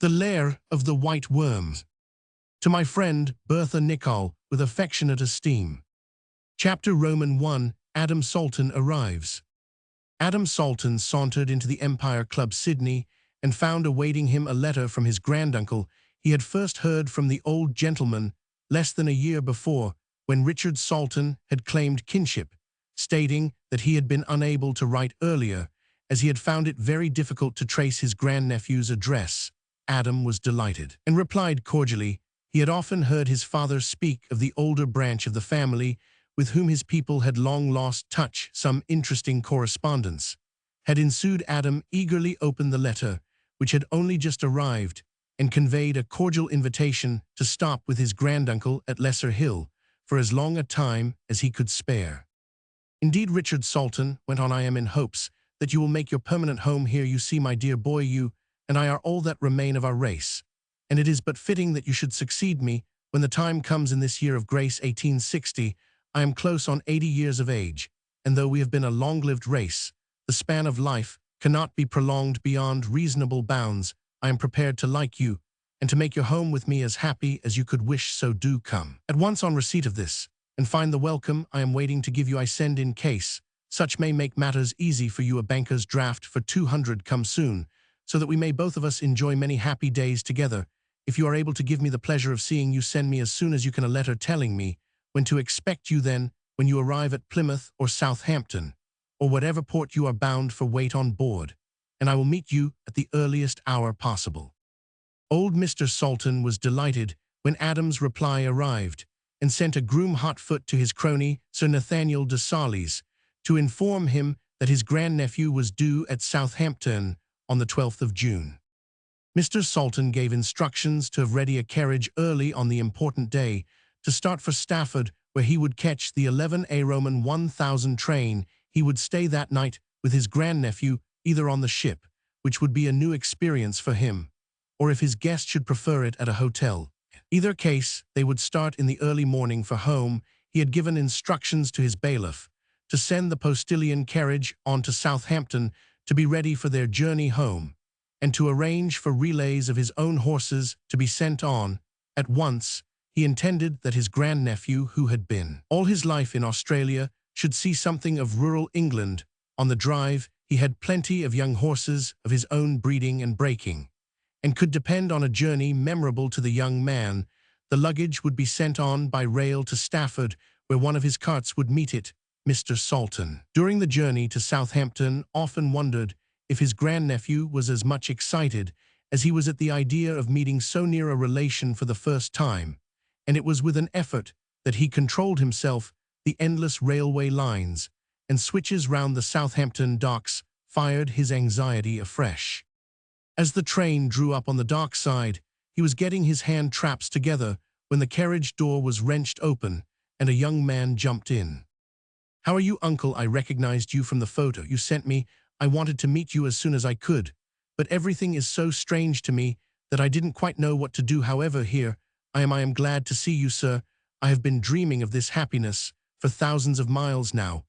The Lair of the White Worms. To my friend, Bertha Nicol, with affectionate esteem. Chapter Roman 1, Adam Salton arrives. Adam Salton sauntered into the Empire Club Sydney and found awaiting him a letter from his granduncle. He had first heard from the old gentleman less than a year before, when Richard Salton had claimed kinship, stating that he had been unable to write earlier, as he had found it very difficult to trace his grandnephew's address. Adam was delighted, and replied cordially. He had often heard his father speak of the older branch of the family, with whom his people had long lost touch. Some interesting correspondence had ensued. Adam eagerly opened the letter, which had only just arrived, and conveyed a cordial invitation to stop with his granduncle at Lesser Hill for as long a time as he could spare. Indeed, Richard Salton went on, I am in hopes that you will make your permanent home here. You see, my dear boy, you and I are all that remain of our race, and it is but fitting that you should succeed me when the time comes in this year of grace 1860. I am close on 80 years of age, and though we have been a long-lived race, the span of life cannot be prolonged beyond reasonable bounds. I am prepared to like you, and to make your home with me as happy as you could wish, so do come at once on receipt of this, and find the welcome I am waiting to give you. I send in case such may make matters easy for you a banker's draft for 200 come soon, so that we may both of us enjoy many happy days together. If you are able to give me the pleasure of seeing you, send me as soon as you can a letter telling me when to expect you. Then, when you arrive at Plymouth or Southampton, or whatever port you are bound for, wait on board, and I will meet you at the earliest hour possible. Old Mr. Salton was delighted when Adam's reply arrived, and sent a groom hot foot to his crony, Sir Nathaniel de Sarles, to inform him that his grandnephew was due at Southampton on the 12th of June. Mr. Salton gave instructions to have ready a carriage early on the important day, to start for Stafford, where he would catch the 11A Roman 1000 train. He would stay that night with his grandnephew, either on the ship, which would be a new experience for him, or if his guest should prefer it, at a hotel. Either case, they would start in the early morning for home. He had given instructions to his bailiff to send the postilion carriage on to Southampton to be ready for their journey home, and to arrange for relays of his own horses to be sent on at once. He intended that his grandnephew, who had been all his life in Australia, should see something of rural England. On the drive, he had plenty of young horses of his own breeding and breaking, and could depend on a journey memorable to the young man. The luggage would be sent on by rail to Stafford, where one of his carts would meet it. Mr. Salton, during the journey to Southampton, often wondered if his grandnephew was as much excited as he was at the idea of meeting so near a relation for the first time, and it was with an effort that he controlled himself. The endless railway lines and switches round the Southampton docks fired his anxiety afresh. As the train drew up on the dock side, he was getting his hand traps together when the carriage door was wrenched open and a young man jumped in. How are you, uncle? I recognized you from the photo you sent me. I wanted to meet you as soon as I could, but everything is so strange to me that I didn't quite know what to do. However, here I am glad to see you, sir. I have been dreaming of this happiness for thousands of miles now.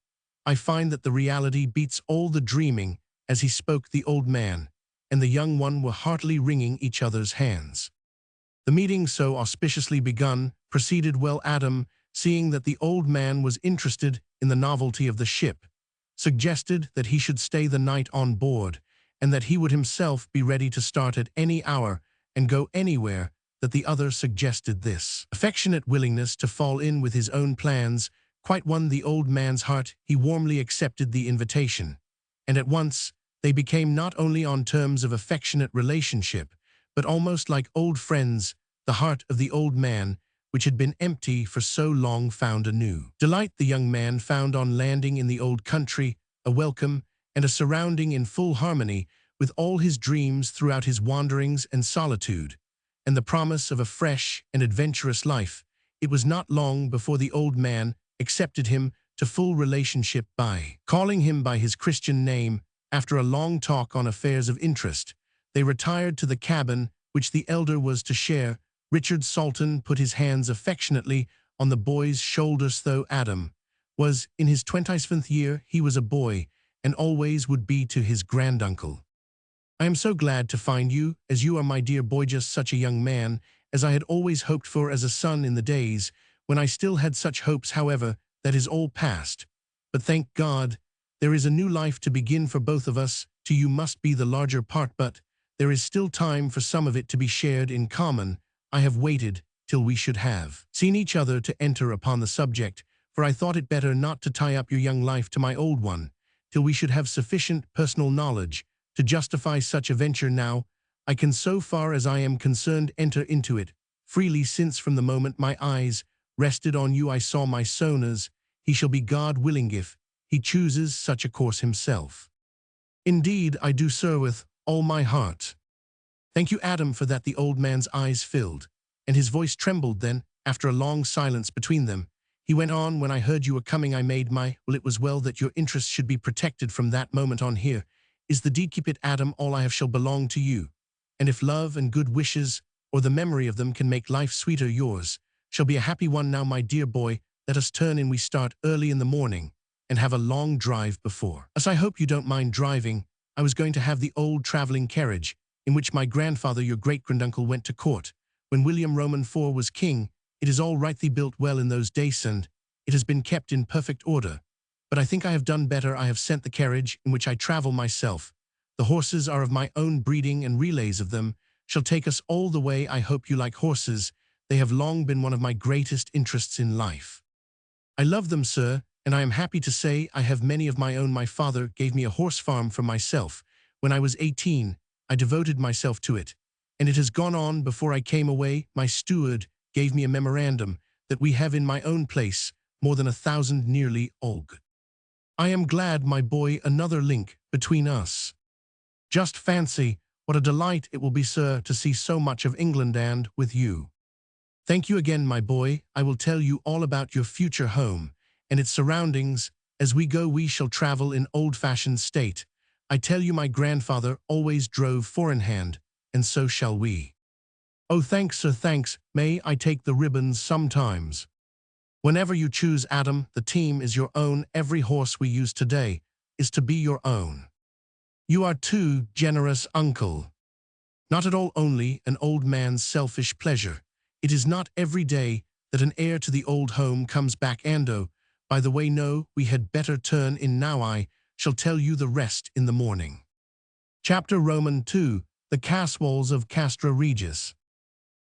I find that the reality beats all the dreaming. As he spoke, the old man and the young one were heartily wringing each other's hands. The meeting, so auspiciously begun, proceeded well. Adam, seeing that the old man was interested in the novelty of the ship, suggested that he should stay the night on board, and that he would himself be ready to start at any hour and go anywhere. That the other suggested this affectionate willingness to fall in with his own plans quite won the old man's heart. He warmly accepted the invitation, and at once they became not only on terms of affectionate relationship, but almost like old friends. The heart of the old man, which had been empty for so long, found a new delight. The young man found on landing in the old country a welcome and a surrounding in full harmony with all his dreams throughout his wanderings and solitude, and the promise of a fresh and adventurous life. It was not long before the old man accepted him to full relationship by calling him by his Christian name. After a long talk on affairs of interest, they retired to the cabin which the elder was to share. Richard Salton put his hands affectionately on the boy's shoulders. Though Adam was in his 27th year, he was a boy, and always would be to his granduncle. I am so glad to find you, as you are my dear boy, just such a young man, as I had always hoped for as a son in the days, when I still had such hopes. However, that is all past. But thank God, there is a new life to begin for both of us. To you must be the larger part, but there is still time for some of it to be shared in common. I have waited till we should have seen each other to enter upon the subject, for I thought it better not to tie up your young life to my old one, till we should have sufficient personal knowledge to justify such a venture. Now, I can, so far as I am concerned, enter into it freely, since from the moment my eyes rested on you I saw my son as he shall be, God willing, if he chooses such a course himself. Indeed, I do, sir, with all my heart. Thank you, Adam, for that. The old man's eyes filled, and his voice trembled. Then, after a long silence between them, he went on, when I heard you were coming, I made my will. It was well that your interests should be protected from that moment on. Here is the deed. Keep it, Adam. All I have shall belong to you. And if love and good wishes, or the memory of them, can make life sweeter, yours shall be a happy one. Now, my dear boy, let us turn in. We start early in the morning, and have a long drive before us. I hope you don't mind driving. I was going to have the old traveling carriage, in which my grandfather, your great-granduncle, went to court when William Roman IV was king. It is all rightly built well in those days, and it has been kept in perfect order. But I think I have done better. I have sent the carriage in which I travel myself. The horses are of my own breeding, and relays of them shall take us all the way. I hope you like horses. They have long been one of my greatest interests in life. I love them, sir, and I am happy to say I have many of my own. My father gave me a horse farm for myself. When I was 18, I devoted myself to it, and it has gone on before I came away. My steward gave me a memorandum that we have in my own place more than 1,000 nearly og. I am glad, my boy, another link between us. Just fancy what a delight it will be, sir, to see so much of England, and with you. Thank you again, my boy. I will tell you all about your future home and its surroundings. As we go, we shall travel in old-fashioned state. I tell you, my grandfather always drove four-in-hand, and so shall we. Oh, thanks, sir, thanks. May I take the ribbons sometimes? Whenever you choose, Adam. The team is your own. Every horse we use today is to be your own. You are too generous, uncle. Not at all. Only an old man's selfish pleasure. It is not every day that an heir to the old home comes back. And by the way, no, we had better turn in now. I shall tell you the rest in the morning. Chapter Roman 2. The Caswalls of Castra Regis.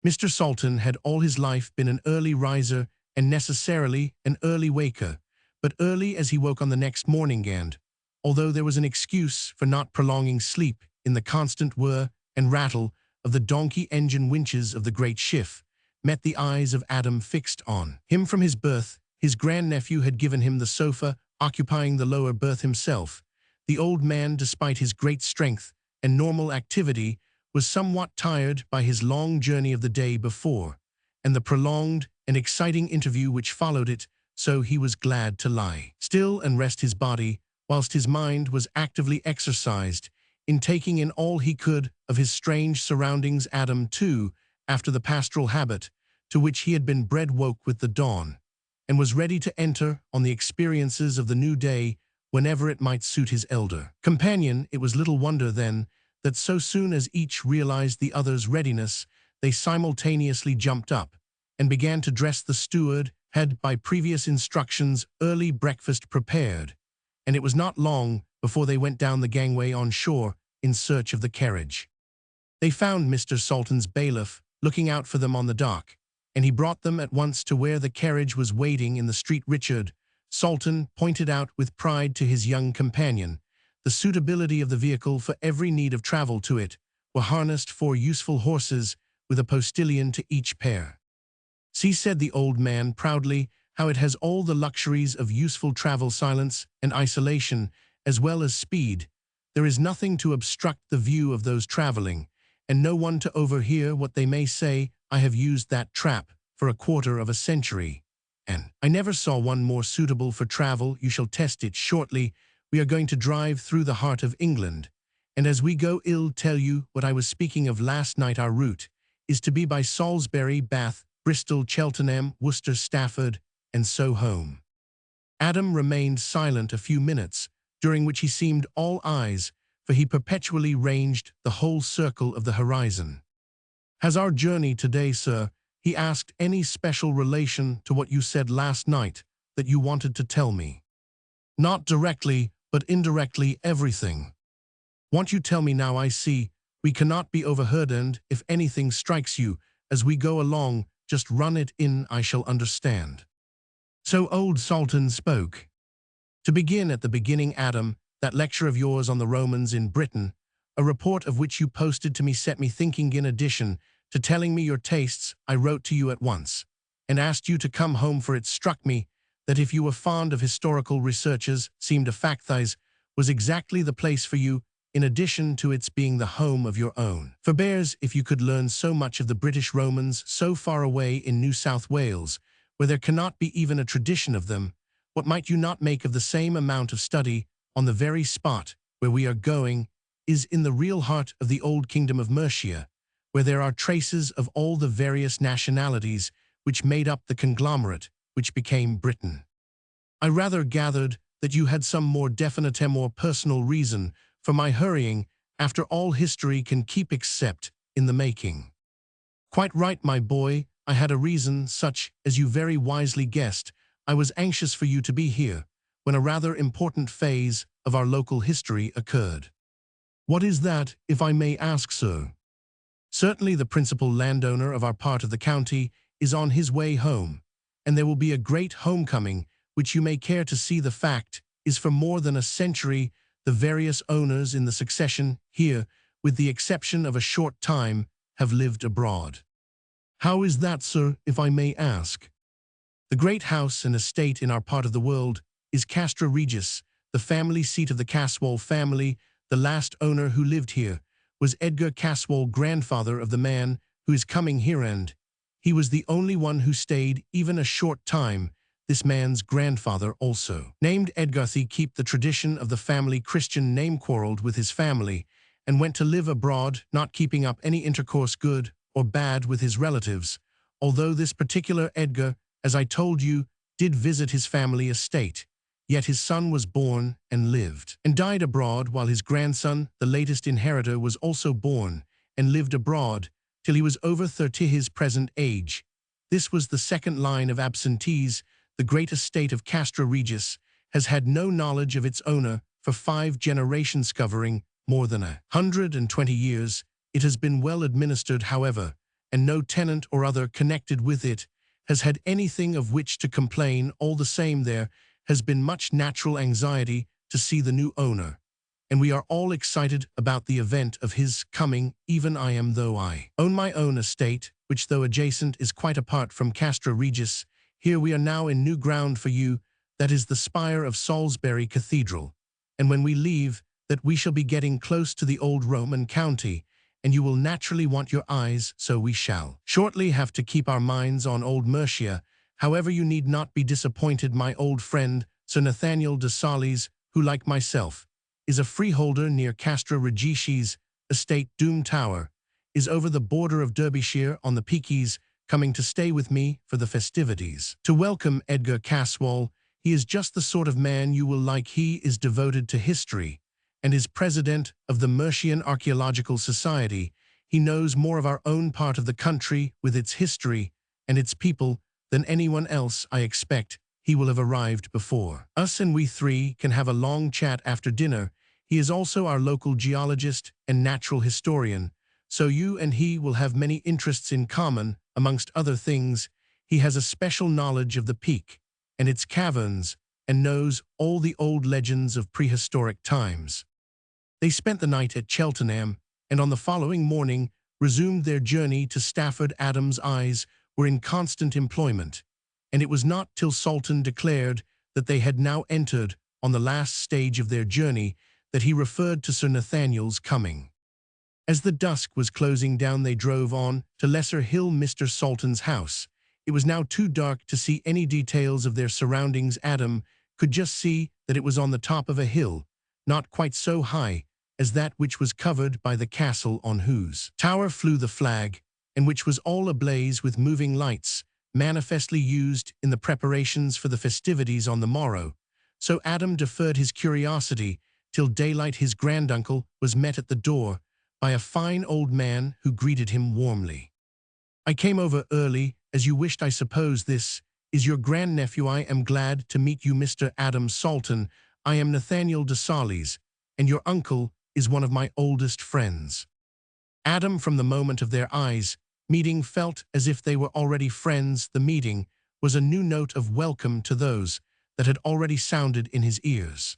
Mr. Salton had all his life been an early riser and necessarily an early waker, but early as he woke on the next morning, and although there was an excuse for not prolonging sleep in the constant whir and rattle of the donkey engine winches of the great ship, met the eyes of Adam fixed on him from his birth. His grandnephew had given him the sofa, occupying the lower berth himself. The old man, despite his great strength and normal activity, was somewhat tired by his long journey of the day before, and the prolonged and exciting interview which followed it, so he was glad to lie still and rest his body, whilst his mind was actively exercised in taking in all he could of his strange surroundings. Adam, too, after the pastoral habit to which he had been bred, woke with the dawn, and was ready to enter on the experiences of the new day whenever it might suit his elder companion. It was little wonder, then, that so soon as each realized the other's readiness, they simultaneously jumped up and began to dress. The steward had, by previous instructions, early breakfast prepared, and it was not long before they went down the gangway on shore in search of the carriage. They found Mr. Salton's bailiff looking out for them on the dock, and he brought them at once to where the carriage was waiting in the street. Richard Salton pointed out with pride to his young companion the suitability of the vehicle for every need of travel. To it were harnessed 4 useful horses, with a postilion to each pair. See, said the old man proudly, how it has all the luxuries of useful travel, silence and isolation, as well as speed. There is nothing to obstruct the view of those traveling, and no one to overhear what they may say. I have used that trap for a quarter of a century, and I never saw one more suitable for travel. You shall test it shortly. We are going to drive through the heart of England, and as we go, I'll tell you what I was speaking of last night. Our route is to be by Salisbury, Bath, Bristol, Cheltenham, Worcester, Stafford, and so home. Adam remained silent a few minutes, during which he seemed all eyes, for he perpetually ranged the whole circle of the horizon. "Has our journey today, sir," he asked, "any special relation to what you said last night that you wanted to tell me?" "Not directly, but indirectly everything. Won't you tell me now? I see. We cannot be overheard, and if anything strikes you as we go along, just run it in, I shall understand." So old Sultan spoke. "To begin at the beginning, Adam, that lecture of yours on the Romans in Britain, a report of which you posted to me, set me thinking. In addition to telling me your tastes, I wrote to you at once and asked you to come home, for it struck me that if you were fond of historical researches, seemed a factise was exactly the place for you, in addition to its being the home of your own forbears. If you could learn so much of the British Romans so far away in New South Wales, where there cannot be even a tradition of them, what might you not make of the same amount of study on the very spot where we are going, is in the real heart of the old kingdom of Mercia, where there are traces of all the various nationalities which made up the conglomerate which became Britain. I rather gathered that you had some more definite and more personal reason for my hurrying. After all, history can keep except in the making." "Quite right, my boy. I had a reason, such as you very wisely guessed. I was anxious for you to be here when a rather important phase of our local history occurred." "What is that, if I may ask, sir?" "Certainly the principal landowner of our part of the county is on his way home, and there will be a great homecoming, which you may care to see. The fact is, for more than a century, the various owners in the succession here, with the exception of a short time, have lived abroad." "How is that, sir, if I may ask?" "The great house and estate in our part of the world is Castra Regis, the family seat of the Caswall family. The last owner who lived here was Edgar Caswall, grandfather of the man who is coming here, and he was the only one who stayed even a short time. This man's grandfather, also named Edgar, keep the tradition of the family Christian name, quarreled with his family and went to live abroad, not keeping up any intercourse, good or bad, with his relatives, although this particular Edgar, as I told you, did visit his family estate. Yet his son was born and lived and died abroad, while his grandson, the latest inheritor, was also born and lived abroad till he was over 30, his present age. This was the second line of absentees. The great estate of Castra Regis has had no knowledge of its owner for 5 generations, covering more than 120 years. It has been well administered, however, and no tenant or other connected with it has had anything of which to complain. All the same, there has been much natural anxiety to see the new owner, and we are all excited about the event of his coming. Even I am, though I own my own estate, which, though adjacent, is quite apart from Castra Regis. Here we are now in new ground for you, that is the spire of Salisbury Cathedral, and when we leave that we shall be getting close to the old Roman county, and you will naturally want your eyes, so we shall shortly have to keep our minds on old Mercia. However, you need not be disappointed. My old friend, Sir Nathaniel de Sales, who, like myself, is a freeholder near Castra Regis's estate, Doom Tower, is over the border of Derbyshire on the Peakeys, coming to stay with me for the festivities. To welcome Edgar Caswall, he is just the sort of man you will like. He is devoted to history and is president of the Mercian Archaeological Society. He knows more of our own part of the country, with its history and its people, than anyone else. I expect he will have arrived before us, and we 3 can have a long chat after dinner. He is also our local geologist and natural historian, so you and he will have many interests in common. Amongst other things, he has a special knowledge of the Peak and its caverns, and knows all the old legends of prehistoric times." They spent the night at Cheltenham, and on the following morning resumed their journey to Stafford. Adam's eyes were in constant employment, and it was not till Sultan declared that they had now entered on the last stage of their journey that he referred to Sir Nathaniel's coming. As the dusk was closing down, they drove on to Lesser Hill, Mr. Sultan's house. It was now too dark to see any details of their surroundings. Adam could just see that it was on the top of a hill, not quite so high as that which was covered by the castle, on whose tower flew the flag, and which was all ablaze with moving lights, manifestly used in the preparations for the festivities on the morrow. So Adam deferred his curiosity till daylight his granduncle was met at the door by a fine old man who greeted him warmly. "I came over early, as you wished. I suppose this is your grandnephew. I am glad to meet you, Mr. Adam Salton. I am Nathaniel de Sarles, and your uncle is one of my oldest friends." Adam, from the moment of their eyes meeting, felt as if they were already friends. The meeting was a new note of welcome to those that had already sounded in his ears.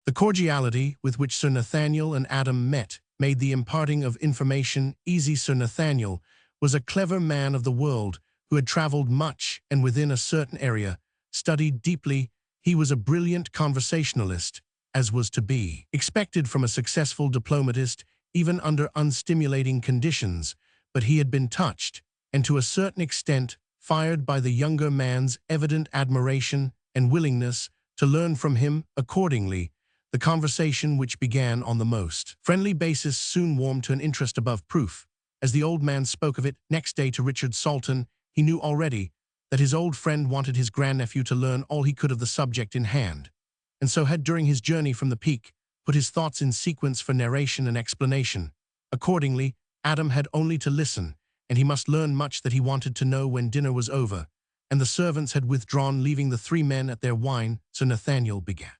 The cordiality with which Sir Nathaniel and Adam met made the imparting of information easy. Sir Nathaniel was a clever man of the world who had traveled much and within a certain area studied deeply. He was a brilliant conversationalist, as was to be expected from a successful diplomatist, even under unstimulating conditions, but he had been touched, and to a certain extent fired by the younger man's evident admiration and willingness to learn from him. Accordingly, the conversation, which began on the most friendly basis, soon warmed to an interest above proof. As the old man spoke of it next day to Richard Salton, he knew already that his old friend wanted his grandnephew to learn all he could of the subject in hand, and so had, during his journey from the peak, put his thoughts in sequence for narration and explanation. Accordingly, Adam had only to listen, and he must learn much that he wanted to know. When dinner was over, and the servants had withdrawn, leaving the three men at their wine, Sir Nathaniel began.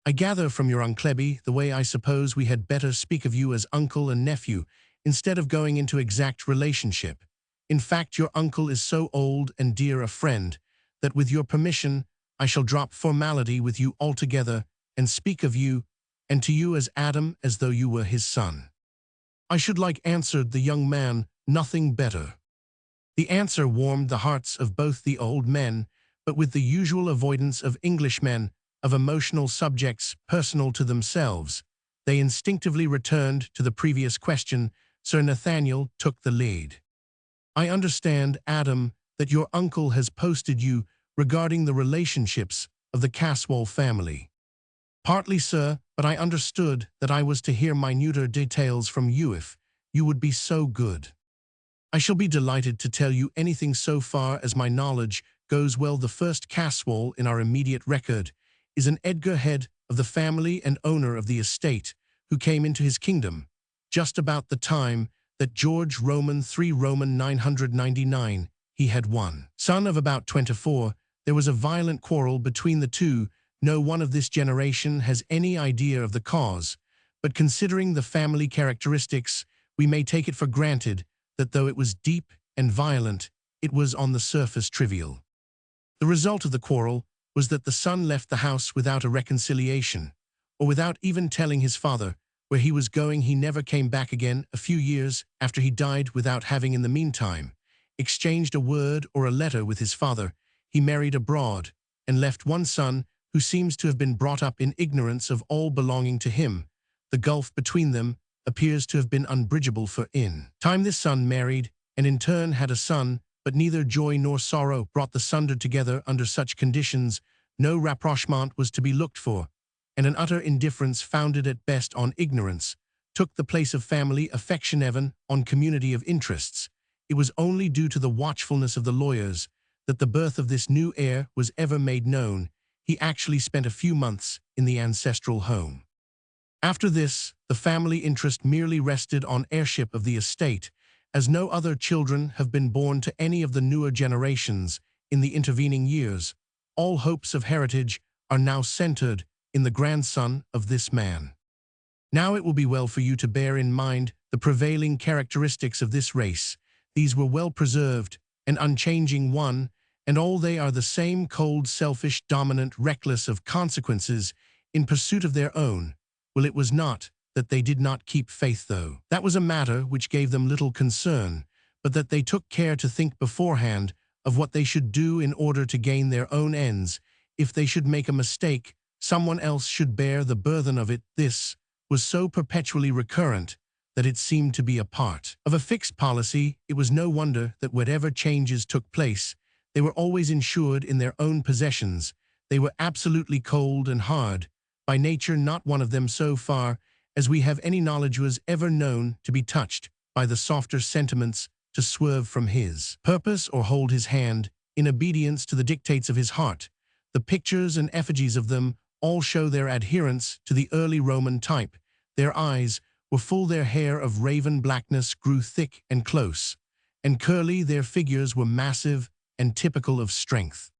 "I gather from your uncleby the way I suppose we had better speak of you as uncle and nephew, instead of going into exact relationship. In fact, your uncle is so old and dear a friend that, with your permission, I shall drop formality with you altogether and speak of you and to you as Adam, as though you were his son." "I should like," answered the young man, "nothing better." The answer warmed the hearts of both the old men, but with the usual avoidance of Englishmen of emotional subjects personal to themselves, they instinctively returned to the previous question. Sir Nathaniel took the lead. "I understand, Adam, that your uncle has posted you regarding the relationships of the Caswall family." "Partly, sir, but I understood that I was to hear minuter details from you if you would be so good." "I shall be delighted to tell you anything so far as my knowledge goes. Well, the first Caswall in our immediate record is an Edgar head of the family and owner of the estate, who came into his kingdom just about the time that George Roman III Roman 999, he had one son of about 24. There was a violent quarrel between the two. No one of this generation has any idea of the cause, but considering the family characteristics, we may take it for granted that though it was deep and violent, it was on the surface trivial. The result of the quarrel was that the son left the house without a reconciliation, or without even telling his father where he was going. He never came back again. A few years after he died, without having in the meantime exchanged a word or a letter with his father, he married abroad and left one son who seems to have been brought up in ignorance of all belonging to him. The gulf between them appears to have been unbridgeable, for in time this son married and in turn had a son, but neither joy nor sorrow brought the sunder together. Under such conditions, no rapprochement was to be looked for, and an utter indifference, founded at best on ignorance, took the place of family affection, even on community of interests. It was only due to the watchfulness of the lawyers that the birth of this new heir was ever made known. He actually spent a few months in the ancestral home. After this, the family interest merely rested on heirship of the estate, as no other children have been born to any of the newer generations in the intervening years. All hopes of heritage are now centered in the grandson of this man. Now it will be well for you to bear in mind the prevailing characteristics of this race. These were well preserved and unchanging, one and all. They are the same: cold, selfish, dominant, reckless of consequences, in pursuit of their own. Well, it was not that they did not keep faith, though. That was a matter which gave them little concern, but that they took care to think beforehand of what they should do in order to gain their own ends. If they should make a mistake, someone else should bear the burthen of it. This was so perpetually recurrent that it seemed to be a part of a fixed policy. It was no wonder that whatever changes took place, they were always insured in their own possessions. They were absolutely cold and hard by nature. Not one of them, so far as we have any knowledge, was ever known to be touched by the softer sentiments, to swerve from his purpose or hold his hand in obedience to the dictates of his heart. The pictures and effigies of them all show their adherence to the early Roman type. Their eyes were full, their hair of raven blackness grew thick and close, and curly, their figures were massive and typical of strength.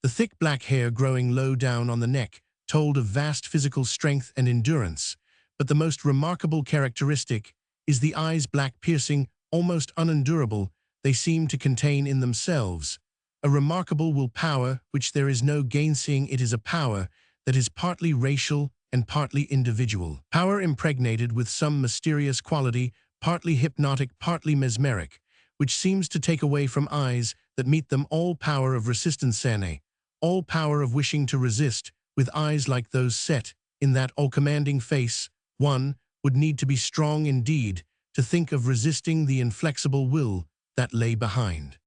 The thick black hair growing low down on the neck told of vast physical strength and endurance, but the most remarkable characteristic is the eyes, black, piercing, almost unendurable. They seem to contain in themselves a remarkable will power which there is no gainsaying. It is a power that is partly racial and partly individual. Power impregnated with some mysterious quality, partly hypnotic, partly mesmeric, which seems to take away from eyes that meet them all power of resistance, all power of wishing to resist. With eyes like those set in that all-commanding face, one would need to be strong indeed to think of resisting the inflexible will that lay behind.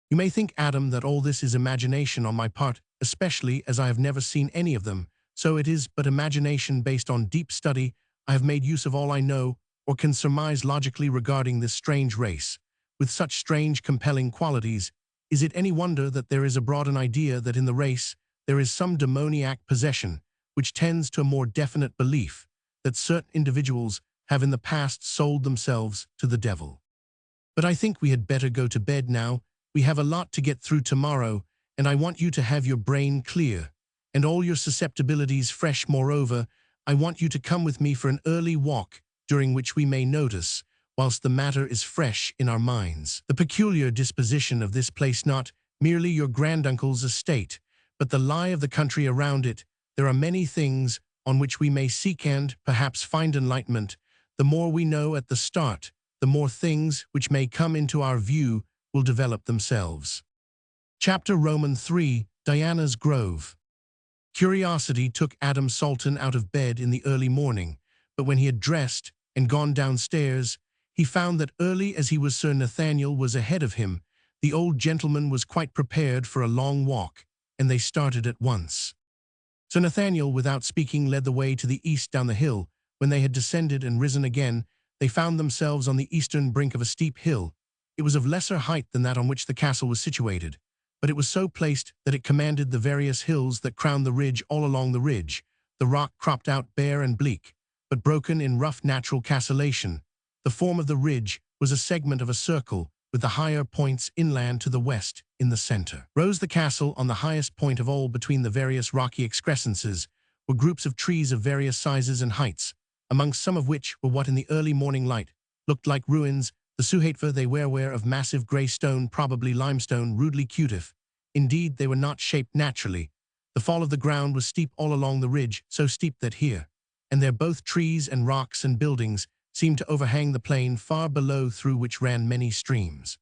You may think, Adam, that all this is imagination on my part, especially as I have never seen any of them. So it is but imagination based on deep study. I have made use of all I know or can surmise logically regarding this strange race, with such strange, compelling qualities. Is it any wonder that there is abroad an idea that in the race there is some demoniac possession, which tends to a more definite belief that certain individuals have in the past sold themselves to the devil? But I think we had better go to bed now. We have a lot to get through tomorrow, and I want you to have your brain clear and all your susceptibilities fresh. Moreover, I want you to come with me for an early walk, during which we may notice, whilst the matter is fresh in our minds, the peculiar disposition of this place, not merely your granduncle's estate, but the lie of the country around it. There are many things on which we may seek and, perhaps, find enlightenment. The more we know at the start, the more things which may come into our view will develop themselves. Chapter Roman 3, Diana's Grove. Curiosity took Adam Salton out of bed in the early morning, but when he had dressed and gone downstairs, he found that early as he was, Sir Nathaniel was ahead of him. The old gentleman was quite prepared for a long walk, and they started at once. Sir Nathaniel, without speaking, led the way to the east down the hill. When they had descended and risen again, they found themselves on the eastern brink of a steep hill. It was of lesser height than that on which the castle was situated, but it was so placed that it commanded the various hills that crowned the ridge. All along the ridge, the rock cropped out bare and bleak, but broken in rough natural castellation. The form of the ridge was a segment of a circle, with the higher points inland to the west. In the center rose the castle. On the highest point of all, between the various rocky excrescences, were groups of trees of various sizes and heights, amongst some of which were what in the early morning light looked like ruins. The suhatva they were of massive grey stone, probably limestone, rudely cutive. Indeed, they were not shaped naturally. The fall of the ground was steep all along the ridge, so steep that here and there both trees and rocks and buildings seemed to overhang the plain far below, through which ran many streams.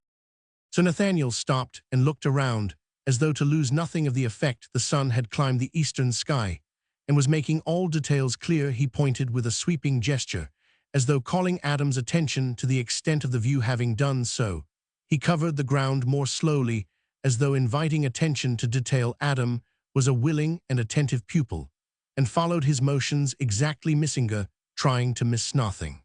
Sir Nathaniel stopped and looked around, as though to lose nothing of the effect. The sun had climbed the eastern sky and was making all details clear. He pointed with a sweeping gesture, as though calling Adam's attention to the extent of the view. Having done so, he covered the ground more slowly, as though inviting attention to detail. Adam was a willing and attentive pupil, and followed his motions exactly, trying to miss nothing.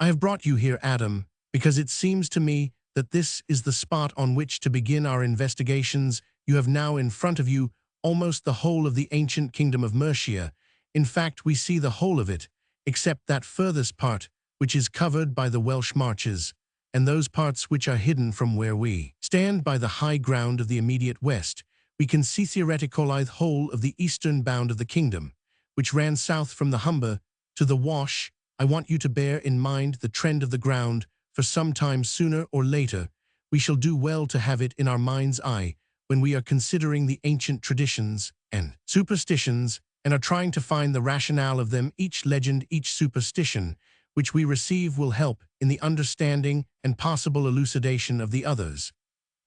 I have brought you here, Adam, because it seems to me that this is the spot on which to begin our investigations. You have now in front of you almost the whole of the ancient kingdom of Mercia. In fact, we see the whole of it, except that furthest part, which is covered by the Welsh marches, and those parts which are hidden. From where we stand by the high ground of the immediate west, we can see theatrically the whole of the eastern bound of the kingdom, which ran south from the Humber to the Wash. I want you to bear in mind the trend of the ground, for some time sooner or later we shall do well to have it in our mind's eye when we are considering the ancient traditions and superstitions and are trying to find the rationale of them. Each legend, each superstition which we receive will help in the understanding and possible elucidation of the others.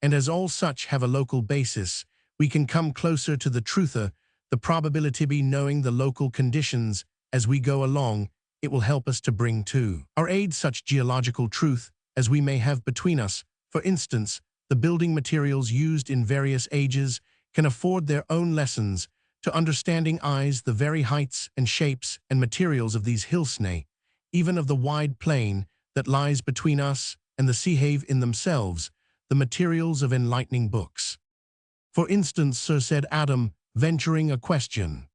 And as all such have a local basis, we can come closer to the truther. The probability be knowing the local conditions as we go along, it will help us to bring to our aid such geological truth as we may have between us. For instance, the building materials used in various ages can afford their own lessons to understanding eyes, the very heights and shapes and materials of these hillsnay, even of the wide plain that lies between us and the sea, have in themselves the materials of enlightening books. For instance, sir, said Adam, venturing a question.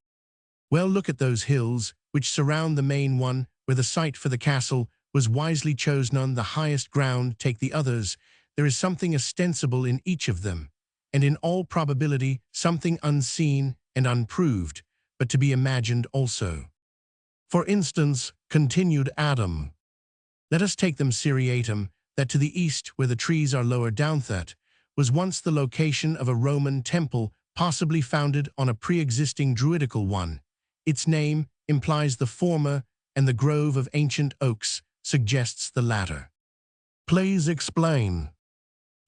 Well, look at those hills, which surround the main one, where the site for the castle was wisely chosen on the highest ground. Take the others. There is something ostensible in each of them, and in all probability something unseen and unproved, but to be imagined also. For instance, continued Adam, let us take them seriatim, that to the east, where the trees are lower down, that was once the location of a Roman temple, possibly founded on a pre-existing druidical one. Its name implies the former, and the grove of ancient oaks suggests the latter. Please explain.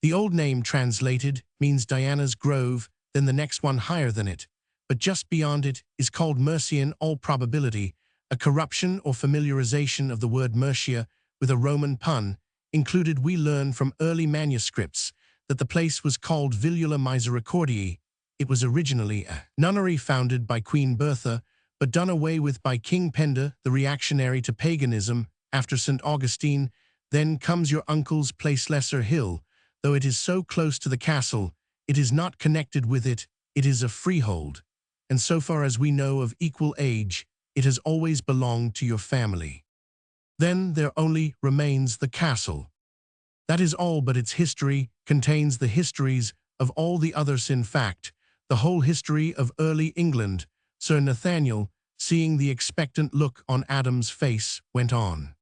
The old name translated means Diana's Grove, then the next one higher than it, but just beyond it is called Mercia. In all probability, a corruption or familiarization of the word Mercia with a Roman pun included. We learn from early manuscripts that the place was called Villula Misericordiae. It was originally a nunnery founded by Queen Bertha, but done away with by King Penda, the reactionary to paganism, after St. Augustine. Then comes your uncle's place, Lesser Hill. Though it is so close to the castle, it is not connected with it. It is a freehold, and so far as we know of equal age, it has always belonged to your family. Then there only remains the castle. That is all, but its history contains the histories of all the others. In fact, the whole history of early England. Sir Nathaniel, seeing the expectant look on Adam's face, went on.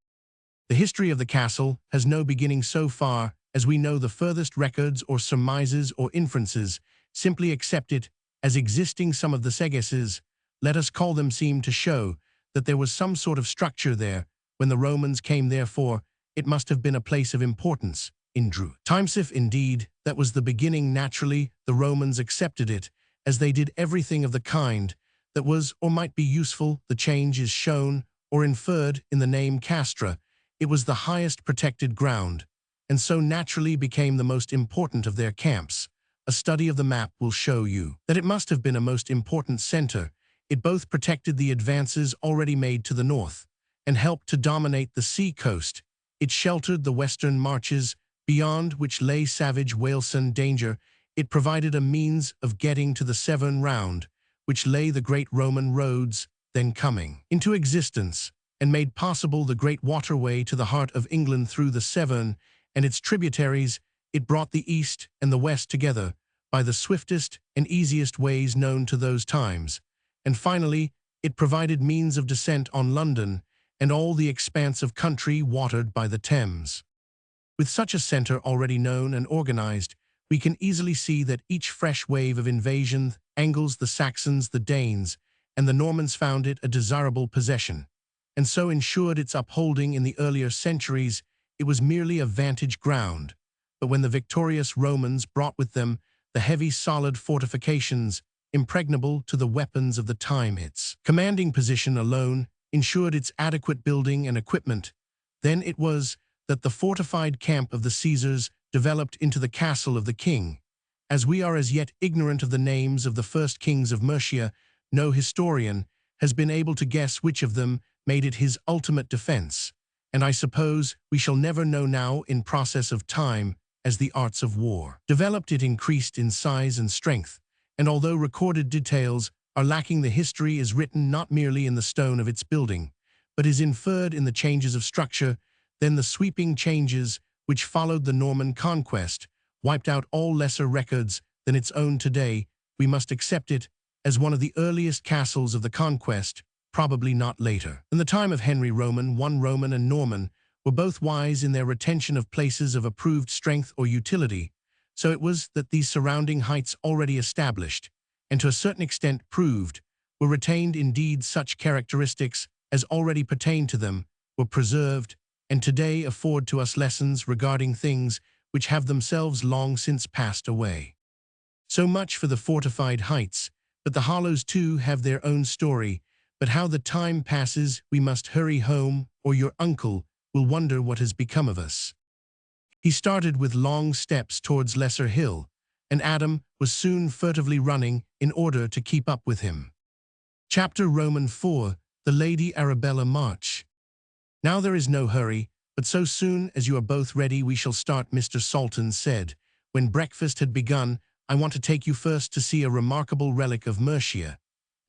The history of the castle has no beginning so far as we know. The furthest records or surmises or inferences simply accept it as existing. Some of the segesses, let us call them, seem to show that there was some sort of structure there when the Romans came. Therefore, it must have been a place of importance in Drew times. If indeed that was the beginning, naturally the Romans accepted it, as they did everything of the kind that was or might be useful. The change is shown or inferred in the name Castra. It was the highest protected ground, and so naturally became the most important of their camps. A study of the map will show you that it must have been a most important center. It both protected the advances already made to the north and helped to dominate the sea coast. It sheltered the western marches, beyond which lay savage Walesan danger. It provided a means of getting to the Severn Round, which lay the great Roman roads then coming into existence, and made possible the great waterway to the heart of England through the Severn and its tributaries. It brought the east and the west together by the swiftest and easiest ways known to those times. And finally, it provided means of descent on London and all the expanse of country watered by the Thames. With such a center already known and organized, we can easily see that each fresh wave of invasion, Angles, the Saxons, the Danes, and the Normans, found it a desirable possession, and so ensured its upholding in the earlier centuries. It was merely a vantage ground, but when the victorious Romans brought with them the heavy solid fortifications, impregnable to the weapons of the time, its commanding position alone ensured its adequate building and equipment. Then it was that the fortified camp of the Caesars developed into the castle of the king. As we are as yet ignorant of the names of the first kings of Mercia, no historian has been able to guess which of them made it his ultimate defense, and I suppose we shall never know now. In process of time, as the arts of war developed, it increased in size and strength, and although recorded details are lacking, the history is written not merely in the stone of its building, but is inferred in the changes of structure. Then the sweeping changes which followed the Norman conquest wiped out all lesser records than its own. Today, we must accept it as one of the earliest castles of the conquest, probably not later. In the time of Henry Roman, Roman and Norman were both wise in their retention of places of approved strength or utility, so it was that these surrounding heights, already established, and to a certain extent proved, were retained. Indeed, such characteristics as already pertained to them were preserved, and today afford to us lessons regarding things which have themselves long since passed away. So much for the fortified heights, but the hollows too have their own story. But how the time passes, we must hurry home, or your uncle will wonder what has become of us. He started with long steps towards Lesser Hill, and Adam was soon furtively running in order to keep up with him. Chapter Roman 4, The Lady Arabella March. Now there is no hurry, but so soon as you are both ready we shall start, Mr. Salton said. When breakfast had begun, I want to take you first to see a remarkable relic of Mercia.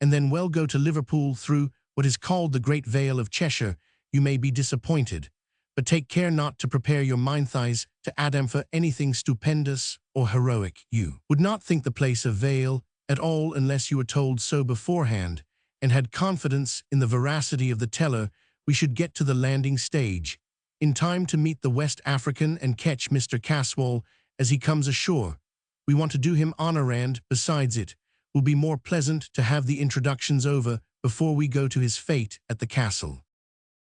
and then go to Liverpool through what is called the Great Vale of Cheshire, you may be disappointed. But take care not to prepare your mind-thighs to Adam for anything stupendous or heroic. You would not think the place a vale at all unless you were told so beforehand, and had confidence in the veracity of the teller. We should get to the landing stage in time to meet the West African and catch Mr. Caswall as he comes ashore. We want to do him honor, and, besides, it will be more pleasant to have the introductions over before we go to his fate at the castle.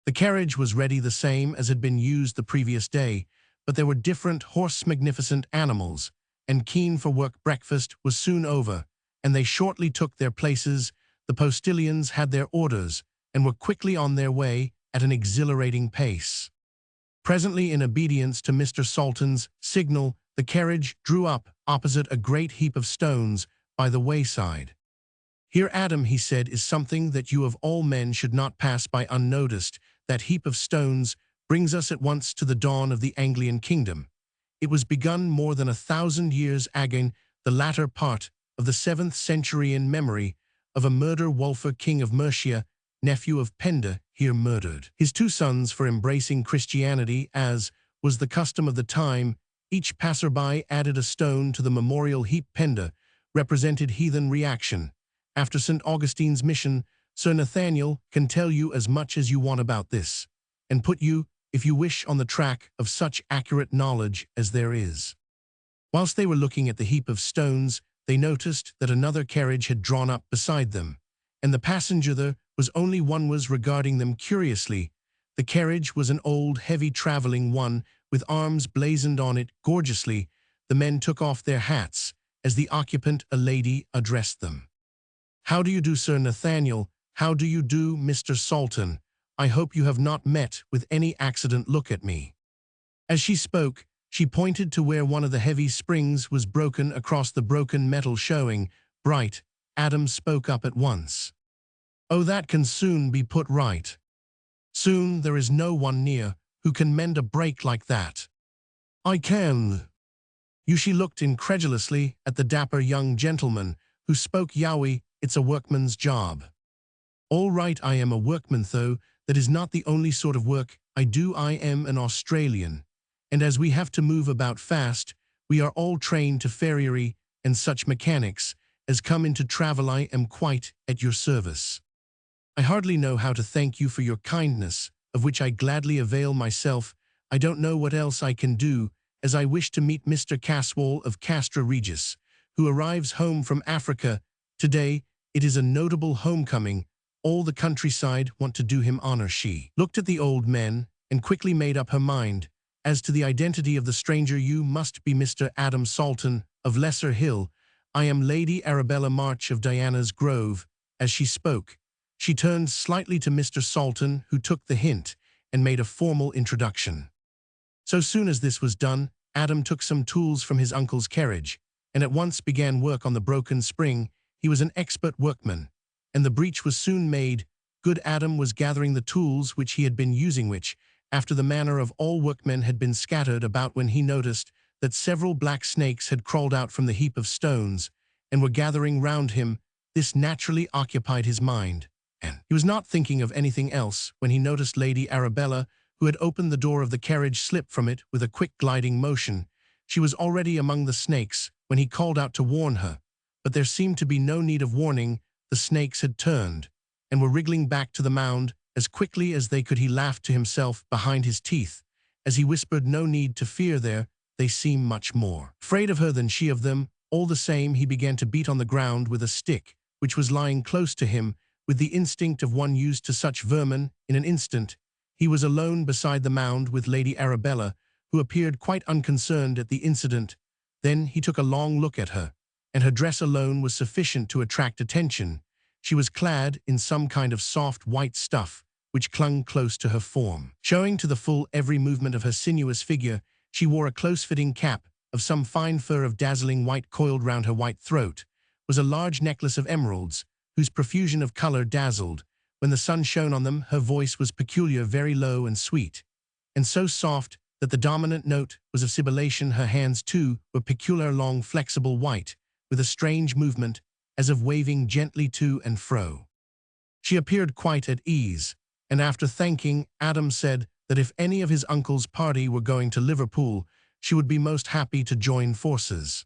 The carriage was ready, the same as had been used the previous day, but there were different horse magnificent animals, and keen for work. Breakfast was soon over, and they shortly took their places. The postilions had their orders, and were quickly on their way at an exhilarating pace. Presently, in obedience to Mr. Salton's signal, the carriage drew up opposite a great heap of stones by the wayside. "Here, Adam," he said, "is something that you of all men should not pass by unnoticed. That heap of stones brings us at once to the dawn of the Anglian kingdom. It was begun more than 1,000 years agone, the latter part of the 7th century, in memory of a murder Wulfar, king of Mercia, nephew of Penda, here murdered his 2 sons for embracing Christianity, as was the custom of the time. Each passerby added a stone to the memorial heap. Penda represented heathen reaction after St. Augustine's mission. Sir Nathaniel can tell you as much as you want about this, and put you, if you wish, on the track of such accurate knowledge as there is." Whilst they were looking at the heap of stones, they noticed that another carriage had drawn up beside them, and the passenger there was only one was regarding them curiously. The carriage was an old, heavy traveling one, with arms blazoned on it gorgeously. The men took off their hats as the occupant, a lady, addressed them. "How do you do, Sir Nathaniel? How do you do, Mr. Salton? I hope you have not met with any accident. Look at me." As she spoke, she pointed to where one of the heavy springs was broken across the broken metal, showing bright. Adam spoke up at once. "Oh, that can soon be put right. Soon. There is no one near who can mend a break like that." "I can." She looked incredulously at the dapper young gentleman who spoke. "Yowie, it's a workman's job." "All right, I am a workman, though that is not the only sort of work I do. I am an Australian, and as we have to move about fast, we are all trained to farriery and such mechanics as come into travel. I am quite at your service. I hardly know how to thank you for your kindness, of which I gladly avail myself. I don't know what else I can do, as I wish to meet Mr. Caswall of Castra Regis, who arrives home from Africa today. It is a notable homecoming. All the countryside want to do him honor." She looked at the old men and quickly made up her mind as to the identity of the stranger. "You must be Mr. Adam Salton of Lesser Hill. I am Lady Arabella March of Diana's Grove." As she spoke, she turned slightly to Mr. Salton, who took the hint and made a formal introduction. So soon as this was done, Adam took some tools from his uncle's carriage and at once began work on the broken spring. He was an expert workman, and the breach was soon made. Good Adam was gathering the tools which he had been using, which, after the manner of all workmen, had been scattered about, when he noticed that several black snakes had crawled out from the heap of stones and were gathering round him. This naturally occupied his mind, and he was not thinking of anything else when he noticed Lady Arabella, who had opened the door of the carriage, slip from it with a quick gliding motion. She was already among the snakes when he called out to warn her, but there seemed to be no need of warning. The snakes had turned and were wriggling back to the mound as quickly as they could. He laughed to himself behind his teeth as he whispered, "No need to fear there. They seem much more afraid of her than she of them." All the same, he began to beat on the ground with a stick, which was lying close to him, with the instinct of one used to such vermin. In an instant, he was alone beside the mound with Lady Arabella, who appeared quite unconcerned at the incident. Then he took a long look at her, and her dress alone was sufficient to attract attention. She was clad in some kind of soft white stuff, which clung close to her form, showing to the full every movement of her sinuous figure. She wore a close-fitting cap of some fine fur of dazzling white. Coiled round her white throat was a large necklace of emeralds, whose profusion of color dazzled when the sun shone on them. Her voice was peculiar, very low and sweet, and so soft that the dominant note was of sibilation. Her hands, too, were peculiar, long, flexible, white, with a strange movement as if waving gently to and fro. She appeared quite at ease, and after thanking, Adam said that if any of his uncle's party were going to Liverpool, she would be most happy to join forces.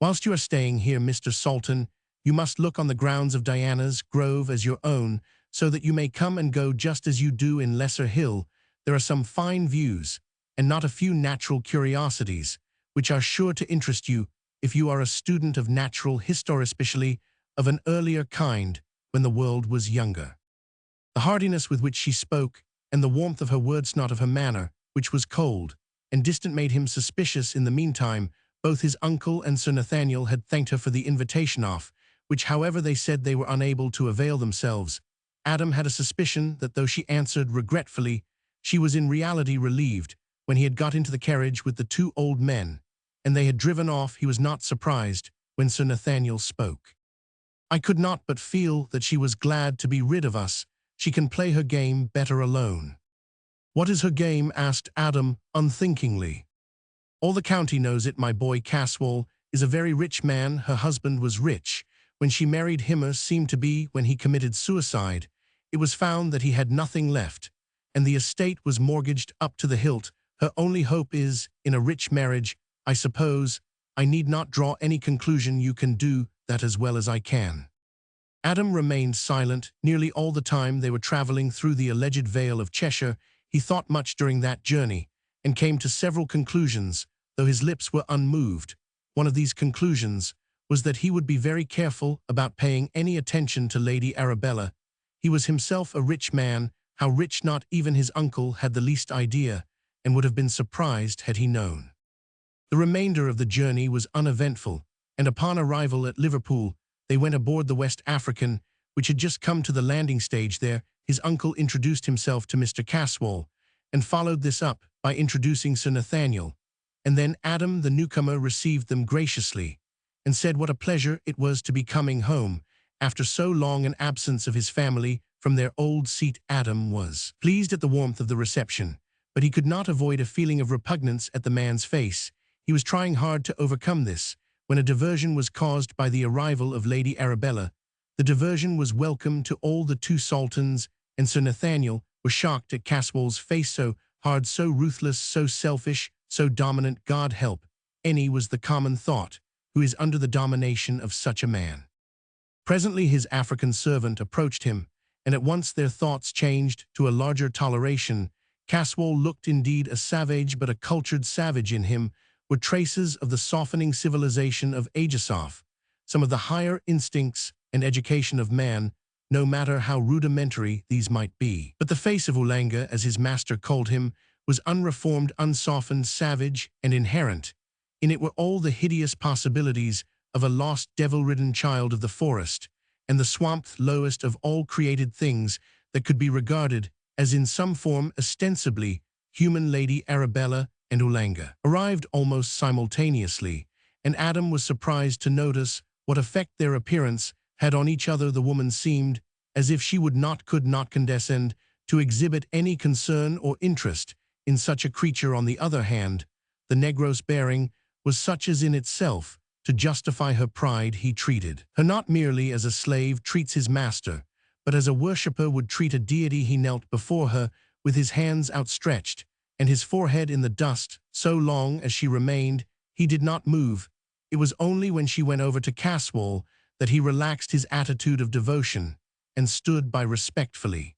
Whilst you are staying here, Mr. Salton, you must look on the grounds of Diana's Grove as your own, so that you may come and go just as you do in Lesser Hill. There are some fine views, and not a few natural curiosities, which are sure to interest you if you are a student of natural history, especially of an earlier kind, when the world was younger. The heartiness with which she spoke, and the warmth of her words, not of her manner, which was cold and distant, made him suspicious. In the meantime, both his uncle and Sir Nathaniel had thanked her for the invitation, off which, however, they said they were unable to avail themselves. Adam had a suspicion that though she answered regretfully, she was in reality relieved. When he had got into the carriage with the two old men, and they had driven off, he was not surprised when Sir Nathaniel spoke. "I could not but feel that she was glad to be rid of us. She can play her game better alone." "What is her game?" asked Adam unthinkingly. "All the county knows it. My boy Caswall is a very rich man. Her husband was rich when she married him, or seemed to be when he committed suicide. It was found that he had nothing left, and the estate was mortgaged up to the hilt. Her only hope is in a rich marriage. I suppose I need not draw any conclusion. You can do that as well as I can." Adam remained silent. Nearly all the time they were traveling through the alleged Vale of Cheshire, he thought much during that journey, and came to several conclusions, though his lips were unmoved. One of these conclusions was that he would be very careful about paying any attention to Lady Arabella. He was himself a rich man, how rich not even his uncle had the least idea, and would have been surprised had he known. The remainder of the journey was uneventful, and upon arrival at Liverpool, they went aboard the West African, which had just come to the landing stage there. His uncle introduced himself to Mr. Caswall, and followed this up by introducing Sir Nathaniel, and then Adam, the newcomer, received them graciously, and said what a pleasure it was to be coming home after so long an absence of his family from their old seat. Adam was pleased at the warmth of the reception, but he could not avoid a feeling of repugnance at the man's face. He was trying hard to overcome this, when a diversion was caused by the arrival of Lady Arabella. The diversion was welcome to all the two sultans, and Sir Nathaniel was shocked at Caswall's face, so hard, so ruthless, so selfish, so dominant. God help any, was the common thought, who is under the domination of such a man. Presently his African servant approached him, and at once their thoughts changed to a larger toleration. Caswall looked indeed a savage, but a cultured savage. In him were traces of the softening civilization of ages off, some of the higher instincts and education of man, no matter how rudimentary these might be. But the face of Ulanga, as his master called him, was unreformed, unsoftened, savage, and inherent. In it were all the hideous possibilities of a lost, devil-ridden child of the forest, and the swamp, lowest of all created things that could be regarded as in some form ostensibly human. Lady Arabella and Ulanga arrived almost simultaneously, and Adam was surprised to notice what effect their appearance had on each other. The woman seemed as if she could not condescend to exhibit any concern or interest in such a creature. On the other hand, the negro's bearing was such as in itself to justify her pride. He treated her not merely as a slave treats his master, but as a worshipper would treat a deity. He knelt before her with his hands outstretched and his forehead in the dust. So long as she remained, he did not move. It was only when she went over to Caswall that he relaxed his attitude of devotion and stood by respectfully.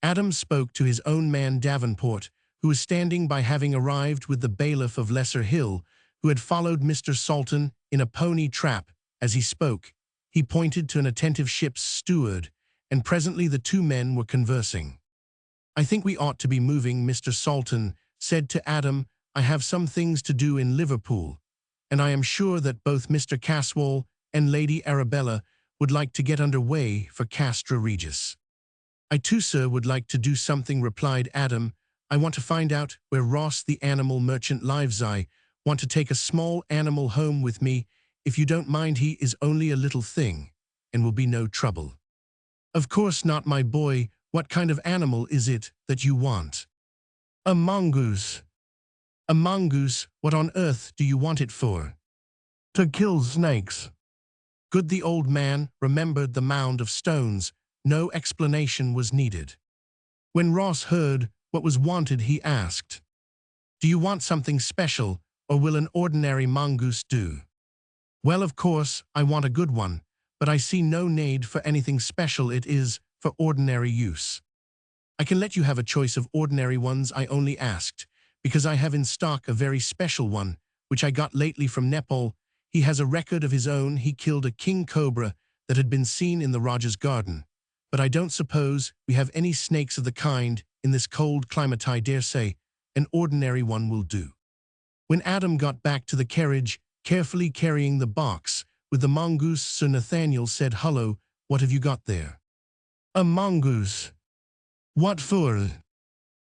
Adam spoke to his own man Davenport, who was standing by, having arrived with the bailiff of Lesser Hill, who had followed Mr. Salton in a pony trap. As he spoke, he pointed to an attentive ship's steward, and presently the two men were conversing. "I think we ought to be moving," Mr. Salton said to Adam. "I have some things to do in Liverpool, and I am sure that both Mr. Caswall and Lady Arabella would like to get under way for Castra Regis." "I too, sir, would like to do something," replied Adam. "I want to find out where Ross the animal merchant lives. I want to take a small animal home with me, if you don't mind. He is only a little thing, and will be no trouble." "Of course not, my boy. What kind of animal is it that you want?" "A mongoose." "A mongoose? What on earth do you want it for?" "To kill snakes." Good the old man remembered the mound of stones. No explanation was needed. When Ross heard what was wanted, he asked, "Do you want something special, or will an ordinary mongoose do?" "Well, of course, I want a good one, but I see no need for anything special. It is for ordinary use." "I can let you have a choice of ordinary ones. I only asked because I have in stock a very special one, which I got lately from Nepal. He has a record of his own. He killed a king cobra that had been seen in the Raja's garden. But I don't suppose we have any snakes of the kind in this cold climate. I dare say an ordinary one will do." When Adam got back to the carriage, carefully carrying the box with the mongoose, Sir Nathaniel said, "Hullo, what have you got there?" "A mongoose." "What for?"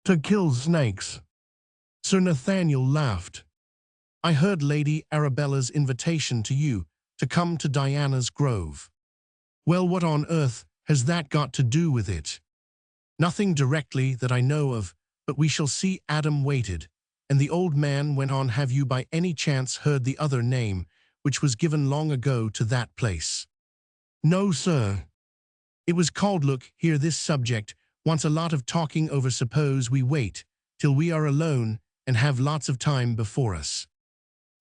"To kill snakes." Sir Nathaniel laughed. "I heard Lady Arabella's invitation to you to come to Diana's Grove." "Well, what on earth has that got to do with it?" "Nothing directly that I know of, but we shall see." Adam waited, and the old man went on, "Have you by any chance heard the other name, which was given long ago to that place?" "No, sir." "It was called, look here, this subject wants a lot of talking over. Suppose we wait till we are alone and have lots of time before us."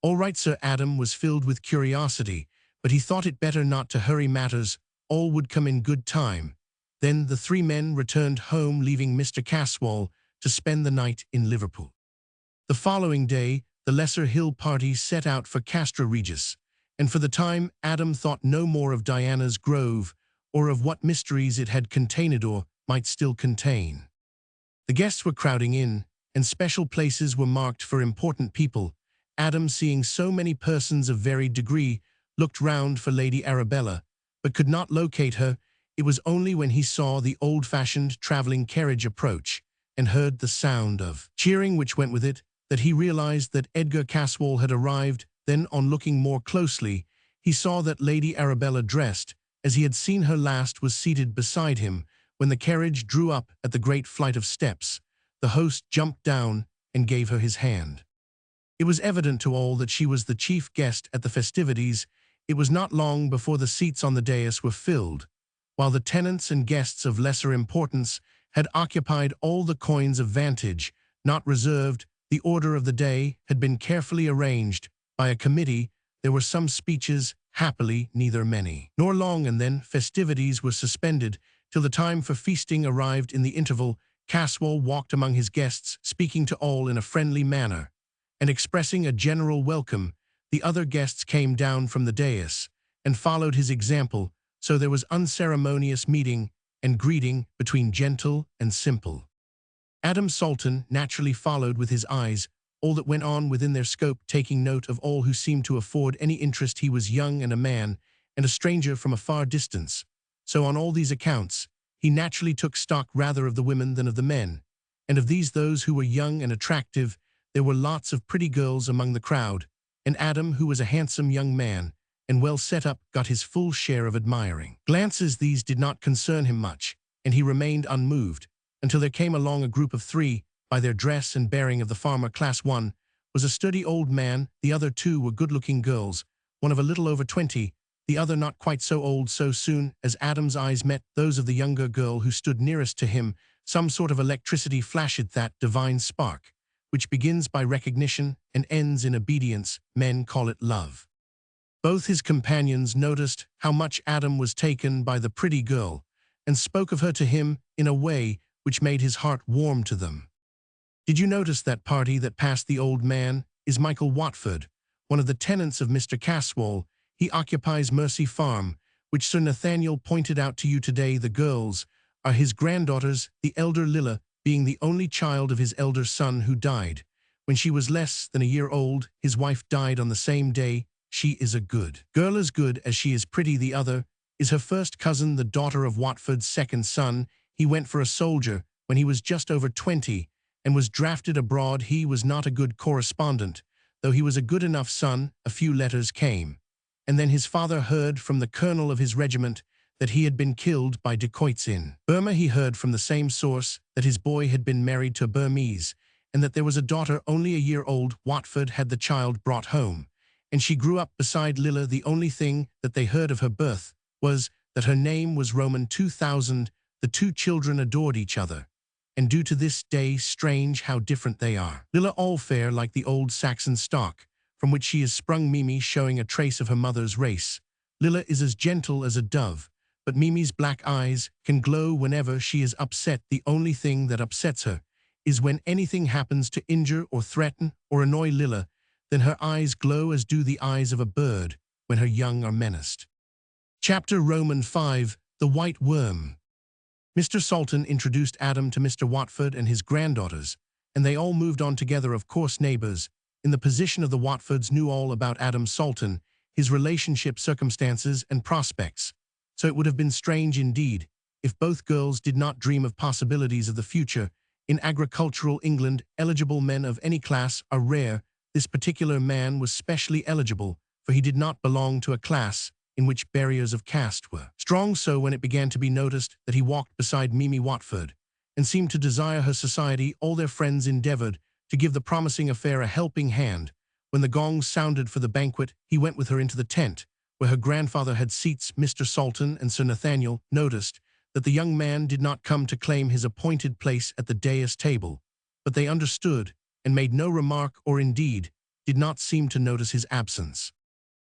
"All right, sir." Adam was filled with curiosity, but he thought it better not to hurry matters. All would come in good time. Then the three men returned home, leaving Mr. Caswall to spend the night in Liverpool. The following day, the Lesser Hill party set out for Castra Regis, and for the time Adam thought no more of Diana's Grove or of what mysteries it had contained or might still contain. The guests were crowding in, and special places were marked for important people. Adam, seeing so many persons of varied degree, looked round for Lady Arabella, but could not locate her. It was only when he saw the old-fashioned travelling carriage approach and heard the sound of cheering which went with it that he realized that Edgar Caswall had arrived. Then, on looking more closely, he saw that Lady Arabella, dressed as he had seen her last, was seated beside him. When the carriage drew up at the great flight of steps, the host jumped down and gave her his hand. It was evident to all that she was the chief guest at the festivities. It was not long before the seats on the dais were filled, while the tenants and guests of lesser importance had occupied all the coigns of vantage not reserved. The order of the day had been carefully arranged by a committee. There were some speeches, happily neither many nor long, and then festivities were suspended till the time for feasting arrived. In the interval, Caswall walked among his guests, speaking to all in a friendly manner, and expressing a general welcome. The other guests came down from the dais and followed his example, so there was unceremonious meeting and greeting between gentle and simple. Adam Salton naturally followed with his eyes all that went on within their scope, taking note of all who seemed to afford any interest. He was young and a man, and a stranger from a far distance, so on all these accounts, he naturally took stock rather of the women than of the men, and of these those who were young and attractive. There were lots of pretty girls among the crowd, and Adam, who was a handsome young man and well set up, got his full share of admiring glances. These did not concern him much, and he remained unmoved until there came along a group of three. By their dress and bearing of the farmer class, one was a sturdy old man, the other two were good-looking girls, one of a little over 20, the other not quite so old. So soon as Adam's eyes met those of the younger girl who stood nearest to him, some sort of electricity flashed, that divine spark which begins by recognition and ends in obedience. Men call it love. Both his companions noticed how much Adam was taken by the pretty girl, and spoke of her to him in a way which made his heart warm to them. "Did you notice that party that passed the old man? Is Michael Watford, one of the tenants of Mr. Caswall. He occupies Mercy Farm, which Sir Nathaniel pointed out to you today. The girls are his granddaughters, the elder Lilla being the only child of his elder son, who died when she was less than a year old. His wife died on the same day. She is a good girl, as good as she is pretty. The other is her first cousin, the daughter of Watford's second son. He went for a soldier when he was just over 20 and was drafted abroad. He was not a good correspondent, though he was a good enough son. A few letters came, and then his father heard from the colonel of his regiment that he had been killed by dacoits in Burma. He heard from the same source that his boy had been married to a Burmese, and that there was a daughter only a year old. Watford had the child brought home, and she grew up beside Lilla. The only thing that they heard of her birth was that her name was Roman 2000. The two children adored each other, and due to this day, strange how different they are. Lilla all fair like the old Saxon stock, from which she is sprung. Mimi showing a trace of her mother's race. Lilla is as gentle as a dove, but Mimi's black eyes can glow whenever she is upset. The only thing that upsets her is when anything happens to injure or threaten or annoy Lilla. Then her eyes glow as do the eyes of a bird when her young are menaced. Chapter Roman 5, The White Worm. Mr. Salton introduced Adam to Mr. Watford and his granddaughters, and they all moved on together, of course neighbors. In the position of the Watfords knew all about Adam Salton, his relationship circumstances and prospects, so it would have been strange indeed if both girls did not dream of possibilities of the future. In agricultural England, eligible men of any class are rare. This particular man was specially eligible, for he did not belong to a class in which barriers of caste were strong. So when it began to be noticed that he walked beside Mimi Watford and seemed to desire her society, all their friends endeavored to give the promising affair a helping hand. When the gongs sounded for the banquet, he went with her into the tent, where her grandfather had seats. Mr. Salton and Sir Nathaniel noticed that the young man did not come to claim his appointed place at the dais table, but they understood and made no remark, or indeed did not seem to notice his absence.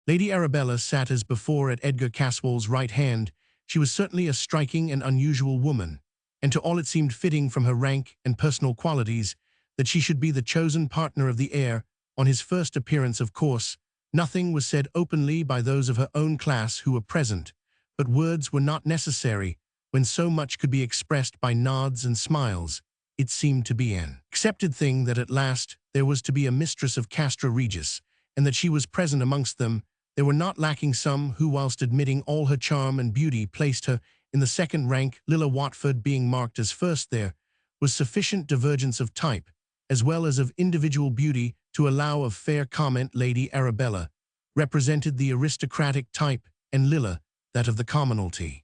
Lady Arabella sat as before at Edgar Caswall's right hand. She was certainly a striking and unusual woman, and to all it seemed fitting from her rank and personal qualities that she should be the chosen partner of the heir. On his first appearance, of course, nothing was said openly by those of her own class who were present, but words were not necessary when so much could be expressed by nods and smiles. It seemed to be an accepted thing that at last there was to be a mistress of Castra Regis, and that she was present amongst them. There were not lacking some who, whilst admitting all her charm and beauty, placed her in the second rank. Lilla Watford being marked as first, there was sufficient divergence of type, as well as of individual beauty, to allow of fair comment. Lady Arabella represented the aristocratic type, and Lilla that of the commonalty.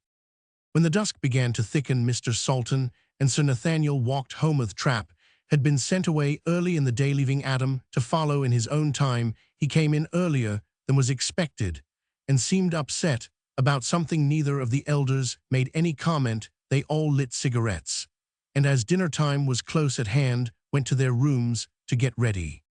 When the dusk began to thicken, Mr. Salton and Sir Nathaniel walked homeward. Trap had been sent away early in the day, leaving Adam to follow in his own time. He came in earlier than was expected, and seemed upset about something. Neither of the elders made any comment. They all lit cigarettes, and as dinner time was close at hand, went to their rooms to get ready.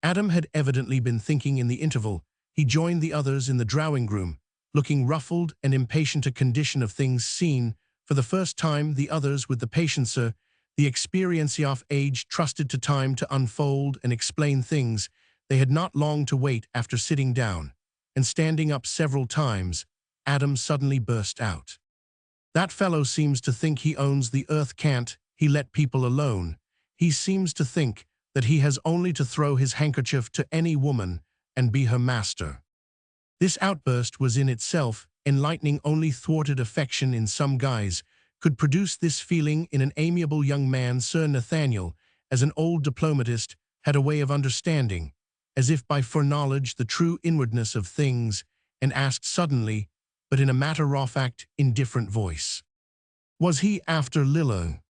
Adam had evidently been thinking in the interval. He joined the others in the drawing-room, looking ruffled and impatient, a condition of things seen for the first time. The others, with the patience, the experience of age, trusted to time to unfold and explain things. They had not long to wait. After sitting down and standing up several times, Adam suddenly burst out. "That fellow seems to think he owns the earth. Can't he let people alone? He seems to think that he has only to throw his handkerchief to any woman and be her master." This outburst was in itself enlightening. Only thwarted affection in some guise could produce this feeling in an amiable young man. Sir Nathaniel, as an old diplomatist, had a way of understanding, as if by foreknowledge, the true inwardness of things, and asked suddenly, but in a matter-of-fact, indifferent voice, "Was he after Lilla?"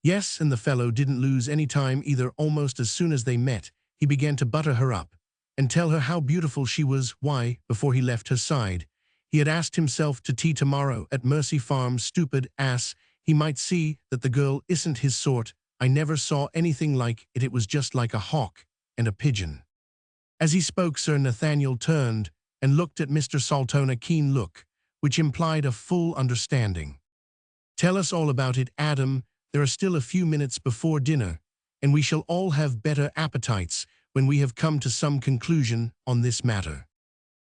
Yes, and the fellow didn't lose any time either. Almost as soon as they met, he began to butter her up and tell her how beautiful she was. Why, before he left her side, he had asked himself to tea tomorrow at Mercy Farm. Stupid ass, he might see that the girl isn't his sort. I never saw anything like it. It was just like a hawk and a pigeon. As he spoke, Sir Nathaniel turned and looked at Mr. Salton, a keen look, which implied a full understanding. "Tell us all about it, Adam. There are still a few minutes before dinner, and we shall all have better appetites when we have come to some conclusion on this matter."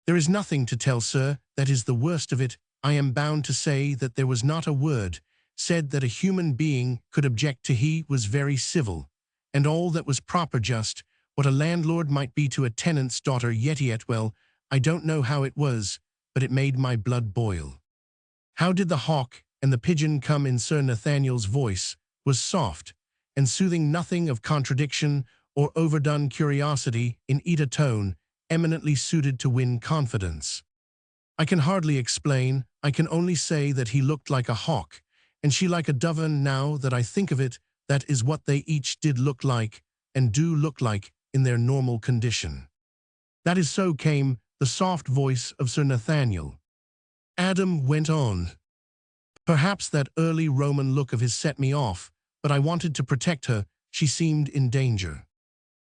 "There is nothing to tell, sir. That is the worst of it. I am bound to say that there was not a word said that a human being could object to. He was very civil, and all that was proper, just what a landlord might be to a tenant's daughter. Yet, well, I don't know how it was, but it made my blood boil." "How did the hawk and the pigeon come in?" Sir Nathaniel's voice was soft and soothing, nothing of contradiction or overdone curiosity in it, a tone eminently suited to win confidence. "I can hardly explain. I can only say that he looked like a hawk, and she like a dove, and now that I think of it, that is what they each did look like, and do look like in their normal condition." That is so, came the soft voice of Sir Nathaniel. Adam went on. Perhaps that early Roman look of his set me off, but I wanted to protect her. She seemed in danger.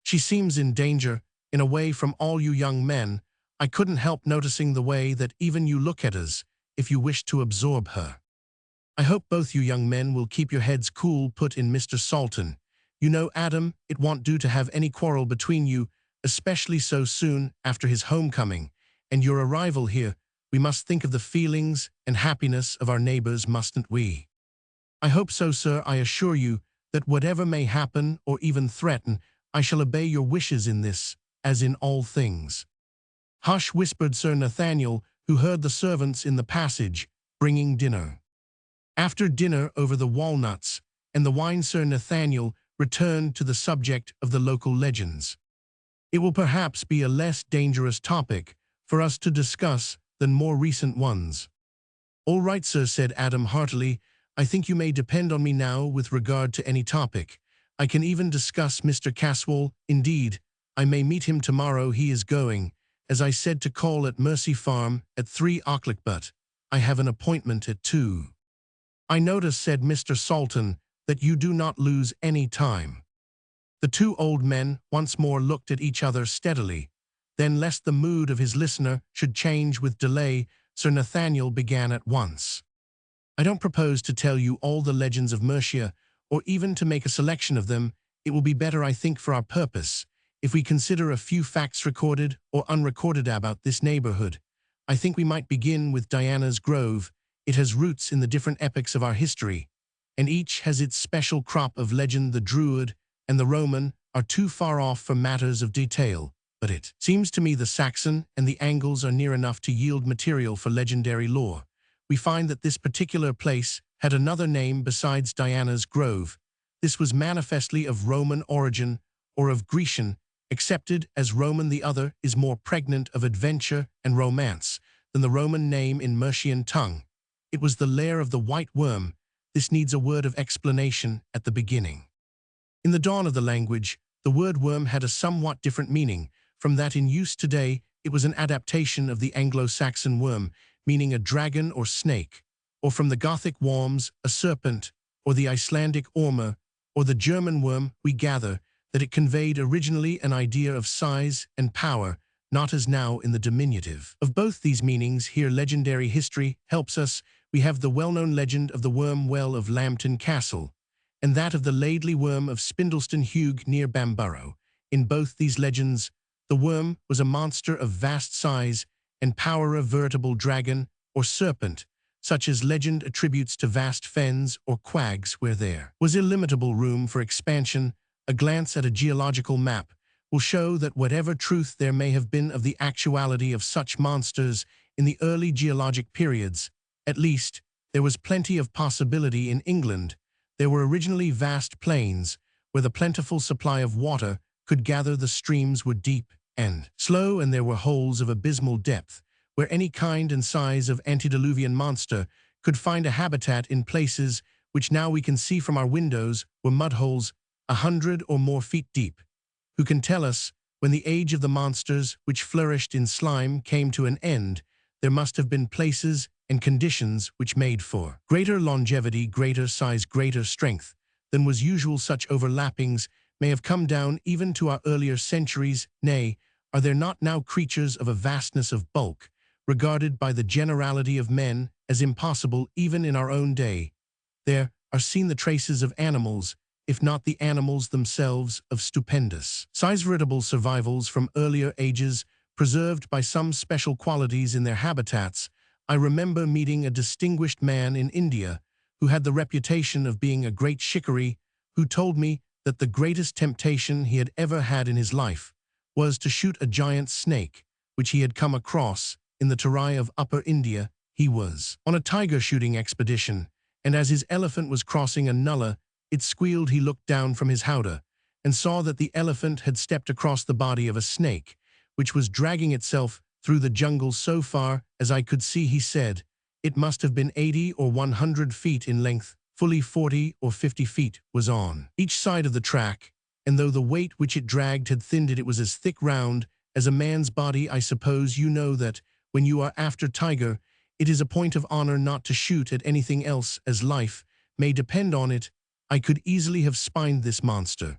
She seems in danger, in a way, from all you young men. I couldn't help noticing the way that even you look at us, if you wish to absorb her. I hope both you young men will keep your heads cool, put in Mr. Salton. You know, Adam, it won't do to have any quarrel between you, especially so soon after his homecoming, and your arrival here. We must think of the feelings and happiness of our neighbors, mustn't we? I hope so, sir. I assure you that whatever may happen or even threaten, I shall obey your wishes in this, as in all things. Hush, whispered Sir Nathaniel, who heard the servants in the passage, bringing dinner. After dinner over the walnuts and the wine, Sir Nathaniel returned to the subject of the local legends. It will perhaps be a less dangerous topic for us to discuss than more recent ones. All right, sir, said Adam heartily. I think you may depend on me now with regard to any topic. I can even discuss Mr. Caswell. Indeed, I may meet him tomorrow. He is going, as I said, to call at Mercy Farm at 3 o'clock, but I have an appointment at 2. I notice, said Mr. Salton, that you do not lose any time. The two old men once more looked at each other steadily. Then, lest the mood of his listener should change with delay, Sir Nathaniel began at once. I don't propose to tell you all the legends of Mercia, or even to make a selection of them. It will be better, I think, for our purpose, if we consider a few facts recorded or unrecorded about this neighborhood. I think we might begin with Diana's Grove. It has roots in the different epochs of our history, and each has its special crop of legend. The Druid and the Roman are too far off for matters of detail, but it seems to me the Saxon and the Angles are near enough to yield material for legendary lore. We find that this particular place had another name besides Diana's Grove. This was manifestly of Roman origin or of Grecian, accepted as Roman. The other is more pregnant of adventure and romance than the Roman name in Mercian tongue. It was the Lair of the White Worm. This needs a word of explanation at the beginning. In the dawn of the language, the word worm had a somewhat different meaning from that in use today. It was an adaptation of the Anglo-Saxon worm, meaning a dragon or snake, or from the Gothic worms, a serpent, or the Icelandic ormer, or the German worm. We gather that it conveyed originally an idea of size and power, not as now in the diminutive. Of both these meanings here legendary history helps us. We have the well-known legend of the worm well of Lambton Castle, and that of the Laidley worm of Spindleston Hugh near Bamborough. In both these legends, the worm was a monster of vast size and power, a veritable dragon or serpent, such as legend attributes to vast fens or quags where there was illimitable room for expansion. A glance at a geological map will show that whatever truth there may have been of the actuality of such monsters in the early geologic periods, at least there was plenty of possibility in England. There were originally vast plains where the plentiful supply of water could gather. The streams were deep and slow, and there were holes of abysmal depth where any kind and size of antediluvian monster could find a habitat. In places which now we can see from our windows were mudholes 100 or more feet deep. Who can tell us when the age of the monsters which flourished in slime came to an end? There must have been places and conditions which made for greater longevity, greater size, greater strength than was usual. Such overlappings may have come down even to our earlier centuries. Nay, are there not now creatures of a vastness of bulk, regarded by the generality of men as impossible even in our own day? There are seen the traces of animals, if not the animals themselves, of stupendous size, veritable survivals from earlier ages, preserved by some special qualities in their habitats. I remember meeting a distinguished man in India who had the reputation of being a great shikari, who told me that the greatest temptation he had ever had in his life was to shoot a giant snake, which he had come across in the Terai of Upper India. He was on a tiger shooting expedition, and as his elephant was crossing a nullah, it squealed. He looked down from his howdah and saw that the elephant had stepped across the body of a snake, which was dragging itself through the jungle. So far as I could see, he said, it must have been 80 or 100 feet in length. Fully 40 or 50 feet was on each side of the track, and though the weight which it dragged had thinned it, it was as thick, round, As a man's body, I suppose you know that, when you are after tiger, it is a point of honor not to shoot at anything else, as life may depend on it. I could easily have spined this monster,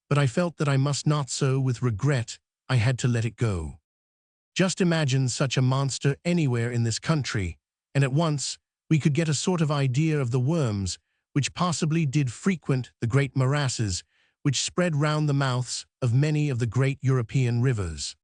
but I felt that I must not, so with regret I had to let it go. Just imagine such a monster anywhere in this country, and at once we could get a sort of idea of the worms which possibly did frequent the great morasses which spread round the mouths of many of the great European rivers.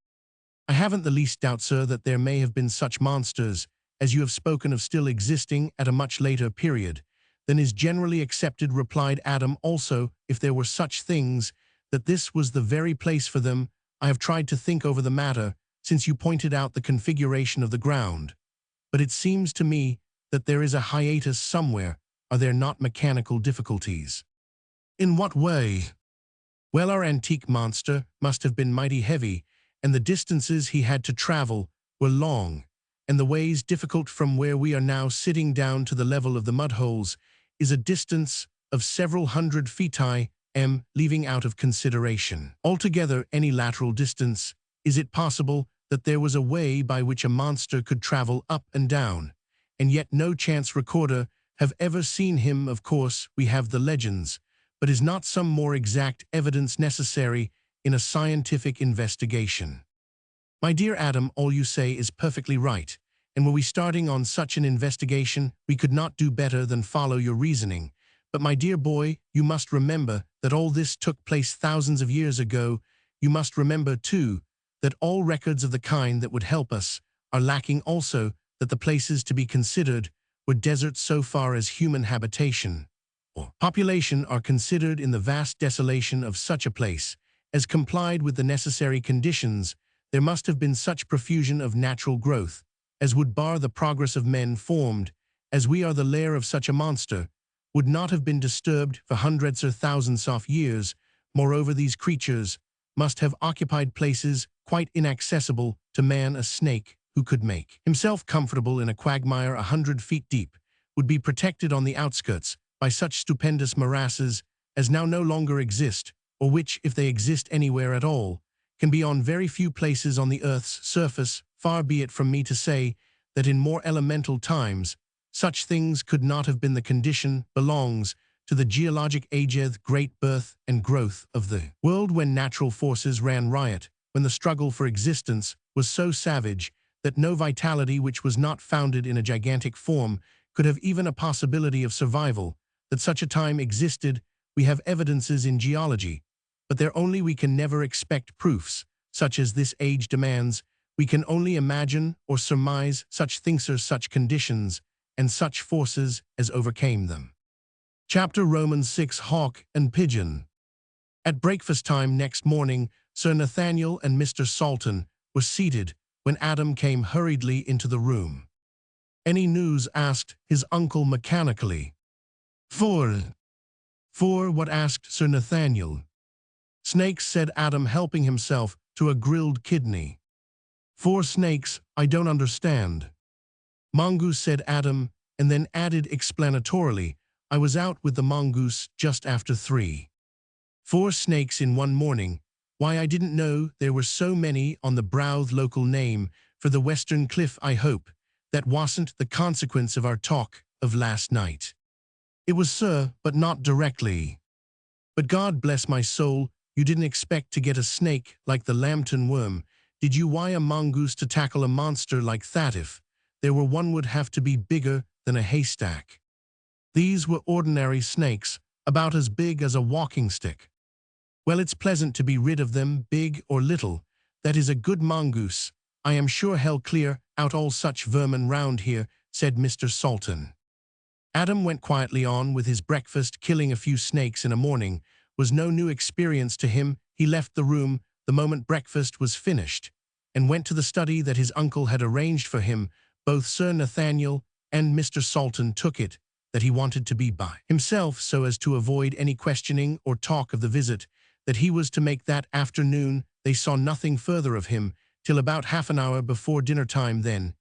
I haven't the least doubt, sir, that there may have been such monsters, as you have spoken of, still existing at a much later period than is generally accepted, replied Adam. Also, if there were such things, that this was the very place for them. I have tried to think over the matter, since you pointed out the configuration of the ground. But it seems to me that there is a hiatus somewhere. Are there not mechanical difficulties? In what way? Well, our antique monster must have been mighty heavy, and the distances he had to travel were long, and the ways difficult. From where we are now sitting down to the level of the mudholes is a distance of several hundred feet, leaving out of consideration altogether any lateral distance. Is it possible that there was a way by which a monster could travel up and down, and yet no chance recorder have ever seen him? Of course, we have the legends, but is not some more exact evidence necessary in a scientific investigation? My dear Adam, all you say is perfectly right, and were we starting on such an investigation, we could not do better than follow your reasoning. But my dear boy, you must remember that all this took place thousands of years ago. You must remember, too, that all records of the kind that would help us are lacking, also that the places to be considered were deserts so far as human habitation or population are considered. In the vast desolation of such a place as complied with the necessary conditions, there must have been such profusion of natural growth as would bar the progress of men. Formed as we are, the lair of such a monster would not have been disturbed for hundreds or thousands of years. Moreover, these creatures must have occupied places quite inaccessible to man. A snake who could make himself comfortable in a quagmire 100 feet deep would be protected on the outskirts by such stupendous morasses as now no longer exist, or which, if they exist anywhere at all, can be on very few places on the earth's surface. Far be it from me to say that in more elemental times such things could not have been the condition. Belongs to the geologic age, great birth and growth of the world, when natural forces ran riot, when the struggle for existence was so savage that no vitality which was not founded in a gigantic form could have even a possibility of survival. That such a time existed, we have evidences in geology, but there only we can never expect proofs such as this age demands. We can only imagine or surmise such things or such conditions and such forces as overcame them. Chapter Romans 6. Hawk and Pigeon. At breakfast time next morning, Sir Nathaniel and Mr. Salton were seated when Adam came hurriedly into the room. Any news? Asked his uncle mechanically. For what? Asked Sir Nathaniel. Snakes, said Adam, helping himself to a grilled kidney. 4 snakes? I don't understand. Mongoose, said Adam, and then added explanatorily, I was out with the mongoose just after 3. 4 snakes in one morning? Why, I didn't know there were so many on the Brouth, local name for the western cliff. I hope that wasn't the consequence of our talk of last night. It was, sir, but not directly. But God bless my soul, you didn't expect to get a snake like the Lambton worm, did you? Why, a mongoose to tackle a monster like that, if there were one, would have to be bigger than a haystack. These were ordinary snakes, about as big as a walking stick. Well, it's pleasant to be rid of them, big or little. That is a good mongoose. I am sure he'll clear out all such vermin round here, said Mr. Salton. Adam went quietly on with his breakfast. Killing a few snakes in a morning was no new experience to him. He left the room the moment breakfast was finished, and went to the study that his uncle had arranged for him. Both Sir Nathaniel and Mr. Salton took it that he wanted to be by himself so as to avoid any questioning or talk of the visit that he was to make that afternoon. They saw nothing further of him till about half an hour before dinner time. Then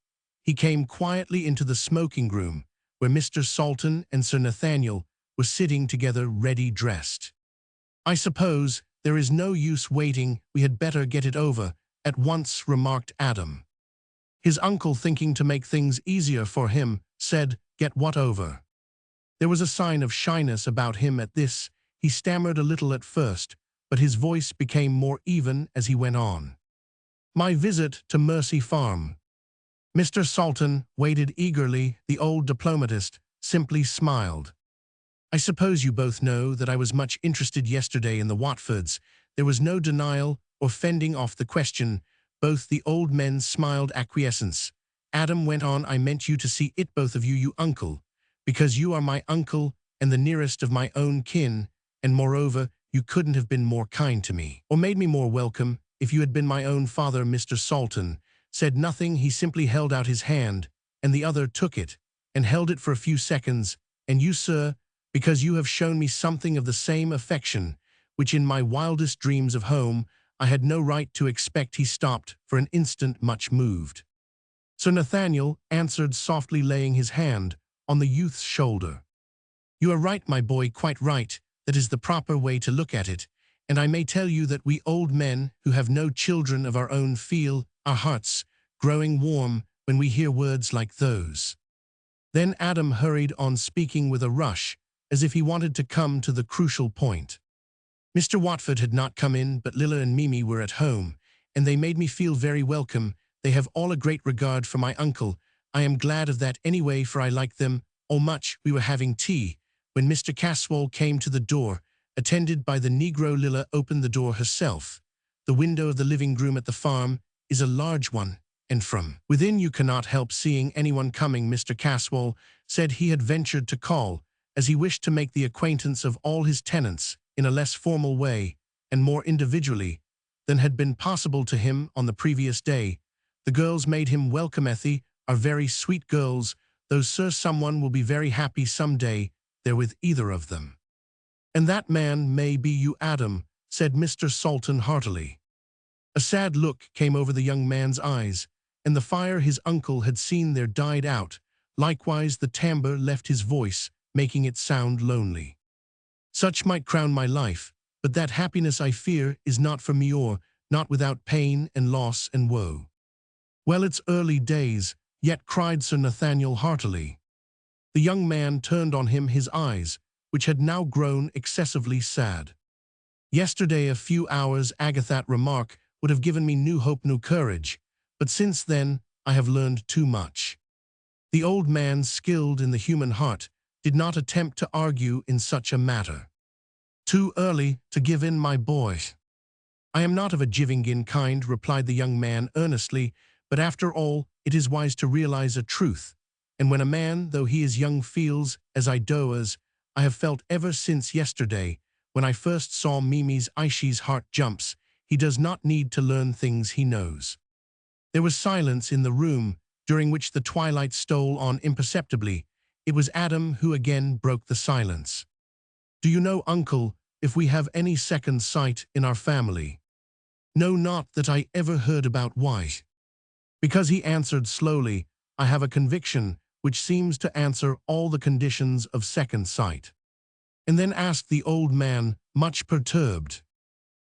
he came quietly into the smoking room, where Mr. Salton and Sir Nathaniel were sitting together, ready dressed. I suppose there is no use waiting, we had better get it over, at once, remarked Adam. His uncle, thinking to make things easier for him, said, "Get what over?" There was a sign of shyness about him at this. He stammered a little at first, but his voice became more even as he went on. "My visit to Mercy Farm." Mr. Salton waited eagerly. The old diplomatist simply smiled. "I suppose you both know that I was much interested yesterday in the Watfords." There was no denial or fending off the question. Both the old men smiled acquiescence. Adam went on, "I meant you to see it, both of you, you uncle, because you are my uncle and the nearest of my own kin, and moreover, you couldn't have been more kind to me, or made me more welcome, if you had been my own father." Mr. Salton said nothing. He simply held out his hand, and the other took it, and held it for a few seconds. "And you, sir, because you have shown me something of the same affection, which in my wildest dreams of home I had no right to expect." He stopped for an instant, much moved. Sir Nathaniel answered softly, laying his hand on the youth's shoulder. "You are right, my boy, quite right. That is the proper way to look at it. And I may tell you that we old men who have no children of our own feel our hearts growing warm when we hear words like those." Then Adam hurried on, speaking with a rush, as if he wanted to come to the crucial point. "Mr. Watford had not come in, but Lilla and Mimi were at home, and they made me feel very welcome. They have all a great regard for my uncle. I am glad of that anyway, for I like them all much." We were having tea when Mr. Caswall came to the door, attended by the Negro. Lilla opened the door herself. The window of the living room at the farm is a large one, and from within you cannot help seeing anyone coming. Mr. Caswall said he had ventured to call, as he wished to make the acquaintance of all his tenants in a less formal way, and more individually, than had been possible to him on the previous day. "The girls made him welcome. Ethy are very sweet girls, though, sir, someone will be very happy some day there with either of them." "And that man may be you, Adam," said Mr. Salton heartily. A sad look came over the young man's eyes, and the fire his uncle had seen there died out. Likewise the timbre left his voice, making it sound lonely. "Such might crown my life, but that happiness, I fear, is not for me, or not without pain and loss and woe." "Well, it's early days yet," cried Sir Nathaniel heartily. The young man turned on him his eyes, which had now grown excessively sad. "Yesterday, a few hours' Agathat remark would have given me new hope, new courage, but since then I have learned too much." The old man, skilled in the human heart, did not attempt to argue in such a matter. "Too early to give in, my boy." "I am not of a giving-in kind," replied the young man earnestly, "but after all, it is wise to realize a truth, and when a man, though he is young, feels as I do, as I have felt ever since yesterday, when I first saw Mimi's Aishi's heart jumps, he does not need to learn things he knows." There was silence in the room, during which the twilight stole on imperceptibly. It was Adam who again broke the silence. "Do you know, uncle, if we have any second sight in our family?" "No, not that I ever heard about." "Why?" "Because," he answered slowly, "I have a conviction which seems to answer all the conditions of second sight." And then asked the old man, much perturbed.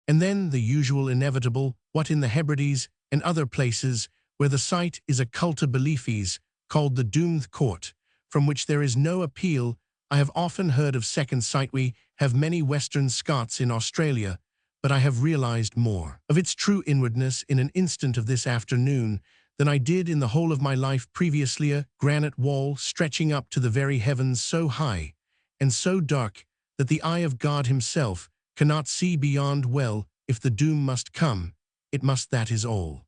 "And then the usual inevitable, what in the Hebrides and other places where the sight is a culta beliefes, called the doomed court, from which there is no appeal. I have often heard of second sight. We have many Western Scots in Australia, but I have realized more of its true inwardness in an instant of this afternoon than I did in the whole of my life previously. A granite wall stretching up to the very heavens, so high and so dark that the eye of God himself cannot see beyond. Well, if the doom must come, it must, that is all."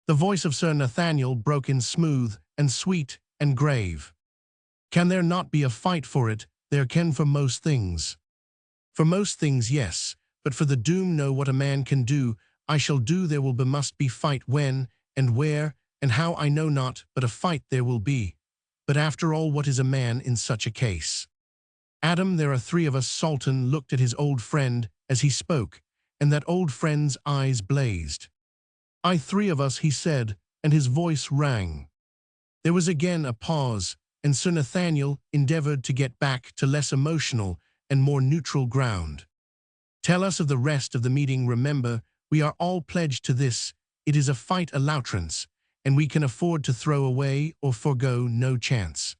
The voice of Sir Nathaniel broke in, smooth and sweet and grave. "Can there not be a fight for it?" "There can for most things." "For most things, yes, but for the doom, no. What a man can do, I shall do. There will be, must be fight. When and where and how I know not, but a fight there will be. But after all, what is a man in such a case?" "Adam, there are three of us." Salton looked at his old friend as he spoke, and that old friend's eyes blazed. "I, three of us," he said, and his voice rang. There was again a pause, and Sir Nathaniel endeavored to get back to less emotional and more neutral ground. "Tell us of the rest of the meeting. Remember, we are all pledged to this, It is a fight a l'outrance, and we can afford to throw away or forego no chance.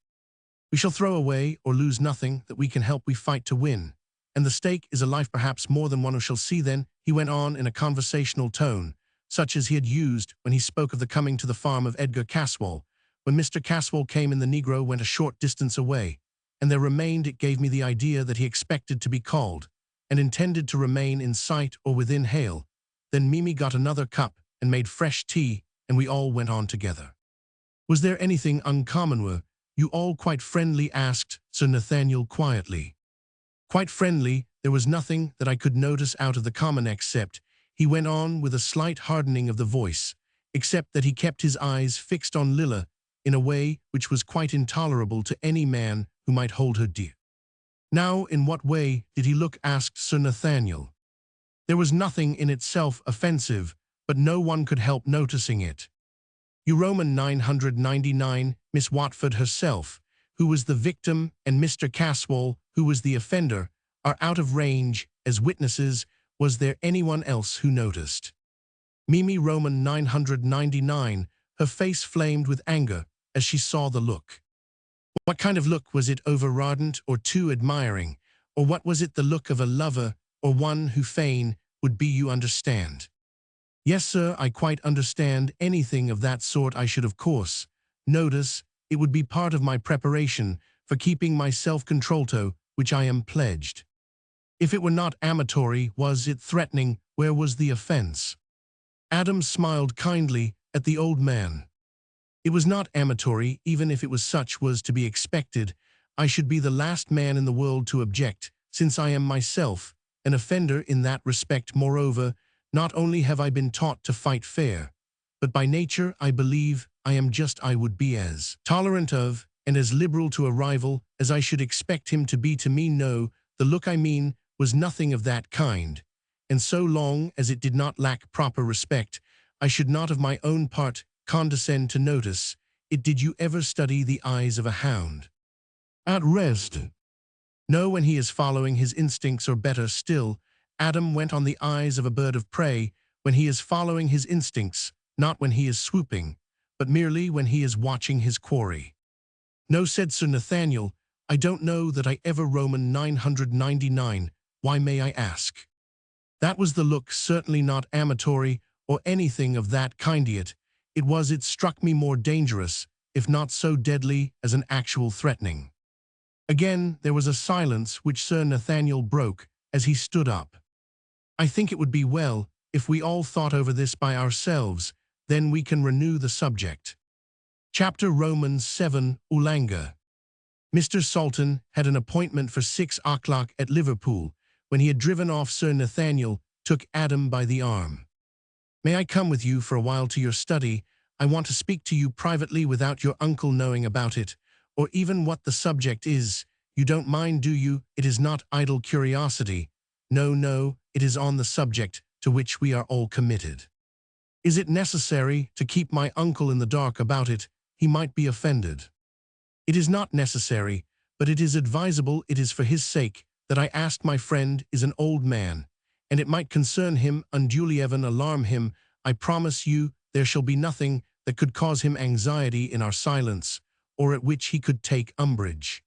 We shall throw away or lose nothing that we can help we fight to win. And the stake is a life perhaps more than one who shall see then, he went on in a conversational tone, such as he had used when he spoke of the coming to the farm of Edgar Caswall. When Mr. Caswall came in, the negro went a short distance away, and there remained, it gave me the idea that he expected to be called, and intended to remain in sight or within hail. Then Mimi got another cup and made fresh tea, and we all went on together. Was there anything uncommon were you all quite friendly? Asked Sir Nathaniel quietly. Quite friendly, there was nothing that I could notice out of the common except, he went on with a slight hardening of the voice, except that he kept his eyes fixed on Lilla in a way which was quite intolerable to any man who might hold her dear. Now, in what way did he look? Asked Sir Nathaniel. There was nothing in itself offensive, but no one could help noticing it. You Roman 999, Miss Watford herself, who was the victim, and Mr. Caswall, who was the offender, are out of range as witnesses. Was there anyone else who noticed? Mimi Roman 999, her face flamed with anger as she saw the look. What kind of look was it? Over-ardent or too admiring? Or what was it? The look of a lover or one who fain would be? You understand? Yes, sir, I quite understand. Anything of that sort I should of course notice. It would be part of my preparation for keeping my self-control, to which I am pledged. If it were not amatory, was it threatening? Where was the offense? Adam smiled kindly at the old man. It was not amatory, even if it was such was to be expected. I should be the last man in the world to object, since I am myself an offender in that respect. Moreover, not only have I been taught to fight fair, but by nature I believe I am just. I would be as tolerant of and as liberal to a rival as I should expect him to be to me. No, the look I mean was nothing of that kind, and so long as it did not lack proper respect, I should not of my own part condescend to notice it. Did you ever study the eyes of a hound? At rest? No, when he is following his instincts, or better still, Adam went on the eyes of a bird of prey when he is following his instincts, not when he is swooping, but merely when he is watching his quarry. No, said Sir Nathaniel, I don't know that I ever. Roman 999, why may I ask? That was the look, certainly not amatory or anything of that kind yet. It struck me more dangerous, if not so deadly, as an actual threatening. Again there was a silence which Sir Nathaniel broke as he stood up. I think it would be well if we all thought over this by ourselves, then we can renew the subject. Chapter Romans 7, Ulanga. Mr. Salton had an appointment for 6 o'clock at Liverpool. When he had driven off, Sir Nathaniel took Adam by the arm. May I come with you for a while to your study? I want to speak to you privately without your uncle knowing about it, or even what the subject is. You don't mind, do you? It is not idle curiosity. No, no, it is on the subject to which we are all committed. Is it necessary to keep my uncle in the dark about it? He might be offended. It is not necessary, but it is advisable. It is for his sake that I asked. My friend is an old man, and it might concern him unduly, even alarm him. I promise you there shall be nothing that could cause him anxiety in our silence, or at which he could take umbrage.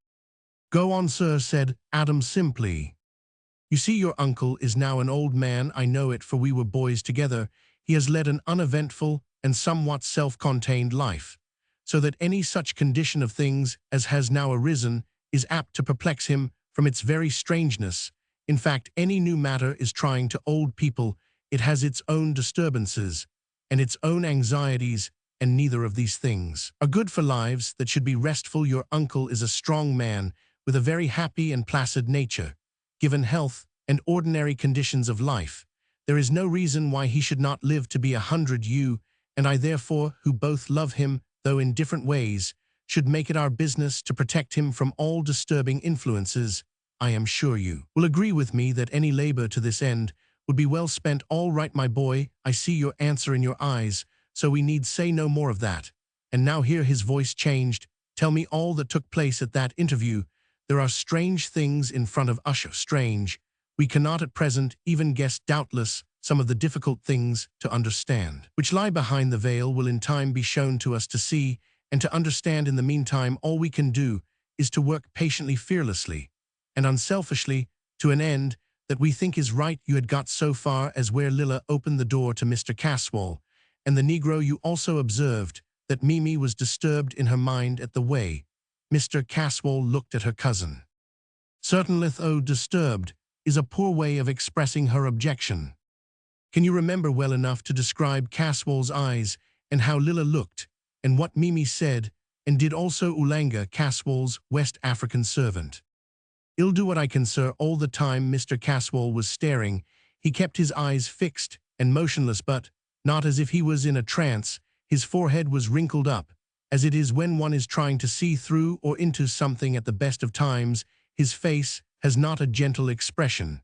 Go on, sir, said Adam simply. You see, your uncle is now an old man. I know it, for we were boys together. He has led an uneventful and somewhat self-contained life, so that any such condition of things as has now arisen is apt to perplex him from its very strangeness. In fact, any new matter is trying to old people. It has its own disturbances and its own anxieties, and neither of these things are good for lives that should be restful. Your uncle is a strong man with a very happy and placid nature. Given health and ordinary conditions of life, there is no reason why he should not live to be 100. You and I, therefore, who both love him, though in different ways, should make it our business to protect him from all disturbing influences. I am sure you will agree with me that any labor to this end would be well spent. All right, my boy, I see your answer in your eyes, so we need say no more of that. And now," here his voice changed, "tell me all that took place at that interview. There are strange things in front of us, strange. We cannot at present even guess. Doubtless some of the difficult things to understand, which lie behind the veil, will in time be shown to us to see and to understand. In the meantime, all we can do is to work patiently, fearlessly, and unselfishly to an end that we think is right. You had got so far as where Lilla opened the door to Mr. Caswall and the Negro. You also observed that Mimi was disturbed in her mind at the way Mr. Caswall looked at her cousin. Certainly, though disturbed is a poor way of expressing her objection. Can you remember well enough to describe Caswall's eyes and how Lilla looked, and what Mimi said and did also? Ulanga, Caswall's West African servant. "I'll do what I can, sir." All the time Mr. Caswall was staring, he kept his eyes fixed and motionless, but not as if he was in a trance. His forehead was wrinkled up, as it is when one is trying to see through or into something at the best of times. His face has not a gentle expression,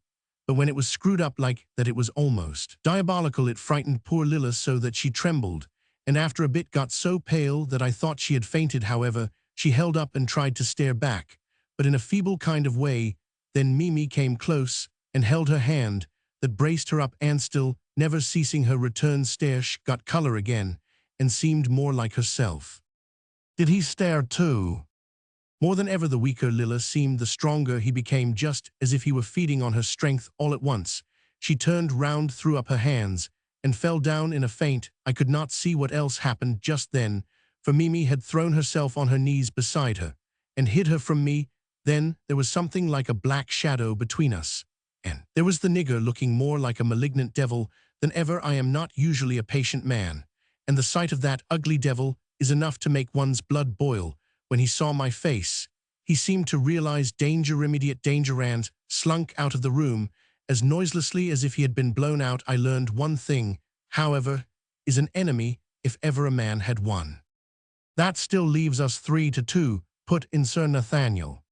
but when it was screwed up like that, it was almost diabolical. It frightened poor Lilla so that she trembled, and after a bit got so pale that I thought she had fainted. However, she held up and tried to stare back, but in a feeble kind of way. Then Mimi came close and held her hand that braced her up, and still, never ceasing her return stare, she got color again and seemed more like herself. Did he stare too? More than ever. The weaker Lilla seemed, the stronger he became, just as if he were feeding on her strength. All at once, she turned round, threw up her hands, and fell down in a faint. I could not see what else happened just then, for Mimi had thrown herself on her knees beside her and hid her from me. Then there was something like a black shadow between us, and there was the nigger, looking more like a malignant devil than ever. I am not usually a patient man, and the sight of that ugly devil is enough to make one's blood boil. When he saw my face, he seemed to realize danger, immediate danger, and slunk out of the room as noiselessly as if he had been blown out. I learned one thing, however, is an enemy, if ever a man had one. "That still leaves us 3-2, put in Sir Nathaniel.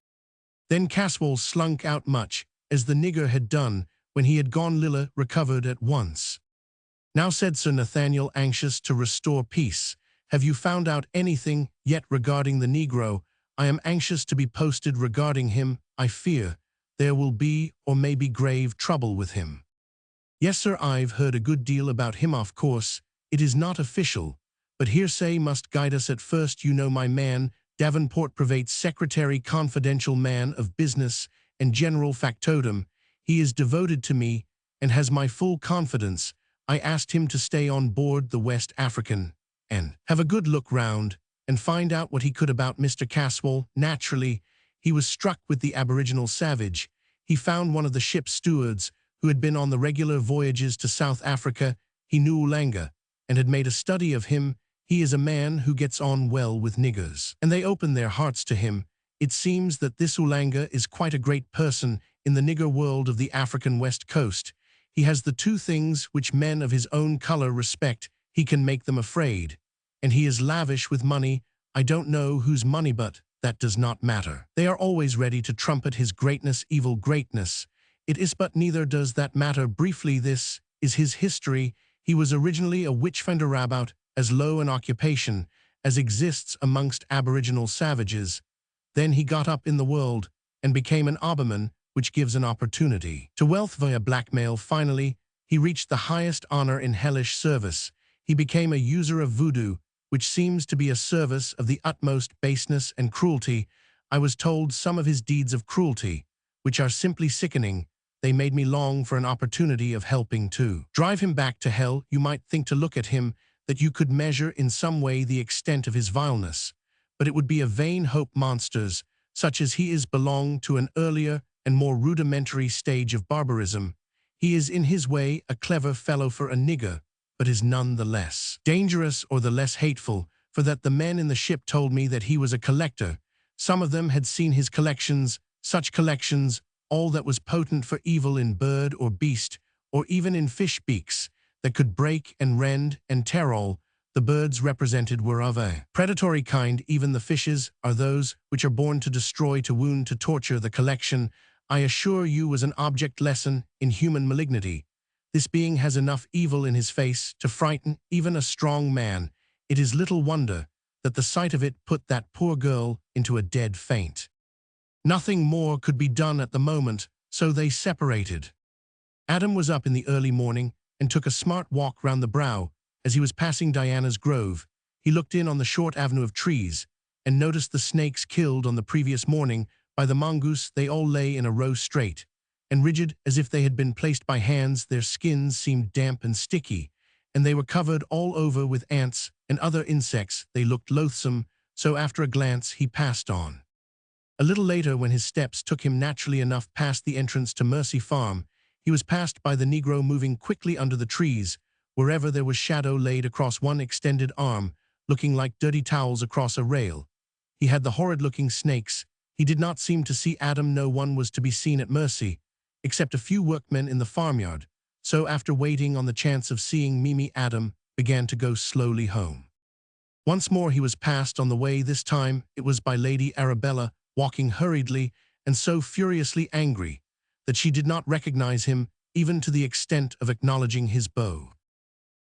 Then Caswall slunk out, much as the nigger had done when he had gone. Lilla recovered at once. "Now," said Sir Nathaniel, anxious to restore peace, "have you found out anything yet regarding the Negro? I am anxious to be posted regarding him. I fear there will be, or may be, grave trouble with him." "Yes, sir, I've heard a good deal about him. Of course, it is not official, but hearsay must guide us at first. You know my man, Davenport, Private's secretary, confidential man of business and general factotum. He is devoted to me and has my full confidence. I asked him to stay on board the West African and have a good look round and find out what he could about Mr. Caswall. Naturally, he was struck with the aboriginal savage. He found one of the ship's stewards who had been on the regular voyages to South Africa. He knew Ulanga and had made a study of him. He is a man who gets on well with niggers, and they open their hearts to him. It seems that this Ulanga is quite a great person in the nigger world of the African West Coast. He has the two things which men of his own color respect. He can make them afraid, and he is lavish with money. I don't know whose money, but that does not matter. They are always ready to trumpet his greatness, evil greatness. It is, but neither does that matter. Briefly, this is his history. He was originally a witchfinder, about as low an occupation as exists amongst aboriginal savages. Then he got up in the world and became an alderman, which gives an opportunity to wealth via blackmail. Finally, he reached the highest honor in hellish service. He became a user of voodoo, which seems to be a service of the utmost baseness and cruelty. I was told some of his deeds of cruelty, which are simply sickening. They made me long for an opportunity of helping to drive him back to hell. You might think, to look at him, that you could measure in some way the extent of his vileness, but it would be a vain hope. Monsters such as he is belong to an earlier and more rudimentary stage of barbarism. He is in his way a clever fellow for a nigger, but is none the less dangerous or the less hateful, for that the men in the ship told me that he was a collector. Some of them had seen his collections, such collections, all that was potent for evil in bird or beast, or even in fish beaks, that could break and rend and tear. All the birds represented were of a predatory kind. Even the fishes are those which are born to destroy, to wound, to torture. The collection, I assure you, was an object lesson in human malignity. This being has enough evil in his face to frighten even a strong man. It is little wonder that the sight of it put that poor girl into a dead faint. Nothing more could be done at the moment, so they separated. Adam was up in the early morning and took a smart walk round the brow. As he was passing Diana's grove, he looked in on the short avenue of trees and noticed the snakes killed on the previous morning by the mongoose. They all lay in a row straight and rigid as if they had been placed by hands. Their skins seemed damp and sticky, and they were covered all over with ants and other insects. They looked loathsome, so after a glance he passed on. A little later, when his steps took him naturally enough past the entrance to Mercy Farm, he was passed by the Negro moving quickly under the trees. Wherever there was shadow laid across one extended arm, looking like dirty towels across a rail. He had the horrid-looking snakes. He did not seem to see Adam. No one was to be seen at Mercy, except a few workmen in the farmyard. So after waiting on the chance of seeing Mimi, Adam began to go slowly home. Once more he was passed on the way. This time it was by Lady Arabella, walking hurriedly and so furiously angry that she did not recognize him, even to the extent of acknowledging his beau.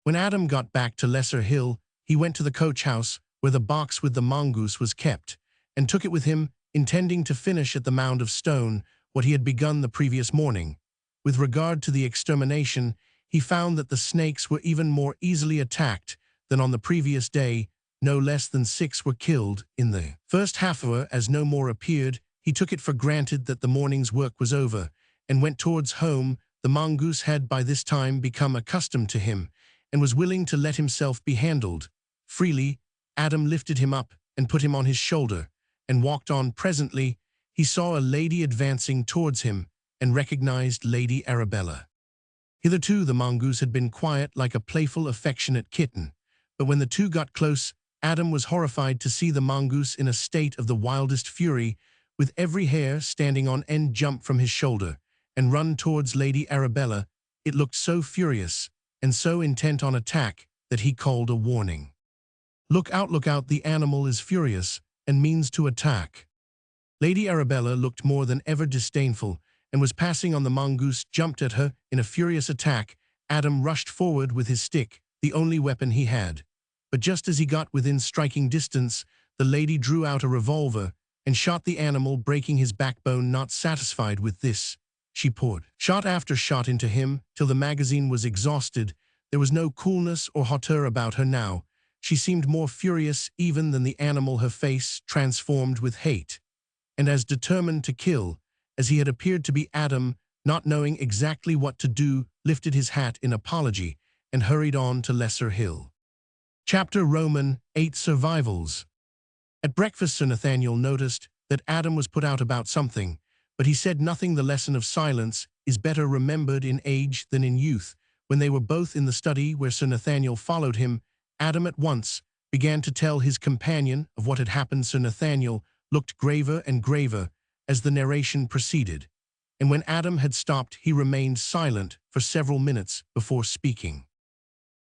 When Adam got back to Lesser Hill, he went to the coach house where the box with the mongoose was kept, and took it with him, intending to finish at the mound of stone what he had begun the previous morning. With regard to the extermination, he found that the snakes were even more easily attacked than on the previous day. No less than 6 were killed in the first half hour. As no more appeared, he took it for granted that the morning's work was over, and went towards home. The mongoose had by this time become accustomed to him, and was willing to let himself be handled freely. Adam lifted him up and put him on his shoulder, and walked on. Presently, he saw a lady advancing towards him, and recognized Lady Arabella. Hitherto the mongoose had been quiet like a playful, affectionate kitten, but when the two got close, Adam was horrified to see the mongoose in a state of the wildest fury, with every hair standing on end, jump from his shoulder and run towards Lady Arabella. It looked so furious and so intent on attack that he called a warning. Look out, the animal is furious and means to attack." Lady Arabella looked more than ever disdainful, and was passing on. The mongoose jumped at her in a furious attack. Adam rushed forward with his stick, the only weapon he had. But just as he got within striking distance, the lady drew out a revolver and shot the animal, breaking his backbone. Not satisfied with this, she poured shot after shot into him till the magazine was exhausted. There was no coolness or hauteur about her now. She seemed more furious even than the animal, her face transformed with hate, and as determined to kill as he had appeared to be. Adam, not knowing exactly what to do, lifted his hat in apology and hurried on to Lesser Hill. Chapter Roman 8 Survivals. At breakfast, Sir Nathaniel noticed that Adam was put out about something, but he said nothing. The lesson of silence is better remembered in age than in youth. When they were both in the study where Sir Nathaniel followed him, Adam at once began to tell his companion of what had happened. Sir Nathaniel looked graver and graver as the narration proceeded, and when Adam had stopped, he remained silent for several minutes before speaking.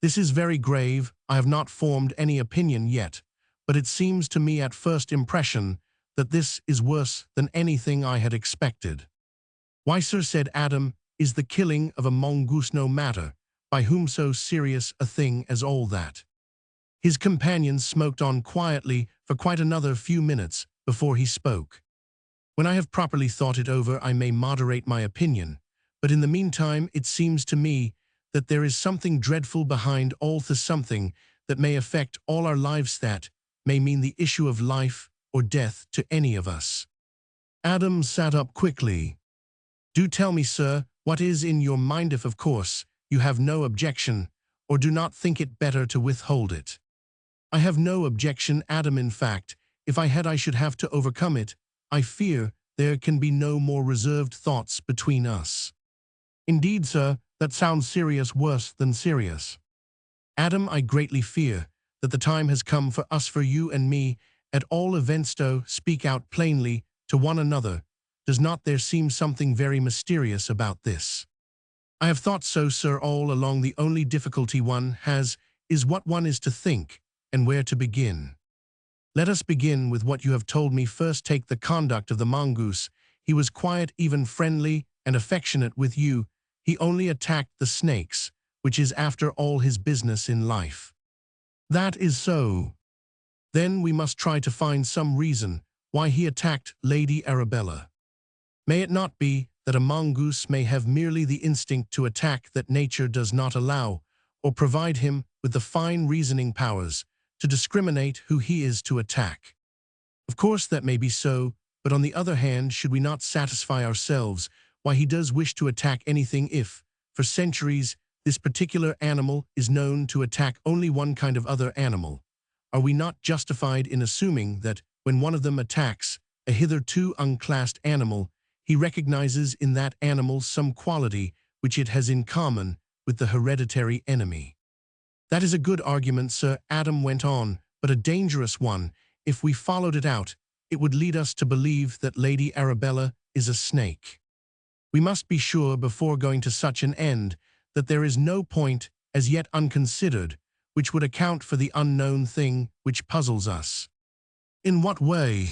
"This is very grave. I have not formed any opinion yet, but it seems to me at first impression that this is worse than anything I had expected." "Why, sir," said Adam, "is the killing of a mongoose no matter, by whom so serious a thing as all that?" His companion smoked on quietly for quite another few minutes before he spoke. "When I have properly thought it over, I may moderate my opinion, but in the meantime it seems to me that there is something dreadful behind all this, something that may affect all our lives, that may mean the issue of life or death to any of us." Adam sat up quickly. "Do tell me, sir, what is in your mind, if of course you have no objection, or do not think it better to withhold it." "I have no objection, Adam. In fact, if I had, I should have to overcome it. I fear there can be no more reserved thoughts between us." "Indeed, sir, that sounds serious, worse than serious." "Adam, I greatly fear that the time has come for us, for you and me, at all events, to speak out plainly to one another. Does not there seem something very mysterious about this?" "I have thought so, sir, all along. The only difficulty one has is what one is to think, and where to begin." "Let us begin with what you have told me first. Take the conduct of the mongoose. He was quiet, even friendly and affectionate with you. He only attacked the snakes, which is after all his business in life." "That is so." "Then we must try to find some reason why he attacked Lady Arabella. May it not be that a mongoose may have merely the instinct to attack that nature does not allow, or provide him with the fine reasoning powers to discriminate who he is to attack. Of course that may be so, but on the other hand, should we not satisfy ourselves why he does wish to attack anything if, for centuries, this particular animal is known to attack only one kind of other animal? Are we not justified in assuming that, when one of them attacks a hitherto unclassed animal, he recognizes in that animal some quality which it has in common with the hereditary enemy? That is a good argument, Sir Adam went on, but a dangerous one. If we followed it out, it would lead us to believe that Lady Arabella is a snake. We must be sure before going to such an end that there is no point as yet unconsidered which would account for the unknown thing which puzzles us. In what way?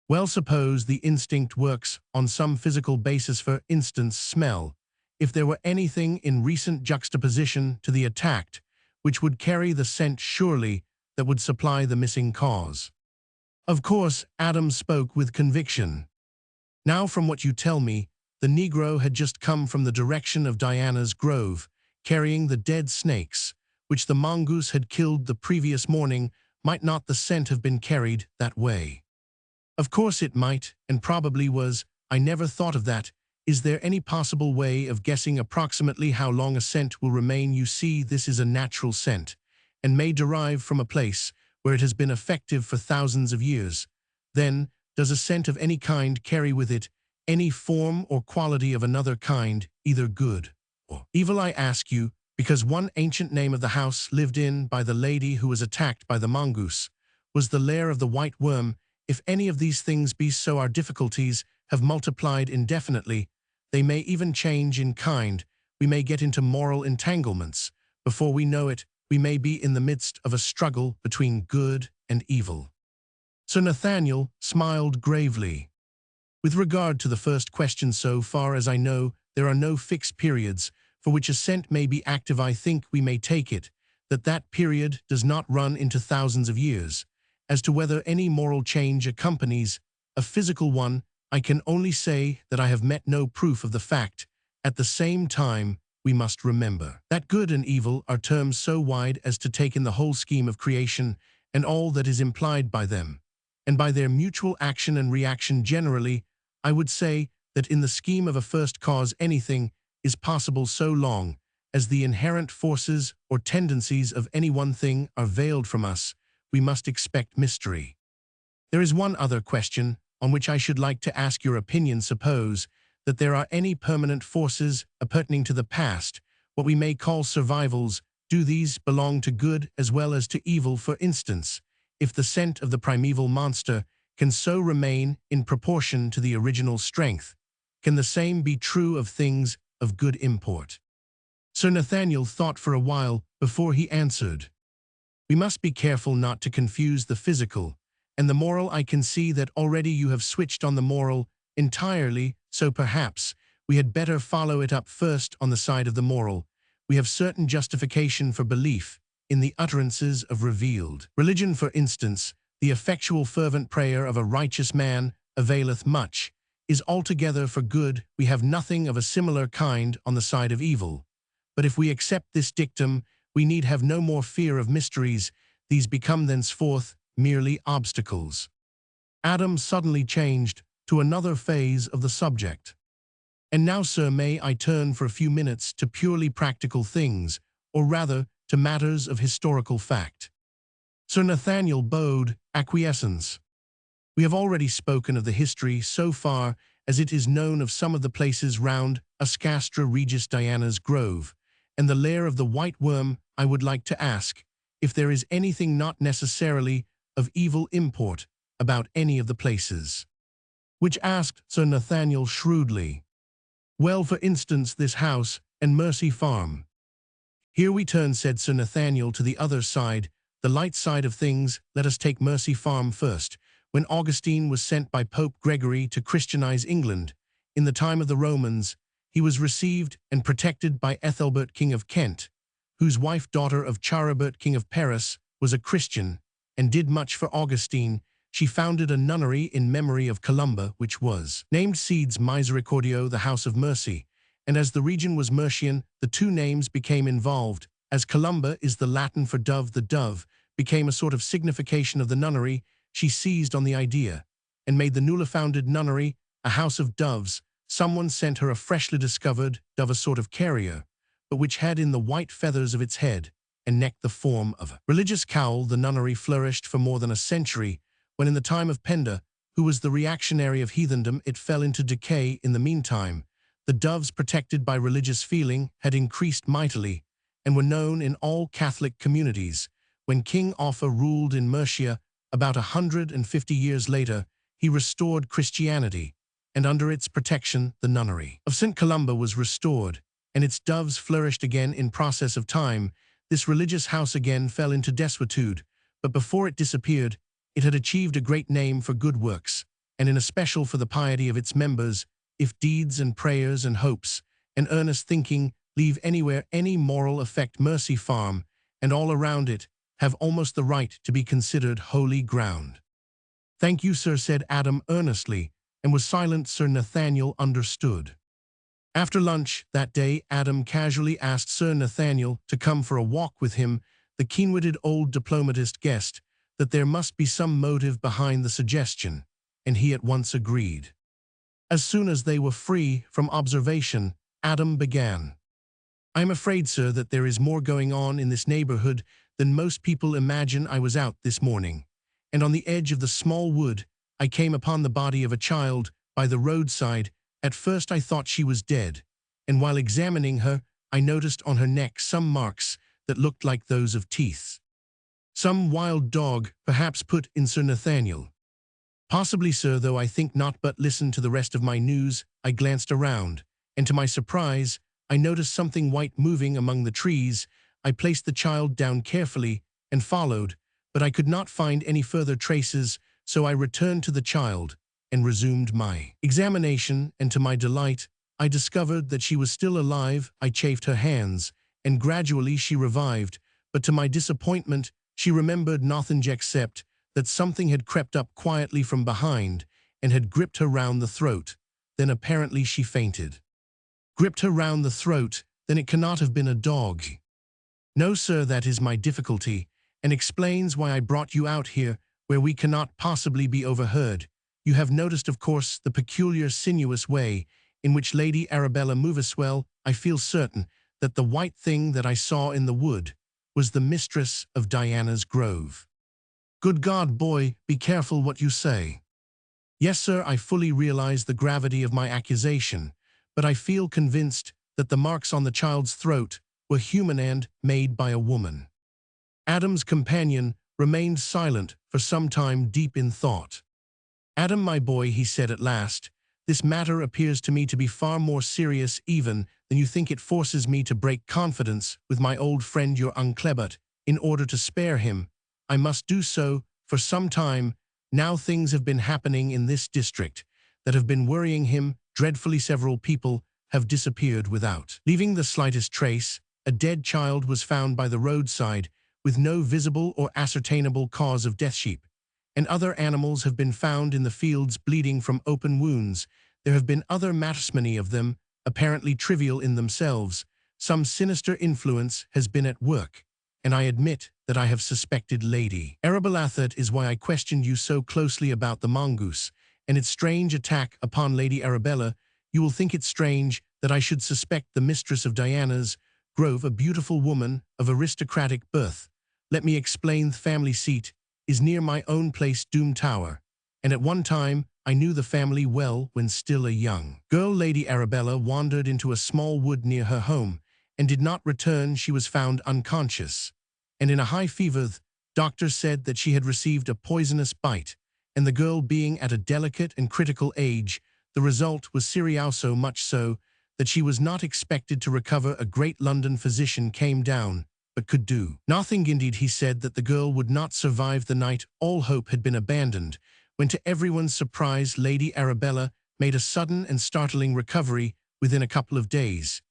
Well, suppose the instinct works on some physical basis, for instance, smell. If there were anything in recent juxtaposition to the attacked which would carry the scent, surely that would supply the missing cause. Of course, Adam spoke with conviction. Now, from what you tell me, the Negro had just come from the direction of Diana's grove, carrying the dead snakes, which the mongoose had killed the previous morning. Might not the scent have been carried that way? Of course it might, and probably was. I never thought of that. Is there any possible way of guessing approximately how long a scent will remain? You see, this is a natural scent, and may derive from a place where it has been effective for thousands of years. Then, does a scent of any kind carry with it any form or quality of another kind, either good or evil? I ask you, because one ancient name of the house lived in by the lady who was attacked by the mongoose was the Lair of the White Worm. If any of these things be so, our difficulties have multiplied indefinitely. They may even change in kind. We may get into moral entanglements. Before we know it, we may be in the midst of a struggle between good and evil. Sir Nathaniel smiled gravely. With regard to the first question, so far as I know, there are no fixed periods for which a scent may be active. I think we may take it that that period does not run into thousands of years. As to whether any moral change accompanies a physical one, I can only say that I have met no proof of the fact. At the same time, we must remember that good and evil are terms so wide as to take in the whole scheme of creation and all that is implied by them, and by their mutual action and reaction generally. I would say that in the scheme of a first cause anything is possible so long as the inherent forces or tendencies of any one thing are veiled from us. We must expect mystery. There is one other question on which I should like to ask your opinion. Suppose that there are any permanent forces appertaining to the past, what we may call survivals. Do these belong to good as well as to evil? For instance, if the scent of the primeval monster can so remain in proportion to the original strength, can the same be true of things of good import? Sir Nathaniel thought for a while before he answered. We must be careful not to confuse the physical and the moral. I can see that already you have switched on the moral entirely, so perhaps we had better follow it up first on the side of the moral. We have certain justification for belief in the utterances of revealed religion. For instance, the effectual fervent prayer of a righteous man availeth much, is altogether for good. We have nothing of a similar kind on the side of evil. But if we accept this dictum, we need have no more fear of mysteries. These become thenceforth merely obstacles. Adam suddenly changed to another phase of the subject. And now, sir, may I turn for a few minutes to purely practical things, or rather to matters of historical fact? Sir Nathaniel bowed acquiescence. We have already spoken of the history so far as it is known of some of the places round Ascastra Regis Diana's grove, and the Lair of the White Worm. I would like to ask if there is anything not necessarily of evil import about any of the places. Which? asked Sir Nathaniel shrewdly. Well, for instance, this house and Mercy Farm. Here we turn, said Sir Nathaniel, to the other side, the light side of things. Let us take Mercy Farm first. When Augustine was sent by Pope Gregory to Christianize England, in the time of the Romans, he was received and protected by Ethelbert, King of Kent, whose wife, daughter of Charibert, King of Paris, was a Christian, and did much for Augustine. she founded a nunnery in memory of Columba, which was named Sedes Misericordio, the House of Mercy, and as the region was Mercian, the two names became involved, as Columba is the Latin for dove. The dove became a sort of signification of the nunnery. She seized on the idea and made the newly founded nunnery a house of doves. Someone sent her a freshly discovered dove, a sort of carrier, but which had in the white feathers of its head and neck the form of a religious cowl. The nunnery flourished for more than a century, when in the time of Penda, who was the reactionary of heathendom, it fell into decay. In the meantime, the doves, protected by religious feeling, had increased mightily, and were known in all Catholic communities. When King Offa ruled in Mercia, about 150 years later, he restored Christianity, and under its protection the nunnery of St. Columba was restored, and its doves flourished again. In process of time, this religious house again fell into desuetude, but before it disappeared, it had achieved a great name for good works, and in especial for the piety of its members. If deeds and prayers and hopes and earnest thinking leave anywhere any moral effect, Mercy Farm and all around it have almost the right to be considered holy ground. "Thank you, sir," said Adam earnestly, and was silent. Sir Nathaniel understood. After lunch that day, Adam casually asked Sir Nathaniel to come for a walk with him. The keen-witted old diplomatist guessed that there must be some motive behind the suggestion, and he at once agreed. As soon as they were free from observation, Adam began. "I am afraid, sir, that there is more going on in this neighborhood than most people imagine. I was out this morning, and on the edge of the small wood I came upon the body of a child by the roadside. At first I thought she was dead, and while examining her, I noticed on her neck some marks that looked like those of teeth." "Some wild dog, perhaps," put in Sir Nathaniel. "Possibly, sir, though I think not. But listen to the rest of my news." I glanced around, and to my surprise, I noticed something white moving among the trees. I placed the child down carefully and followed, but I could not find any further traces, so I returned to the child and resumed my examination, and to my delight, I discovered that she was still alive. I chafed her hands, and gradually she revived, but to my disappointment, she remembered nothing except that something had crept up quietly from behind and had gripped her round the throat. Then apparently she fainted. "Gripped her round the throat? Then it cannot have been a dog." "No, sir, that is my difficulty, and explains why I brought you out here, where we cannot possibly be overheard. You have noticed, of course, the peculiar sinuous way in which Lady Arabella moves. Well, I feel certain that the white thing that I saw in the wood was the mistress of Diana's grove." "Good God, boy, be careful what you say." "Yes, sir, I fully realize the gravity of my accusation, but I feel convinced that the marks on the child's throat were human and made by a woman." Adam's companion remained silent for some time, deep in thought. "Adam, my boy," he said at last, "this matter appears to me to be far more serious even than you think. It forces me to break confidence with my old friend your uncle, but in order to spare him, I must do so. For some time now things have been happening in this district that have been worrying him dreadfully. Several people have disappeared without leaving the slightest trace. A dead child was found by the roadside with no visible or ascertainable cause of death. Sheep and other animals have been found in the fields bleeding from open wounds. There have been other matters, many of them apparently trivial in themselves. Some sinister influence has been at work, and I admit that I have suspected Lady Arabella. That is why I questioned you so closely about the mongoose and its strange attack upon Lady Arabella. You will think it strange that I should suspect the mistress of Diana's grove, a beautiful woman of aristocratic birth. Let me explain. The family seat is near my own place, Doom Tower, and at one time I knew the family well when still a young girl. Lady Arabella wandered into a small wood near her home and did not return. She was found unconscious and in a high fever. Doctors said that she had received a poisonous bite, and the girl being at a delicate and critical age, the result was serious, so much so that she was not expected to recover. A great London physician came down, but could do nothing. Indeed, he said that the girl would not survive the night. All hope had been abandoned, when to everyone's surprise Lady Arabella made a sudden and startling recovery within a couple of days.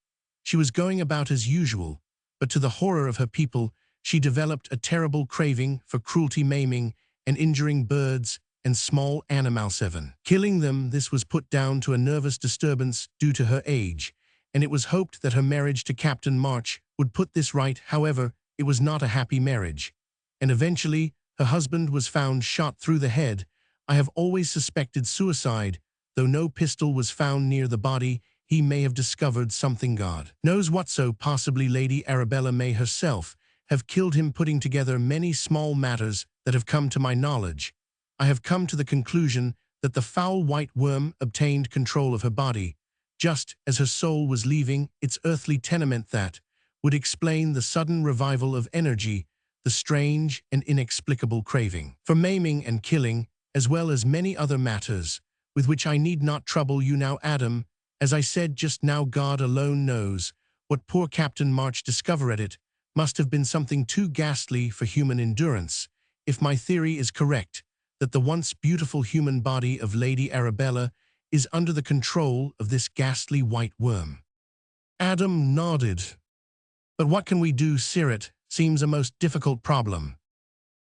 She was going about as usual, but to the horror of her people, she developed a terrible craving for cruelty, maiming and injuring birds and small animal 7. Killing them, this was put down to a nervous disturbance due to her age, and it was hoped that her marriage to Captain March would put this right. However, it was not a happy marriage, and eventually her husband was found shot through the head. I have always suspected suicide, though no pistol was found near the body. He may have discovered something God knows what, so possibly Lady Arabella may herself have killed him. Putting together many small matters that have come to my knowledge, I have come to the conclusion that the foul white worm obtained control of her body, just as her soul was leaving its earthly tenement. That would explain the sudden revival of energy, the strange and inexplicable craving for maiming and killing, as well as many other matters, with which I need not trouble you now, Adam. As I said just now, God alone knows what poor Captain March discovered. It must have been something too ghastly for human endurance, if my theory is correct, that the once beautiful human body of Lady Arabella is under the control of this ghastly white worm. Adam nodded. But what can we do, sir? It seems a most difficult problem.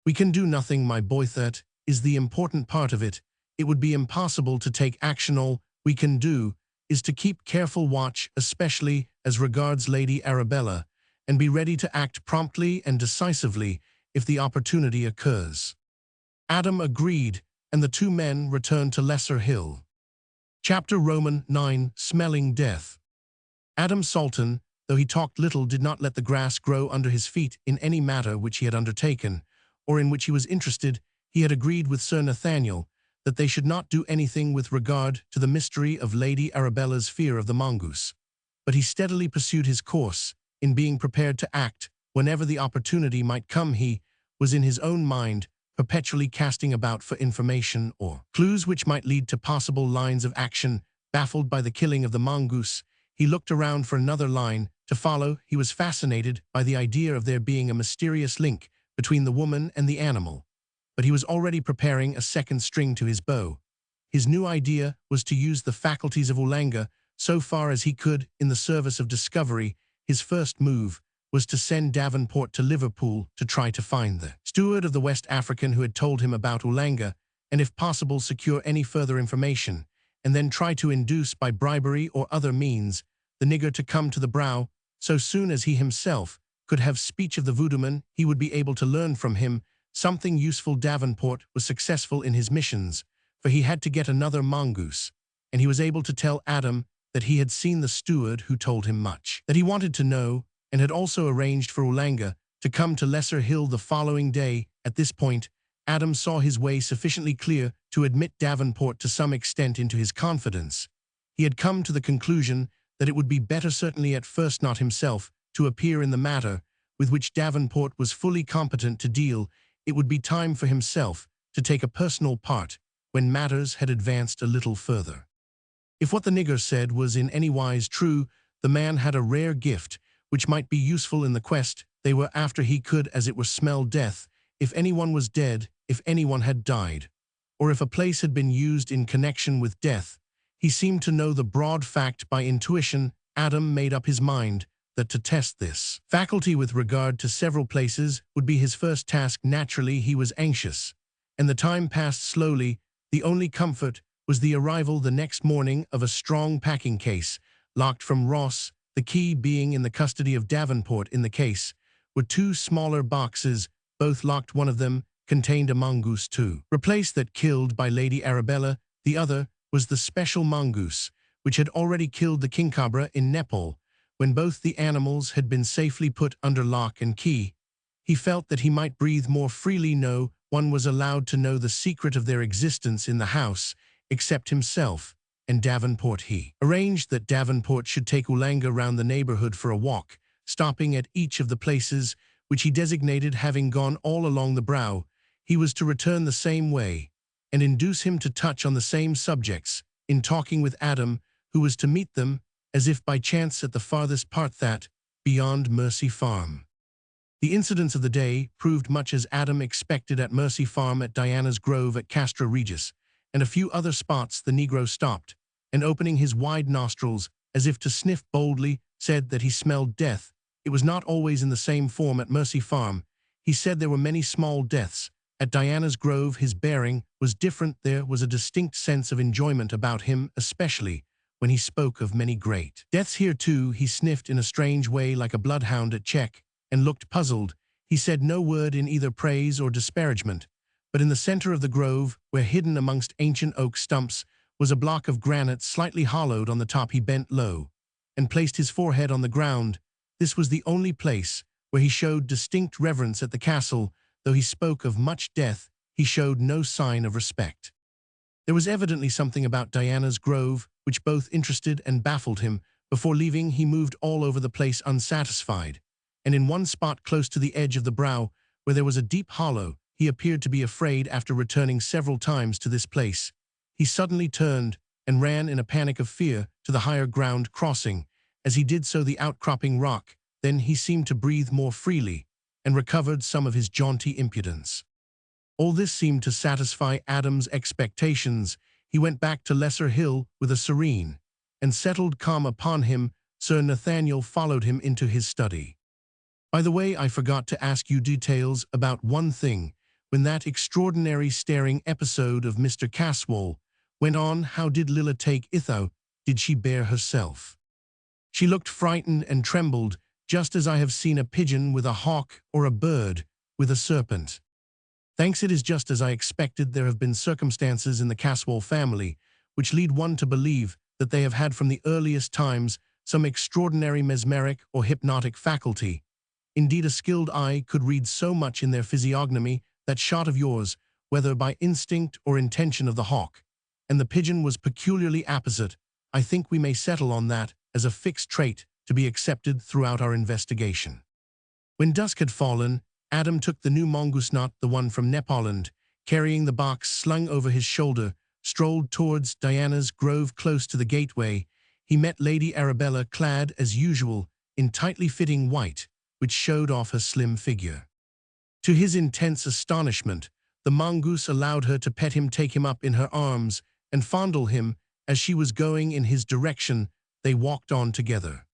We can do nothing, my boy. That is the important part of it. It would be impossible to take action. All we can do is to keep careful watch, especially as regards Lady Arabella, and be ready to act promptly and decisively if the opportunity occurs. Adam agreed, and the two men returned to Lesser Hill. Chapter Roman 9, Smelling Death. Adam Salton, though he talked little, did not let the grass grow under his feet in any matter which he had undertaken, or in which he was interested. He had agreed with Sir Nathaniel that they should not do anything with regard to the mystery of Lady Arabella's fear of the mongoose, but he steadily pursued his course, in being prepared to act whenever the opportunity might come. He was in his own mind, perpetually casting about for information or clues which might lead to possible lines of action. Baffled by the killing of the mongoose, he looked around for another line to follow. He was fascinated by the idea of there being a mysterious link between the woman and the animal, but he was already preparing a second string to his bow. His new idea was to use the faculties of Ulanga so far as he could in the service of discovery. His first move was to send Davenport to Liverpool to try to find the steward of the West African who had told him about Ulanga, and if possible secure any further information, and then try to induce by bribery or other means the nigger to come to the brow. So soon as he himself could have speech of the voodooman, he would be able to learn from him something useful. Davenport was successful in his missions, for he had to get another mongoose, and he was able to tell Adam that he had seen the steward, who told him much that he wanted to know, and had also arranged for Ulanga to come to Lesser Hill the following day. At this point, Adam saw his way sufficiently clear to admit Davenport to some extent into his confidence. He had come to the conclusion that it would be better, certainly at first not himself, to appear in the matter with which Davenport was fully competent to deal. It would be time for himself to take a personal part when matters had advanced a little further. If what the nigger said was in any wise true, the man had a rare gift which might be useful in the quest they were after. He could, as it were, smell death, if anyone was dead, if anyone had died, or if a place had been used in connection with death. He seemed to know the broad fact by intuition. Adam made up his mind that to test this faculty with regard to several places would be his first task. Naturally, he was anxious, and the time passed slowly. The only comfort was the arrival the next morning of a strong packing case, locked from Ross, the key being in the custody of Davenport. In the case were two smaller boxes, both locked. One of them contained a mongoose too, replaced, that killed by Lady Arabella. The other was the special mongoose, which had already killed the kinkabra in Nepal. When both the animals had been safely put under lock and key, he felt that he might breathe more freely. No one was allowed to know the secret of their existence in the house, except himself and Davenport. He arranged that Davenport should take Ulanga round the neighborhood for a walk, stopping at each of the places which he designated. Having gone all along the brow, he was to return the same way, and induce him to touch on the same subjects in talking with Adam, who was to meet them, as if by chance, at the farthest part, that beyond Mercy Farm. The incidents of the day proved much as Adam expected. At Mercy Farm, at Diana's Grove, at Castra Regis, and a few other spots, the Negro stopped, and opening his wide nostrils, as if to sniff boldly, said that he smelled death. It was not always in the same form at Mercy Farm. He said there were many small deaths. At Diana's Grove his bearing was different. There was a distinct sense of enjoyment about him, especially when he spoke of many great deaths. Here too he sniffed in a strange way like a bloodhound at check, and looked puzzled. He said no word in either praise or disparagement, but in the center of the grove, where hidden amongst ancient oak stumps was a block of granite slightly hollowed on the top, he bent low and placed his forehead on the ground. This was the only place where he showed distinct reverence. At the castle, though he spoke of much death, he showed no sign of respect. There was evidently something about Diana's grove which both interested and baffled him. Before leaving, he moved all over the place unsatisfied, and in one spot close to the edge of the brow, where there was a deep hollow, he appeared to be afraid. After returning several times to this place, he suddenly turned and ran in a panic of fear to the higher ground, crossing, as he did so, the outcropping rock. Then he seemed to breathe more freely and recovered some of his jaunty impudence. All this seemed to satisfy Adam's expectations. He went back to Lesser Hill with a serene and settled calm upon him. Sir Nathaniel followed him into his study. "By the way, I forgot to ask you details about one thing. When that extraordinary staring episode of Mr. Caswall went on, how did Lilla take Itho? Did she bear herself?" "She looked frightened and trembled, just as I have seen a pigeon with a hawk or a bird with a serpent." "Thanks, it is just as I expected. There have been circumstances in the Caswall family which lead one to believe that they have had from the earliest times some extraordinary mesmeric or hypnotic faculty. Indeed, a skilled eye could read so much in their physiognomy. That shot of yours, whether by instinct or intention, of the hawk and the pigeon was peculiarly apposite. I think we may settle on that as a fixed trait to be accepted throughout our investigation." When dusk had fallen, Adam took the new mongoose, not the one from Nepaland, carrying the box slung over his shoulder, strolled towards Diana's grove. Close to the gateway, he met Lady Arabella, clad as usual in tightly fitting white, which showed off her slim figure. To his intense astonishment, the mongoose allowed her to pet him, take him up in her arms, and fondle him. As she was going in his direction, they walked on together.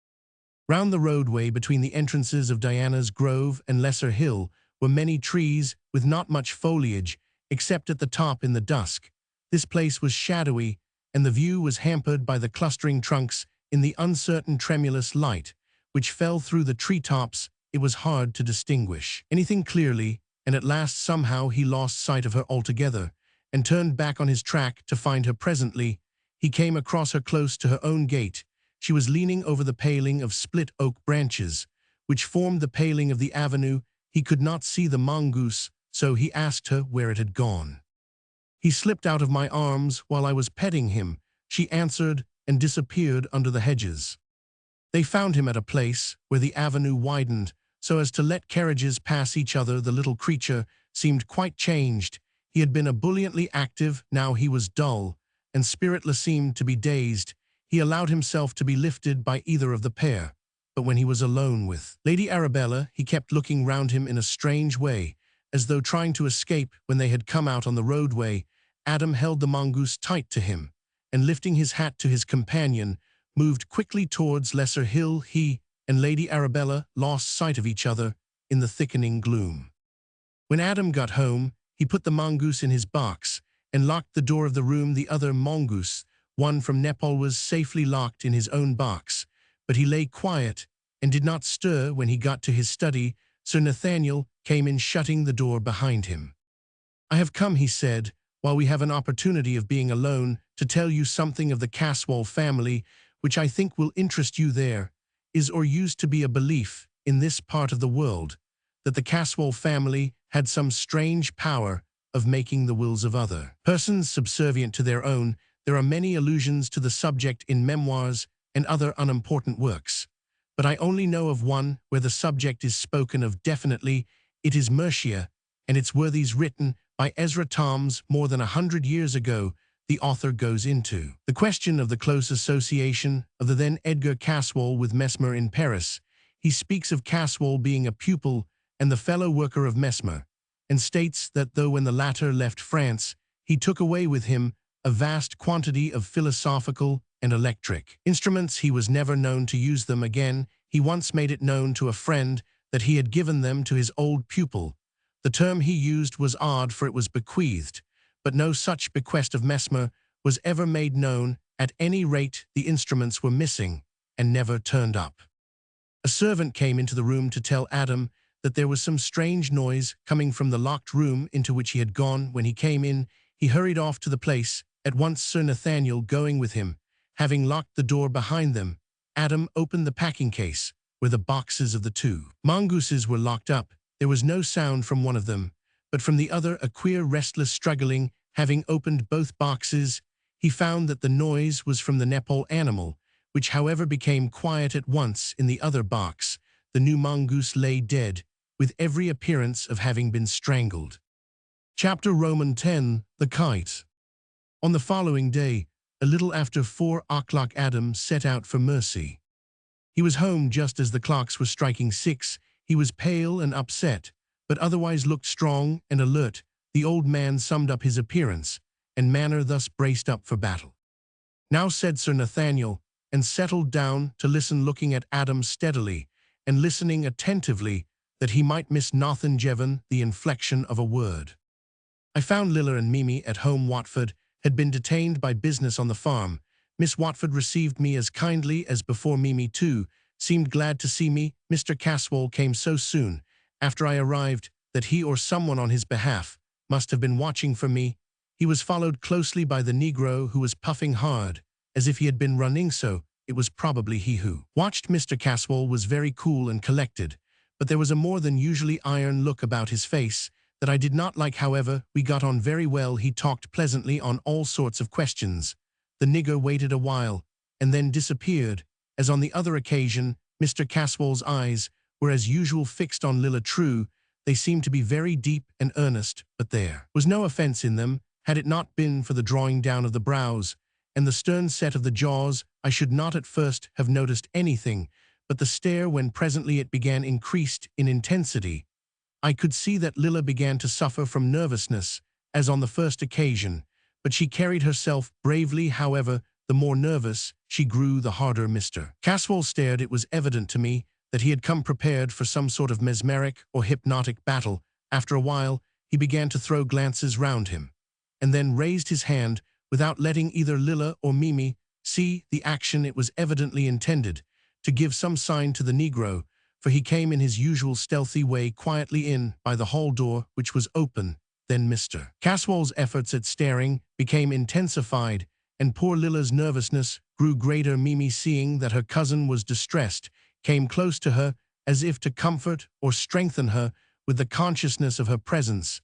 Round the roadway between the entrances of Diana's grove and Lesser Hill were many trees with not much foliage, except at the top in the dusk. This place was shadowy, and the view was hampered by the clustering trunks. In the uncertain tremulous light which fell through the treetops, it was hard to distinguish anything clearly, and at last somehow he lost sight of her altogether, and turned back on his track to find her. Presently he came across her close to her own gate. She was leaning over the paling of split oak branches, which formed the paling of the avenue. He could not see the mongoose, so he asked her where it had gone. "He slipped out of my arms while I was petting him," she answered, and disappeared under the hedges. They found him at a place where the avenue widened so as to let carriages pass each other. The little creature seemed quite changed. He had been ebulliently active, now he was dull and spiritless, seemed to be dazed. He allowed himself to be lifted by either of the pair, but when he was alone with Lady Arabella, he kept looking round him in a strange way, as though trying to escape. When they had come out on the roadway, Adam held the mongoose tight to him, and lifting his hat to his companion, moved quickly towards Lesser Hill. He and Lady Arabella lost sight of each other in the thickening gloom. When Adam got home, he put the mongoose in his box and locked the door of the room. The other mongoose, one from Nepal, was safely locked in his own box, but he lay quiet and did not stir. When he got to his study, Sir Nathaniel came in, shutting the door behind him. "I have come," he said, "while we have an opportunity of being alone, to tell you something of the Caswall family, which I think will interest you. There is or used to be a belief in this part of the world that the Caswall family had some strange power of making the wills of other persons subservient to their own. There are many allusions to the subject in memoirs and other unimportant works, but I only know of one where the subject is spoken of definitely. It is Mercia and its worthies, written by Ezra Toms more than 100 years ago. The author goes into the question of the close association of the then Edgar Caswall with Mesmer in Paris. He speaks of Caswall being a pupil and the fellow worker of Mesmer, and states that though when the latter left France, he took away with him a vast quantity of philosophical and electric instruments, he was never known to use them again. He once made it known to a friend that he had given them to his old pupil. The term he used was odd, for it was bequeathed, but no such bequest of Mesmer was ever made known. At any rate, the instruments were missing and never turned up. A servant came into the room to tell Adam that there was some strange noise coming from the locked room into which he had gone. When he came in, he hurried off to the place, at once Sir Nathaniel going with him. Having locked the door behind them, Adam opened the packing case, where the boxes of the two mongooses were locked up. There was no sound from one of them, but from the other a queer restless struggling. Having opened both boxes, he found that the noise was from the Nepal animal, which however became quiet at once. In the other box, the new mongoose lay dead, with every appearance of having been strangled. Chapter Roman 10, The Kite. On the following day, a little after 4 o'clock, Adam set out for Mercy. He was home just as the clocks were striking 6. He was pale and upset, but otherwise looked strong and alert. The old man summed up his appearance and manner thus braced up for battle. "Now," said Sir Nathaniel, and settled down to listen, looking at Adam steadily and listening attentively that he might miss nothin' Jevon the inflection of a word. "I found Lilla and Mimi at home. Watford had been detained by business on the farm. Miss Watford received me as kindly as before. Mimi, too, seemed glad to see me. Mr. Caswall came so soon after I arrived that he or someone on his behalf must have been watching for me. He was followed closely by the Negro, who was puffing hard, as if he had been running, so it was probably he who watched. Mr. Caswall was very cool and collected, but there was a more than usually iron look about his face that I did not like. However, we got on very well. He talked pleasantly on all sorts of questions. The nigger waited a while and then disappeared. As on the other occasion, Mr. Caswall's eyes were as usual fixed on Lilla. True, they seemed to be very deep and earnest, but there was no offense in them. Had it not been for the drawing down of the brows and the stern set of the jaws, I should not at first have noticed anything but the stare. When presently it began increased in intensity, I could see that Lilla began to suffer from nervousness, as on the first occasion, but she carried herself bravely. However, the more nervous she grew, the harder Mr. Caswall stared. It was evident to me that he had come prepared for some sort of mesmeric or hypnotic battle. After a while, he began to throw glances round him, and then raised his hand without letting either Lilla or Mimi see the action. It was evidently intended to give some sign to the Negro, for he came in his usual stealthy way quietly in by the hall door, which was open. Then Mr. Caswall's efforts at staring became intensified, and poor Lilla's nervousness grew greater. Mimi, seeing that her cousin was distressed, came close to her as if to comfort or strengthen her with the consciousness of her presence.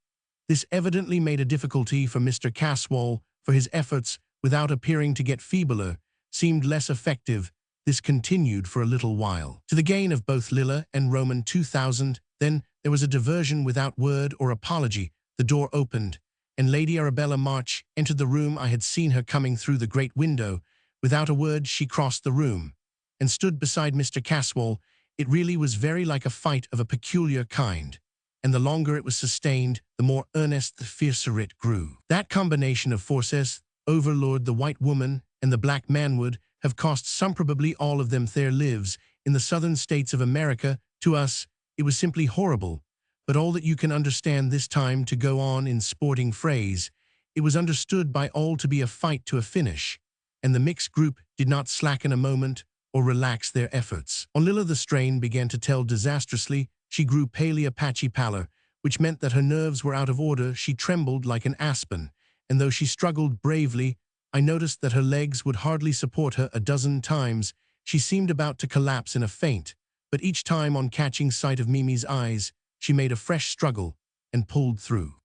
This evidently made a difficulty for Mr. Caswall, for his efforts, without appearing to get feebler, seemed less effective. This continued for a little while, to the gain of both Lilla and Roman 2000. Then there was a diversion without word or apology. The door opened, and Lady Arabella March entered the room. I had seen her coming through the great window. Without a word she crossed the room and stood beside Mr. Caswall. It really was very like a fight of a peculiar kind, and the longer it was sustained, the more earnest, the fiercer it grew. That combination of forces, Overlord, the white woman, and the black man would have cost some, probably all of them, their lives in the southern states of America. To us, it was simply horrible, but all that you can understand this time, to go on in sporting phrase, it was understood by all to be a fight to a finish, and the mixed group did not slacken a moment or relax their efforts. On Lilla the strain began to tell disastrously. She grew palely, a patchy pallor, which meant that her nerves were out of order. She trembled like an aspen, and though she struggled bravely, I noticed that her legs would hardly support her. A dozen times she seemed about to collapse in a faint, but each time, on catching sight of Mimi's eyes, she made a fresh struggle and pulled through.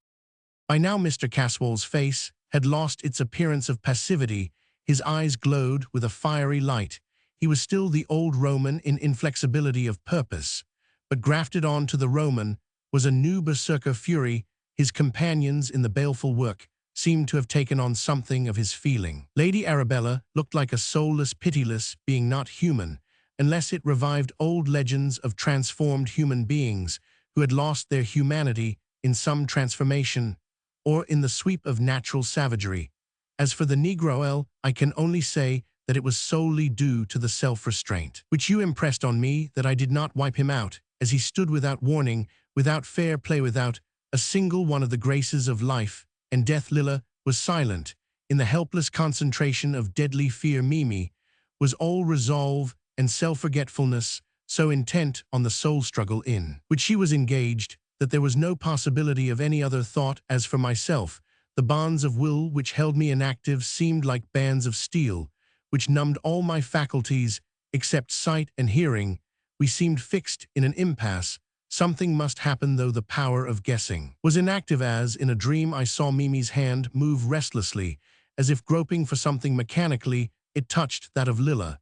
By now Mr. Caswall's face had lost its appearance of passivity. His eyes glowed with a fiery light. He was still the old Roman in inflexibility of purpose, but grafted on to the Roman was a new berserker fury. His companions in the baleful work seemed to have taken on something of his feeling. Lady Arabella looked like a soulless, pitiless being, not human, unless it revived old legends of transformed human beings who had lost their humanity in some transformation or in the sweep of natural savagery. As for the Negro, I can only say that it was solely due to the self-restraint which you impressed on me that I did not wipe him out, as he stood without warning, without fair play, without a single one of the graces of life, and death Lilla was silent. In the helpless concentration of deadly fear Mimi was all resolve and self-forgetfulness, so intent on the soul struggle in which she was engaged, that there was no possibility of any other thought. As for myself, the bonds of will which held me inactive seemed like bands of steel, which numbed all my faculties, except sight and hearing. We seemed fixed in an impasse. Something must happen, though the power of guessing was inactive. As in a dream I saw Mimi's hand move restlessly, as if groping for something. Mechanically it touched that of Lilla,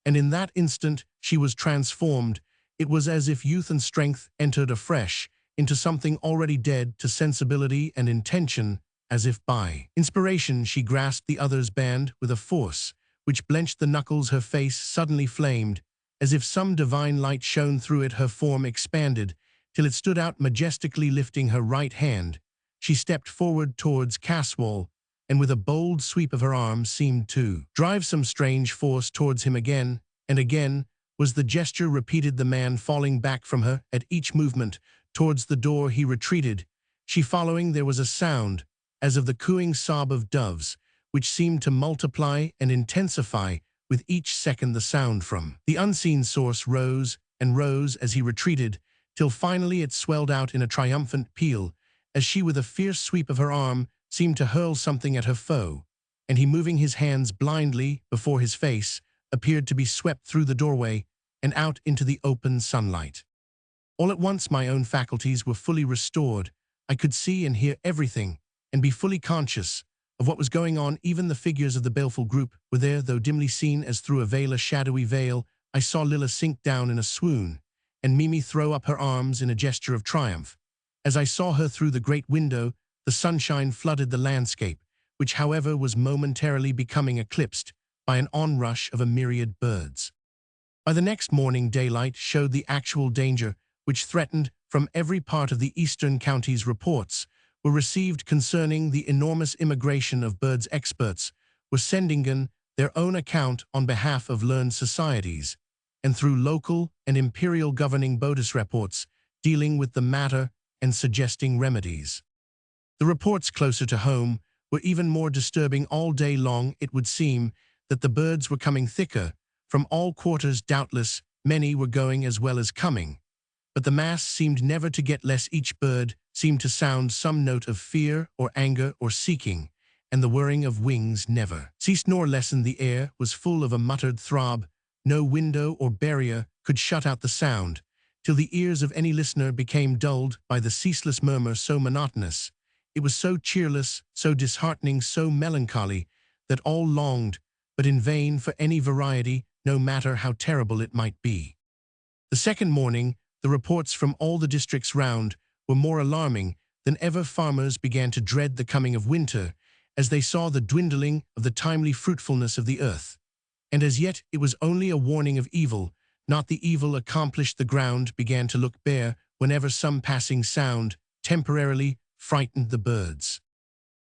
and in that instant she was transformed. It was as if youth and strength entered afresh into something already dead to sensibility and intention. As if by inspiration she grasped the other's band with a force which blenched the knuckles. Her face suddenly flamed, as if some divine light shone through it. Her form expanded till it stood out majestically. Lifting her right hand, she stepped forward towards Caswall, and with a bold sweep of her arm seemed to drive some strange force towards him. Again and again was the gesture repeated, the man falling back from her at each movement. Towards the door he retreated, she following. There was a sound as of the cooing sob of doves, which seemed to multiply and intensify with each second. The sound from the unseen source rose and rose as he retreated, till finally it swelled out in a triumphant peal, as she with a fierce sweep of her arm seemed to hurl something at her foe, and he, moving his hands blindly before his face, appeared to be swept through the doorway and out into the open sunlight. All at once my own faculties were fully restored. I could see and hear everything, and be fully conscious of what was going on. Even the figures of the baleful group were there, though dimly seen as through a veil, a shadowy veil. I saw Lilla sink down in a swoon, and Mimi throw up her arms in a gesture of triumph. As I saw her through the great window, the sunshine flooded the landscape, which however was momentarily becoming eclipsed by an onrush of a myriad birds. By the next morning daylight showed the actual danger which threatened from every part of the eastern counties. Reports were received concerning the enormous immigration of birds. Experts were sending in their own account on behalf of learned societies, and through local and imperial governing bodies reports dealing with the matter and suggesting remedies. The reports closer to home were even more disturbing. All day long it would seem that the birds were coming thicker from all quarters. Doubtless many were going as well as coming, but the mass seemed never to get less. Each bird seemed to sound some note of fear or anger or seeking, and the whirring of wings never ceased nor lessened. The air was full of a muttered throb. No window or barrier could shut out the sound, till the ears of any listener became dulled by the ceaseless murmur, so monotonous. It was so cheerless, so disheartening, so melancholy, that all longed, but in vain, for any variety, no matter how terrible it might be. The second morning, the reports from all the districts round were more alarming than ever. Farmers began to dread the coming of winter, as they saw the dwindling of the timely fruitfulness of the earth. And as yet it was only a warning of evil, not the evil accomplished. The ground began to look bare whenever some passing sound temporarily frightened the birds.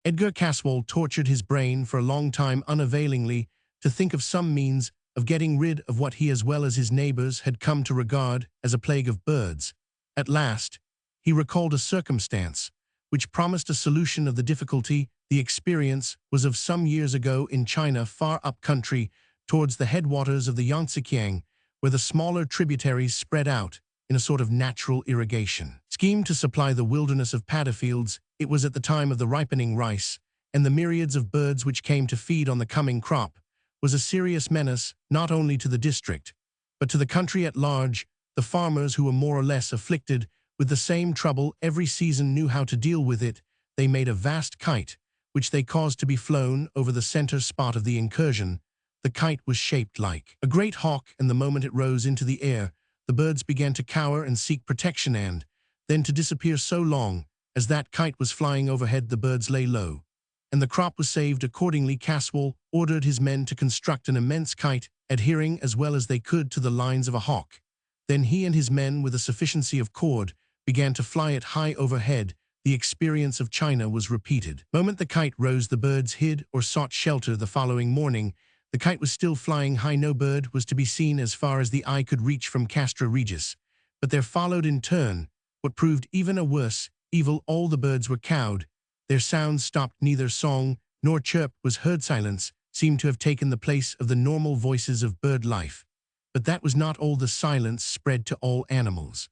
Edgar Caswall tortured his brain for a long time unavailingly to think of some means of getting rid of what he as well as his neighbors had come to regard as a plague of birds. At last, he recalled a circumstance which promised a solution of the difficulty. The experience was of some years ago in China, far up country towards the headwaters of the Yangtze, where the smaller tributaries spread out in a sort of natural irrigation scheme to supply the wilderness of paddy fields. It was at the time of the ripening rice, and the myriads of birds which came to feed on the coming crop was a serious menace not only to the district, but to the country at large. The farmers, who were more or less afflicted with the same trouble every season, knew how to deal with it. They made a vast kite, which they caused to be flown over the center spot of the incursion. The kite was shaped like a great hawk, and the moment it rose into the air, the birds began to cower and seek protection, and then to disappear. So long as that kite was flying overhead, the birds lay low, and the crop was saved. Accordingly, Caswall ordered his men to construct an immense kite, adhering as well as they could to the lines of a hawk. Then he and his men, with a sufficiency of cord, began to fly it high overhead. The experience of China was repeated. The moment the kite rose, the birds hid or sought shelter. The following morning, the kite was still flying high. No bird was to be seen as far as the eye could reach from Castra Regis, but there followed in turn what proved even a worse evil. All the birds were cowed, Their sounds stopped, neither song nor chirp was heard. Silence seemed to have taken the place of the normal voices of bird life. But that was not all. The silence spread to all animals.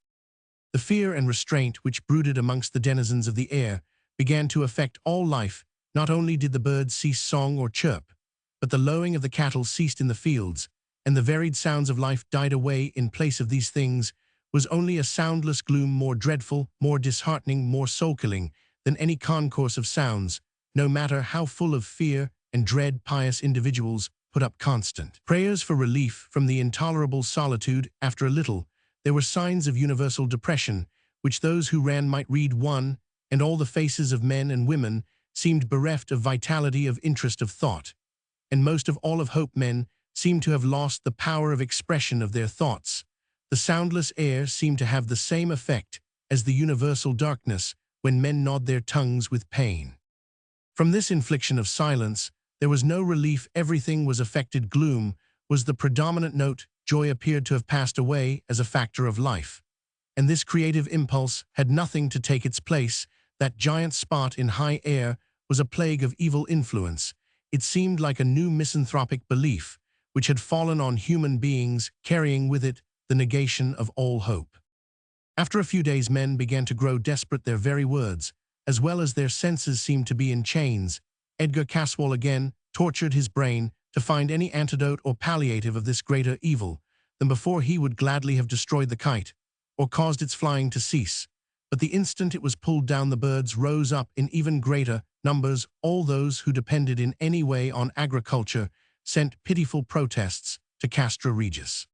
The fear and restraint which brooded amongst the denizens of the air began to affect all life. Not only did the birds cease song or chirp, but the lowing of the cattle ceased in the fields, and the varied sounds of life died away. In place of these things was only a soundless gloom, more dreadful, more disheartening, more soul-killing than any concourse of sounds, no matter how full of fear and dread pious individuals put up constant prayers for relief from the intolerable solitude. After a little, there were signs of universal depression, which those who ran might read. One and all the faces of men and women seemed bereft of vitality, of interest, of thought, and most of all of hope. Men seemed to have lost the power of expression of their thoughts. The soundless air seemed to have the same effect as the universal darkness when men gnawed their tongues with pain. From this infliction of silence, there was no relief. Everything was affected. Gloom was the predominant note. Joy appeared to have passed away as a factor of life, and this creative impulse had nothing to take its place. That giant spot in high air was a plague of evil influence. It seemed like a new misanthropic belief, which had fallen on human beings, carrying with it the negation of all hope. After a few days, men began to grow desperate. Their very words, as well as their senses, seemed to be in chains. Edgar Caswall again tortured his brain to find any antidote or palliative of this greater evil than before. He would gladly have destroyed the kite, or caused its flying to cease. But the instant it was pulled down, the birds rose up in even greater numbers. All those who depended in any way on agriculture sent pitiful protests to Castra Regis.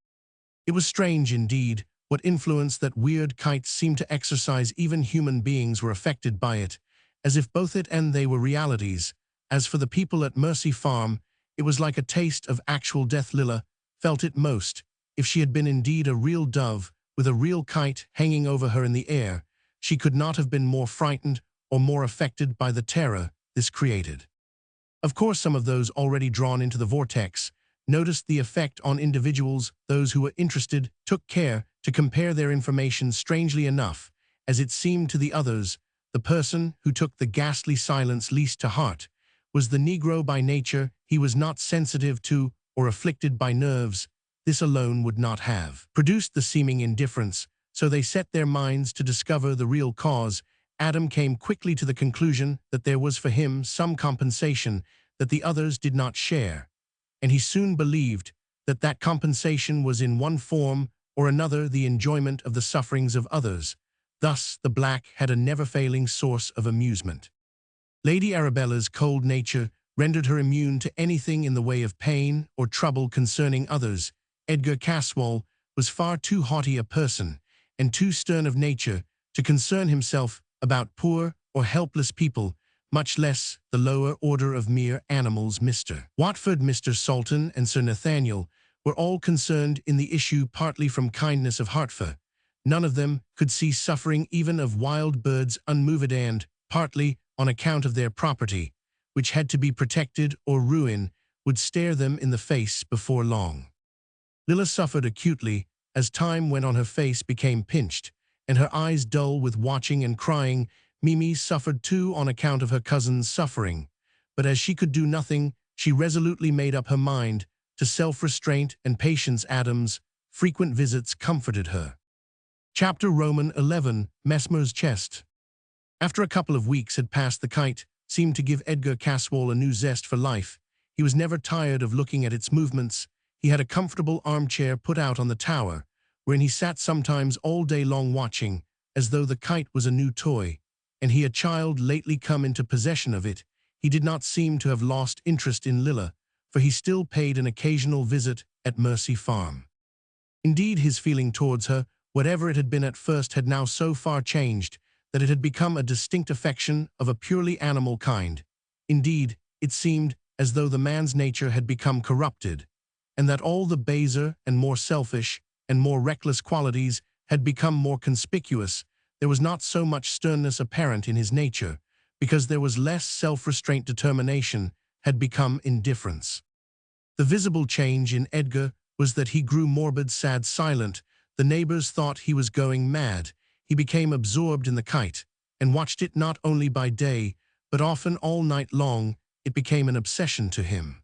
It was strange indeed what influence that weird kite seemed to exercise. Even human beings were affected by it, as if both it and they were realities. As for the people at Mercy Farm, it was like a taste of actual death. Lilla felt it most. If she had been indeed a real dove, with a real kite hanging over her in the air, she could not have been more frightened or more affected by the terror this created. Of course, some of those already drawn into the vortex noticed the effect on individuals. Those who were interested took care to compare their information. Strangely enough, as it seemed to the others, the person who took the ghastly silence least to heart was the Negro by nature. He was not sensitive to or afflicted by nerves. This alone would not have produced the seeming indifference, so they set their minds to discover the real cause. Adam came quickly to the conclusion that there was for him some compensation that the others did not share, and he soon believed that that compensation was in one form or another the enjoyment of the sufferings of others. Thus the black had a never-failing source of amusement. Lady Arabella's cold nature rendered her immune to anything in the way of pain or trouble concerning others. Edgar Caswall was far too haughty a person and too stern of nature to concern himself about poor or helpless people, much less the lower order of mere animals. Mr. Watford, Mr. Salton, and Sir Nathaniel were all concerned in the issue, partly from kindness of heart, for none of them could see suffering even of wild birds unmoved, and partly on account of their property, which had to be protected or ruin would stare them in the face before long. Lilla suffered acutely. As time went on, her face became pinched and her eyes dull with watching and crying. Mimi suffered too on account of her cousin's suffering, but as she could do nothing, she resolutely made up her mind to self-restraint and patience. Adam's frequent visits comforted her. Chapter Roman 11, Mesmer's Chest. After a couple of weeks had passed, the kite seemed to give Edgar Caswall a new zest for life. He was never tired of looking at its movements. He had a comfortable armchair put out on the tower, wherein he sat sometimes all day long watching, as though the kite was a new toy, and he a child lately come into possession of it. He did not seem to have lost interest in Lilla, for he still paid an occasional visit at Mercy Farm. Indeed, his feeling towards her, whatever it had been at first, had now so far changed that it had become a distinct affection of a purely animal kind. Indeed, it seemed as though the man's nature had become corrupted, and that all the baser and more selfish and more reckless qualities had become more conspicuous. There was not so much sternness apparent in his nature, because there was less self-restraint. Determination had become indifference. The visible change in Edgar was that he grew morbid, sad, silent. The neighbors thought he was going mad. He became absorbed in the kite, and watched it not only by day, but often all night long it became an obsession to him.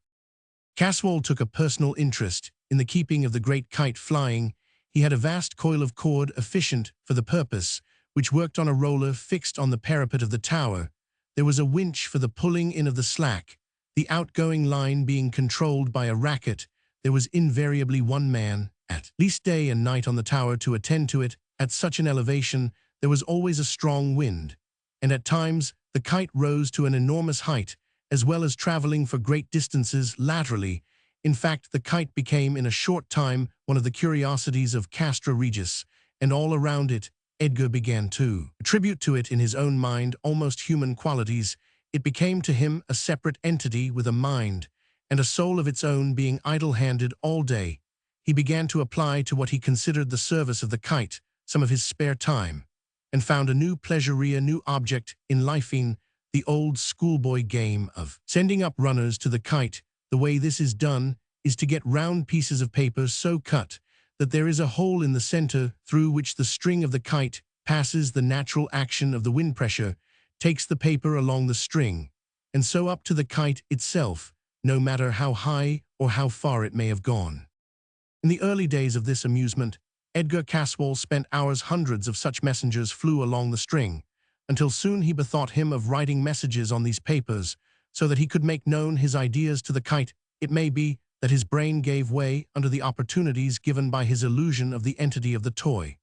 Caswall took a personal interest in the keeping of the great kite flying. He had a vast coil of cord efficient for the purpose, which worked on a roller fixed on the parapet of the tower. There was a winch for the pulling in of the slack, the outgoing line being controlled by a racket. There was invariably one man, at least day and night, on the tower to attend to it. At such an elevation, there was always a strong wind, and at times the kite rose to an enormous height, as well as traveling for great distances laterally. In fact, the kite became in a short time one of the curiosities of Castra Regis, and all around it, Edgar began to attribute to it in his own mind almost human qualities. It became to him a separate entity with a mind and a soul of its own, being idle-handed all day. He began to apply to what he considered the service of the kite some of his spare time, and found a new pleasure, a new object in lifing the old schoolboy game of sending up runners to the kite. The way this is done is to get round pieces of paper so cut that there is a hole in the center through which the string of the kite passes. The natural action of the wind pressure takes the paper along the string, and so up to the kite itself, no matter how high or how far it may have gone. In the early days of this amusement, Edgar Caswall spent hours. Hundreds of such messengers flew along the string, until soon he bethought him of writing messages on these papers, so that he could make known his ideas to the kite. It may be that his brain gave way under the opportunities given by his illusion of the entity of the toy,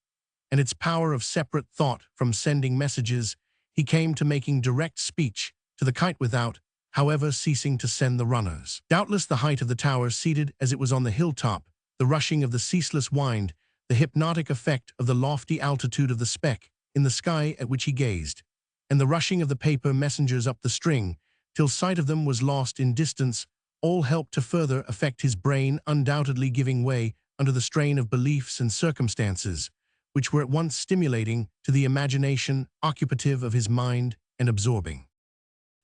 and its power of separate thought. From sending messages, he came to making direct speech to the kite without, however, ceasing to send the runners. Doubtless the height of the tower, seated as it was on the hilltop, the rushing of the ceaseless wind, the hypnotic effect of the lofty altitude of the speck in the sky at which he gazed, and the rushing of the paper messengers up the string, till sight of them was lost in distance, all helped to further affect his brain, undoubtedly giving way under the strain of beliefs and circumstances, which were at once stimulating to the imagination, occupative of his mind, and absorbing.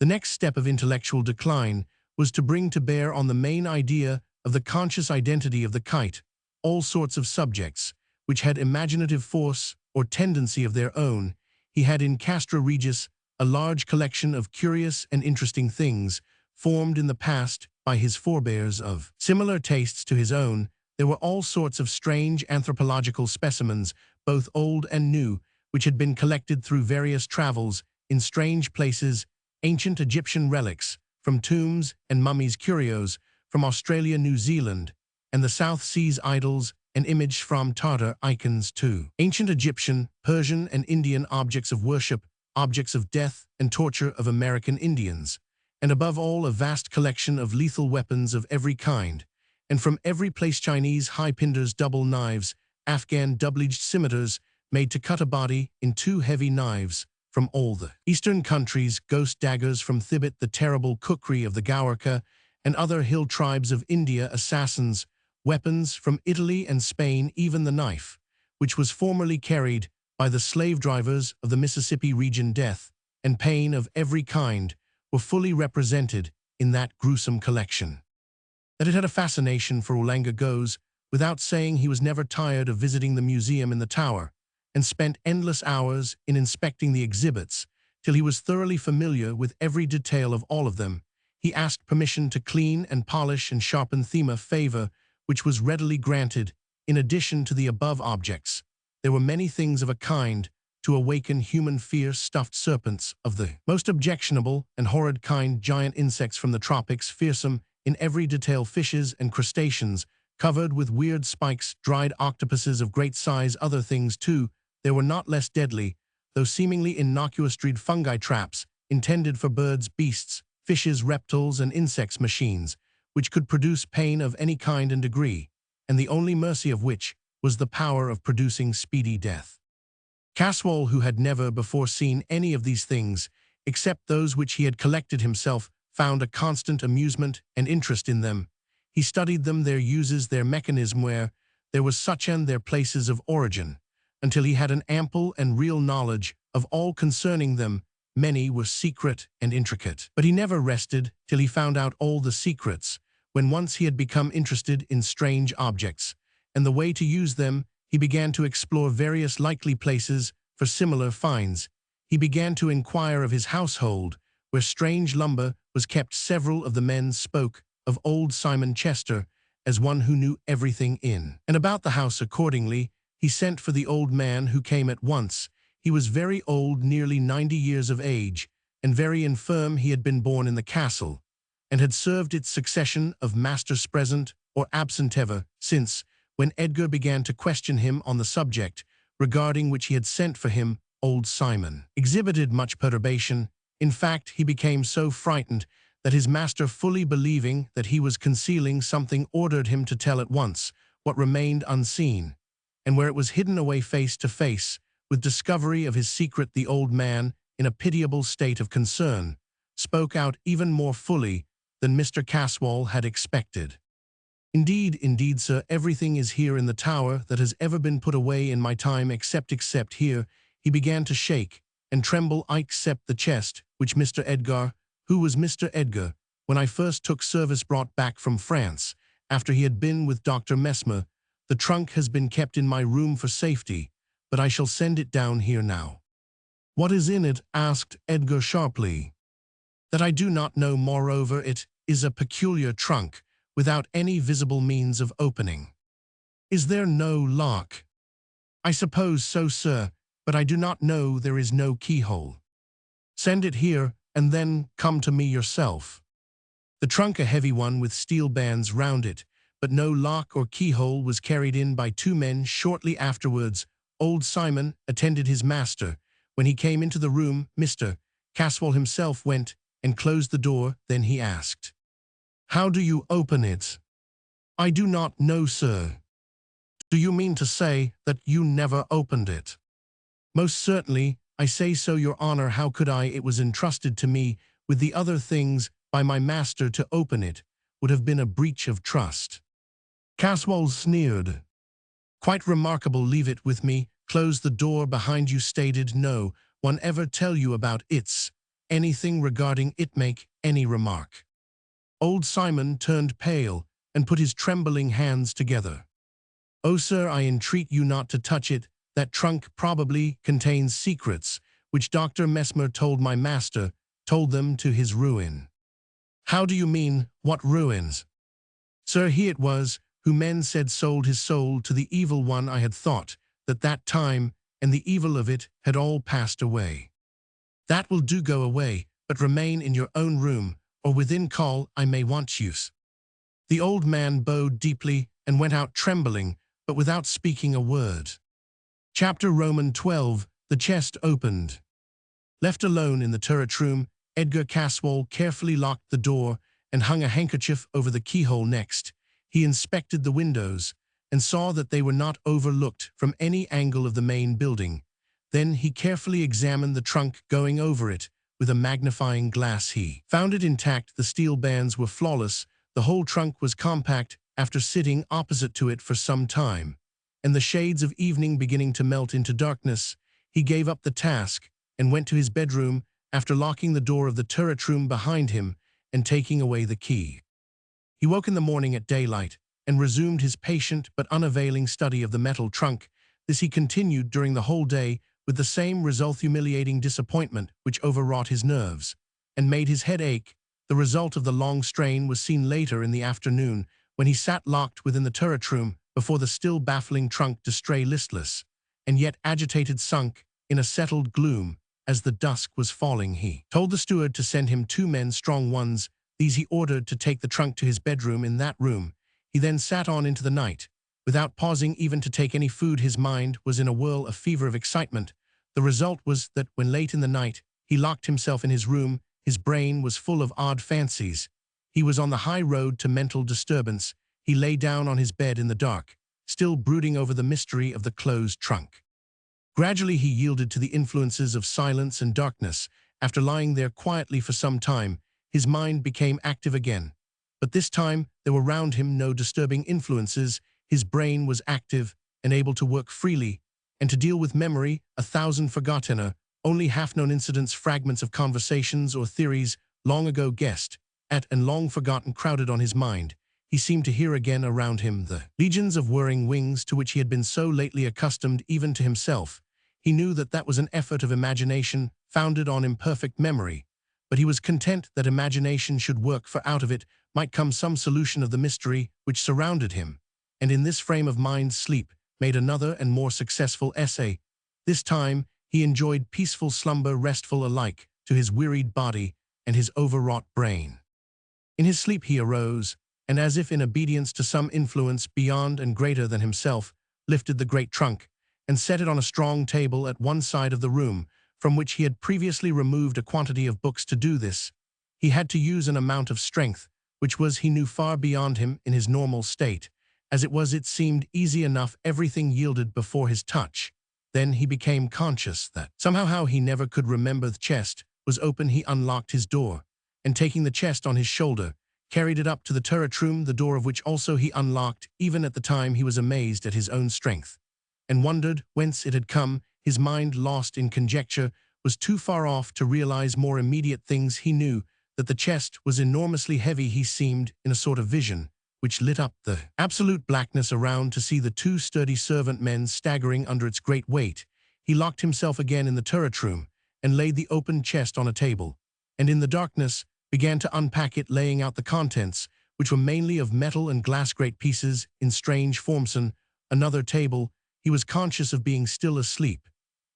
The next step of intellectual decline was to bring to bear on the main idea of the conscious identity of the kite all sorts of subjects which had imaginative force or tendency of their own. He had in Castra Regis a large collection of curious and interesting things, formed in the past by his forebears of similar tastes to his own. There were all sorts of strange anthropological specimens, both old and new, which had been collected through various travels in strange places, ancient Egyptian relics, from tombs and mummies, curios from Australia, New Zealand, and the South Seas, idols and images from Tartar icons too. Ancient Egyptian, Persian, and Indian objects of worship, objects of death and torture of American Indians, and above all a vast collection of lethal weapons of every kind, and from every place Chinese high-pinders, double knives, Afghan double-edged scimitars made to cut a body in two heavy knives, from all the eastern countries, ghost daggers from Thibet, the terrible kukri of the Gaurka and other hill tribes of India, assassins, weapons from Italy and Spain, even the knife, which was formerly carried by the slave drivers of the Mississippi region. Death and pain of every kind were fully represented in that gruesome collection. That it had a fascination for Ulanga goes without saying. He was never tired of visiting the museum in the tower, and spent endless hours in inspecting the exhibits, till he was thoroughly familiar with every detail of all of them. He asked permission to clean and polish and sharpen them, a favor which was readily granted. In addition to the above objects, there were many things of a kind to awaken human fear: stuffed serpents of the most objectionable and horrid kind, giant insects from the tropics, fearsome in every detail, fishes and crustaceans covered with weird spikes, dried octopuses of great size. Other things too there were not less deadly, though seemingly innocuous, dried fungi, traps intended for birds, beasts, fishes, reptiles, and insects, machines which could produce pain of any kind and degree, and the only mercy of which was the power of producing speedy death. Caswall, who had never before seen any of these things, except those which he had collected himself, found a constant amusement and interest in them. He studied them, their uses, their mechanism, where there was such, and their places of origin, until he had an ample and real knowledge of all concerning them. Many were secret and intricate, but he never rested till he found out all the secrets. When once he had become interested in strange objects and the way to use them, he began to explore various likely places for similar finds. He began to inquire of his household where strange lumber was kept. Several of the men spoke of old Simon Chester as one who knew everything in and about the house. Accordingly, he sent for the old man, who came at once. He was very old, nearly 90 years of age, and very infirm. He had been born in the castle, and had served its succession of masters present or absent ever since, when Edgar began to question him on the subject regarding which he had sent for him. Old Simon exhibited much perturbation. In fact, he became so frightened that his master, fully believing that he was concealing something, ordered him to tell at once what remained unseen, and where it was hidden away face to face with discovery of his secret. The old man, in a pitiable state of concern, spoke out even more fully than Mr. Caswall had expected. Indeed, sir, everything is here in the tower that has ever been put away in my time, except here." He began to shake and tremble, "except the chest, which Mr. Edgar, who was Mr. Edgar, when I first took service, brought back from France, after he had been with Dr. Mesmer. The trunk has been kept in my room for safety, but I shall send it down here now." "What is in it?" asked Edgar sharply. "That I do not know. Moreover, it is a peculiar trunk, without any visible means of opening." "Is there no lock?" "I suppose so, sir, but I do not know. There is no keyhole." "Send it here, and then come to me yourself." The trunk, a heavy one with steel bands round it, but no lock or keyhole, was carried in by two men. Shortly afterwards, old Simon attended his master. When he came into the room, Mr. Caswall himself went and closed the door. Then he asked, "How do you open it?" "I do not know, sir." "Do you mean to say that you never opened it?" "Most certainly, I say so, your honor. How could I? It was entrusted to me, with the other things, by my master. To open it would have been a breach of trust." Caswall sneered. "Quite remarkable. Leave it with me. Close the door behind you." Stated, "No one ever tell you about it's anything regarding it. Make any remark." Old Simon turned pale and put his trembling hands together. "Oh, sir, I entreat you not to touch it. That trunk probably contains secrets which Dr. Mesmer told my master, told them to his ruin." "How do you mean, what ruins?" "Sir, he it was who men said sold his soul to the evil one. I had thought that time and the evil of it had all passed away." "That will do. Go away, but remain in your own room, or within call. I may want use." The old man bowed deeply and went out, trembling, but without speaking a word. Chapter Roman 12. The chest opened. Left alone in the turret room, Edgar Caswall carefully locked the door and hung a handkerchief over the keyhole. Next, he inspected the windows and saw that they were not overlooked from any angle of the main building. Then he carefully examined the trunk, going over it with a magnifying glass. He found it intact. The steel bands were flawless. The whole trunk was compact. After sitting opposite to it for some time, and the shades of evening beginning to melt into darkness, he gave up the task and went to his bedroom, after locking the door of the turret room behind him and taking away the key. He woke in the morning at daylight and resumed his patient but unavailing study of the metal trunk. This he continued during the whole day, with the same result: humiliating disappointment which overwrought his nerves and made his head ache. The result of the long strain was seen later in the afternoon, when he sat locked within the turret room before the still baffling trunk to stray listless, and yet agitated, sunk in a settled gloom. As the dusk was falling, he told the steward to send him 2 men, strong ones. These he ordered to take the trunk to his bedroom. In that room he then sat on into the night, without pausing even to take any food. His mind was in a whirl, a fever of excitement. The result was that when late in the night he locked himself in his room, his brain was full of odd fancies. He was on the high road to mental disturbance. He lay down on his bed in the dark, still brooding over the mystery of the closed trunk. Gradually he yielded to the influences of silence and darkness. After lying there quietly for some time, his mind became active again. But this time there were round him no disturbing influences. His brain was active and able to work freely, and to deal with memory, 1,000 forgotten, only half-known incidents, fragments of conversations or theories long ago guessed at and long forgotten, crowded on his mind. He seemed to hear again around him the legions of whirring wings to which he had been so lately accustomed even to himself. He knew that that was an effort of imagination founded on imperfect memory, but he was content that imagination should work, for out of it might come some solution of the mystery which surrounded him, and in this frame of mind sleep made another and more successful essay. This time he enjoyed peaceful slumber, restful alike to his wearied body and his overwrought brain. In his sleep he arose, and as if in obedience to some influence beyond and greater than himself, lifted the great trunk, and set it on a strong table at one side of the room, from which he had previously removed a quantity of books. To do this, he had to use an amount of strength, which was, he knew, far beyond him in his normal state. As it was, it seemed easy enough, everything yielded before his touch. Then he became conscious that, somehow how he never could remember, the chest was open. He unlocked his door, and taking the chest on his shoulder, carried it up to the turret room, the door of which also he unlocked. Even at the time he was amazed at his own strength, and wondered whence it had come. His mind, lost in conjecture, was too far off to realize more immediate things. He knew that the chest was enormously heavy. He seemed in a sort of vision, which lit up the absolute blackness around, to see the two sturdy servant men staggering under its great weight. He locked himself again in the turret room, and laid the open chest on a table, and in the darkness began to unpack it, laying out the contents, which were mainly of metal and glass, great pieces in strange forms. On another table he was conscious of being still asleep,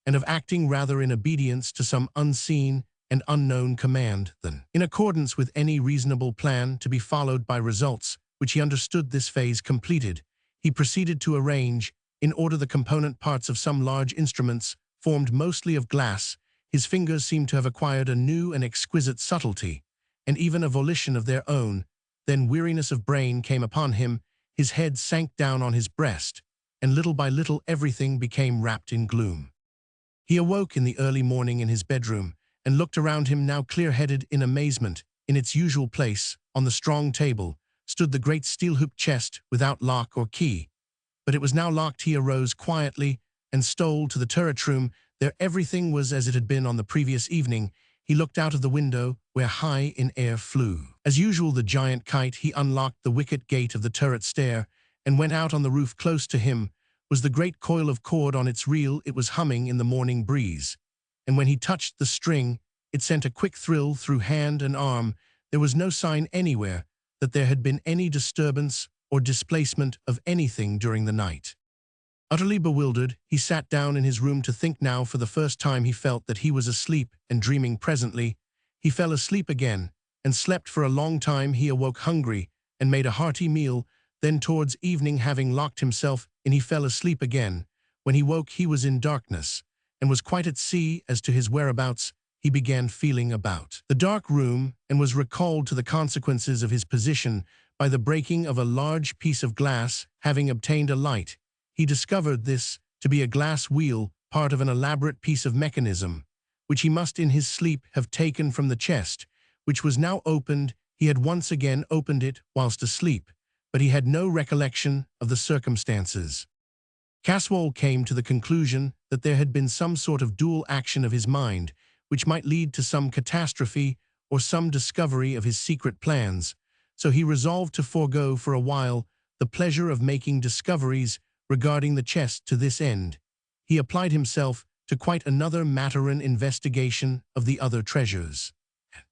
and of acting rather in obedience to some unseen and unknown command than in accordance with any reasonable plan to be followed by results which he understood. This phase completed, he proceeded to arrange in order the component parts of some large instruments formed mostly of glass. His fingers seemed to have acquired a new and exquisite subtlety, and even a volition of their own. Then weariness of brain came upon him, his head sank down on his breast, and little by little everything became wrapped in gloom. He awoke in the early morning in his bedroom, and looked around him, now clear-headed in amazement. In its usual place, on the strong table, stood the great steel-hooped chest without lock or key, but it was now locked. He arose quietly and stole to the turret room. There everything was as it had been on the previous evening. He looked out of the window, where high in air flew, as usual, the giant kite. He unlocked the wicket gate of the turret stair, and went out on the roof. Close to him was the great coil of cord on its reel. It was humming in the morning breeze, and when he touched the string, it sent a quick thrill through hand and arm. There was no sign anywhere that there had been any disturbance or displacement of anything during the night. Utterly bewildered, he sat down in his room to think. Now for the first time he felt that he was asleep and dreaming. Presently he fell asleep again, and slept for a long time. He awoke hungry, and made a hearty meal. Then towards evening, having locked himself in, he fell asleep again. When he woke he was in darkness, and was quite at sea as to his whereabouts. He began feeling about the dark room, and was recalled to the consequences of his position by the breaking of a large piece of glass. Having obtained a light, he discovered this to be a glass wheel, part of an elaborate piece of mechanism, which he must in his sleep have taken from the chest, which was now opened. He had once again opened it whilst asleep, but he had no recollection of the circumstances. Caswall came to the conclusion that there had been some sort of dual action of his mind, which might lead to some catastrophe or some discovery of his secret plans, so he resolved to forego for a while the pleasure of making discoveries regarding the chest. To this end, he applied himself to quite another matter, an investigation of the other treasures.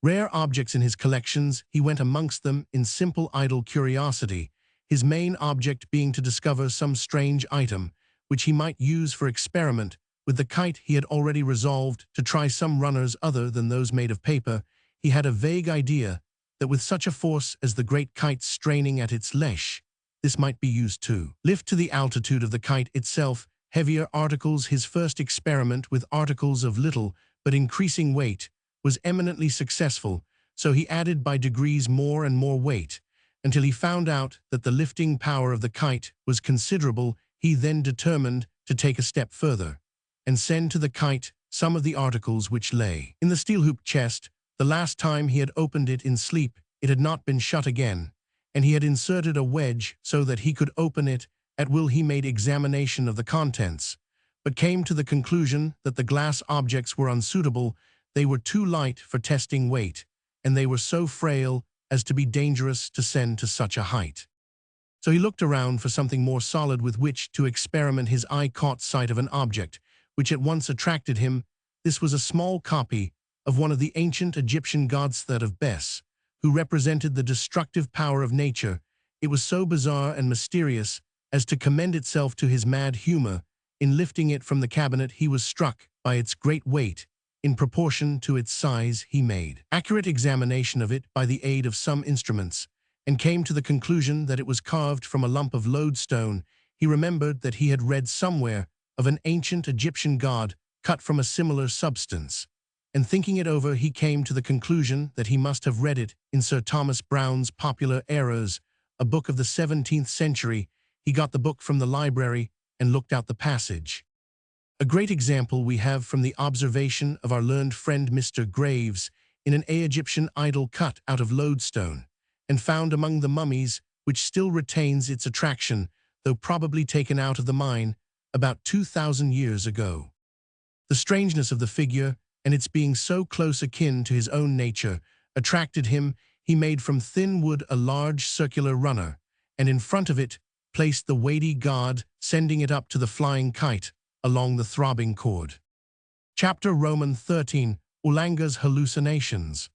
Rare objects in his collections, he went amongst them in simple idle curiosity, his main object being to discover some strange item which he might use for experiment. With the kite he had already resolved to try some runners other than those made of paper. He had a vague idea that with such a force as the great kite straining at its lash, this might be used to lift to the altitude of the kite itself heavier articles. His first experiment with articles of little but increasing weight was eminently successful, so he added by degrees more and more weight, until he found out that the lifting power of the kite was considerable. He then determined to take a step further, and send to the kite some of the articles which lay in the steel-hooped chest. The last time he had opened it in sleep, it had not been shut again, and he had inserted a wedge so that he could open it at will. He made examination of the contents, but came to the conclusion that the glass objects were unsuitable. They were too light for testing weight, and they were so frail as to be dangerous to send to such a height. So he looked around for something more solid with which to experiment. His eye caught sight of an object which at once attracted him. This was a small copy of one of the ancient Egyptian gods that of Bes, who represented the destructive power of nature. It was so bizarre and mysterious as to commend itself to his mad humor. In lifting it from the cabinet, he was struck by its great weight in proportion to its size. He made accurate examination of it by the aid of some instruments, and came to the conclusion that it was carved from a lump of lodestone. He remembered that he had read somewhere of an ancient Egyptian god cut from a similar substance, and thinking it over, he came to the conclusion that he must have read it in Sir Thomas Browne's Popular Errors, a book of the 17th century. He got the book from the library and looked out the passage. A great example we have from the observation of our learned friend Mr. Graves in an Egyptian idol cut out of lodestone, and found among the mummies, which still retains its attraction, though probably taken out of the mine about 2,000 years ago. The strangeness of the figure, and its being so close akin to his own nature, attracted him. He made from thin wood a large circular runner, and in front of it placed the weighty god, sending it up to the flying kite along the throbbing cord. Chapter Roman 13. Ulanga's hallucinations.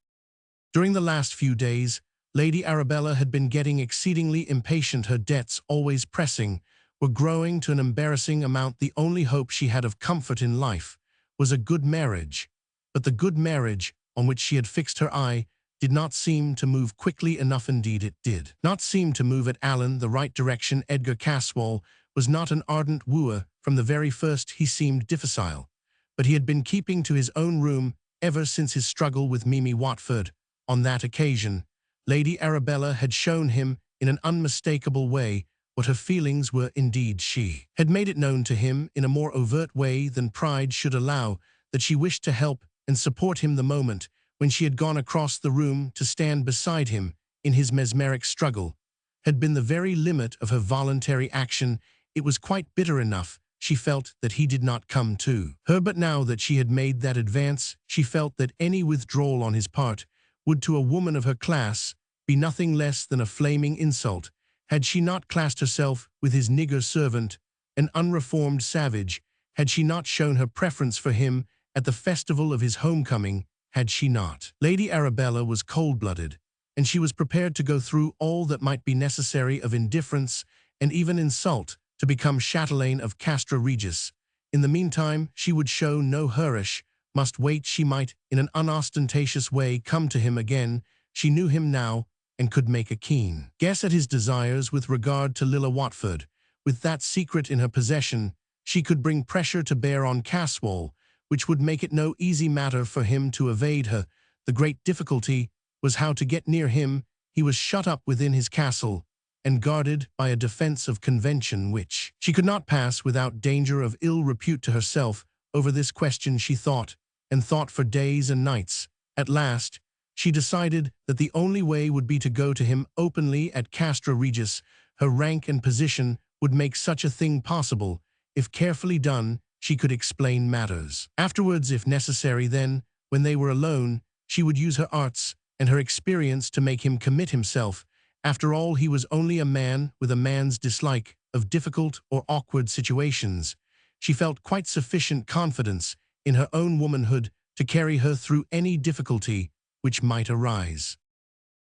During the last few days, Lady Arabella had been getting exceedingly impatient. Her debts, always pressing, were growing to an embarrassing amount. The only hope she had of comfort in life was a good marriage, but the good marriage on which she had fixed her eye did not seem to move quickly enough. Indeed, it did not seem to move at Alan the right direction. Edgar Caswall was not an ardent wooer. From the very first he seemed difficile, but he had been keeping to his own room ever since his struggle with Mimi Watford. On that occasion, Lady Arabella had shown him in an unmistakable way what her feelings were. Indeed, she had made it known to him in a more overt way than pride should allow that she wished to help and support him. The moment when she had gone across the room to stand beside him in his mesmeric struggle had been the very limit of her voluntary action. It was quite bitter enough, she felt, that he did not come to her, but now that she had made that advance, she felt that any withdrawal on his part would, to a woman of her class, be nothing less than a flaming insult. Had she not classed herself with his nigger servant, an unreformed savage? Had she not shown her preference for him at the festival of his homecoming? Had she not? Lady Arabella was cold-blooded, and she was prepared to go through all that might be necessary of indifference and even insult to become chatelaine of Castra Regis. In the meantime, she would show no hurrish, must wait. She might, in an unostentatious way, come to him again. She knew him now, and could make a keen guess at his desires with regard to Lilla Watford. With that secret in her possession, she could bring pressure to bear on Caswall, which would make it no easy matter for him to evade her. The great difficulty was how to get near him. He was shut up within his castle, and guarded by a defense of convention which she could not pass without danger of ill repute to herself. Over this question she thought, and thought for days and nights. At last, she decided that the only way would be to go to him openly at Castra Regis. Her rank and position would make such a thing possible. If carefully done, she could explain matters. Afterwards, if necessary, then, when they were alone, she would use her arts and her experience to make him commit himself. After all, he was only a man with a man's dislike of difficult or awkward situations. She felt quite sufficient confidence in her own womanhood to carry her through any difficulty which might arise.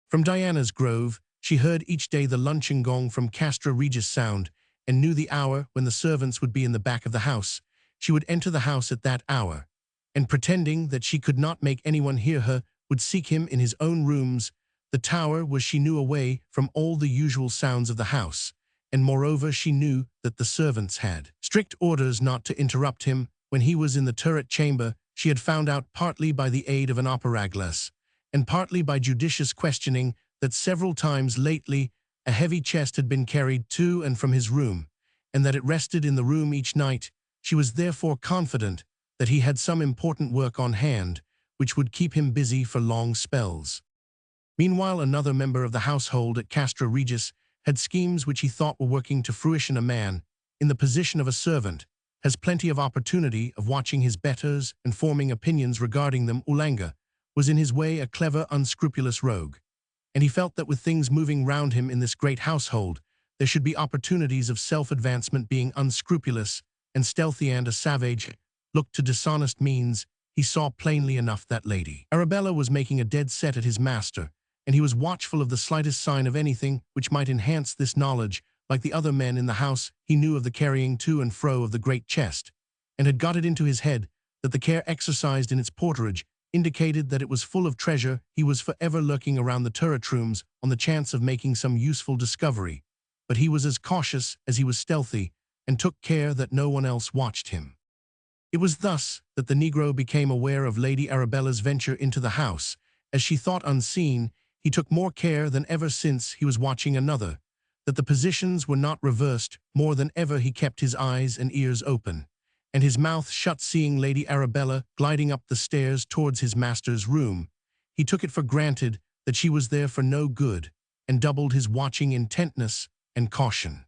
From Diana's Grove, she heard each day the luncheon gong from Castra Regis sound, and knew the hour when the servants would be in the back of the house. She would enter the house at that hour, and pretending that she could not make anyone hear her, would seek him in his own rooms. The tower was, she knew, away from all the usual sounds of the house, and moreover she knew that the servants had strict orders not to interrupt him when he was in the turret chamber. She had found out, partly by the aid of an opera glass, and partly by judicious questioning, that several times lately a heavy chest had been carried to and from his room, and that it rested in the room each night. She was therefore confident that he had some important work on hand, which would keep him busy for long spells. Meanwhile, another member of the household at Castra Regis had schemes which he thought were working to fruition. A man, in the position of a servant, has plenty of opportunity of watching his betters and forming opinions regarding them. Ulanga was in his way a clever, unscrupulous rogue, and he felt that with things moving round him in this great household, there should be opportunities of self-advancement. Being unscrupulous and stealthy and a savage, looked to dishonest means he saw plainly enough that Lady Arabella was making a dead set at his master, and he was watchful of the slightest sign of anything which might enhance this knowledge. Like the other men in the house, he knew of the carrying to and fro of the great chest, and had got it into his head that the care exercised in its porterage indicated that it was full of treasure. He was forever lurking around the turret rooms on the chance of making some useful discovery, but he was as cautious as he was stealthy, and took care that no one else watched him. It was thus that the Negro became aware of Lady Arabella's venture into the house. As she thought unseen, he took more care than ever since he was watching another, that the positions were not reversed. More than ever he kept his eyes and ears open, and his mouth shut, seeing Lady Arabella gliding up the stairs towards his master's room. He took it for granted that she was there for no good, and doubled his watching intentness and caution.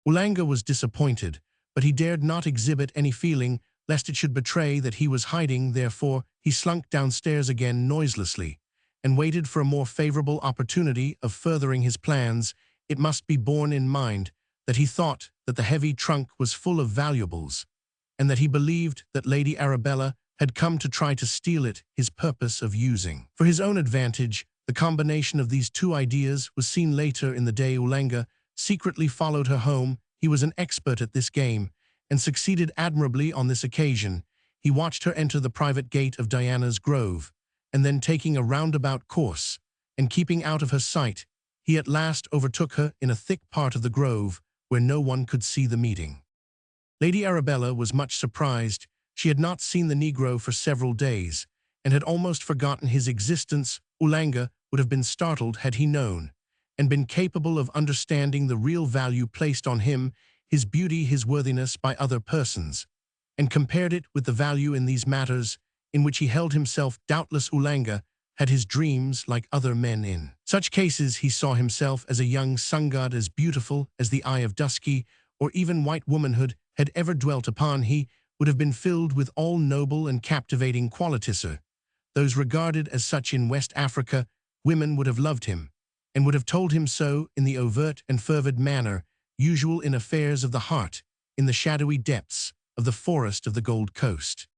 Ulanga was disappointed, but he dared not exhibit any feeling, lest it should betray that he was hiding. Therefore, he slunk downstairs again noiselessly, and waited for a more favorable opportunity of furthering his plans. It must be borne in mind that he thought that the heavy trunk was full of valuables, and that he believed that Lady Arabella had come to try to steal it, his purpose of using for his own advantage. The combination of these two ideas was seen later in the day. Ulanga secretly followed her home. He was an expert at this game, and succeeded admirably on this occasion. He watched her enter the private gate of Diana's Grove, and then, taking a roundabout course, and keeping out of her sight, he at last overtook her in a thick part of the grove, where no one could see the meeting. Lady Arabella was much surprised. She had not seen the Negro for several days, and had almost forgotten his existence. Ulanga would have been startled had he known, and been capable of understanding the real value placed on him, his beauty, his worthiness by other persons, and compared it with the value in these matters in which he held himself. Doubtless Ulanga had his dreams like other men. In such cases he saw himself as a young sun-god, as beautiful as the eye of dusky or even white womanhood had ever dwelt upon. He would have been filled with all noble and captivating qualities. Those regarded as such in West Africa, women would have loved him, and would have told him so in the overt and fervid manner usual in affairs of the heart, in the shadowy depths of the forest of the Gold Coast.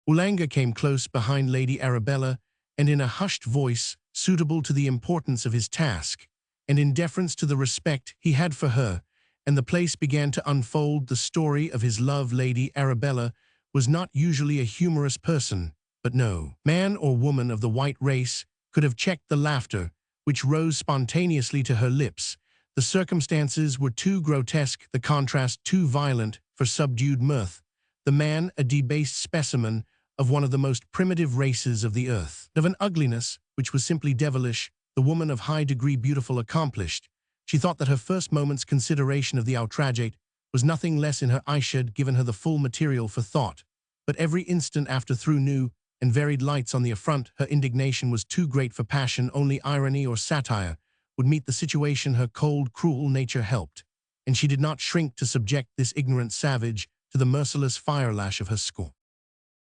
Ulanga came close behind Lady Arabella, and in a hushed voice, suitable to the importance of his task, and in deference to the respect he had for her, and the place, began to unfold the story of his love. Lady Arabella was not usually a humorous person, but no man or woman of the white race could have checked the laughter which rose spontaneously to her lips. The circumstances were too grotesque, the contrast too violent for subdued mirth. The man, a debased specimen of one of the most primitive races of the earth, of an ugliness which was simply devilish, the woman of high degree beautiful, accomplished. She thought that her first moment's consideration of the outragate was nothing less. In her eyes had given her the full material for thought, but every instant after threw new and varied lights on the affront. Her indignation was too great for passion. Only irony or satire would meet the situation. Her cold, cruel nature helped, and she did not shrink to subject this ignorant savage to the merciless firelash of her scorn.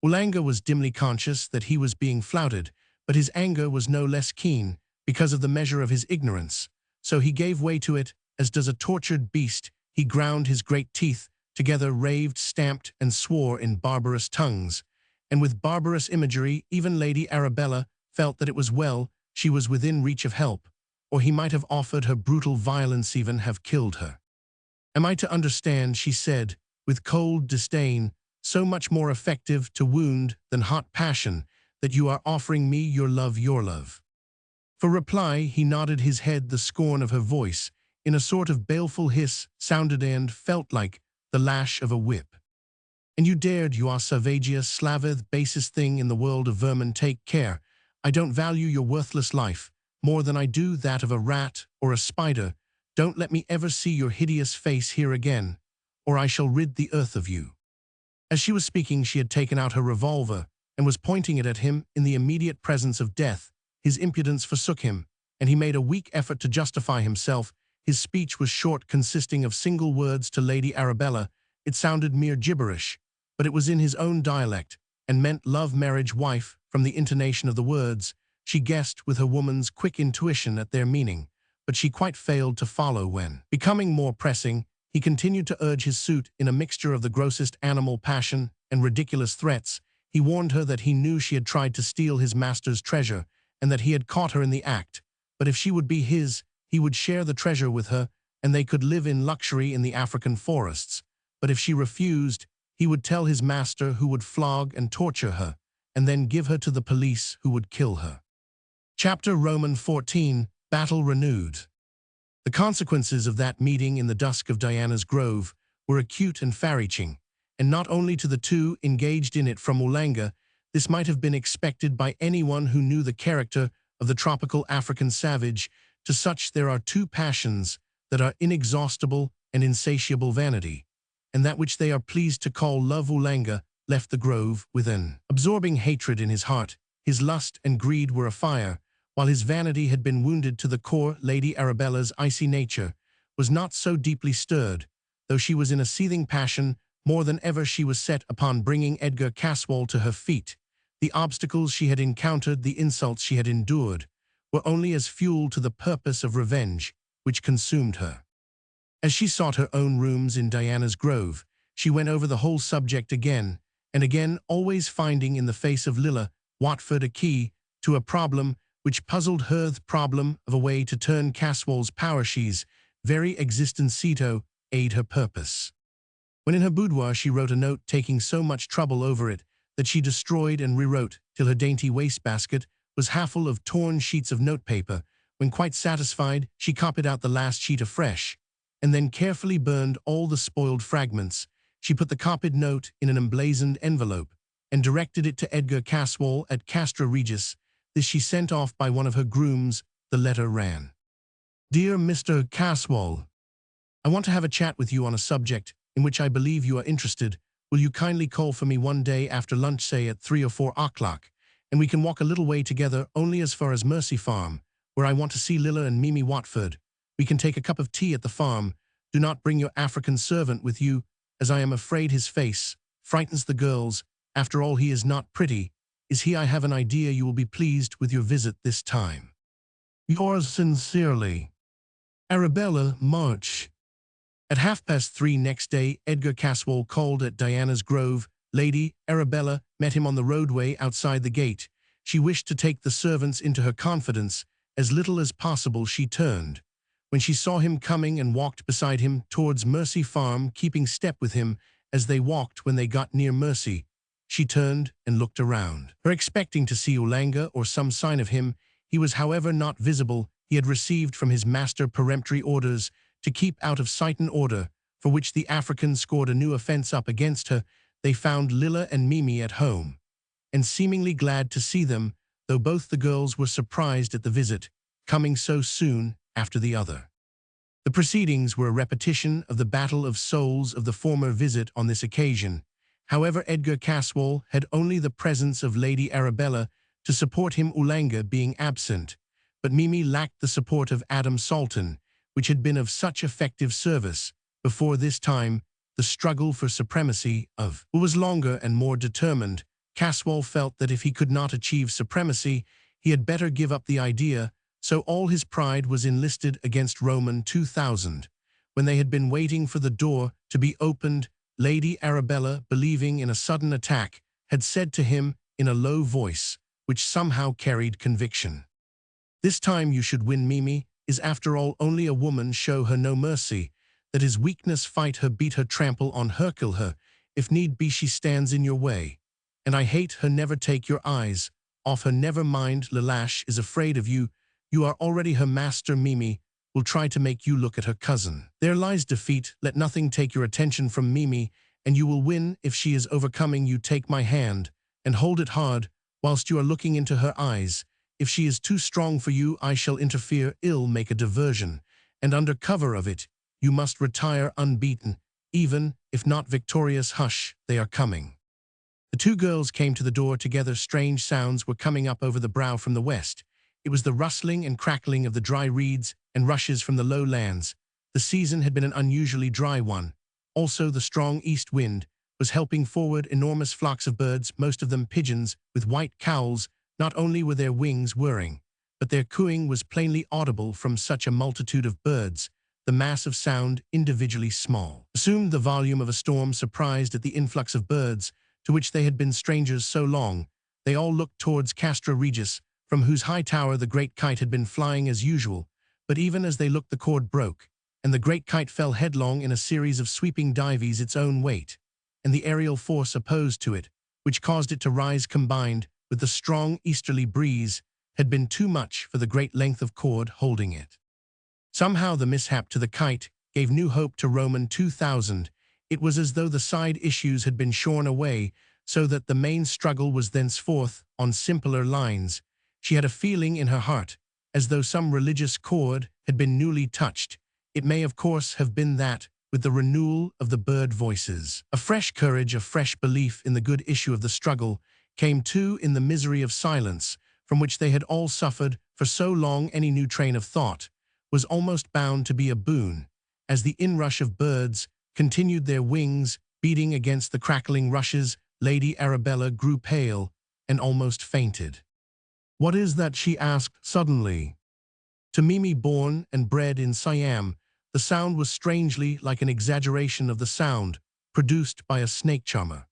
Ulanga was dimly conscious that he was being flouted, but his anger was no less keen because of the measure of his ignorance. So he gave way to it, as does a tortured beast. He ground his great teeth together, raved, stamped, and swore in barbarous tongues, and with barbarous imagery. Even Lady Arabella felt that it was well she was within reach of help, or he might have offered her brutal violence, even have killed her. "Am I to understand," she said, with cold disdain, so much more effective to wound than hot passion, "that you are offering me your love, your love?" For reply, he nodded his head. The scorn of her voice, in a sort of baleful hiss, sounded and felt like the lash of a whip. "And you dared, you are Savagia, slaveth, basest thing in the world of vermin. Take care. I don't value your worthless life more than I do that of a rat or a spider. Don't let me ever see your hideous face here again, or I shall rid the earth of you." As she was speaking, she had taken out her revolver and was pointing it at him. In the immediate presence of death, his impudence forsook him, and he made a weak effort to justify himself. His speech was short, consisting of single words to Lady Arabella. It sounded mere gibberish, but it was in his own dialect, and meant love, marriage, wife. From the intonation of the words, she guessed with her woman's quick intuition at their meaning, but she quite failed to follow when, becoming more pressing, he continued to urge his suit in a mixture of the grossest animal passion and ridiculous threats. He warned her that he knew she had tried to steal his master's treasure and that he had caught her in the act, but if she would be his, he would share the treasure with her and they could live in luxury in the African forests. But if she refused, he would tell his master, who would flog and torture her, and then give her to the police, who would kill her. Chapter Roman 14, Battle Renewed. The consequences of that meeting in the dusk of Diana's Grove were acute and far-reaching, and not only to the two engaged in it from Ulanga. This might have been expected by anyone who knew the character of the tropical African savage. To such there are two passions that are inexhaustible and insatiable: vanity, and that which they are pleased to call love. Ulanga left the grove with an absorbing hatred in his heart. His lust and greed were afire, while his vanity had been wounded to the core. Lady Arabella's icy nature was not so deeply stirred, though she was in a seething passion. More than ever she was set upon bringing Edgar Caswall to her feet. The obstacles she had encountered, the insults she had endured, were only as fuel to the purpose of revenge which consumed her. As she sought her own rooms in Diana's Grove, she went over the whole subject again and again, always finding in the face of Lilla Watford a key to a problem which puzzled her, the problem of a way to turn Caswall's power, she's very existence, to aid her purpose. When in her boudoir she wrote a note, taking so much trouble over it that she destroyed and rewrote till her dainty wastebasket was half full of torn sheets of notepaper. When quite satisfied, she copied out the last sheet afresh, and then carefully burned all the spoiled fragments. She put the copied note in an emblazoned envelope and directed it to Edgar Caswall at Castra Regis. This she sent off by one of her grooms. The letter ran: Dear Mr. Caswall, I want to have a chat with you on a subject in which I believe you are interested. Will you kindly call for me one day after lunch, say at 3 or 4 o'clock, and we can walk a little way together, only as far as Mercy Farm, where I want to see Lilla and Mimi Watford. We can take a cup of tea at the farm. Do not bring your African servant with you, as I am afraid his face frightens the girls. After all, he is not pretty, is he? I have an idea you will be pleased with your visit this time. Yours sincerely, Arabella March. At 3:30 next day, Edgar Caswall called at Diana's Grove. Lady Arabella met him on the roadway outside the gate. She wished to take the servants into her confidence. As little as possible she turned when she saw him coming and walked beside him towards Mercy Farm, keeping step with him as they walked. When they got near Mercy, she turned and looked around her, expecting to see Ulanga or some sign of him. He was, however, not visible. He had received from his master peremptory orders to keep out of sight, an order for which the Africans scored a new offense up against her. They found Lilla and Mimi at home, and seemingly glad to see them, though both the girls were surprised at the visit, coming so soon after the other. The proceedings were a repetition of the battle of souls of the former visit. On this occasion, however, Edgar Caswall had only the presence of Lady Arabella to support him, Ulanga being absent, but Mimi lacked the support of Adam Salton, which had been of such effective service. Before this time, the struggle for supremacy of was longer and more determined. Caswall felt that if he could not achieve supremacy, he had better give up the idea, so all his pride was enlisted against Roman 2000. When they had been waiting for the door to be opened, Lady Arabella, believing in a sudden attack, had said to him in a low voice, which somehow carried conviction, "This time you should win. Mimi is after all only a woman. Show her no mercy. That is weakness. Fight her, beat her, trample on her, kill her. If need be, she stands in your way. And I hate her. Never take your eyes off her. Never mind, Lalash is afraid of you. You are already her master. Mimi will try to make you look at her cousin. There lies defeat. Let nothing take your attention from Mimi, and you will win. If she is overcoming you, take my hand and hold it hard whilst you are looking into her eyes. If she is too strong for you, I shall interfere. Make a diversion, and under cover of it, you must retire unbeaten, even if not victorious. Hush, they are coming." The two girls came to the door together. Strange sounds were coming up over the brow from the west. It was the rustling and crackling of the dry reeds and rushes from the lowlands. The season had been an unusually dry one. Also, the strong east wind was helping forward enormous flocks of birds, most of them pigeons with white cowls. Not only were their wings whirring, but their cooing was plainly audible from such a multitude of birds. The mass of sound, individually small, assumed the volume of a storm. Surprised at the influx of birds, to which they had been strangers so long. They all looked towards Castra Regis, from whose high tower the great kite had been flying as usual, but even as they looked the cord broke, and the great kite fell headlong in a series of sweeping dives its own weight, and the aerial force opposed to it, which caused it to rise combined with the strong easterly breeze, had been too much for the great length of cord holding it. Somehow the mishap to the kite gave new hope to Roman 2000. It was as though the side issues had been shorn away, so that the main struggle was thenceforth on simpler lines. She had a feeling in her heart, as though some religious chord had been newly touched. It may of course have been that, with the renewal of the bird voices. A fresh courage, a fresh belief in the good issue of the struggle, came too in the misery of silence, from which they had all suffered for so long. Any new train of thought was almost bound to be a boon, as the inrush of birds continued their wings, beating against the crackling rushes. Lady Arabella grew pale and almost fainted. "What is that?" she asked suddenly. To Mimi, born and bred in Siam, the sound was strangely like an exaggeration of the sound produced by a snake charmer.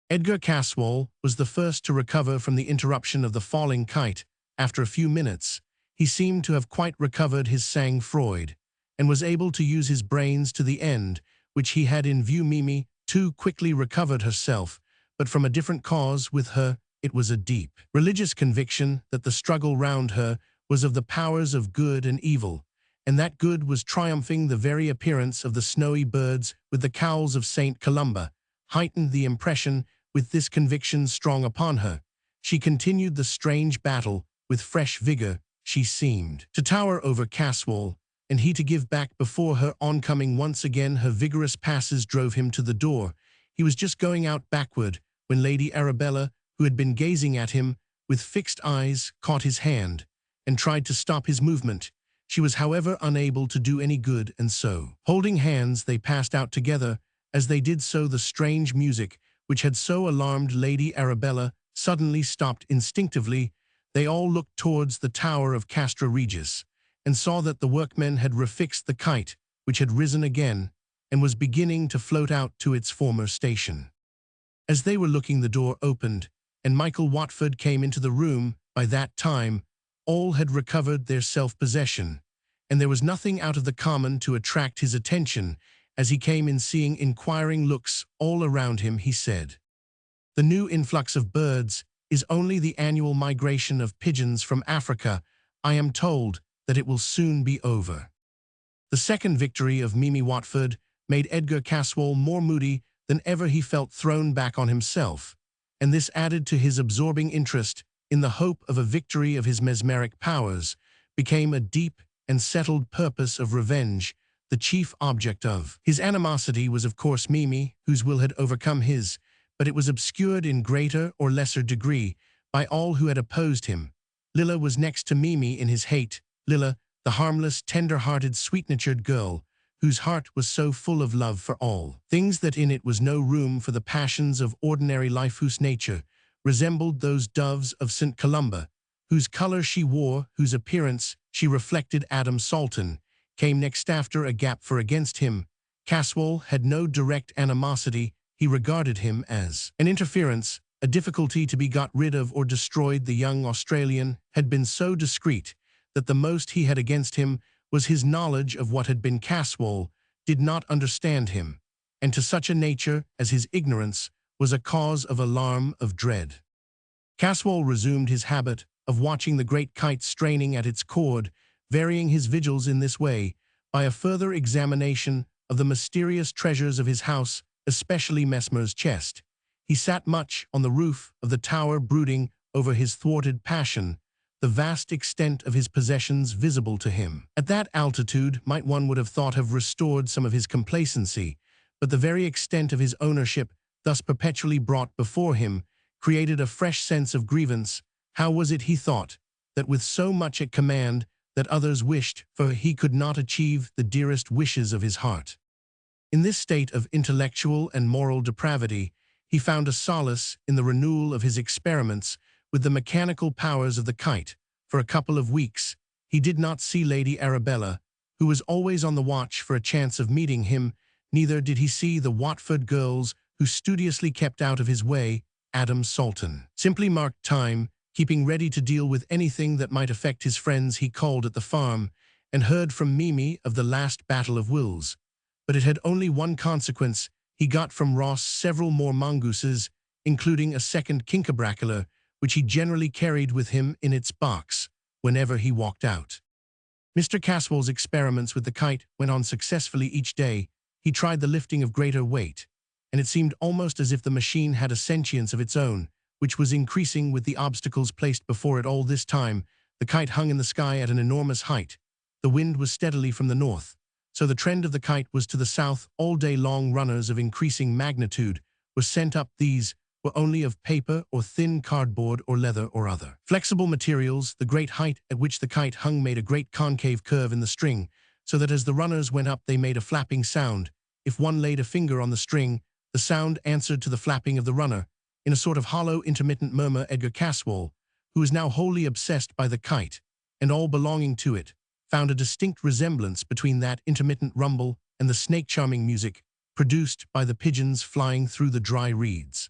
Edgar Caswall was the first to recover from the interruption of the falling kite. After a few minutes, he seemed to have quite recovered his sang-froid, and was able to use his brains to the end which he had in view. Mimi, too, quickly recovered herself, but from a different cause. With her, it was a deep, religious conviction that the struggle round her was of the powers of good and evil, and that good was triumphing. The very appearance of the snowy birds with the cowls of St. Columba heightened the impression. With this conviction strong upon her, she continued the strange battle with fresh vigor. She seemed to tower over Caswall, and he to give back before her oncoming. Once again her vigorous passes drove him to the door. He was just going out backward, when Lady Arabella, who had been gazing at him with fixed eyes, caught his hand, and tried to stop his movement. She was however unable to do any good, and so, holding hands, they passed out together. As they did so, the strange music, which had so alarmed Lady Arabella, suddenly stopped. Instinctively, they all looked towards the tower of Castra Regis, and saw that the workmen had refixed the kite, which had risen again, and was beginning to float out to its former station. As they were looking, the door opened, and Michael Watford came into the room. By that time, all had recovered their self-possession, and there was nothing out of the common to attract his attention. As he came in, seeing inquiring looks all around him, he said, "The new influx of birds is only the annual migration of pigeons from Africa. I am told that it will soon be over." The second victory of Mimi Watford made Edgar Caswall more moody than ever. He felt thrown back on himself, and this added to his absorbing interest in the hope of a victory of his mesmeric powers, became a deep and settled purpose of revenge. The chief object of his animosity was of course Mimi, whose will had overcome his, but it was obscured in greater or lesser degree by all who had opposed him. Lilla was next to Mimi in his hate. Lilla, the harmless, tender-hearted, sweet-natured girl, whose heart was so full of love for all things that in it was no room for the passions of ordinary life, whose nature resembled those doves of St. Columba, whose color she wore, whose appearance she reflected. Adam Salton came next after. A gap, for against him Caswall had no direct animosity. He regarded him as an interference, a difficulty to be got rid of or destroyed. The young Australian had been so discreet that the most he had against him was his knowledge of what had been. Caswall did not understand him, and to such a nature as his ignorance was a cause of alarm, of dread. Caswall resumed his habit of watching the great kite straining at its cord, varying his vigils in this way by a further examination of the mysterious treasures of his house, especially Mesmer's chest. He sat much on the roof of the tower, brooding over his thwarted passion, the vast extent of his possessions visible to him. At that altitude, might one would have thought have restored some of his complacency, but the very extent of his ownership, thus perpetually brought before him, created a fresh sense of grievance. How was it, he thought, that with so much at command that others wished for, he could not achieve the dearest wishes of his heart? In this state of intellectual and moral depravity, he found a solace in the renewal of his experiments with the mechanical powers of the kite. For a couple of weeks, he did not see Lady Arabella, who was always on the watch for a chance of meeting him. Neither did he see the Watford girls, who studiously kept out of his way, Adam Salton. Simply marked time, keeping ready to deal with anything that might affect his friends. He called at the farm and heard from Mimi of the last battle of wills. But it had only one consequence. He got from Ross several more mongooses, including a second kinkabracula, which he generally carried with him in its box whenever he walked out. Mr. Caswell's experiments with the kite went on successfully each day. He tried the lifting of greater weight, and it seemed almost as if the machine had a sentience of its own, which was increasing with the obstacles placed before it. All this time, the kite hung in the sky at an enormous height. The wind was steadily from the north, so the trend of the kite was to the south. All day long runners of increasing magnitude were sent up. These were only of paper or thin cardboard or leather or other flexible materials. The great height at which the kite hung made a great concave curve in the string, so that as the runners went up they made a flapping sound. If one laid a finger on the string, the sound answered to the flapping of the runner, in a sort of hollow intermittent murmur. Edgar Caswell, who was now wholly obsessed by the kite, and all belonging to it, found a distinct resemblance between that intermittent rumble and the snake-charming music produced by the pigeons flying through the dry reeds.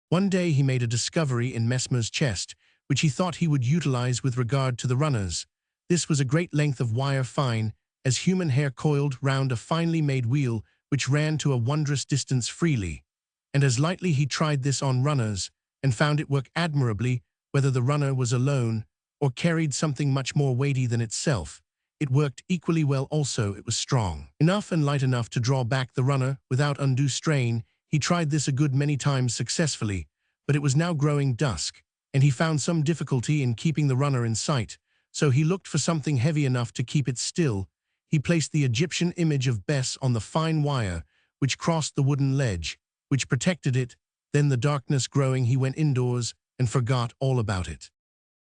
One day he made a discovery in Mesmer's chest, which he thought he would utilize with regard to the runners. This was a great length of wire, fine as human hair, coiled round a finely made wheel which ran to a wondrous distance freely. And as lightly he tried this on runners, and found it work admirably, whether the runner was alone or carried something much more weighty than itself. It worked equally well also. It was strong enough and light enough to draw back the runner without undue strain. He tried this a good many times successfully, but it was now growing dusk, and he found some difficulty in keeping the runner in sight, so he looked for something heavy enough to keep it still. He placed the Egyptian image of Bes on the fine wire which crossed the wooden ledge, which protected it. Then, the darkness growing, he went indoors and forgot all about it.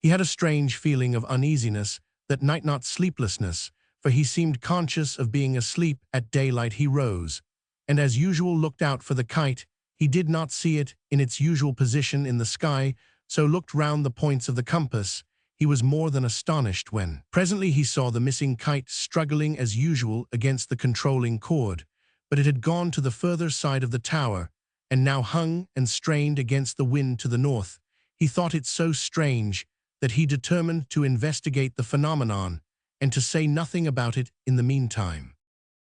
He had a strange feeling of uneasiness that night, not sleeplessness, for he seemed conscious of being asleep. At daylight he rose, and as usual looked out for the kite. He did not see it in its usual position in the sky, so looked round the points of the compass. He was more than astonished when presently he saw the missing kite struggling as usual against the controlling cord, but it had gone to the further side of the tower, and now hung and strained against the wind to the north. He thought it so strange that he determined to investigate the phenomenon, and to say nothing about it in the meantime.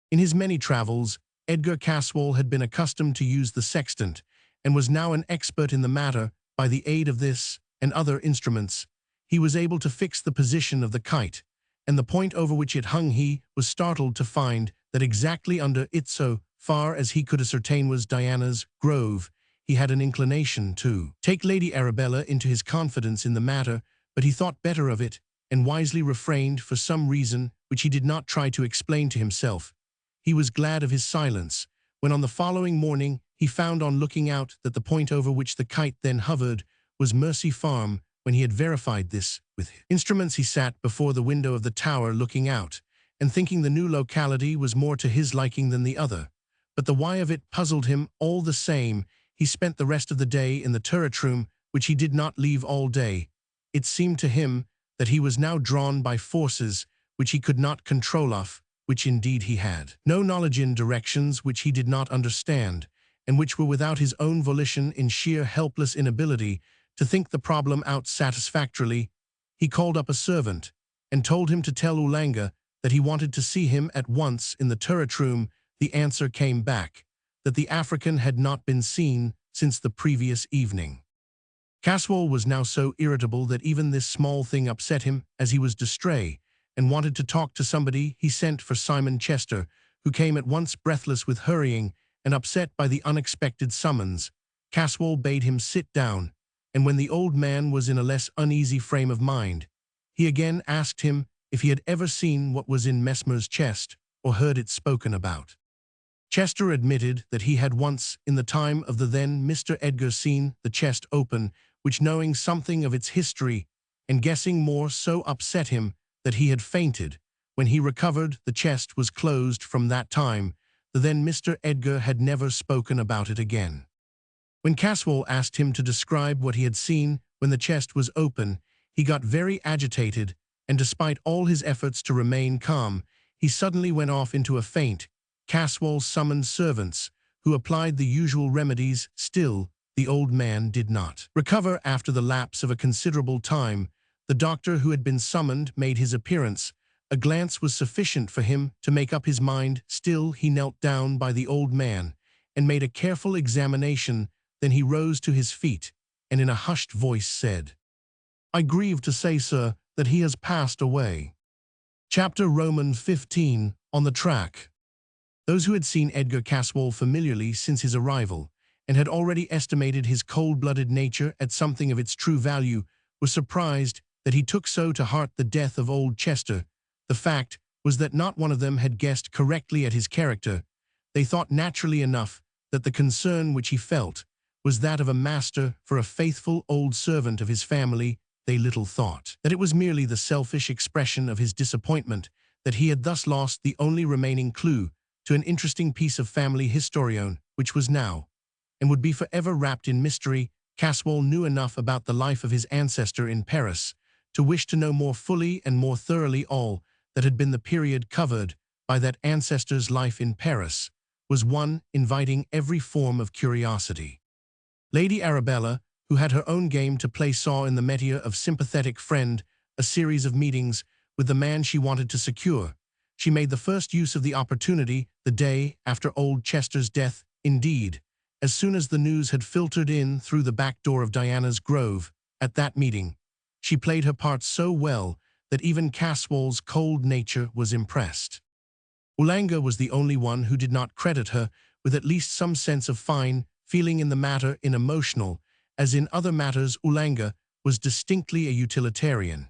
In his many travels, Edgar Caswell had been accustomed to use the sextant, and was now an expert in the matter. By the aid of this and other instruments, he was able to fix the position of the kite, and the point over which it hung. He was startled to find that exactly under it, so far as he could ascertain, was Diana's grove. He had an inclination to take Lady Arabella into his confidence in the matter, but he thought better of it, and wisely refrained for some reason which he did not try to explain to himself. He was glad of his silence when on the following morning he found, on looking out, that the point over which the kite then hovered was Mercy Farm. When he had verified this with instruments, he sat before the window of the tower looking out, and thinking the new locality was more to his liking than the other. But the why of it puzzled him all the same. He spent the rest of the day in the turret room, which he did not leave all day. It seemed to him that he was now drawn by forces which he could not control of, which indeed he had no knowledge in, directions which he did not understand, and which were without his own volition. In sheer helpless inability to think the problem out satisfactorily, he called up a servant and told him to tell Ulanga that he wanted to see him at once in the turret room. The answer came back that the African had not been seen since the previous evening. Caswell was now so irritable that even this small thing upset him. As he was distrait and wanted to talk to somebody, he sent for Simon Chester, who came at once, breathless with hurrying and upset by the unexpected summons. Caswell bade him sit down, and when the old man was in a less uneasy frame of mind, he again asked him if he had ever seen what was in Mesmer's chest, or heard it spoken about. Chester admitted that he had once, in the time of the then Mr. Edgar, seen the chest open, which, knowing something of its history and guessing more, so upset him that he had fainted. When he recovered, the chest was closed. From that time, the then Mr. Edgar had never spoken about it again. When Caswell asked him to describe what he had seen when the chest was open, he got very agitated, and despite all his efforts to remain calm, he suddenly went off into a faint. Caswell summoned servants, who applied the usual remedies. Still, the old man did not recover after the lapse of a considerable time. The doctor who had been summoned made his appearance. A glance was sufficient for him to make up his mind. Still, he knelt down by the old man and made a careful examination. Then he rose to his feet and in a hushed voice said, "I grieve to say, sir, that he has passed away." Chapter Roman 15, On the Track. Those who had seen Edgar Caswall familiarly since his arrival, and had already estimated his cold-blooded nature at something of its true value, were surprised that he took so to heart the death of old Chester. The fact was that not one of them had guessed correctly at his character. They thought naturally enough that the concern which he felt was that of a master for a faithful old servant of his family. They little thought that it was merely the selfish expression of his disappointment that he had thus lost the only remaining clue to an interesting piece of family historion, which was now, and would be forever wrapped in mystery. Caswall knew enough about the life of his ancestor in Paris to wish to know more fully and more thoroughly all that had been. The period covered by that ancestor's life in Paris was one inviting every form of curiosity. Lady Arabella, who had her own game to play, saw in the métier of sympathetic friend a series of meetings with the man she wanted to secure. She made the first use of the opportunity the day after old Chester's death. Indeed, as soon as the news had filtered in through the back door of Diana's Grove, at that meeting, she played her part so well that even Caswall's cold nature was impressed. Ulanga was the only one who did not credit her with at least some sense of fine feeling in the matter. In emotional, as in other matters, Ulanga was distinctly a utilitarian,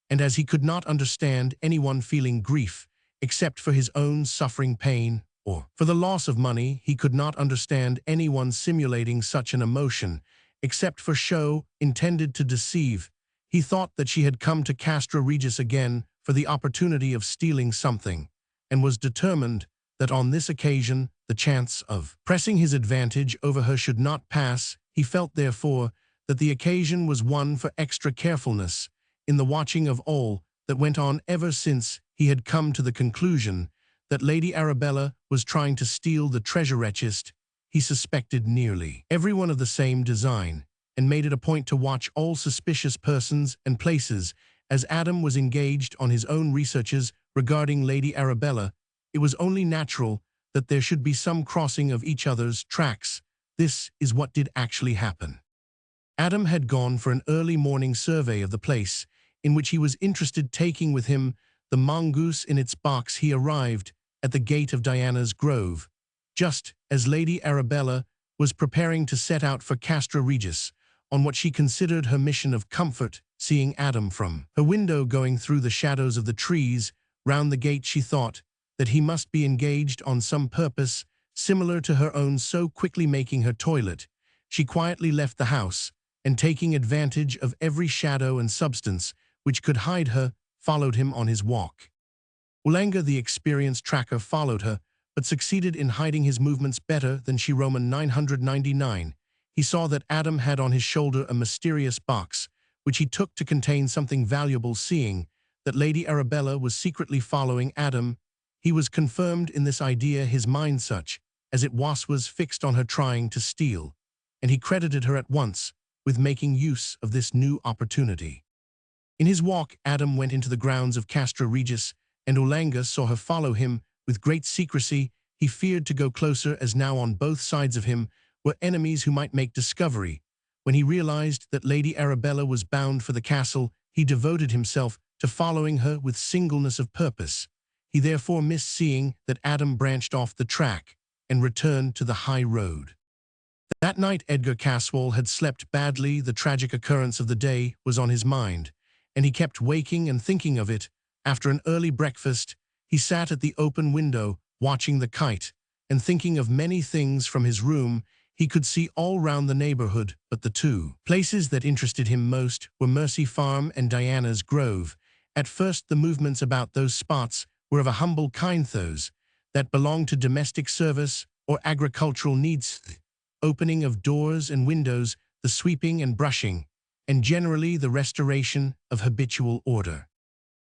and as he could not understand anyone feeling grief except for his own suffering pain or for the loss of money, he could not understand anyone simulating such an emotion except for show intended to deceive. He thought that she had come to Castra Regis again for the opportunity of stealing something, and was determined that on this occasion the chance of pressing his advantage over her should not pass. He felt, therefore, that the occasion was one for extra carefulness in the watching of all that went on. Ever since he had come to the conclusion that Lady Arabella was trying to steal the treasure chest, he suspected nearly everyone of the same design, and made it a point to watch all suspicious persons and places. As Adam was engaged on his own researches regarding Lady Arabella, it was only natural that there should be some crossing of each other's tracks. This is what did actually happen. Adam had gone for an early morning survey of the place, in which he was interested, taking with him the mongoose in its box. He arrived at the gate of Diana's Grove, just as Lady Arabella was preparing to set out for Castra Regis on what she considered her mission of comfort. Seeing Adam from her window going through the shadows of the trees round the gate, she thought that he must be engaged on some purpose similar to her own. So, quickly making her toilet, she quietly left the house, and taking advantage of every shadow and substance which could hide her, followed him on his walk. Ulanga, the experienced tracker, followed her, but succeeded in hiding his movements better than she. Roman 999. He saw that Adam had on his shoulder a mysterious box, which he took to contain something valuable. Seeing that Lady Arabella was secretly following Adam, he was confirmed in this idea. His mind, such as it was fixed on her trying to steal, and he credited her at once with making use of this new opportunity. In his walk, Adam went into the grounds of Castra Regis, and Ulanga saw her follow him with great secrecy. He feared to go closer, as now on both sides of him were enemies who might make discovery. When he realized that Lady Arabella was bound for the castle, he devoted himself to following her with singleness of purpose. He therefore missed seeing that Adam branched off the track and returned to the high road. That night Edgar Caswall had slept badly. The tragic occurrence of the day was on his mind, and he kept waking and thinking of it. After an early breakfast, he sat at the open window, watching the kite, and thinking of many things. From his room, he could see all round the neighborhood, but the two places that interested him most were Mercy Farm and Diana's Grove. At first, the movements about those spots were of a humble kind, those that belonged to domestic service or agricultural needs, opening of doors and windows, the sweeping and brushing, and generally the restoration of habitual order.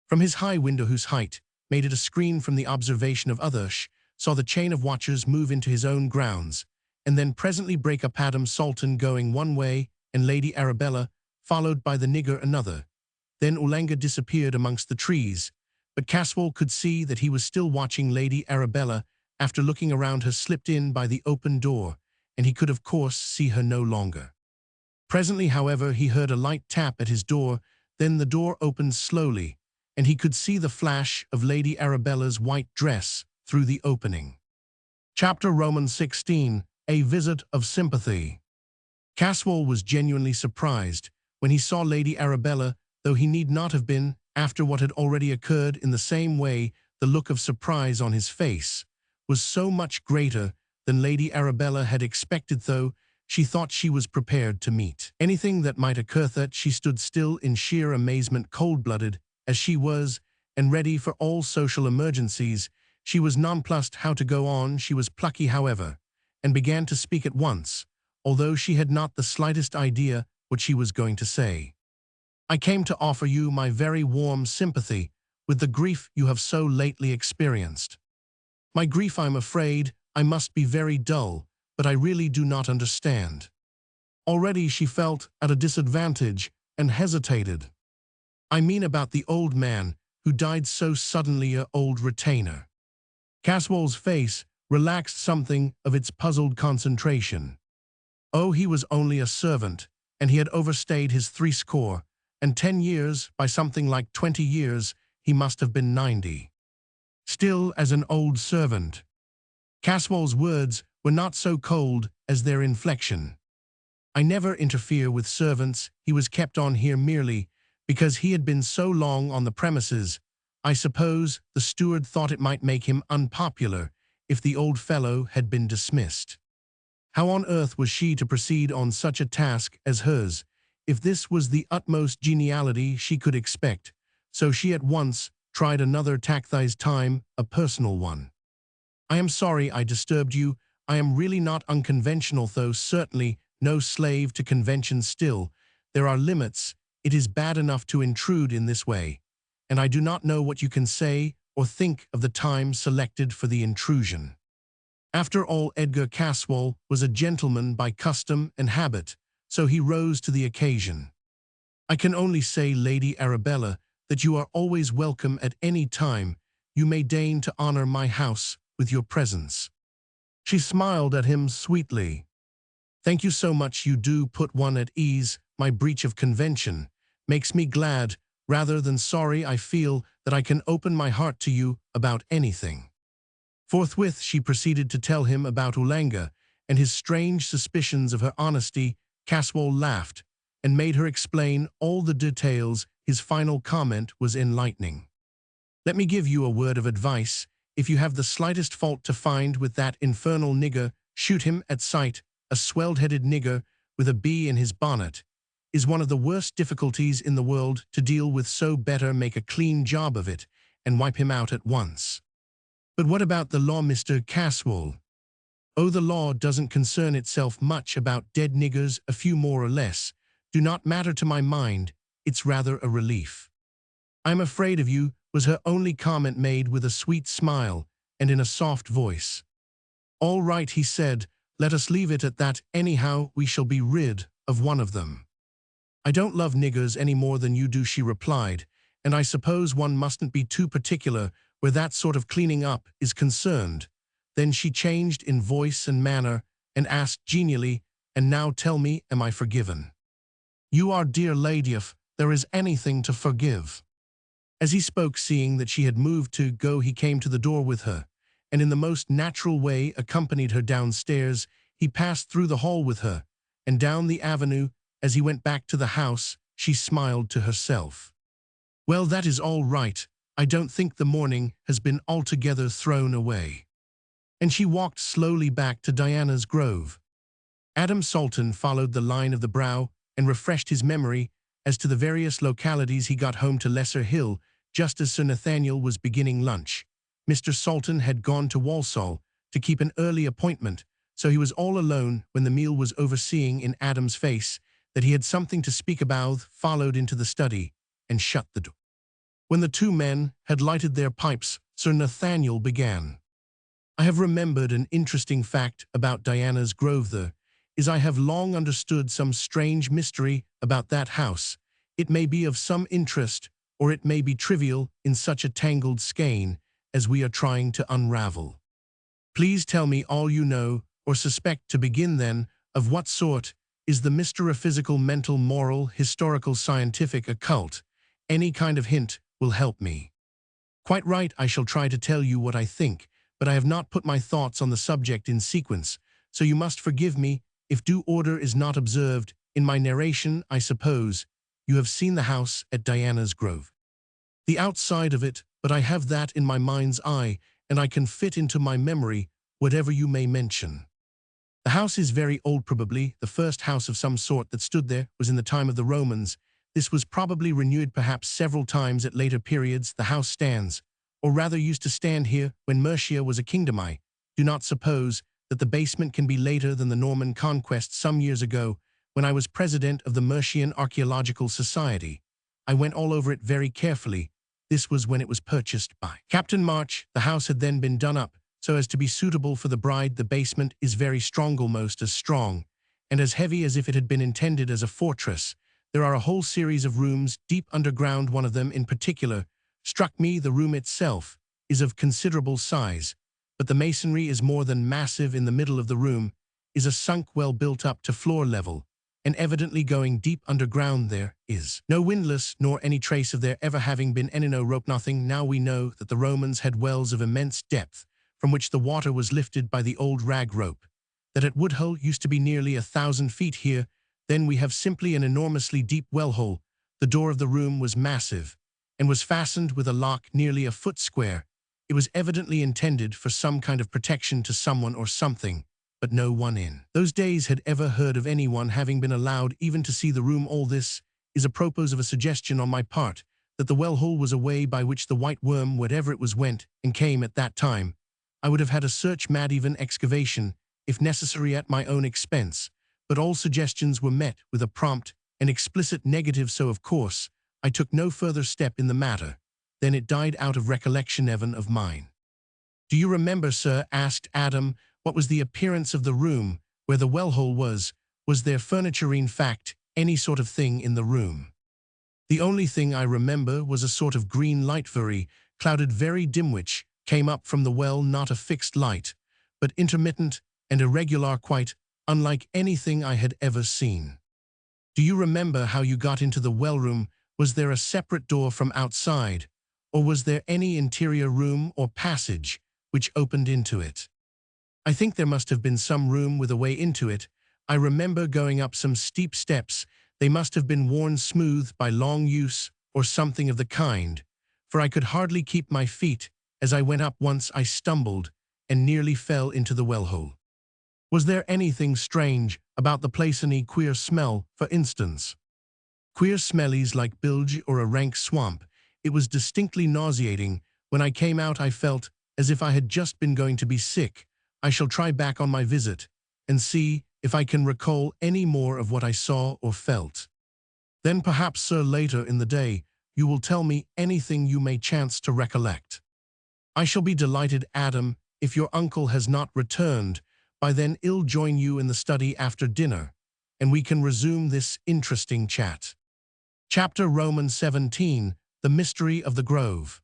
From his high window, whose height made it a screen from the observation of others, saw the chain of watchers move into his own grounds, and then presently break up, Adam Salton going one way and Lady Arabella, followed by the nigger, another. Then Ulanga disappeared amongst the trees, but Caswall could see that he was still watching Lady Arabella. After looking around her, slipped in by the open door, and he could of course see her no longer. Presently, however, he heard a light tap at his door, then the door opened slowly, and he could see the flash of Lady Arabella's white dress through the opening. Chapter Romans 16, A Visit of Sympathy. Caswall was genuinely surprised when he saw Lady Arabella, though he need not have been, after what had already occurred. In the same way, the look of surprise on his face was so much greater than Lady Arabella had expected, though she thought she was prepared to meet anything that might occur. That she stood still in sheer amazement, cold-blooded as she was, and ready for all social emergencies. She was nonplussed how to go on. She was plucky, however, and began to speak at once, although she had not the slightest idea what she was going to say. I came to offer you my very warm sympathy with the grief you have so lately experienced. My grief, I'm afraid, I must be very dull, but I really do not understand. Already she felt at a disadvantage and hesitated. I mean about the old man who died so suddenly, your old retainer. Caswall's face relaxed something of its puzzled concentration. Oh, he was only a servant, and he had overstayed his 70 years by something like 20 years. He must have been 90. Still, as an old servant. Caswall's words were not so cold as their inflection. I never interfere with servants. He was kept on here merely because he had been so long on the premises. I suppose the steward thought it might make him unpopular if the old fellow had been dismissed. How on earth was she to proceed on such a task as hers, if this was the utmost geniality she could expect? So she at once tried another tack, this time a personal one. I am sorry I disturbed you. I am really not unconventional, though certainly no slave to convention. Still, there are limits. It is bad enough to intrude in this way, and I do not know what you can say or think of the time selected for the intrusion. After all, Edgar Caswall was a gentleman by custom and habit, so he rose to the occasion. I can only say, Lady Arabella, that you are always welcome at any time. You may deign to honor my house with your presence. She smiled at him sweetly. Thank you so much. You do put one at ease. My breach of convention makes me glad rather than sorry. I feel that I can open my heart to you about anything. Forthwith she proceeded to tell him about Ulanga and his strange suspicions of her honesty. Caswall laughed and made her explain all the details. His final comment was enlightening. Let me give you a word of advice. If you have the slightest fault to find with that infernal nigger, shoot him at sight. A swelled-headed nigger with a bee in his bonnet is one of the worst difficulties in the world to deal with, so better make a clean job of it and wipe him out at once. But what about the law, Mr. Caswall? Oh, the law doesn't concern itself much about dead niggers. A few more or less do not matter to my mind. It's rather a relief. I'm afraid of you, was her only comment, made with a sweet smile and in a soft voice. All right, he said, let us leave it at that. Anyhow, we shall be rid of one of them. I don't love niggers any more than you do, she replied, and I suppose one mustn't be too particular where that sort of cleaning up is concerned. Then she changed in voice and manner and asked genially, and now tell me, am I forgiven? You are, dear lady, if there is anything to forgive. As he spoke, seeing that she had moved to go, he came to the door with her, and in the most natural way accompanied her downstairs. He passed through the hall with her, and down the avenue. As he went back to the house, she smiled to herself. Well, that is all right. I don't think the morning has been altogether thrown away. And she walked slowly back to Diana's Grove. Adam Salton followed the line of the brow and refreshed his memory as to the various localities. He got home to Lesser Hill just as Sir Nathaniel was beginning lunch. Mr. Salton had gone to Walsall to keep an early appointment, so he was all alone when the meal was over. Seeing in Adam's face that he had something to speak about, followed into the study and shut the door. When the two men had lighted their pipes, Sir Nathaniel began. I have remembered an interesting fact about Diana's Grove there, is I have long understood some strange mystery about that house. It may be of some interest, or it may be trivial in such a tangled skein as we are trying to unravel. Please tell me all you know or suspect to begin then, of what sort is the mysterophysical, mental, moral, historical, scientific, occult. Any kind of hint will help me. Quite right, I shall try to tell you what I think, but I have not put my thoughts on the subject in sequence, so you must forgive me if due order is not observed in my narration. I suppose you have seen the house at Diana's Grove. The outside of it, but I have that in my mind's eye, and I can fit into my memory whatever you may mention. The house is very old, probably the first house of some sort that stood there was in the time of the Romans. This was probably renewed perhaps several times at later periods. The house stands, or rather used to stand here, when Mercia was a kingdom. I do not suppose that the basement can be later than the Norman conquest. Some years ago, when I was president of the Mercian Archaeological Society, I went all over it very carefully. This was when it was purchased by Captain March. The house had then been done up so as to be suitable for the bride. The basement is very strong, almost as strong, and as heavy as if it had been intended as a fortress. There are a whole series of rooms deep underground. One of them in particular struck me. The room itself is of considerable size, but the masonry is more than massive. In the middle of the room is a sunk well built up to floor level, and evidently going deep underground. There is no windlass, nor any trace of there ever having been any rope, nothing. Now we know that the Romans had wells of immense depth, from which the water was lifted by the old rag rope, that at Woodhull used to be nearly 1,000 feet here. Then we have simply an enormously deep well hole. The door of the room was massive, and was fastened with a lock nearly a foot square. It was evidently intended for some kind of protection to someone or something, but no one in those days had ever heard of anyone having been allowed even to see the room. All this is apropos of a suggestion on my part that the well hole was a way by which the white worm, whatever it was, went and came at that time. I would have had a search, mad even excavation, if necessary, at my own expense, but all suggestions were met with a prompt and explicit negative, so of course I took no further step in the matter. Then it died out of recollection even of mine. Do you remember, sir, asked Adam, what was the appearance of the room where the well hole was? Was there furniture, in fact, any sort of thing in the room? The only thing I remember was a sort of green light, very clouded, very dim, which came up from the well, not a fixed light, but intermittent and irregular, quite unlike anything I had ever seen. Do you remember how you got into the well room? Was there a separate door from outside, or was there any interior room or passage which opened into it? I think there must have been some room with a way into it. I remember going up some steep steps. They must have been worn smooth by long use or something of the kind, for I could hardly keep my feet as I went up. Once I stumbled and nearly fell into the well hole. Was there anything strange about the place? Any queer smell, for instance? Queer smellies like bilge or a rank swamp. It was distinctly nauseating. When I came out I felt as if I had just been going to be sick. I shall try back on my visit and see if I can recall any more of what I saw or felt. Then perhaps, sir, later in the day, you will tell me anything you may chance to recollect. I shall be delighted, Adam, if your uncle has not returned by then. I'll join you in the study after dinner, and we can resume this interesting chat. Chapter Romans 17, The Mystery of the Grove.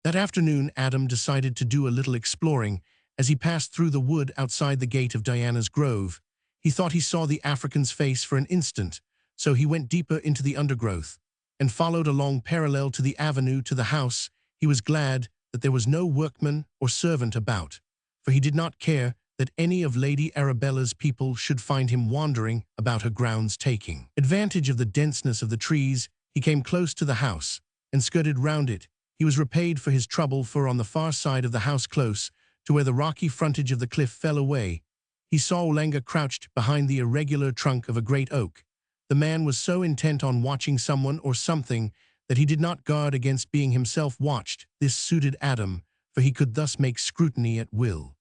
That afternoon Adam decided to do a little exploring. As he passed through the wood outside the gate of Diana's Grove, he thought he saw the African's face for an instant, so he went deeper into the undergrowth and followed along parallel to the avenue to the house. He was glad that there was no workman or servant about, for he did not care that any of Lady Arabella's people should find him wandering about her grounds. Taking advantage of the denseness of the trees, he came close to the house and skirted round it. He was repaid for his trouble, for on the far side of the house, close to where the rocky frontage of the cliff fell away, he saw Olenga crouched behind the irregular trunk of a great oak. The man was so intent on watching someone or something that he did not guard against being himself watched. This suited Adam, for he could thus make scrutiny at will.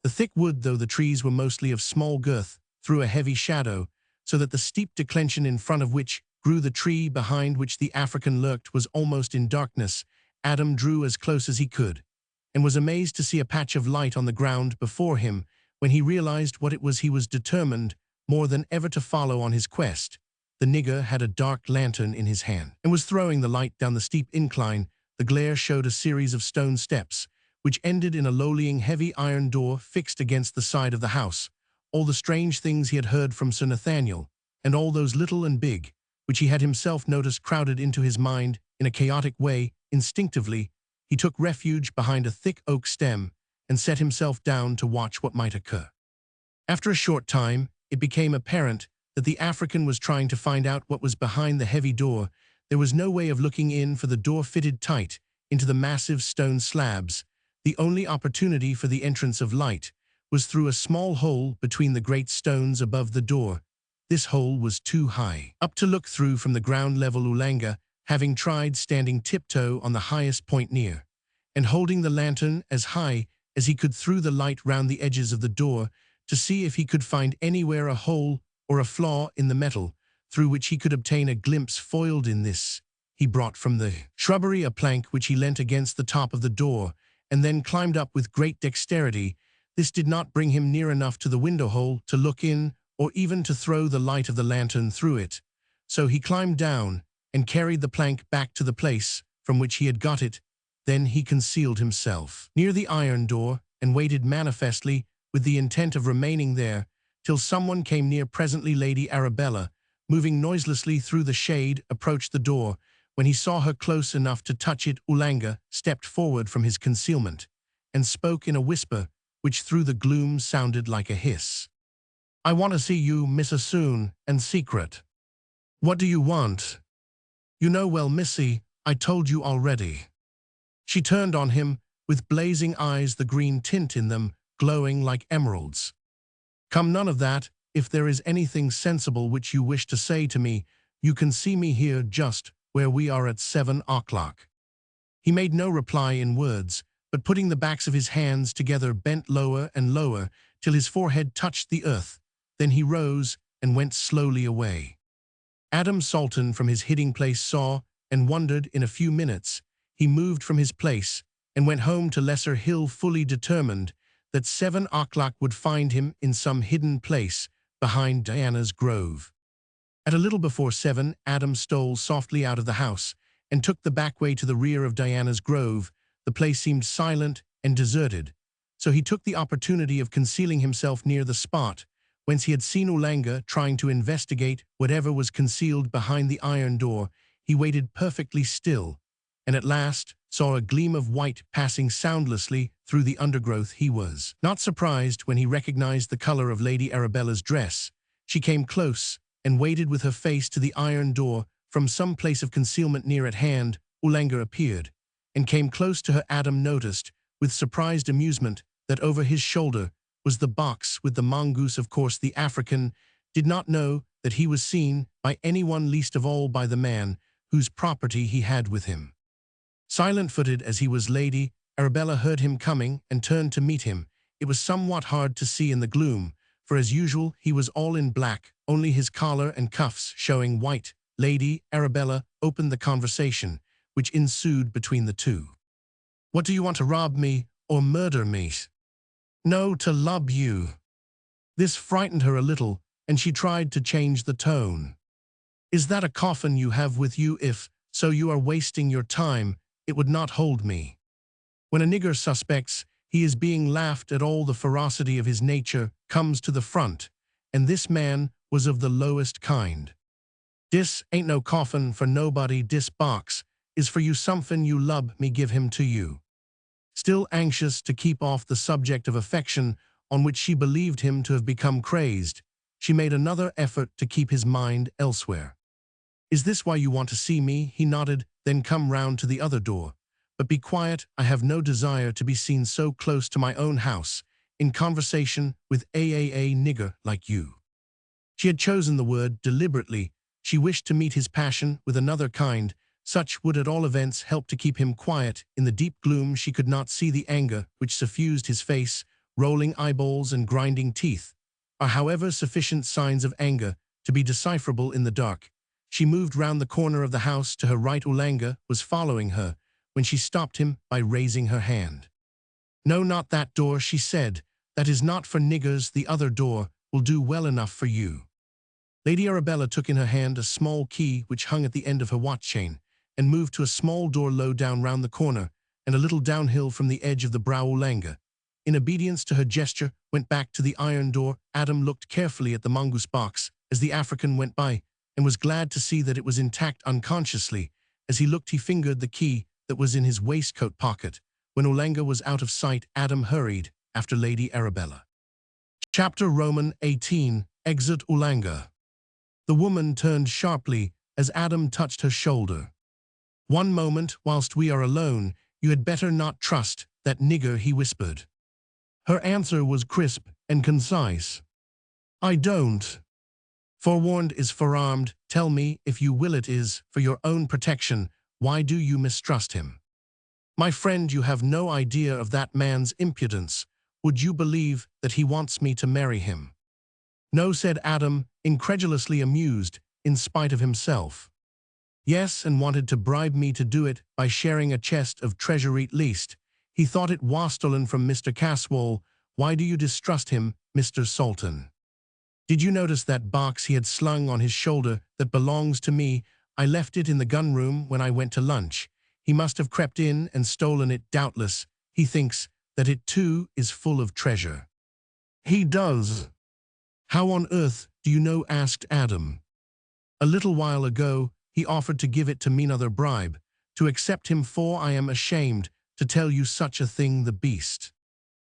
The thick wood, though the trees were mostly of small girth, threw a heavy shadow, so that the steep declension in front of which grew the tree behind which the African lurked was almost in darkness. Adam drew as close as he could, and was amazed to see a patch of light on the ground before him when he realized what it was he was determined more than ever to follow on his quest. The nigger had a dark lantern in his hand and was throwing the light down the steep incline. The glare showed a series of stone steps, which ended in a lowlying heavy iron door fixed against the side of the house. All the strange things he had heard from Sir Nathaniel, and all those little and big, which he had himself noticed, crowded into his mind in a chaotic way. Instinctively, he took refuge behind a thick oak stem and set himself down to watch what might occur. After a short time, it became apparent that the African was trying to find out what was behind the heavy door. There was no way of looking in, for the door fitted tight into the massive stone slabs. The only opportunity for the entrance of light was through a small hole between the great stones above the door. This hole was too high up to look through from the ground level. Ulanga, having tried standing tiptoe on the highest point near, and holding the lantern as high as he could, threw the light round the edges of the door to see if he could find anywhere a hole or a flaw in the metal through which he could obtain a glimpse. Foiled in this, he brought from the shrubbery a plank which he leant against the top of the door and then climbed up with great dexterity. This did not bring him near enough to the window hole to look in, or even to throw the light of the lantern through it. So he climbed down and carried the plank back to the place from which he had got it. Then he concealed himself near the iron door and waited manifestly with the intent of remaining there till someone came near. Presently Lady Arabella, moving noiselessly through the shade, approached the door. When he saw her close enough to touch it, Ulanga stepped forward from his concealment and spoke in a whisper which through the gloom sounded like a hiss. "I want to see you, Miss, soon and secret." "What do you want?" "You know well, Missy, I told you already." She turned on him with blazing eyes, the green tint in them glowing like emeralds. "Come, none of that. If there is anything sensible which you wish to say to me, you can see me here just where we are at 7 o'clock. He made no reply in words, but putting the backs of his hands together bent lower and lower till his forehead touched the earth. Then he rose and went slowly away. Adam Salton from his hiding place saw and wondered. In a few minutes he moved from his place and went home to Lesser Hill, fully determined that 7 o'clock would find him in some hidden place behind Diana's grove. At a little before 7, Adam stole softly out of the house and took the back way to the rear of Diana's grove. The place seemed silent and deserted, so he took the opportunity of concealing himself near the spot whence he had seen Ulanga trying to investigate whatever was concealed behind the iron door. He waited perfectly still, and at last saw a gleam of white passing soundlessly through the undergrowth. He was not surprised when he recognized the color of Lady Arabella's dress. She came close and waited with her face to the iron door. From some place of concealment near at hand, Ulanga appeared and came close to her. Adam noticed with surprised amusement that over his shoulder was the box with the mongoose. Of course, the African did not know that he was seen by anyone, least of all by the man whose property he had with him. Silent-footed as he was, Lady Arabella heard him coming and turned to meet him. It was somewhat hard to see in the gloom, for as usual he was all in black, only his collar and cuffs showing white. Lady Arabella opened the conversation which ensued between the two. "What do you want, to rob me or murder me?" "No, to love you." This frightened her a little, and she tried to change the tone. "Is that a coffin you have with you? If so, you are wasting your time. It would not hold me." When a nigger suspects he is being laughed at, all the ferocity of his nature comes to the front, and this man was of the lowest kind. "Dis ain't no coffin for nobody. Dis box is for you. Somefin you lub me give him to you." Still anxious to keep off the subject of affection on which she believed him to have become crazed, she made another effort to keep his mind elsewhere. "Is this why you want to see me?" He nodded. "Then come round to the other door. But be quiet. I have no desire to be seen so close to my own house, in conversation with a nigger like you." She had chosen the word deliberately. She wished to meet his passion with another kind. Such would at all events help to keep him quiet. In the deep gloom she could not see the anger which suffused his face. Rolling eyeballs and grinding teeth are, however, sufficient signs of anger to be decipherable in the dark. She moved round the corner of the house to her right. Ulanga was following her when she stopped him by raising her hand. "No, not that door," she said. "That is not for niggers. The other door will do well enough for you." Lady Arabella took in her hand a small key which hung at the end of her watch chain, and moved to a small door low down round the corner, and a little downhill from the edge of the brow Olanga. In obedience to her gesture, went back to the iron door. Adam looked carefully at the mongoose box as the African went by, and was glad to see that it was intact. Unconsciously, as he looked, he fingered the key that was in his waistcoat pocket. When Olanga was out of sight, Adam hurried after Lady Arabella. Chapter Roman 18, Exit Olanga. The woman turned sharply as Adam touched her shoulder. "One moment, whilst we are alone. You had better not trust that nigger," he whispered. Her answer was crisp and concise. "I don't. Forewarned is forearmed. Tell me, if you will, it is for your own protection. Why do you mistrust him?" "My friend, you have no idea of that man's impudence. Would you believe that he wants me to marry him?" "No," said Adam, incredulously amused, in spite of himself. "Yes, and wanted to bribe me to do it by sharing a chest of treasure at least. He thought it was stolen from Mr. Caswall. Why do you distrust him, Mr. Sultan? Did you notice that box he had slung on his shoulder? That belongs to me. I left it in the gun room when I went to lunch. He must have crept in and stolen it, doubtless. He thinks that it too is full of treasure." "He does. How on earth do you know?" asked Adam. "A little while ago, he offered to give it to me, another bribe, to accept him, for I am ashamed to tell you such a thing, the beast."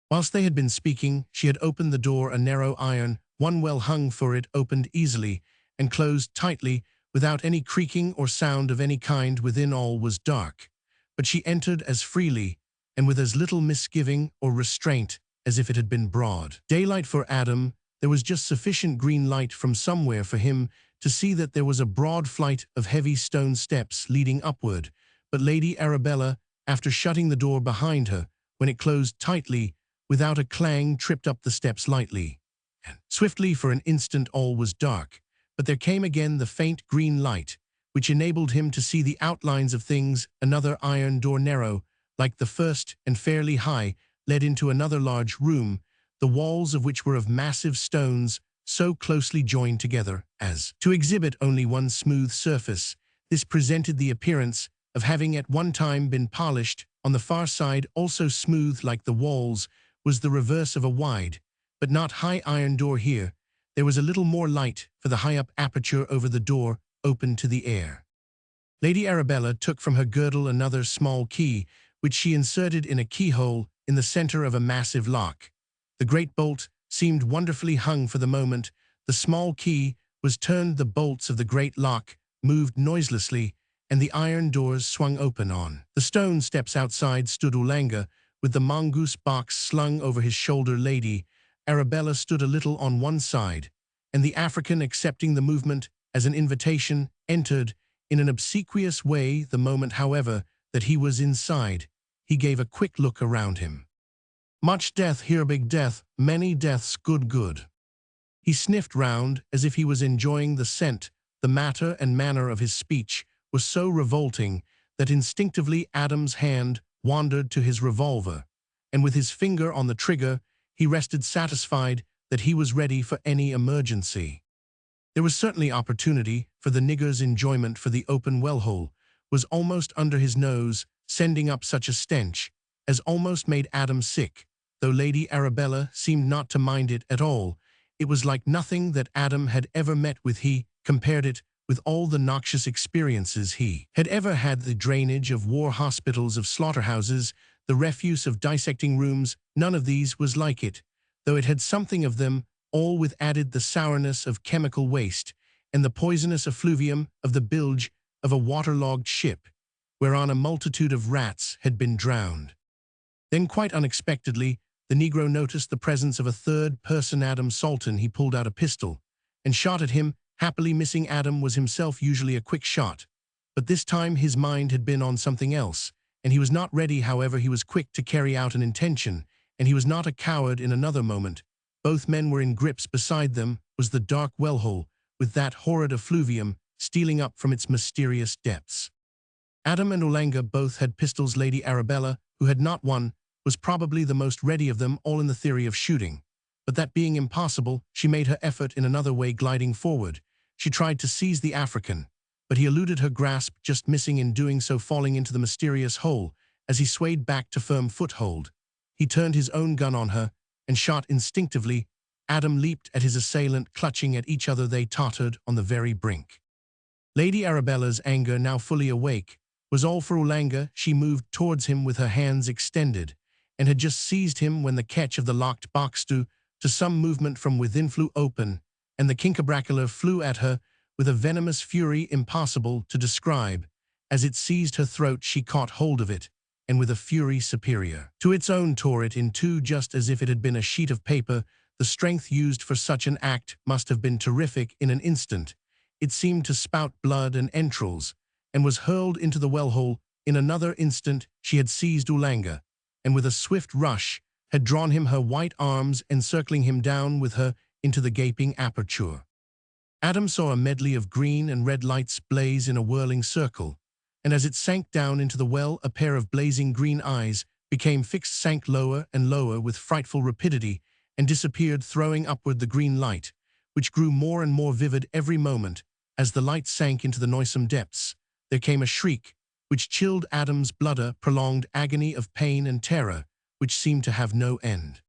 Whilst they had been speaking, she had opened the door. A narrow iron one well hung for it, opened easily and closed tightly without any creaking or sound of any kind. Within all was dark, but she entered as freely and with as little misgiving or restraint as if it had been broad daylight for Adam. There was just sufficient green light from somewhere for him to see that there was a broad flight of heavy stone steps leading upward, but Lady Arabella, after shutting the door behind her, when it closed tightly, without a clang, tripped up the steps lightly. Swiftly for an instant all was dark, but there came again the faint green light, which enabled him to see the outlines of things. Another iron door, narrow, like the first, and fairly high, led into another large room, the walls of which were of massive stones, so closely joined together as to exhibit only one smooth surface. This presented the appearance of having at one time been polished. On the far side, also smooth like the walls, was the reverse of a wide, but not high iron door. Here there was a little more light, for the high-up aperture over the door opened to the air. Lady Arabella took from her girdle another small key, which she inserted in a keyhole in the center of a massive lock. The great bolt seemed wonderfully hung for the moment. The small key was turned, the bolts of the great lock moved noiselessly, and the iron doors swung open. On the stone steps outside stood Olanga, with the mongoose box slung over his shoulder. Lady Arabella stood a little on one side, and the African, accepting the movement as an invitation, entered in an obsequious way. The moment, however, that he was inside, he gave a quick look around him. "Much death here, big death, many deaths, good." He sniffed round as if he was enjoying the scent. The matter and manner of his speech was so revolting that instinctively Adam's hand wandered to his revolver, and with his finger on the trigger, he rested, satisfied that he was ready for any emergency. There was certainly opportunity, for the nigger's enjoyment, for the open well-hole was almost under his nose, sending up such a stench as almost made Adam sick, though Lady Arabella seemed not to mind it at all. It was like nothing that Adam had ever met with. He compared it with all the noxious experiences he had ever had: the drainage of war hospitals, of slaughterhouses, the refuse of dissecting rooms. None of these was like it, though it had something of them all, with added the sourness of chemical waste and the poisonous effluvium of the bilge of a waterlogged ship, whereon a multitude of rats had been drowned. Then, quite unexpectedly, the Negro noticed the presence of a third person, Adam Sultan. He pulled out a pistol and shot at him, happily missing. Adam was himself usually a quick shot, but this time his mind had been on something else, and he was not ready. However, he was quick to carry out an intention, and he was not a coward. In another moment, both men were in grips. Beside them was the dark well-hole, with that horrid effluvium stealing up from its mysterious depths. Adam and Olanga both had pistols. Lady Arabella, who had not one, was probably the most ready of them all in the theory of shooting. But that being impossible, she made her effort in another way, gliding forward. She tried to seize the African, but he eluded her grasp, just missing in doing so, falling into the mysterious hole. As he swayed back to firm foothold, he turned his own gun on her and shot instinctively. Adam leaped at his assailant, clutching at each other. They tottered on the very brink. Lady Arabella's anger, now fully awake, was all for Ulanga. She moved towards him with her hands extended, and had just seized him when the catch of the locked box to some movement from within flew open, and the kinkabracula flew at her with a venomous fury impossible to describe. As it seized her throat, she caught hold of it, and with a fury superior to its own tore it in two, just as if it had been a sheet of paper. The strength used for such an act must have been terrific. In an instant, it seemed to spout blood and entrails, and was hurled into the well-hole. In another instant, she had seized Ulanga, and with a swift rush, had drawn him, her white arms encircling him, down with her into the gaping aperture. Adam saw a medley of green and red lights blaze in a whirling circle, and as it sank down into the well, a pair of blazing green eyes became fixed, sank lower and lower with frightful rapidity, and disappeared, throwing upward the green light, which grew more and more vivid every moment. As the light sank into the noisome depths, there came a shriek, which chilled Adam's blood, a prolonged agony of pain and terror, which seemed to have no end.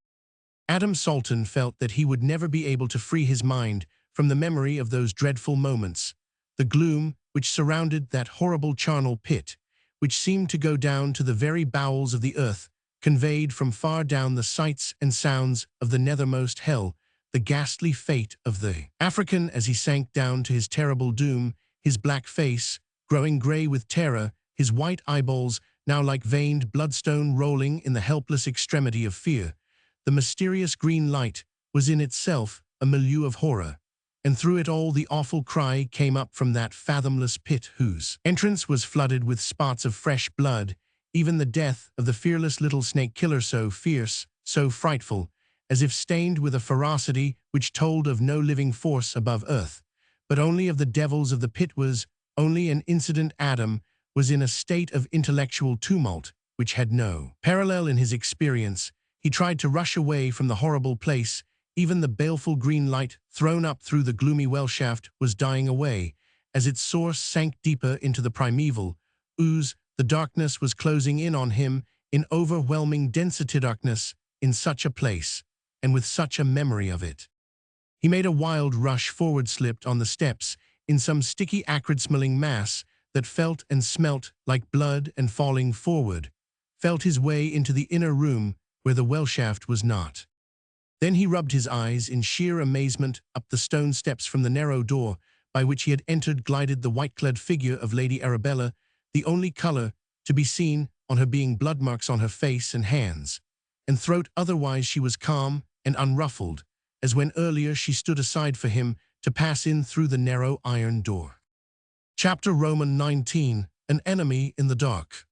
Adam Salton felt that he would never be able to free his mind from the memory of those dreadful moments. The gloom which surrounded that horrible charnel pit, which seemed to go down to the very bowels of the earth, conveyed from far down the sights and sounds of the nethermost hell, the ghastly fate of the African as he sank down to his terrible doom, his black face growing grey with terror, his white eyeballs now like veined bloodstone rolling in the helpless extremity of fear. The mysterious green light was in itself a milieu of horror, and through it all the awful cry came up from that fathomless pit whose entrance was flooded with spots of fresh blood, even the death of the fearless little snake killer, so fierce, so frightful, as if stained with a ferocity which told of no living force above earth, but only of the devils of the pit, was only an incident. Adam was in a state of intellectual tumult which had no parallel in his experience. He tried to rush away from the horrible place. Even the baleful green light thrown up through the gloomy well shaft was dying away. As its source sank deeper into the primeval ooze, the darkness was closing in on him in overwhelming density. Darkness in such a place, and with such a memory of it. He made a wild rush forward, slipped on the steps in some sticky, acrid-smelling mass that felt and smelt like blood, and falling forward, felt his way into the inner room where the well shaft was not. Then he rubbed his eyes in sheer amazement. Up the stone steps from the narrow door by which he had entered glided the white-clad figure of Lady Arabella, the only color to be seen on her being blood marks on her face and hands and throat. Otherwise she was calm and unruffled, as when earlier she stood aside for him to pass in through the narrow iron door. Chapter Roman 19, An Enemy in the Dark.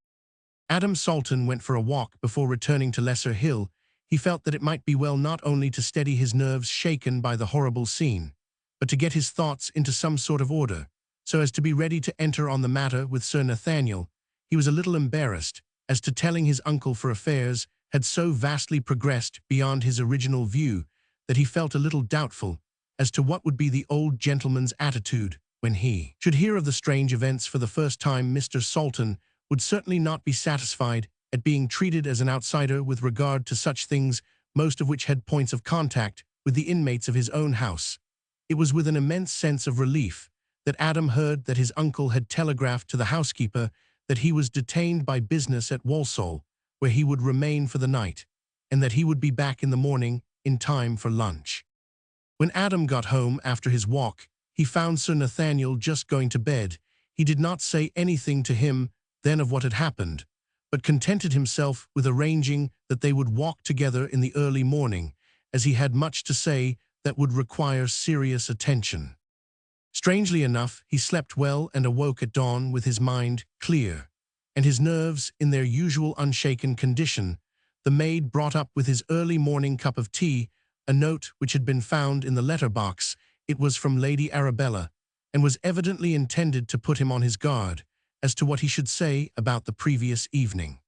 Adam Salton went for a walk before returning to Lesser Hill. He felt that it might be well not only to steady his nerves shaken by the horrible scene, but to get his thoughts into some sort of order, so as to be ready to enter on the matter with Sir Nathaniel. He was a little embarrassed as to telling his uncle, for affairs had so vastly progressed beyond his original view that he felt a little doubtful as to what would be the old gentleman's attitude when he should hear of the strange events for the first time. Mr. Salton would certainly not be satisfied at being treated as an outsider with regard to such things, most of which had points of contact with the inmates of his own house. It was with an immense sense of relief that Adam heard that his uncle had telegraphed to the housekeeper that he was detained by business at Walsall, where he would remain for the night, and that he would be back in the morning in time for lunch. When Adam got home after his walk, he found Sir Nathaniel just going to bed. He did not say anything to him then of what had happened, but contented himself with arranging that they would walk together in the early morning, as he had much to say that would require serious attention. Strangely enough, he slept well and awoke at dawn with his mind clear, and his nerves in their usual unshaken condition. The maid brought up with his early morning cup of tea a note which had been found in the letter-box. It was from Lady Arabella, and was evidently intended to put him on his guard as to what he should say about the previous evening.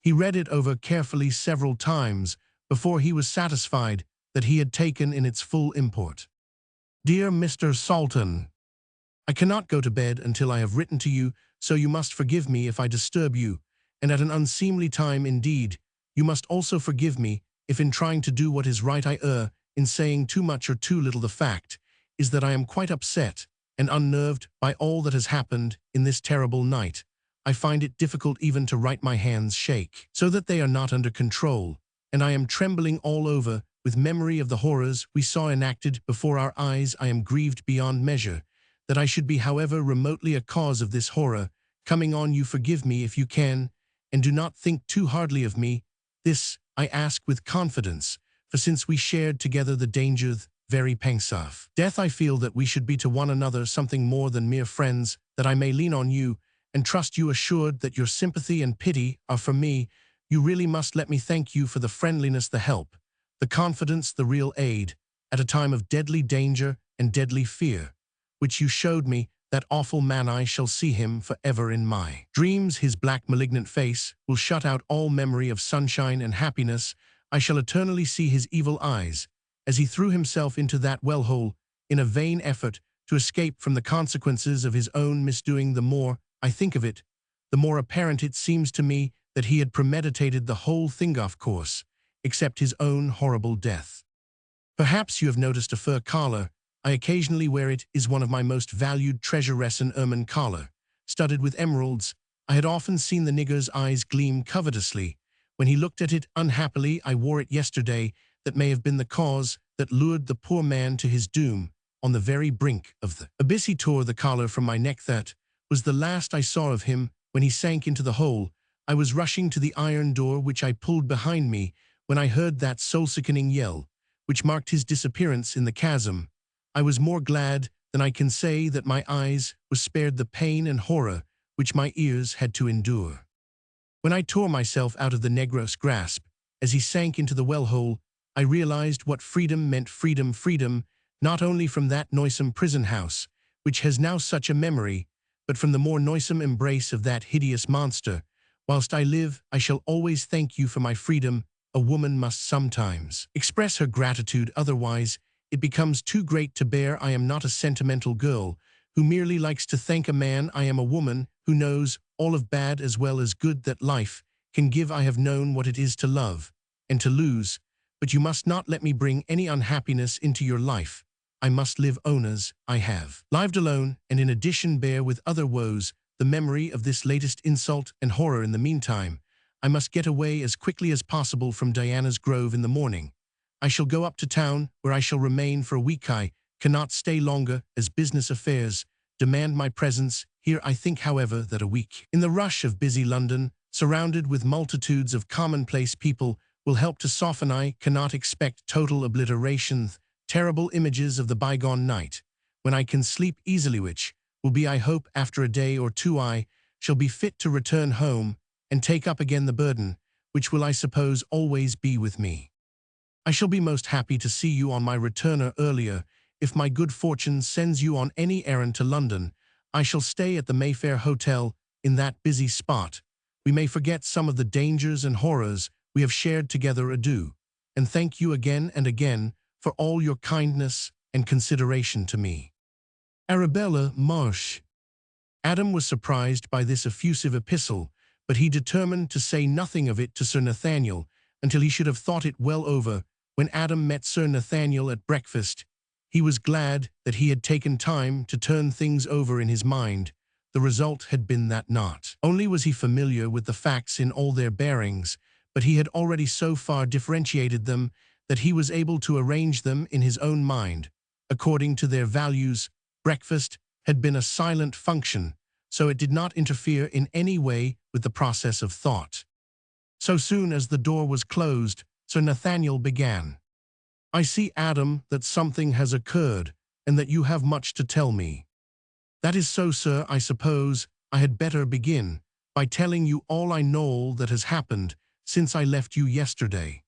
He read it over carefully several times before he was satisfied that he had taken in its full import. Dear Mr. Salton, I cannot go to bed until I have written to you, so you must forgive me if I disturb you, and at an unseemly time indeed. You must also forgive me if in trying to do what is right I err in saying too much or too little. The fact is that I am quite upset and unnerved by all that has happened in this terrible night. I find it difficult even to write. My hands shake so that they are not under control, and I am trembling all over with memory of the horrors we saw enacted before our eyes. I am grieved beyond measure that I should be, however remotely, a cause of this horror coming on you. Forgive me if you can, and do not think too hardly of me. This I ask with confidence, for since we shared together the dangers very pangs of death, I feel that we should be to one another something more than mere friends, that I may lean on you and trust you, assured that your sympathy and pity are for me. You really must let me thank you for the friendliness, the help, the confidence, the real aid, at a time of deadly danger and deadly fear, which you showed me. That awful man, I shall see him forever in my dreams. His black malignant face will shut out all memory of sunshine and happiness. I shall eternally see his evil eyes, as he threw himself into that well-hole in a vain effort to escape from the consequences of his own misdoing. The more I think of it, the more apparent it seems to me that he had premeditated the whole thing, of course, except his own horrible death. Perhaps you have noticed a fur collar. I occasionally wear it. Is one of my most valued treasures, an ermine collar, studded with emeralds. I had often seen the nigger's eyes gleam covetously when he looked at it. Unhappily, I wore it yesterday. That may have been the cause that lured the poor man to his doom on the very brink of the abyss. He tore the collar from my neck. That was the last I saw of him when he sank into the hole. I was rushing to the iron door, which I pulled behind me, when I heard that soul-sickening yell, which marked his disappearance in the chasm. I was more glad than I can say that my eyes were spared the pain and horror which my ears had to endure. When I tore myself out of the negro's grasp, as he sank into the well-hole, I realized what freedom meant. Freedom not only from that noisome prison house, which has now such a memory, but from the more noisome embrace of that hideous monster. Whilst I live, I shall always thank you for my freedom. A woman must sometimes express her gratitude, otherwise it becomes too great to bear. I am not a sentimental girl who merely likes to thank a man. I am a woman who knows all of bad as well as good that life can give. I have known what it is to love and to lose, but you must not let me bring any unhappiness into your life. I must live owners. I have lived alone, and in addition bear with other woes the memory of this latest insult and horror. In the meantime, I must get away as quickly as possible from Diana's Grove in the morning. I shall go up to town, where I shall remain for a week. I cannot stay longer, as business affairs demand my presence here. I think, however, that a week in the rush of busy London, surrounded with multitudes of commonplace people, will help to soften. I cannot expect total obliteration, terrible images of the bygone night, when I can sleep easily, which will be, I hope, after a day or two. I shall be fit to return home and take up again the burden, which will, I suppose, always be with me. I shall be most happy to see you on my return, or earlier. If my good fortune sends you on any errand to London, I shall stay at the Mayfair Hotel in that busy spot. We may forget some of the dangers and horrors we have shared together. Adieu, and thank you again and again for all your kindness and consideration to me. Arabella Marsh. Adam was surprised by this effusive epistle, but he determined to say nothing of it to Sir Nathaniel until he should have thought it well over. When Adam met Sir Nathaniel at breakfast, he was glad that he had taken time to turn things over in his mind. The result had been that not only was he familiar with the facts in all their bearings, but he had already so far differentiated them that he was able to arrange them in his own mind according to their values. Breakfast had been a silent function, so it did not interfere in any way with the process of thought. So soon as the door was closed, Sir Nathaniel began. I see, Adam, that something has occurred, and that you have much to tell me. That is so, sir. I suppose I had better begin by telling you all I know that has happened since I left you yesterday.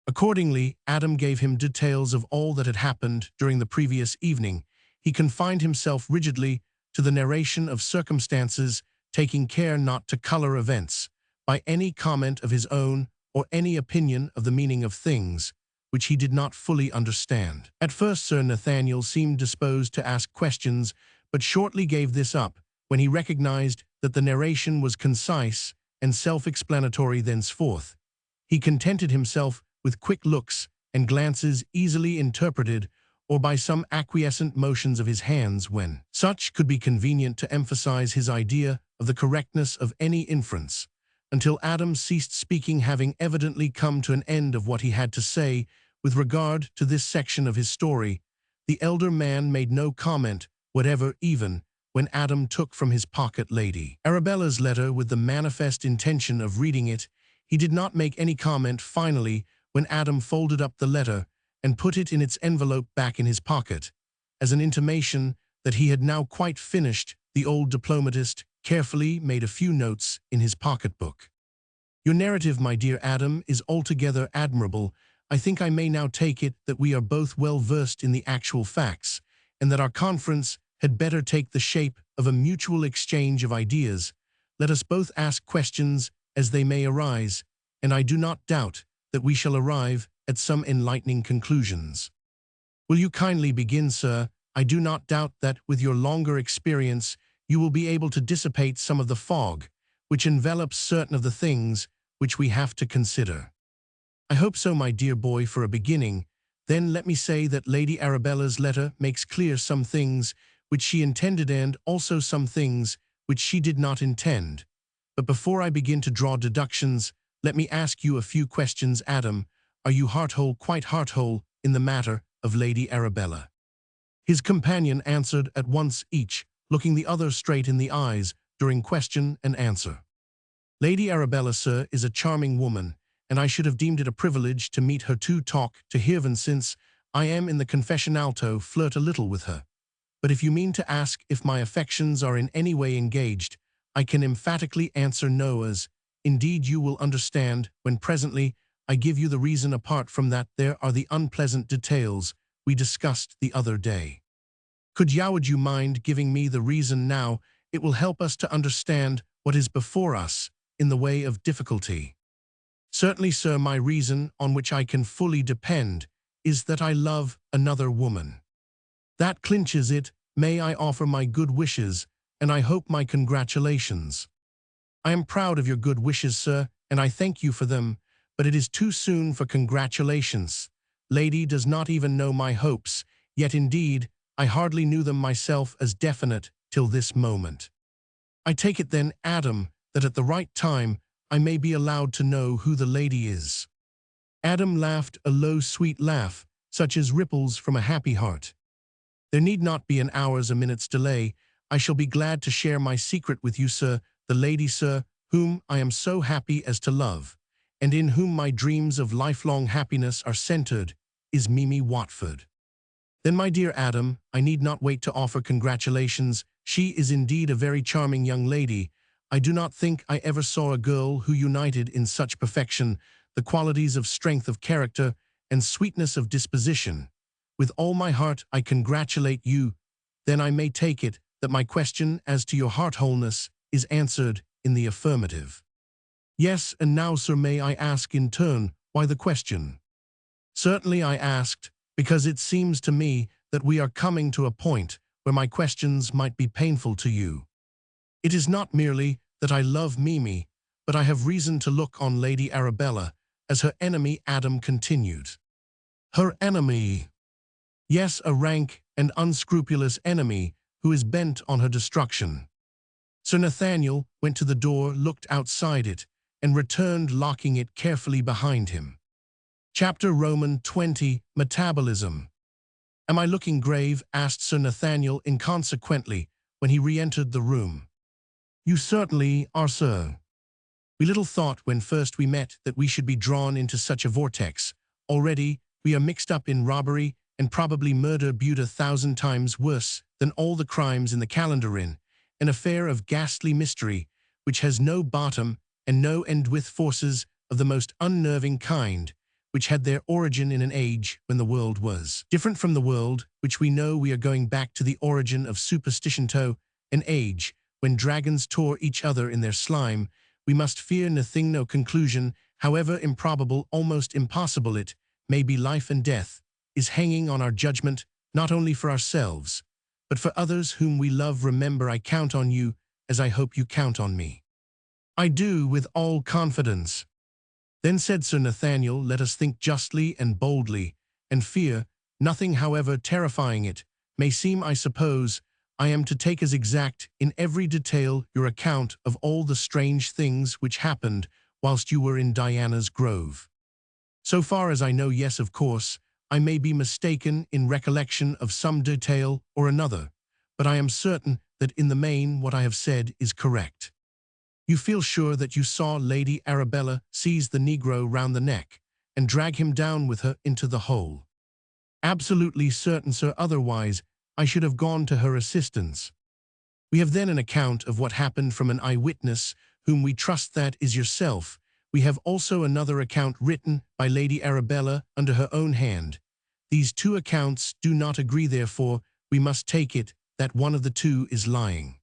Accordingly, Adam gave him details of all that had happened during the previous evening. He confined himself rigidly to the narration of circumstances, taking care not to color events by any comment of his own or any opinion of the meaning of things, which he did not fully understand. At first Sir Nathaniel seemed disposed to ask questions, but shortly gave this up, when he recognized that the narration was concise and self-explanatory thenceforth. He contented himself with quick looks and glances easily interpreted, or by some acquiescent motions of his hands when such could be convenient to emphasize his idea of the correctness of any inference, until Adam ceased speaking, having evidently come to an end of what he had to say with regard to this section of his story. The elder man made no comment whatever, even when Adam took from his pocket Lady Arabella's letter with the manifest intention of reading it. He did not make any comment finally when Adam folded up the letter and put it in its envelope back in his pocket, as an intimation that he had now quite finished. The old diplomatist carefully made a few notes in his pocketbook. "Your narrative, my dear Adam, is altogether admirable. I think I may now take it that we are both well versed in the actual facts, and that our conference had better take the shape of a mutual exchange of ideas. Let us both ask questions as they may arise, and I do not doubt that we shall arrive at some enlightening conclusions. Will you kindly begin, sir? I do not doubt that, with your longer experience, you will be able to dissipate some of the fog which envelops certain of the things which we have to consider." "I hope so, my dear boy. For a beginning, then, let me say that Lady Arabella's letter makes clear some things which she intended and also some things which she did not intend. But before I begin to draw deductions, let me ask you a few questions. Adam, are you heart-whole, quite heart-whole, in the matter of Lady Arabella?" His companion answered at once, each looking the other straight in the eyes during question and answer. "Lady Arabella, sir, is a charming woman, and I should have deemed it a privilege to meet her to talk to heaven, since I am in the confessionalto flirt a little with her. But if you mean to ask if my affections are in any way engaged, I can emphatically answer no, as indeed you will understand when presently I give you the reason. Apart from that, there are the unpleasant details we discussed the other day. Would you mind giving me the reason now? It will help us to understand what is before us in the way of difficulty." "Certainly, sir. My reason, on which I can fully depend, is that I love another woman. That clinches it. May I offer my good wishes, and I hope my congratulations?" "I am proud of your good wishes, sir, and I thank you for them, but it is too soon for congratulations. Lady does not even know my hopes, yet indeed I hardly knew them myself as definite till this moment. I take it then, Adam, that at the right time I may be allowed to know who the lady is." Adam laughed a low, sweet laugh, such as ripples from a happy heart. "There need not be an hour's, a minute's delay. I shall be glad to share my secret with you, sir. The lady, sir, whom I am so happy as to love, and in whom my dreams of lifelong happiness are centered, is Mimi Watford." "Then, my dear Adam, I need not wait to offer congratulations. She is indeed a very charming young lady. I do not think I ever saw a girl who united in such perfection the qualities of strength of character and sweetness of disposition. With all my heart I congratulate you. Then I may take it that my question as to your heart-wholeness is answered in the affirmative." "Yes, and now, sir, may I ask in turn why the question?" "Certainly I asked, because it seems to me that we are coming to a point where my questions might be painful to you. It is not merely that I love Mimi, but I have reason to look on Lady Arabella as her enemy." Adam continued. "Her enemy?" "Yes, a rank and unscrupulous enemy who is bent on her destruction." Sir Nathaniel went to the door, looked outside it, and returned, locking it carefully behind him. Chapter Roman 20, Metabolism. "Am I looking grave?" asked Sir Nathaniel inconsequently when he re-entered the room. "You certainly are, sir. We little thought when first we met that we should be drawn into such a vortex. Already we are mixed up in robbery and probably murder, viewed 1,000 times worse than all the crimes in the calendar, in an affair of ghastly mystery which has no bottom and no end, with forces of the most unnerving kind, which had their origin in an age when the world was different from the world which we know. We are going back to the origin of superstition, to an age when dragons tore each other in their slime, we must fear nothing. No conclusion, however improbable, almost impossible it may be, life and death, is hanging on our judgment, not only for ourselves, but for others whom we love. Remember, I count on you, as I hope you count on me. I do, with all confidence. Then said Sir Nathaniel, let us think justly and boldly, and fear nothing, however terrifying it may seem. I suppose I am to take as exact in every detail your account of all the strange things which happened whilst you were in Diana's grove. So far as I know, yes, of course, I may be mistaken in recollection of some detail or another, but I am certain that in the main what I have said is correct. You feel sure that you saw Lady Arabella seize the Negro round the neck and drag him down with her into the hole? Absolutely certain, sir, otherwise I should have gone to her assistance. We have then an account of what happened from an eyewitness, whom we trust that is yourself. We have also another account written by Lady Arabella under her own hand. These two accounts do not agree, therefore we must take it that one of the two is lying.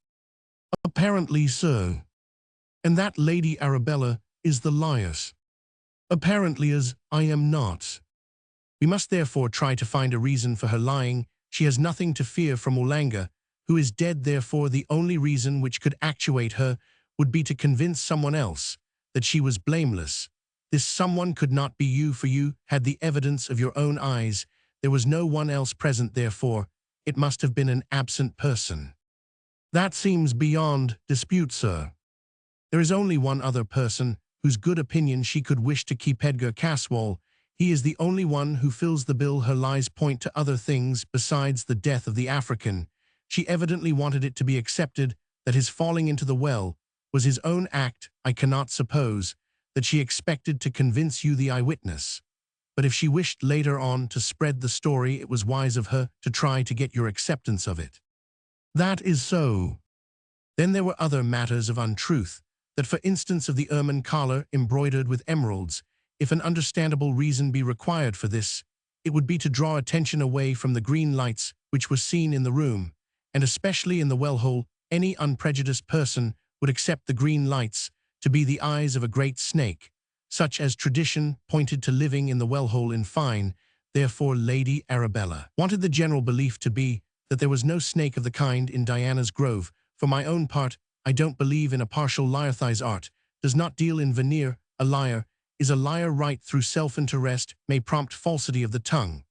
Apparently so. And that Lady Arabella is the liar. Apparently, as I am not. We must therefore try to find a reason for her lying. She has nothing to fear from Orlanga, who is dead. Therefore the only reason which could actuate her would be to convince someone else that she was blameless. This someone could not be you, for you had the evidence of your own eyes. There was no one else present, therefore it must have been an absent person. That seems beyond dispute, sir. There is only one other person whose good opinion she could wish to keep, Edgar Caswall. He is the only one who fills the bill. Her lies point to other things besides the death of the African. She evidently wanted it to be accepted that his falling into the well was his own act. I cannot suppose that she expected to convince you, the eyewitness. But if she wished later on to spread the story, it was wise of her to try to get your acceptance of it. That is so. Then there were other matters of untruth, that for instance of the ermine collar embroidered with emeralds. If an understandable reason be required for this, it would be to draw attention away from the green lights which were seen in the room, and especially in the well-hole. Any unprejudiced person would accept the green lights to be the eyes of a great snake, such as tradition pointed to living in the well-hole. In fine, therefore, Lady Arabella wanted the general belief to be that there was no snake of the kind in Diana's grove. For my own part, I don't believe in a partial liar. Thy's art does not deal in veneer. A liar is a liar right through. Self-interest may prompt falsity of the tongue,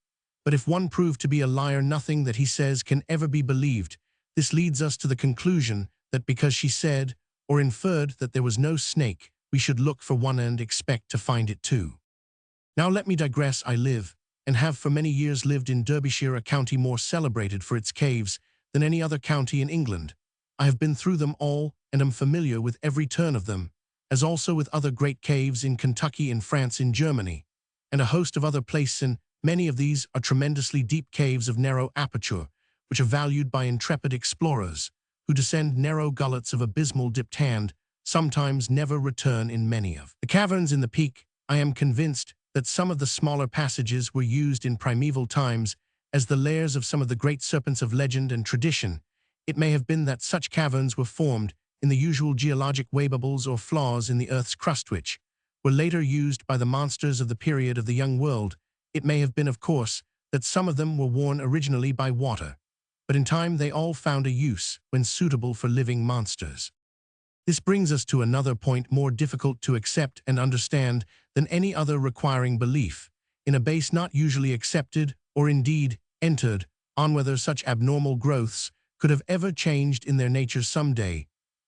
but if one prove to be a liar, nothing that he says can ever be believed. This leads us to the conclusion that because she said or inferred that there was no snake, we should look for one and expect to find it too. Now let me digress. I live, and have for many years lived, in Derbyshire, a county more celebrated for its caves than any other county in England. I have been through them all, and am familiar with every turn of them, as also with other great caves in Kentucky, in France, in Germany, and a host of other places. And many of these are tremendously deep caves of narrow aperture, which are valued by intrepid explorers, who descend narrow gullets of abysmal dipped hand, sometimes never return. In many of the caverns in the peak, I am convinced that some of the smaller passages were used in primeval times as the lairs of some of the great serpents of legend and tradition. It may have been that such caverns were formed in the usual geologic way, bubbles or flaws in the earth's crust, which were later used by the monsters of the period of the young world. It may have been, of course, that some of them were worn originally by water, but in time they all found a use when suitable for living monsters. This brings us to another point more difficult to accept and understand than any other, requiring belief in a base not usually accepted or indeed entered on, whether such abnormal growths could have ever changed in their nature some day.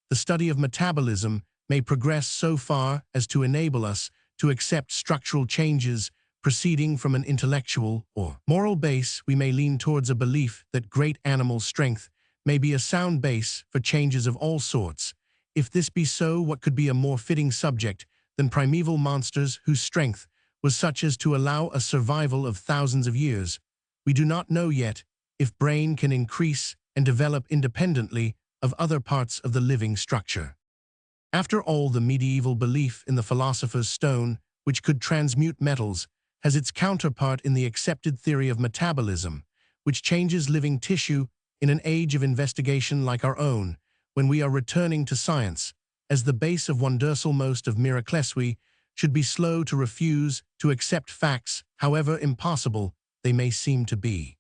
The study of metabolism may progress so far as to enable us to accept structural changes proceeding from an intellectual or moral base. We may lean towards a belief that great animal strength may be a sound base for changes of all sorts. If this be so, what could be a more fitting subject than primeval monsters whose strength was such as to allow a survival of thousands of years? We do not know yet if brain can increase and develop independently of other parts of the living structure. After all, the medieval belief in the philosopher's stone, which could transmute metals, has its counterpart in the accepted theory of metabolism, which changes living tissue. In an age of investigation like our own, when we are returning to science, as the base of wondersal most of miraclesui, should be slow to refuse to accept facts, however impossible they may seem to be.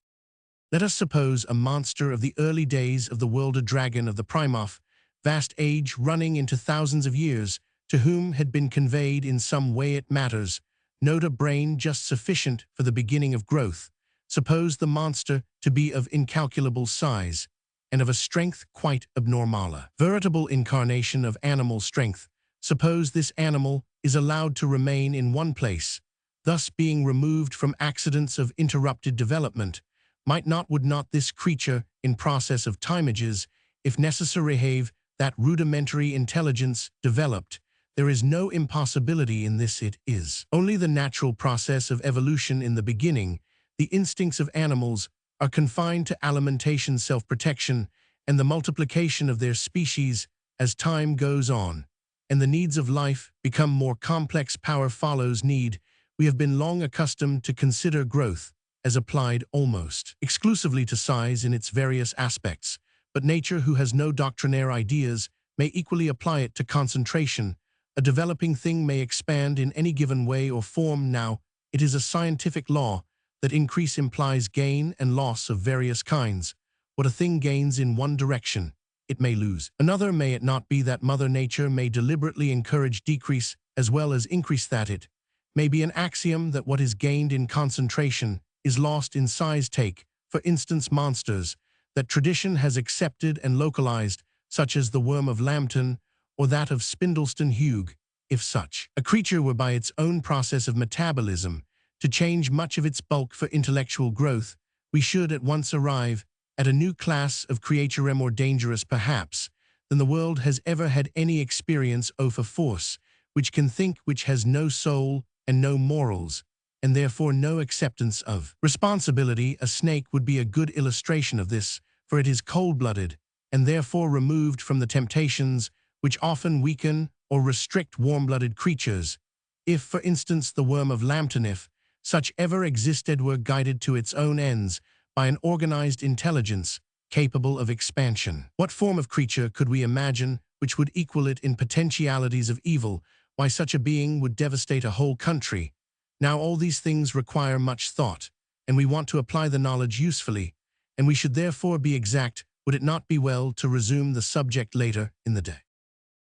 Let us suppose a monster of the early days of the world, a dragon of the Primof, vast age running into thousands of years, to whom had been conveyed in some way it matters, note a brain just sufficient for the beginning of growth. Suppose the monster to be of incalculable size, and of a strength quite abnormal, veritable incarnation of animal strength. Suppose this animal is allowed to remain in one place, thus being removed from accidents of interrupted development. Would not this creature, in process of timages, if necessary, have that rudimentary intelligence developed? There is no impossibility in this. It is only the natural process of evolution in the beginning. The instincts of animals are confined to alimentation, self-protection, and the multiplication of their species as time goes on, and the needs of life become more complex. Power follows need. We have been long accustomed to consider growth as applied almost exclusively to size in its various aspects, but nature, who has no doctrinaire ideas, may equally apply it to concentration. A developing thing may expand in any given way or form. Now, it is a scientific law that increase implies gain and loss of various kinds. What a thing gains in one direction, it may lose another. May it not be that Mother Nature may deliberately encourage decrease as well as increase? That it may be an axiom that what is gained in concentration is lost in size. Take, for instance, monsters that tradition has accepted and localized, such as the worm of Lambton or that of Spindleston Hugh. If such a creature were by its own process of metabolism to change much of its bulk for intellectual growth, we should at once arrive at a new class of creature more dangerous perhaps than the world has ever had any experience of, a force which can think, which has no soul and no morals, and therefore no acceptance of responsibility. A snake would be a good illustration of this, for it is cold-blooded, and therefore removed from the temptations which often weaken or restrict warm-blooded creatures. If, for instance, the worm of Lambton, if such ever existed, were guided to its own ends by an organized intelligence capable of expansion, what form of creature could we imagine which would equal it in potentialities of evil? Why, such a being would devastate a whole country. Now, all these things require much thought, and we want to apply the knowledge usefully, and we should therefore be exact. Would it not be well to resume the subject later in the day?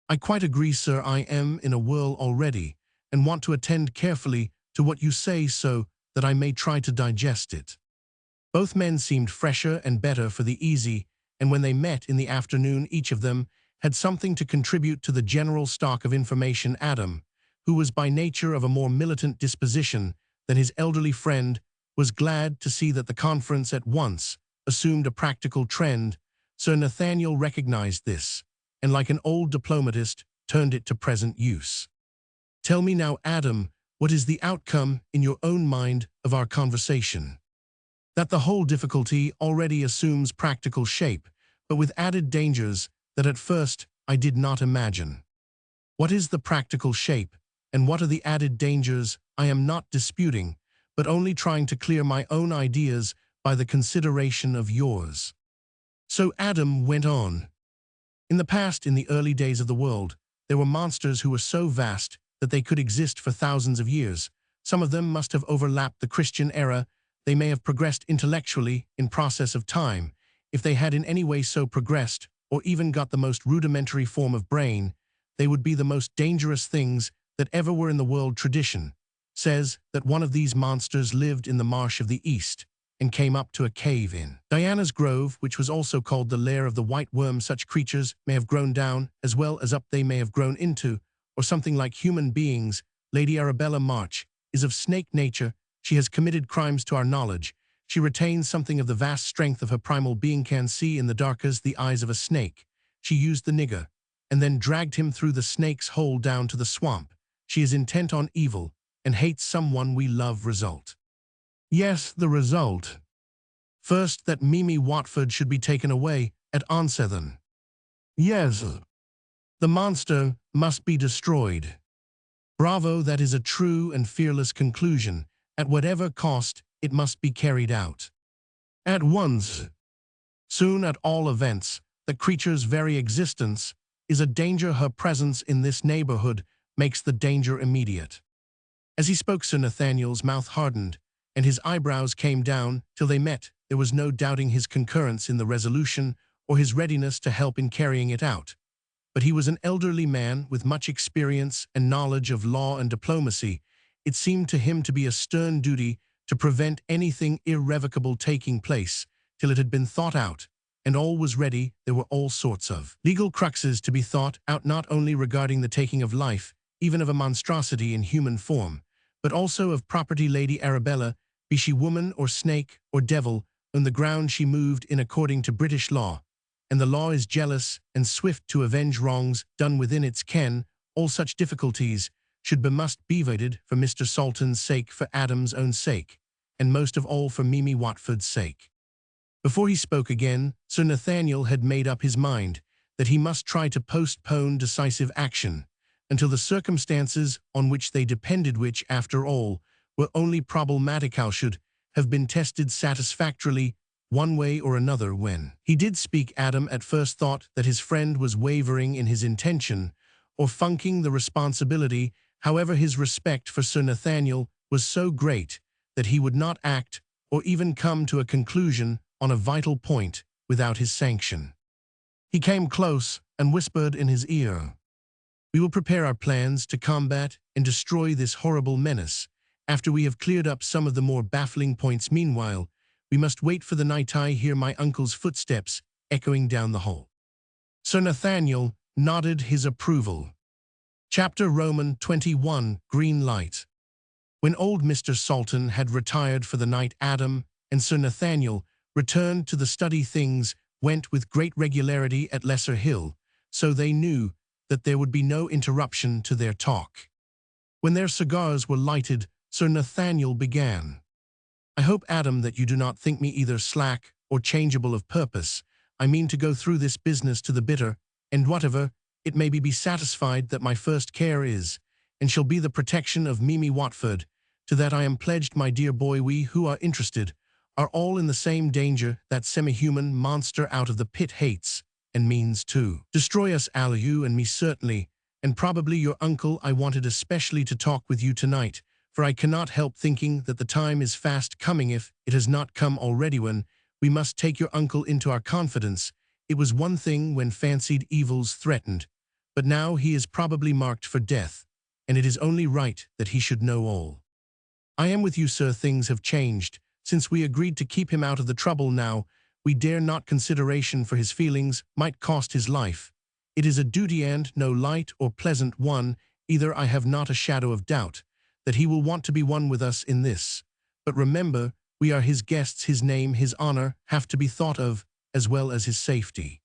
I quite agree, sir. I am in a whirl already, and want to attend carefully to what you say so that I may try to digest it. Both men seemed fresher and better for the easy, and when they met in the afternoon, each of them had something to contribute to the general stock of information. Adam, who was by nature of a more militant disposition than his elderly friend, was glad to see that the conference at once assumed a practical trend. Sir Nathaniel recognized this, and like an old diplomatist, turned it to present use. Tell me now, Adam, what is the outcome, in your own mind, of our conversation? That the whole difficulty already assumes practical shape, but with added dangers that at first I did not imagine. What is the practical shape, and what are the added dangers? I am not disputing, but only trying to clear my own ideas by the consideration of yours. So Adam went on. In the past, in the early days of the world, there were monsters who were so vast that they could exist for thousands of years. Some of them must have overlapped the Christian era. They may have progressed intellectually in process of time. If they had in any way so progressed, or even got the most rudimentary form of brain, they would be the most dangerous things that ever were in the world. Tradition says that one of these monsters lived in the marsh of the East and came up to a cave in Diana's Grove, which was also called the Lair of the White Worm. Such creatures may have grown down as well as up. They may have grown into, or something like human beings. Lady Arabella March is of snake nature. She has committed crimes to our knowledge. She retains something of the vast strength of her primal being, can see in the dark as the eyes of a snake. She used the nigger, and then dragged him through the snake's hole down to the swamp. She is intent on evil, and hates someone we love. Result. Yes, the result. First, that Mimi Watford should be taken away at Onsethen. Yes. The monster must be destroyed. Bravo, that is a true and fearless conclusion. At whatever cost, it must be carried out. At once. Soon, at all events. The creature's very existence is a danger. Her presence in this neighborhood makes the danger immediate." As he spoke, Sir Nathaniel's mouth hardened, and his eyebrows came down till they met. There was no doubting his concurrence in the resolution or his readiness to help in carrying it out. But he was an elderly man with much experience and knowledge of law and diplomacy. It seemed to him to be a stern duty to prevent anything irrevocable taking place till it had been thought out, and all was ready. There were all sorts of legal cruxes to be thought out, not only regarding the taking of life, even of a monstrosity in human form, but also of property. Lady Arabella, be she woman or snake or devil, on the ground she moved in according to British law, and the law is jealous and swift to avenge wrongs done within its ken. All such difficulties must be avoided for Mr. Salton's sake, for Adam's own sake, and most of all for Mimi Watford's sake. Before he spoke again, Sir Nathaniel had made up his mind that he must try to postpone decisive action until the circumstances on which they depended, which, after all, were only problematical, should have been tested satisfactorily one way or another. When he did speak, Adam at first thought that his friend was wavering in his intention or funking the responsibility. However, his respect for Sir Nathaniel was so great that he would not act or even come to a conclusion on a vital point without his sanction. He came close and whispered in his ear, "We will prepare our plans to combat and destroy this horrible menace after we have cleared up some of the more baffling points. Meanwhile, we must wait for the night. I hear my uncle's footsteps echoing down the hall." Sir Nathaniel nodded his approval. Chapter Roman 21, Green Light. When old Mr. Salton had retired for the night, Adam and Sir Nathaniel returned to the study. Things went with great regularity at Lesser Hill, so they knew that there would be no interruption to their talk. When their cigars were lighted, Sir Nathaniel began, "I hope, Adam, that you do not think me either slack or changeable of purpose. I mean to go through this business to the bitter, and whatever it may be satisfied that my first care is, and shall be, the protection of Mimi Watford. To that I am pledged, my dear boy. We who are interested are all in the same danger. That semi-human monster out of the pit hates and means to destroy us all, you and me certainly, and probably your uncle. I wanted especially to talk with you tonight, for I cannot help thinking that the time is fast coming, if it has not come already, when we must take your uncle into our confidence. It was one thing when fancied evils threatened, but now he is probably marked for death, and it is only right that he should know all. I am with you, sir. Things have changed since we agreed to keep him out of the trouble. Now we dare not. Consideration for his feelings might cost his life. It is a duty, and no light or pleasant one either. I have not a shadow of doubt that he will want to be one with us in this. But remember, we are his guests. His name, his honor, have to be thought of, as well as his safety."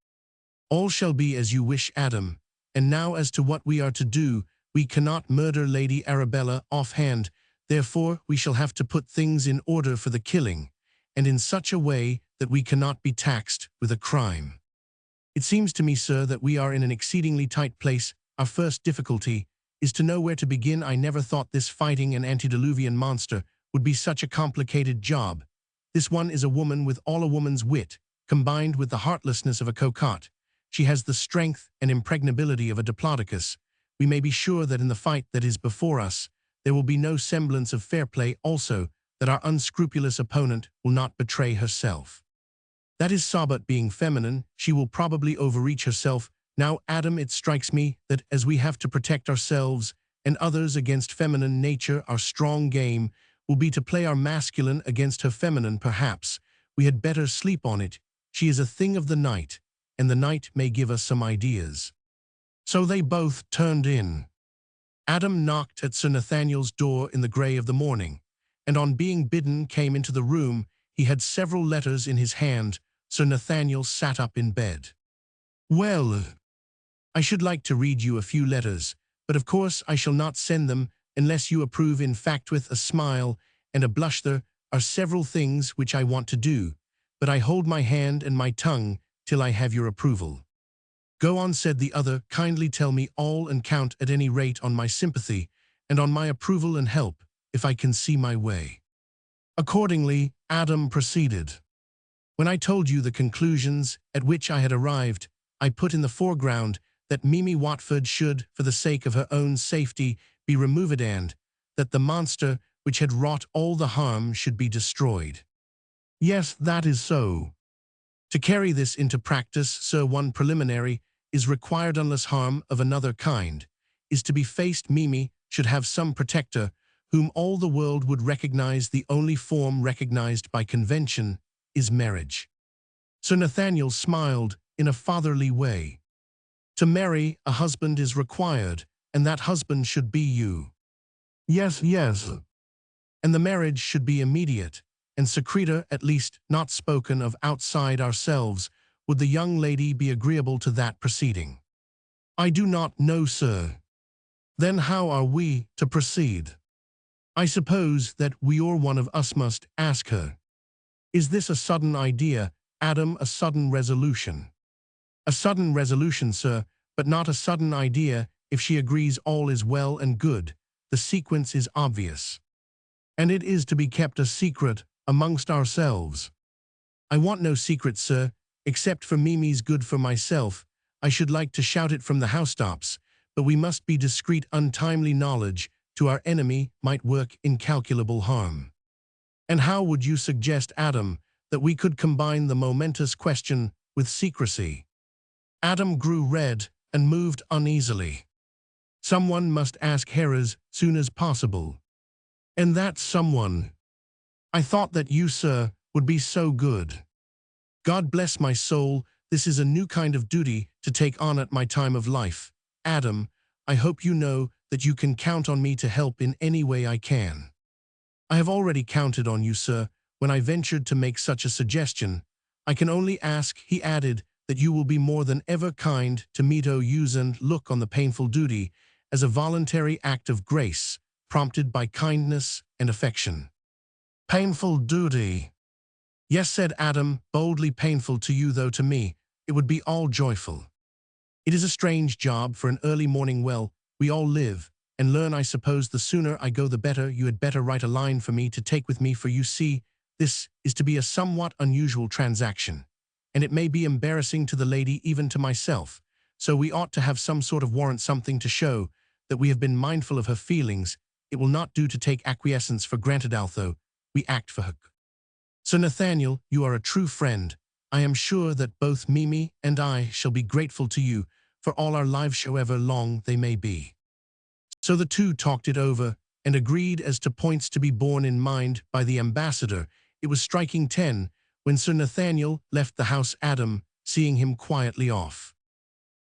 "All shall be as you wish, Adam. And now as to what we are to do. We cannot murder Lady Arabella offhand, therefore we shall have to put things in order for the killing, and in such a way that we cannot be taxed with a crime. It seems to me, sir, that we are in an exceedingly tight place. Our first difficulty is to know where to begin. I never thought this fighting an antediluvian monster would be such a complicated job. This one is a woman with all a woman's wit, combined with the heartlessness of a cocotte. She has the strength and impregnability of a diplodocus. We may be sure that in the fight that is before us, there will be no semblance of fair play, also that our unscrupulous opponent will not betray herself. That is so, but being feminine, she will probably overreach herself. Now, Adam, it strikes me that as we have to protect ourselves and others against feminine nature, our strong game will be to play our masculine against her feminine. Perhaps we had better sleep on it. She is a thing of the night, and the night may give us some ideas." So they both turned in. Adam knocked at Sir Nathaniel's door in the grey of the morning, and on being bidden came into the room. He had several letters in his hand. Sir Nathaniel sat up in bed. "Well, I should like to read you a few letters, but of course I shall not send them unless you approve. In fact, with a smile and a blush, there are several things which I want to do, but I hold my hand and my tongue till I have your approval." "Go on," said the other. "Kindly tell me all, and count at any rate on my sympathy and on my approval and help, if I can see my way." Accordingly, Adam proceeded. "When I told you the conclusions at which I had arrived, I put in the foreground that Mimi Watford should, for the sake of her own safety, be removed and that the monster which had wrought all the harm should be destroyed. Yes, that is so. To carry this into practice, sir, one preliminary is required unless harm of another kind is to be faced. Mimi should have some protector whom all the world would recognize. The only form recognized by convention is marriage. Sir Nathaniel smiled in a fatherly way. To marry, a husband is required, and that husband should be you. Yes, yes. And the marriage should be immediate, and secreta, at least not spoken of outside ourselves. Would the young lady be agreeable to that proceeding? I do not know, sir. Then how are we to proceed? I suppose that we or one of us must ask her. Is this a sudden idea, Adam, a sudden resolution? A sudden resolution, sir, but not a sudden idea. If she agrees, all is well and good. The sequence is obvious. And it is to be kept a secret amongst ourselves. I want no secret, sir, except for Mimi's good. For myself, I should like to shout it from the housetops, but we must be discreet. Untimely knowledge to our enemy might work incalculable harm. And how would you suggest, Adam, that we could combine the momentous question with secrecy? Adam grew red and moved uneasily. Someone must ask her as soon as possible. And that someone, I thought that you, sir, would be so good. God bless my soul, this is a new kind of duty to take on at my time of life. Adam, I hope you know that you can count on me to help in any way I can. I have already counted on you, sir, when I ventured to make such a suggestion. I can only ask, he added, that you will be more than ever kind to me. Use and look on the painful duty as a voluntary act of grace, prompted by kindness and affection. Painful duty. Yes, said Adam, boldly. Painful to you, though to me it would be all joyful. It is a strange job for an early morning. Well, we all live and learn. I suppose the sooner I go the better. You had better write a line for me to take with me, for you see, this is to be a somewhat unusual transaction, and it may be embarrassing to the lady, even to myself, so we ought to have some sort of warrant, something to show that we have been mindful of her feelings. It will not do to take acquiescence for granted, although we act for her. Sir Nathaniel, you are a true friend. I am sure that both Mimi and I shall be grateful to you for all our lives, however long they may be. So the two talked it over and agreed as to points to be borne in mind by the ambassador. It was striking 10 when Sir Nathaniel left the house, Adam seeing him quietly off.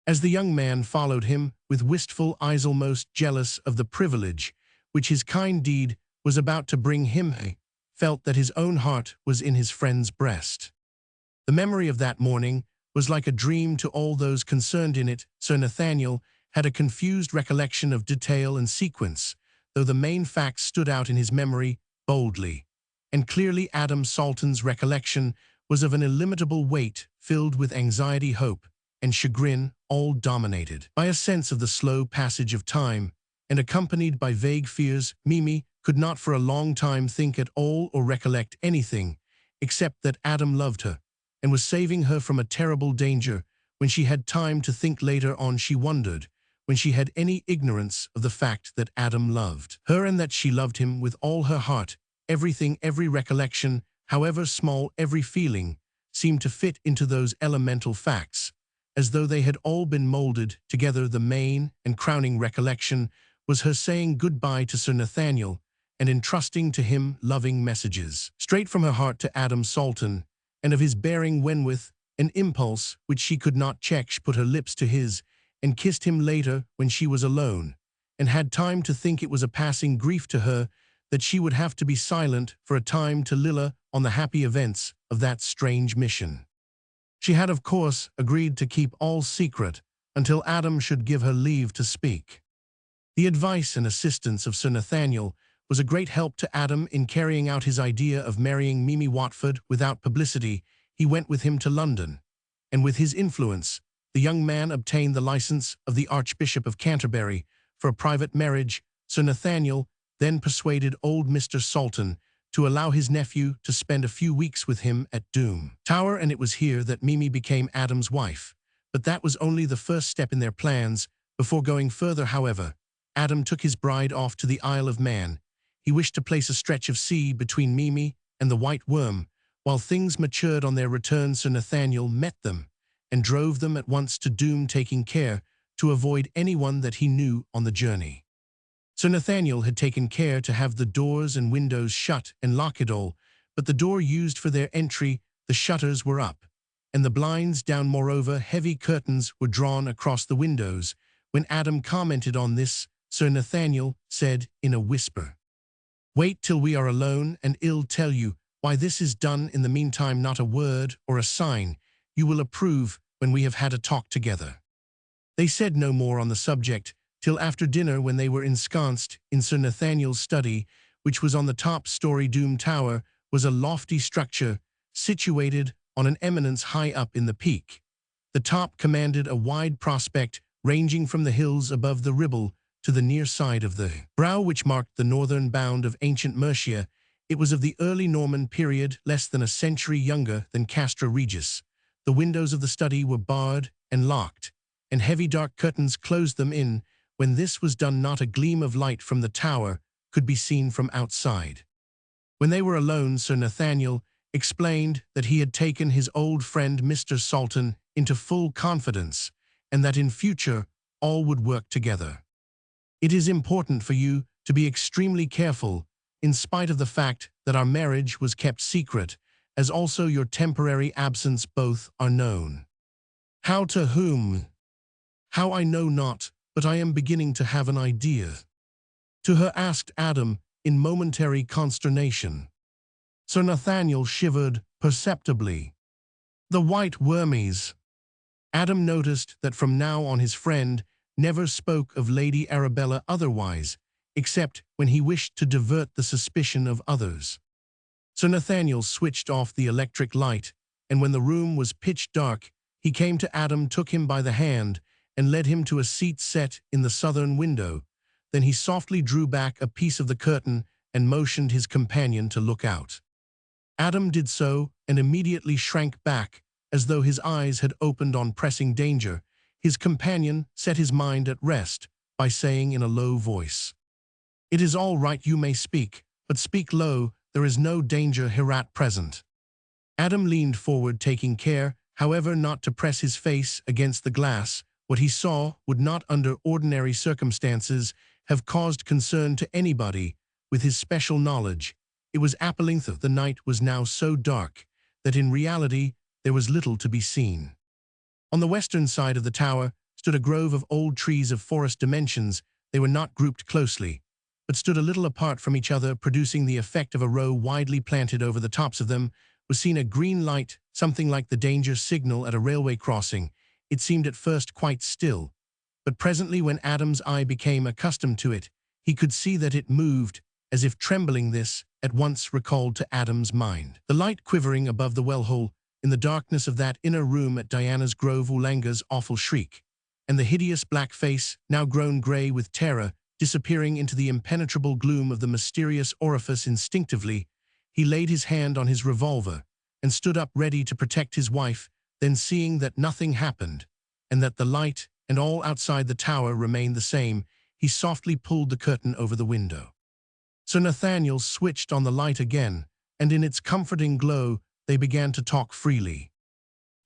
As the young man followed him with wistful eyes, almost jealous of the privilege which his kind deed was about to bring him, he felt that his own heart was in his friend's breast. The memory of that morning was like a dream to all those concerned in it. Sir Nathaniel had a confused recollection of detail and sequence, though the main facts stood out in his memory boldly and clearly. Adam Salton's recollection was of an illimitable weight, filled with anxiety, hope, and chagrin, all dominated by a sense of the slow passage of time and accompanied by vague fears. Mimi could not for a long time think at all or recollect anything except that Adam loved her and was saving her from a terrible danger. When she had time to think later on, she wondered when she had any ignorance of the fact that Adam loved her and that she loved him with all her heart. Everything, every recollection, however small, every feeling, seemed to fit into those elemental facts, as though they had all been molded together. The main and crowning recollection was her saying goodbye to Sir Nathaniel and entrusting to him loving messages straight from her heart to Adam Salton, and of his bearing when, with an impulse which she could not check, she put her lips to his and kissed him later when she was alone and had time to think. It was a passing grief to her that she would have to be silent for a time to Lilla on the happy events of that strange mission. She had, of course, agreed to keep all secret until Adam should give her leave to speak. The advice and assistance of Sir Nathaniel was a great help to Adam in carrying out his idea of marrying Mimi Watford without publicity. He went with him to London, and with his influence, the young man obtained the license of the Archbishop of Canterbury for a private marriage. Sir Nathaniel then persuaded old Mr. Salton to allow his nephew to spend a few weeks with him at Doom Tower, and it was here that Mimi became Adam's wife. But that was only the first step in their plans. Before going further, however, Adam took his bride off to the Isle of Man. He wished to place a stretch of sea between Mimi and the white worm. While things matured on their return, Sir Nathaniel met them and drove them at once to Doom, taking care to avoid anyone that he knew on the journey. Sir Nathaniel had taken care to have the doors and windows shut and lock it all, but the door used for their entry, the shutters were up, and the blinds down. Moreover, heavy curtains were drawn across the windows. When Adam commented on this, Sir Nathaniel said in a whisper, "Wait till we are alone, and I'll tell you why this is done. In the meantime, not a word or a sign. You will approve when we have had a talk together." They said no more on the subject till after dinner, when they were ensconced in Sir Nathaniel's study, which was on the top story. Doom Tower was a lofty structure situated on an eminence high up in the peak. The top commanded a wide prospect ranging from the hills above the Ribble to the near side of the Brow, which marked the northern bound of ancient Mercia. It was of the early Norman period, less than a century younger than Castra Regis. The windows of the study were barred and locked, and heavy dark curtains closed them in. When this was done, not a gleam of light from the tower could be seen from outside. When they were alone, Sir Nathaniel explained that he had taken his old friend Mr. Salton into full confidence, and that in future all would work together. "It is important for you to be extremely careful, in spite of the fact that our marriage was kept secret, as also your temporary absence. Both are known. How to whom? How I know not, but I am beginning to have an idea." To her asked Adam in momentary consternation. Sir Nathaniel shivered perceptibly. The white wormies. Adam noticed that from now on his friend never spoke of Lady Arabella otherwise, except when he wished to divert the suspicion of others. Sir Nathaniel switched off the electric light, and when the room was pitch dark, he came to Adam, took him by the hand, and led him to a seat set in the southern window. Then he softly drew back a piece of the curtain and motioned his companion to look out. Adam did so and immediately shrank back, as though his eyes had opened on pressing danger. His companion set his mind at rest by saying in a low voice, "It is all right, you may speak, but speak low, there is no danger here at present." Adam leaned forward, taking care, however, not to press his face against the glass. What he saw would not, under ordinary circumstances, have caused concern to anybody. With his special knowledge, it was appalling that the night was now so dark that in reality there was little to be seen. On the western side of the tower stood a grove of old trees of forest dimensions. They were not grouped closely, but stood a little apart from each other, producing the effect of a row widely planted. Over the tops of them was seen a green light, something like the danger signal at a railway crossing. It seemed at first quite still, but presently, when Adam's eye became accustomed to it, he could see that it moved, as if trembling. This at once recalled to Adam's mind the light quivering above the well-hole in the darkness of that inner room at Diana's Grove, Ulanga's awful shriek, and the hideous black face, now grown grey with terror, disappearing into the impenetrable gloom of the mysterious orifice. Instinctively, he laid his hand on his revolver and stood up ready to protect his wife. Then, seeing that nothing happened, and that the light and all outside the tower remained the same, he softly pulled the curtain over the window. Sir Nathaniel switched on the light again, and in its comforting glow they began to talk freely.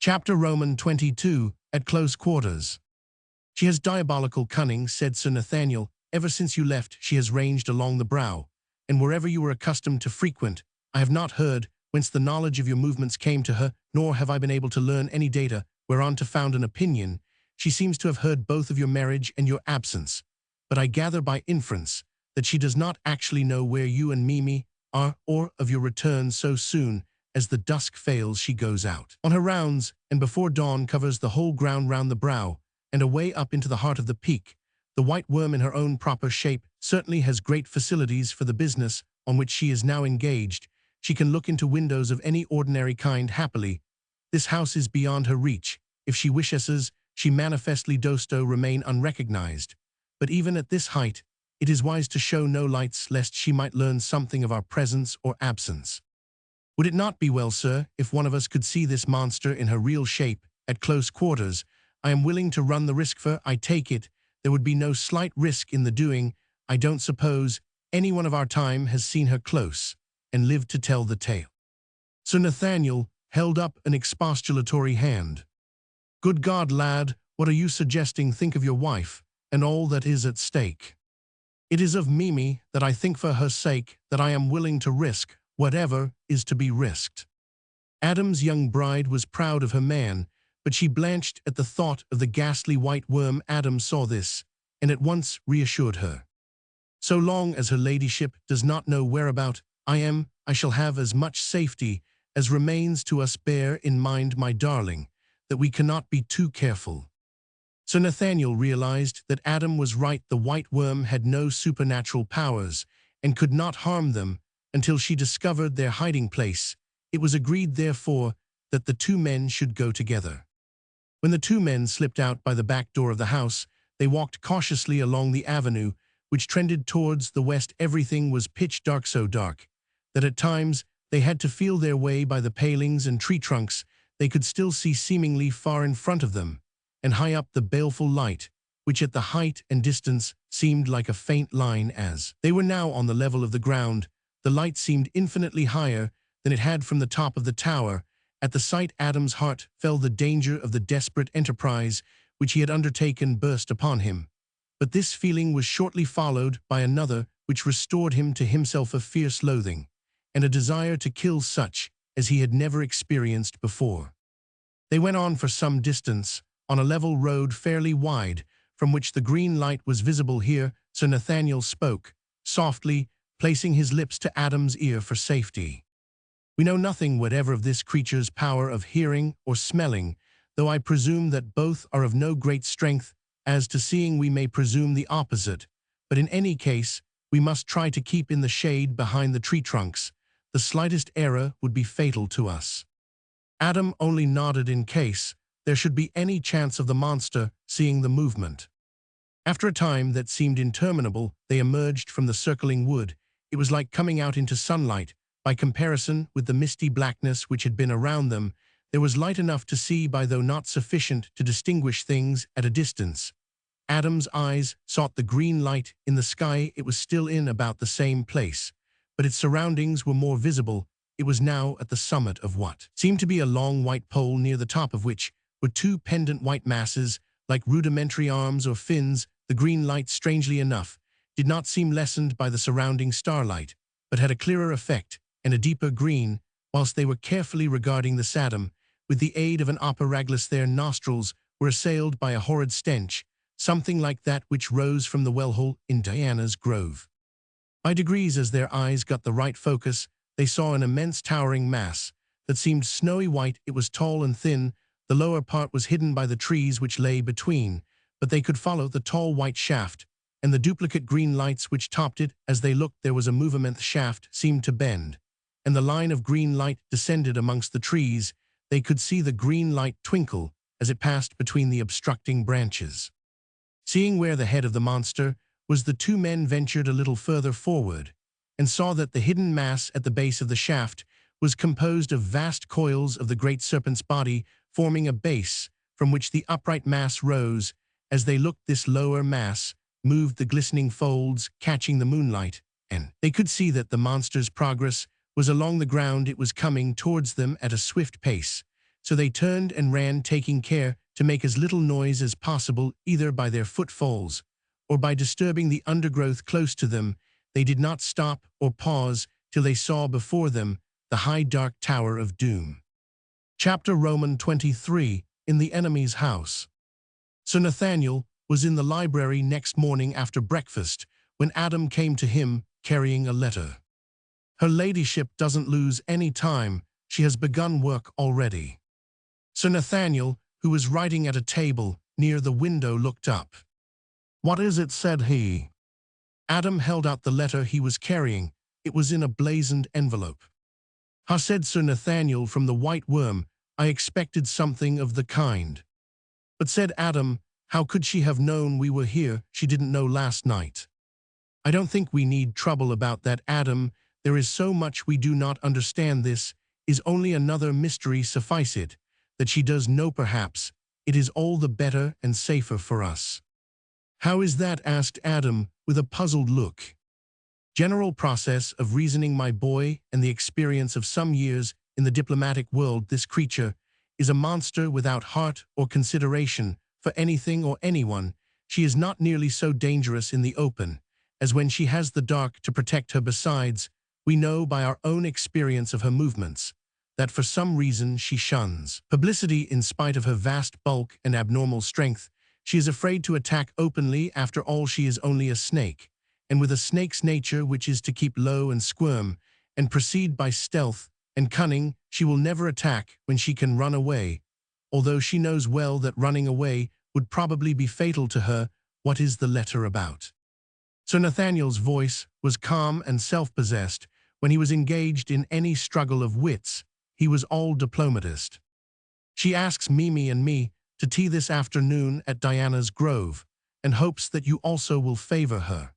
Chapter Roman 22, At Close Quarters. "She has diabolical cunning," said Sir Nathaniel. "Ever since you left, she has ranged along the Brow, and wherever you were accustomed to frequent. I have not heard whence the knowledge of your movements came to her, nor have I been able to learn any data whereon to found an opinion. She seems to have heard both of your marriage and your absence, but I gather by inference that she does not actually know where you and Mimi are, or of your return. So soon as the dusk fails, she goes out on her rounds, and before dawn covers the whole ground round the Brow, and away up into the heart of the peak. The white worm, in her own proper shape, certainly has great facilities for the business on which she is now engaged. She can look into windows of any ordinary kind happily. This house is beyond her reach. If she wishes, she manifestly does remain unrecognized. But even at this height, it is wise to show no lights, lest she might learn something of our presence or absence. Would it not be well, sir, if one of us could see this monster in her real shape at close quarters? I am willing to run the risk, for I take it there would be no slight risk in the doing. I don't suppose anyone of our time has seen her close and lived to tell the tale." Sir Nathaniel held up an expostulatory hand. "Good God, lad, what are you suggesting? Think of your wife and all that is at stake." "It is of Mimi that I think, for her sake, that I am willing to risk whatever is to be risked." Adam's young bride was proud of her man, but she blanched at the thought of the ghastly white worm. Adam saw this, and at once reassured her. "So long as her ladyship does not know whereabout I shall have as much safety as remains to us. Bear in mind, my darling, that we cannot be too careful." Sir Nathaniel realized that Adam was right. The white worm had no supernatural powers and could not harm them until she discovered their hiding place. It was agreed, therefore, that the two men should go together. When the two men slipped out by the back door of the house, they walked cautiously along the avenue, which trended towards the west. Everything was pitch dark, so dark that at times they had to feel their way by the palings and tree trunks. They could still see seemingly far in front of them, and high up, the baleful light, which at the height and distance seemed like a faint line. As they were now on the level of the ground, the light seemed infinitely higher than it had from the top of the tower. At the sight, Adam's heart fell. The danger of the desperate enterprise which he had undertaken burst upon him. But this feeling was shortly followed by another which restored him to himself, a fierce loathing, and a desire to kill such as he had never experienced before. They went on for some distance, on a level road fairly wide, from which the green light was visible. Here Sir Nathaniel spoke, softly, placing his lips to Adam's ear for safety. "We know nothing whatever of this creature's power of hearing or smelling, though I presume that both are of no great strength. As to seeing, we may presume the opposite, but in any case we must try to keep in the shade behind the tree trunks. The slightest error would be fatal to us." Adam only nodded in case there should be any chance of the monster seeing the movement. After a time that seemed interminable, they emerged from the circling wood. It was like coming out into sunlight. By comparison with the misty blackness which had been around them, there was light enough to see by, though not sufficient to distinguish things at a distance. Adam's eyes sought the green light in the sky. It was still in about the same place, but its surroundings were more visible. It was now at the summit of what seemed to be a long white pole, near the top of which were two pendant white masses, like rudimentary arms or fins. The green light, strangely enough, did not seem lessened by the surrounding starlight, but had a clearer effect and a deeper green. Whilst they were carefully regarding this, Adam, with the aid of an operaglus, their nostrils were assailed by a horrid stench, something like that which rose from the well-hole in Diana's grove. By degrees, as their eyes got the right focus, they saw an immense towering mass that seemed snowy white. It was tall and thin. The lower part was hidden by the trees which lay between, but they could follow the tall white shaft and the duplicate green lights which topped it. As they looked, there was a movement. The shaft seemed to bend, and the line of green light descended amongst the trees. They could see the green light twinkle as it passed between the obstructing branches. Seeing where the head of the monster was, the two men ventured a little further forward, and saw that the hidden mass at the base of the shaft was composed of vast coils of the great serpent's body, forming a base from which the upright mass rose. As they looked, this lower mass moved the glistening folds, catching the moonlight, and they could see that the monster's progress was along the ground. It was coming towards them at a swift pace, so they turned and ran, taking care to make as little noise as possible, either by their footfalls or by disturbing the undergrowth close to them. They did not stop or pause till they saw before them the high dark Tower of Doom. Chapter Roman 23. In the enemy's house. Sir Nathaniel was in the library next morning after breakfast when Adam came to him carrying a letter. "Her ladyship doesn't lose any time. She has begun work already." Sir Nathaniel, who was writing at a table near the window, looked up. "What is it?" said he. Adam held out the letter he was carrying. It was in a blazoned envelope. "Ha," said Sir Nathaniel, "from the white worm. I expected something of the kind." "But," said Adam, "how could she have known we were here? She didn't know last night." "I don't think we need trouble about that, Adam. There is so much we do not understand. This is only another mystery. Suffice it that she does know. Perhaps it is all the better and safer for us." "How is that?" asked Adam, with a puzzled look. "General process of reasoning, my boy, and the experience of some years in the diplomatic world. This creature is a monster without heart or consideration for anything or anyone. She is not nearly so dangerous in the open as when she has the dark to protect her. Besides, we know by our own experience of her movements that for some reason she shuns publicity in spite of her vast bulk and abnormal strength. She is afraid to attack openly. After all, she is only a snake, and with a snake's nature, which is to keep low and squirm and proceed by stealth and cunning, she will never attack when she can run away, although she knows well that running away would probably be fatal to her. What is the letter about?" Sir Nathaniel's voice was calm and self-possessed. When he was engaged in any struggle of wits, he was all diplomatist. "She asks Mimi and me to tea this afternoon at Diana's Grove, and hopes that you also will favor her."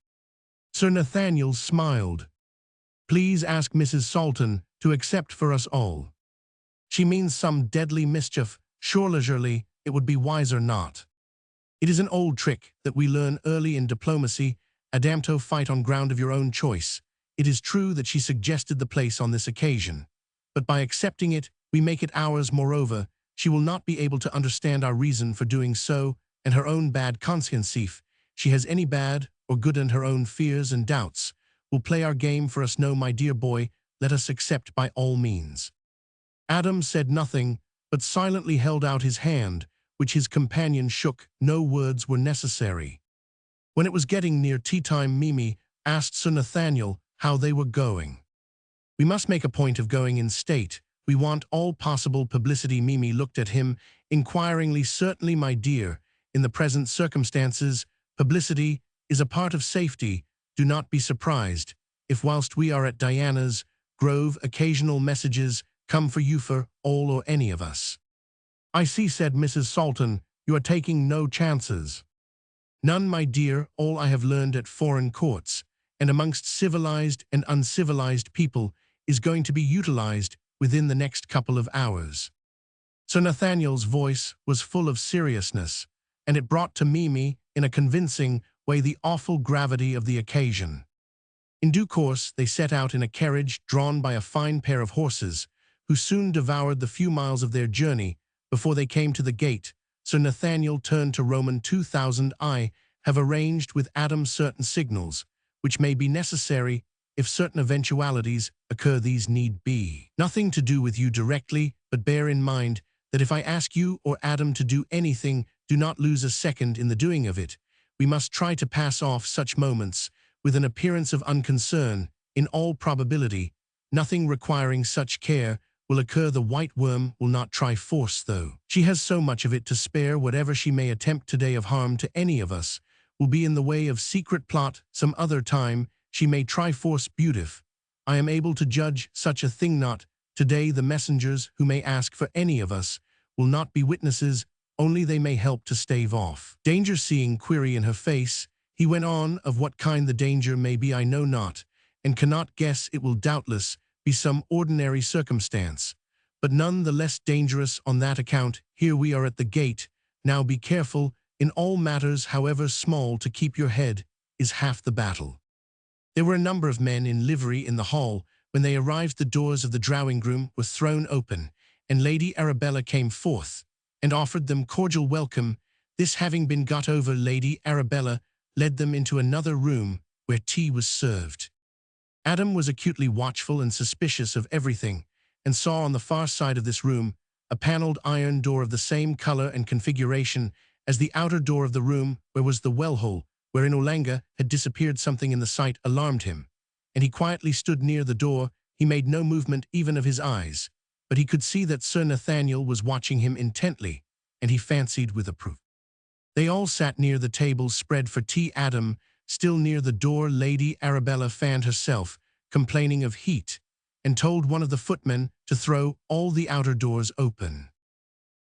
Sir Nathaniel smiled. "Please ask Mrs. Salton to accept for us all. She means some deadly mischief. Surely it would be wiser not. It is an old trick that we learn early in diplomacy. Adamto, fight on ground of your own choice. It is true that she suggested the place on this occasion, but by accepting it, we make it ours. Moreover, she will not be able to understand our reason for doing so, and her own bad conscience, if she has any bad or good, and her own fears and doubts, will play our game for us. No, my dear boy, let us accept by all means." Adam said nothing, but silently held out his hand, which his companion shook. No words were necessary. When it was getting near tea time, Mimi asked Sir Nathaniel how they were going. "We must make a point of going in state. We want all possible publicity." Mimi looked at him inquiringly. "Certainly, my dear. In the present circumstances, publicity is a part of safety. Do not be surprised if whilst we are at Diana's Grove, occasional messages come for you, for all or any of us." "I see," said Mrs. Salton. "You are taking no chances." "None, my dear. All I have learned at foreign courts and amongst civilized and uncivilized people is going to be utilized within the next couple of hours." Sir Nathaniel's voice was full of seriousness, and it brought to Mimi in a convincing way the awful gravity of the occasion. In due course they set out in a carriage drawn by a fine pair of horses, who soon devoured the few miles of their journey before they came to the gate. Sir Nathaniel turned to Roman 2000. "I have arranged with Adam certain signals, which may be necessary if certain eventualities occur. These need be nothing to do with you directly, but bear in mind that if I ask you or Adam to do anything, do not lose a second in the doing of it. We must try to pass off such moments with an appearance of unconcern. In all probability, nothing requiring such care will occur. The white worm will not try force, though. She has so much of it to spare. Whatever she may attempt today of harm to any of us will be in the way of secret plot. Some other time she may try force. Beautif. I am able to judge such a thing not. Today the messengers who may ask for any of us will not be witnesses, only they may help to stave off danger." Seeing query in her face, he went on, "Of what kind the danger may be I know not, and cannot guess. It will doubtless be some ordinary circumstance, but none the less dangerous on that account. Here we are at the gate. Now be careful in all matters, however small. To keep your head is half the battle." There were a number of men in livery in the hall. When they arrived, the doors of the drawing-room were thrown open, and Lady Arabella came forth and offered them cordial welcome. This having been got over, Lady Arabella led them into another room where tea was served. Adam was acutely watchful and suspicious of everything, and saw on the far side of this room a paneled iron door of the same color and configuration as the outer door of the room where was the well-hole, wherein Olanga had disappeared. Something in the sight alarmed him, and he quietly stood near the door. He made no movement even of his eyes, but he could see that Sir Nathaniel was watching him intently, and he fancied with approval. They all sat near the table spread for tea. Adam, still near the door. Lady Arabella fanned herself, complaining of heat, and told one of the footmen to throw all the outer doors open.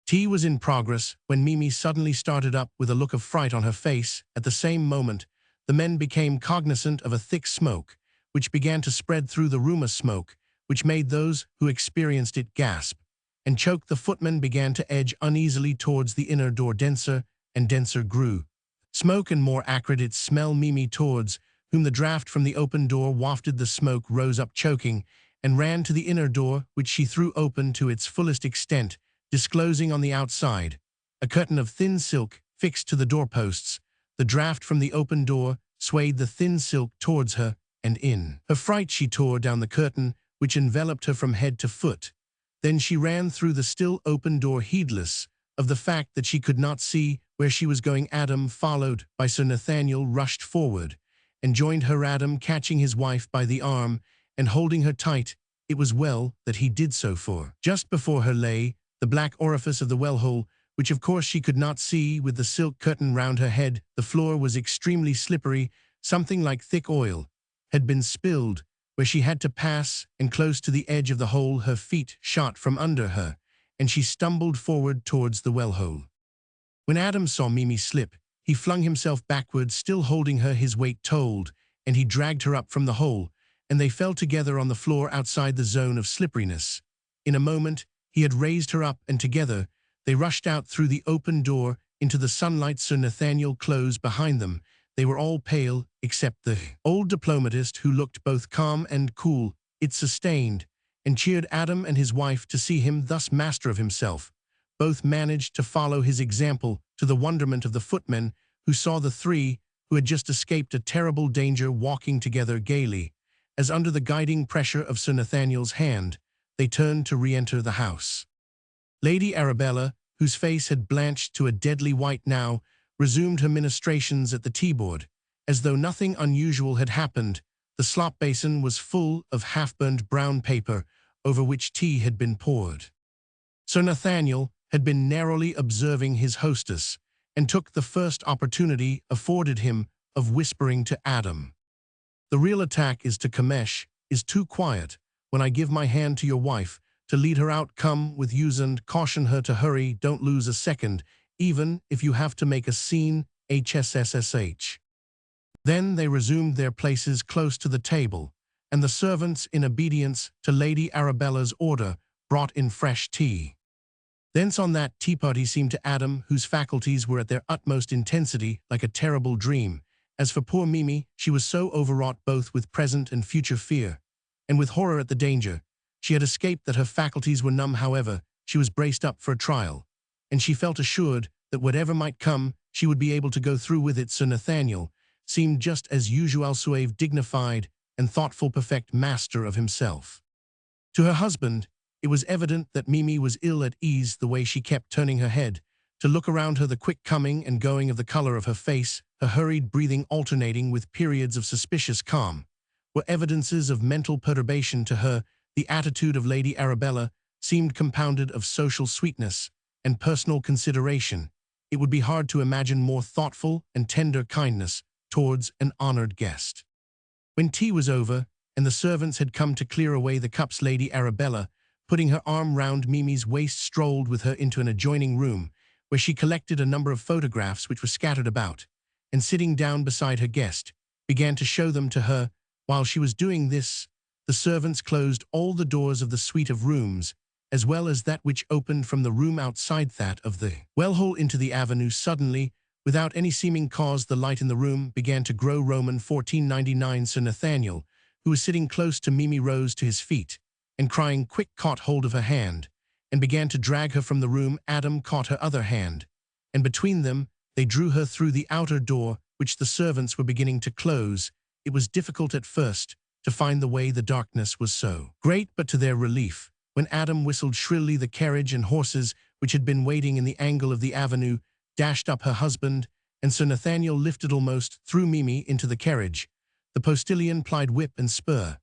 Tea was in progress when Mimi suddenly started up with a look of fright on her face. At the same moment, the men became cognizant of a thick smoke, which began to spread through the room, a smoke which made those who experienced it gasp, and choked, the footman began to edge uneasily towards the inner door. Denser and denser grew smoke, and more acrid its smell. Mimi, towards whom the draught from the open door wafted the smoke, rose up choking, and ran to the inner door, which she threw open to its fullest extent, disclosing on the outside a curtain of thin silk fixed to the doorposts. The draught from the open door swayed the thin silk towards her, and in her fright she tore down the curtain, which enveloped her from head to foot. Then she ran through the still open door, heedless of the fact that she could not see where she was going. Adam, followed by Sir Nathaniel, rushed forward and joined her. Adam, catching his wife by the arm and holding her tight. It was well that he did so, for just before her lay the black orifice of the well-hole, which of course she could not see with the silk curtain round her head. The floor was extremely slippery. Something like thick oil had been spilled where she had to pass, and close to the edge of the hole her feet shot from under her, and she stumbled forward towards the well-hole. When Adam saw Mimi slip, he flung himself backward, still holding her. His weight told, and he dragged her up from the hole, and they fell together on the floor outside the zone of slipperiness. In a moment he had raised her up, and together they rushed out through the open door into the sunlight. Sir Nathaniel closed behind them. They were all pale, except the old diplomatist, who looked both calm and cool. It sustained and cheered Adam and his wife to see him thus master of himself. Both managed to follow his example, to the wonderment of the footmen, who saw the three, who had just escaped a terrible danger, walking together gaily, as under the guiding pressure of Sir Nathaniel's hand they turned to re-enter the house. Lady Arabella, whose face had blanched to a deadly white now, resumed her ministrations at the tea-board, as though nothing unusual had happened. The slop basin was full of half-burned brown paper, over which tea had been poured. Sir Nathaniel had been narrowly observing his hostess, and took the first opportunity afforded him of whispering to Adam. "The real attack is to Kamesh, is too quiet. When I give my hand to your wife, to lead her out, come with yous and caution her to hurry. Don't lose a second, even if you have to make a scene. HSSSH. Then they resumed their places close to the table, and the servants, in obedience to Lady Arabella's order, brought in fresh tea. Thence on that tea party seemed to Adam, whose faculties were at their utmost intensity, like a terrible dream. As for poor Mimi, she was so overwrought both with present and future fear, and with horror at the danger she had escaped, that her faculties were numb. However, she was braced up for a trial, and she felt assured that whatever might come, she would be able to go through with it. Sir Nathaniel seemed just as usual, suave, dignified, and thoughtful, perfect master of himself. To her husband, it was evident that Mimi was ill at ease. The way she kept turning her head to look around her, the quick coming and going of the color of her face, her hurried breathing alternating with periods of suspicious calm, were evidences of mental perturbation. To her, the attitude of Lady Arabella seemed compounded of social sweetness and personal consideration. It would be hard to imagine more thoughtful and tender kindness towards an honored guest. When tea was over, and the servants had come to clear away the cups, Lady Arabella, putting her arm round Mimi's waist, strolled with her into an adjoining room, where she collected a number of photographs which were scattered about, and sitting down beside her guest, began to show them to her. While she was doing this, the servants closed all the doors of the suite of rooms, as well as that which opened from the room outside that of the well-hole into the avenue. Suddenly, without any seeming cause, the light in the room began to grow. Roman 1499. Sir Nathaniel, who was sitting close to Mimi, rose to his feet, and crying quick, caught hold of her hand, and began to drag her from the room. Adam caught her other hand, and between them they drew her through the outer door, which the servants were beginning to close. It was difficult at first to find the way, the darkness was so great, but to their relief, when Adam whistled shrilly, the carriage and horses, which had been waiting in the angle of the avenue, dashed up. Her husband and Sir Nathaniel lifted almost threw Mimi into the carriage. The postilion plied whip and spur,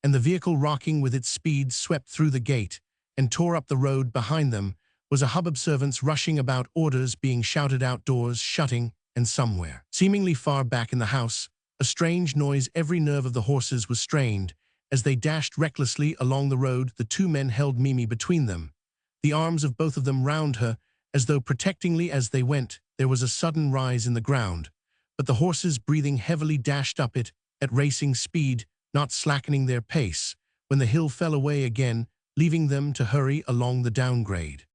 and the vehicle, rocking with its speed, swept through the gate and tore up the road. Behind them was a hubbub, servants rushing about, orders being shouted, outdoors shutting, and somewhere, seemingly far back in the house, a strange noise. Every nerve of the horses was strained as they dashed recklessly along the road. The two men held Mimi between them, the arms of both of them round her, as though protectingly. As they went, there was a sudden rise in the ground, but the horses, breathing heavily, dashed up it at racing speed, not slackening their pace. When the hill fell away again, leaving them to hurry along the downgrade.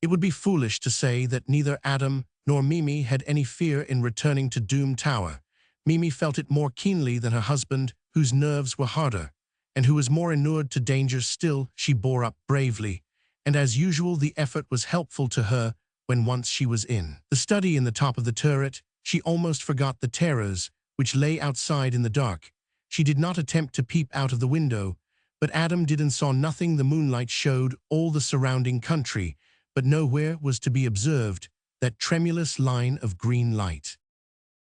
It would be foolish to say that neither Adam nor Mimi had any fear in returning to Doom Tower. Mimi felt it more keenly than her husband, whose nerves were harder, and who was more inured to danger. Still, she bore up bravely, and as usual the effort was helpful to her when once she was in the study in the top of the turret. She almost forgot the terrors which lay outside in the dark. She did not attempt to peep out of the window, but Adam did and saw nothing. The moonlight showed all the surrounding country, but nowhere was to be observed that tremulous line of green light.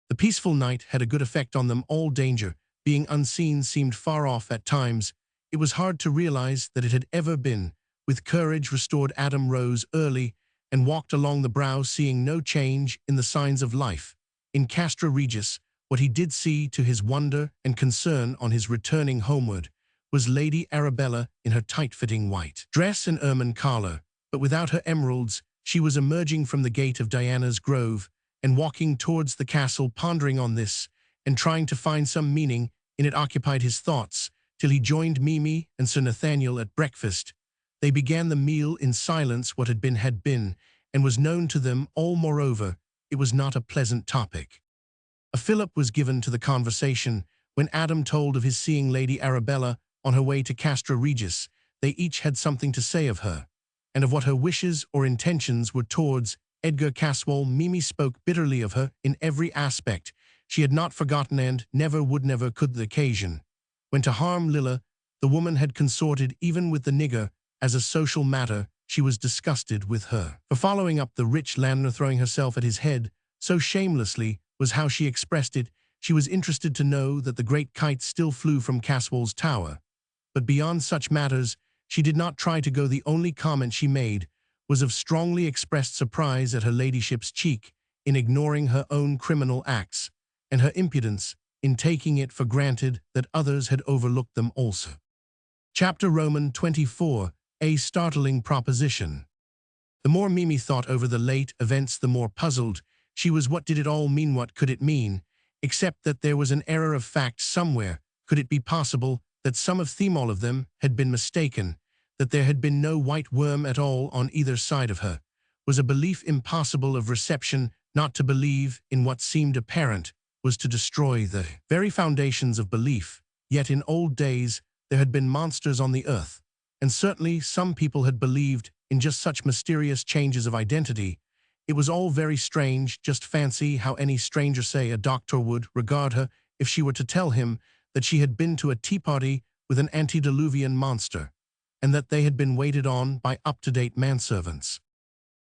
The peaceful night had a good effect on them all. Danger, being unseen, seemed far off at times. It was hard to realize that it had ever been. With courage restored, Adam rose early and walked along the brow, seeing no change in the signs of life in Castra Regis. What he did see, to his wonder and concern on his returning homeward, was Lady Arabella in her tight-fitting white dress and ermine collar, but without her emeralds. She was emerging from the gate of Diana's Grove and walking towards the castle. Pondering on this and trying to find some meaning in it occupied his thoughts till he joined Mimi and Sir Nathaniel at breakfast. They began the meal in silence. What had been, and was known to them all. Moreover, it was not a pleasant topic. A fillip was given to the conversation when Adam told of his seeing Lady Arabella on her way to Castra Regis. They each had something to say of her, and of what her wishes or intentions were towards Edgar Caswall. Mimi spoke bitterly of her in every aspect. She had not forgotten and never could the occasion when to harm Lilla. The woman had consorted even with the nigger as a social matter. She was disgusted with her for following up the rich landowner, throwing herself at his head so shamelessly, was how she expressed it. She was interested to know that the great kite still flew from Caswall's tower, but beyond such matters she did not try to go. The only comment she made was of strongly expressed surprise at her ladyship's cheek in ignoring her own criminal acts, and her impudence in taking it for granted that others had overlooked them also. Chapter Roman 24, a startling proposition. The more Mimi thought over the late events, the more puzzled she was. What did it all mean? What could it mean, except that there was an error of fact somewhere? Could it be possible that some of them, all of them, had been mistaken, that there had been no white worm at all on either side of her? Was a belief impossible of reception? Not to believe in what seemed apparent was to destroy the very foundations of belief. Yet in old days there had been monsters on the earth, and certainly some people had believed in just such mysterious changes of identity. It was all very strange. Just fancy how any stranger, say a doctor, would regard her if she were to tell him that she had been to a tea party with an antediluvian monster, and that they had been waited on by up-to-date manservants.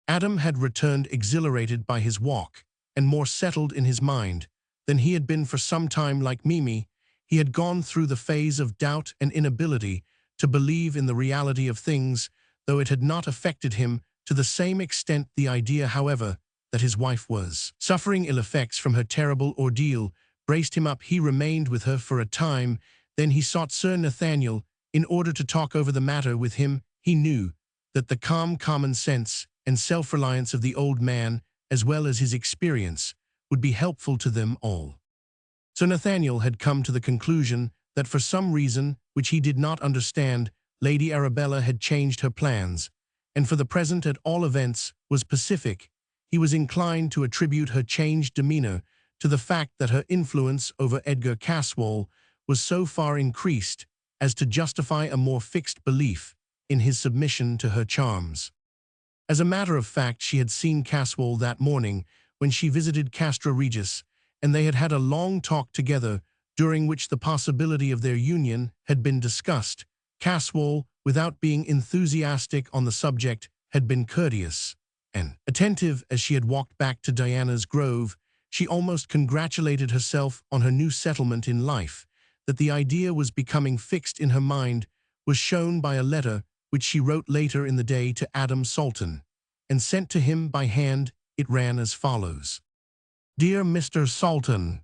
Adam had returned exhilarated by his walk, and more settled in his mind than he had been for some time. Like Mimi, he had gone through the phase of doubt and inability to believe in the reality of things, though it had not affected him to the same extent. The idea, however, that his wife was suffering ill effects from her terrible ordeal braced him up. He remained with her for a time, then he sought Sir Nathaniel in order to talk over the matter with him. He knew that the calm common sense and self-reliance of the old man, as well as his experience, would be helpful to them all. Sir Nathaniel had come to the conclusion that for some reason which he did not understand, Lady Arabella had changed her plans, and for the present, at all events, was pacific. He was inclined to attribute her changed demeanor to the fact that her influence over Edgar Caswall was so far increased as to justify a more fixed belief in his submission to her charms. As a matter of fact, she had seen Caswall that morning when she visited Castra Regis, and they had had a long talk together, during which the possibility of their union had been discussed. Caswall, without being enthusiastic on the subject, had been courteous and attentive. As she had walked back to Diana's Grove, she almost congratulated herself on her new settlement in life. That the idea was becoming fixed in her mind was shown by a letter which she wrote later in the day to Adam Salton, and sent to him by hand. It ran as follows: Dear Mr. Salton,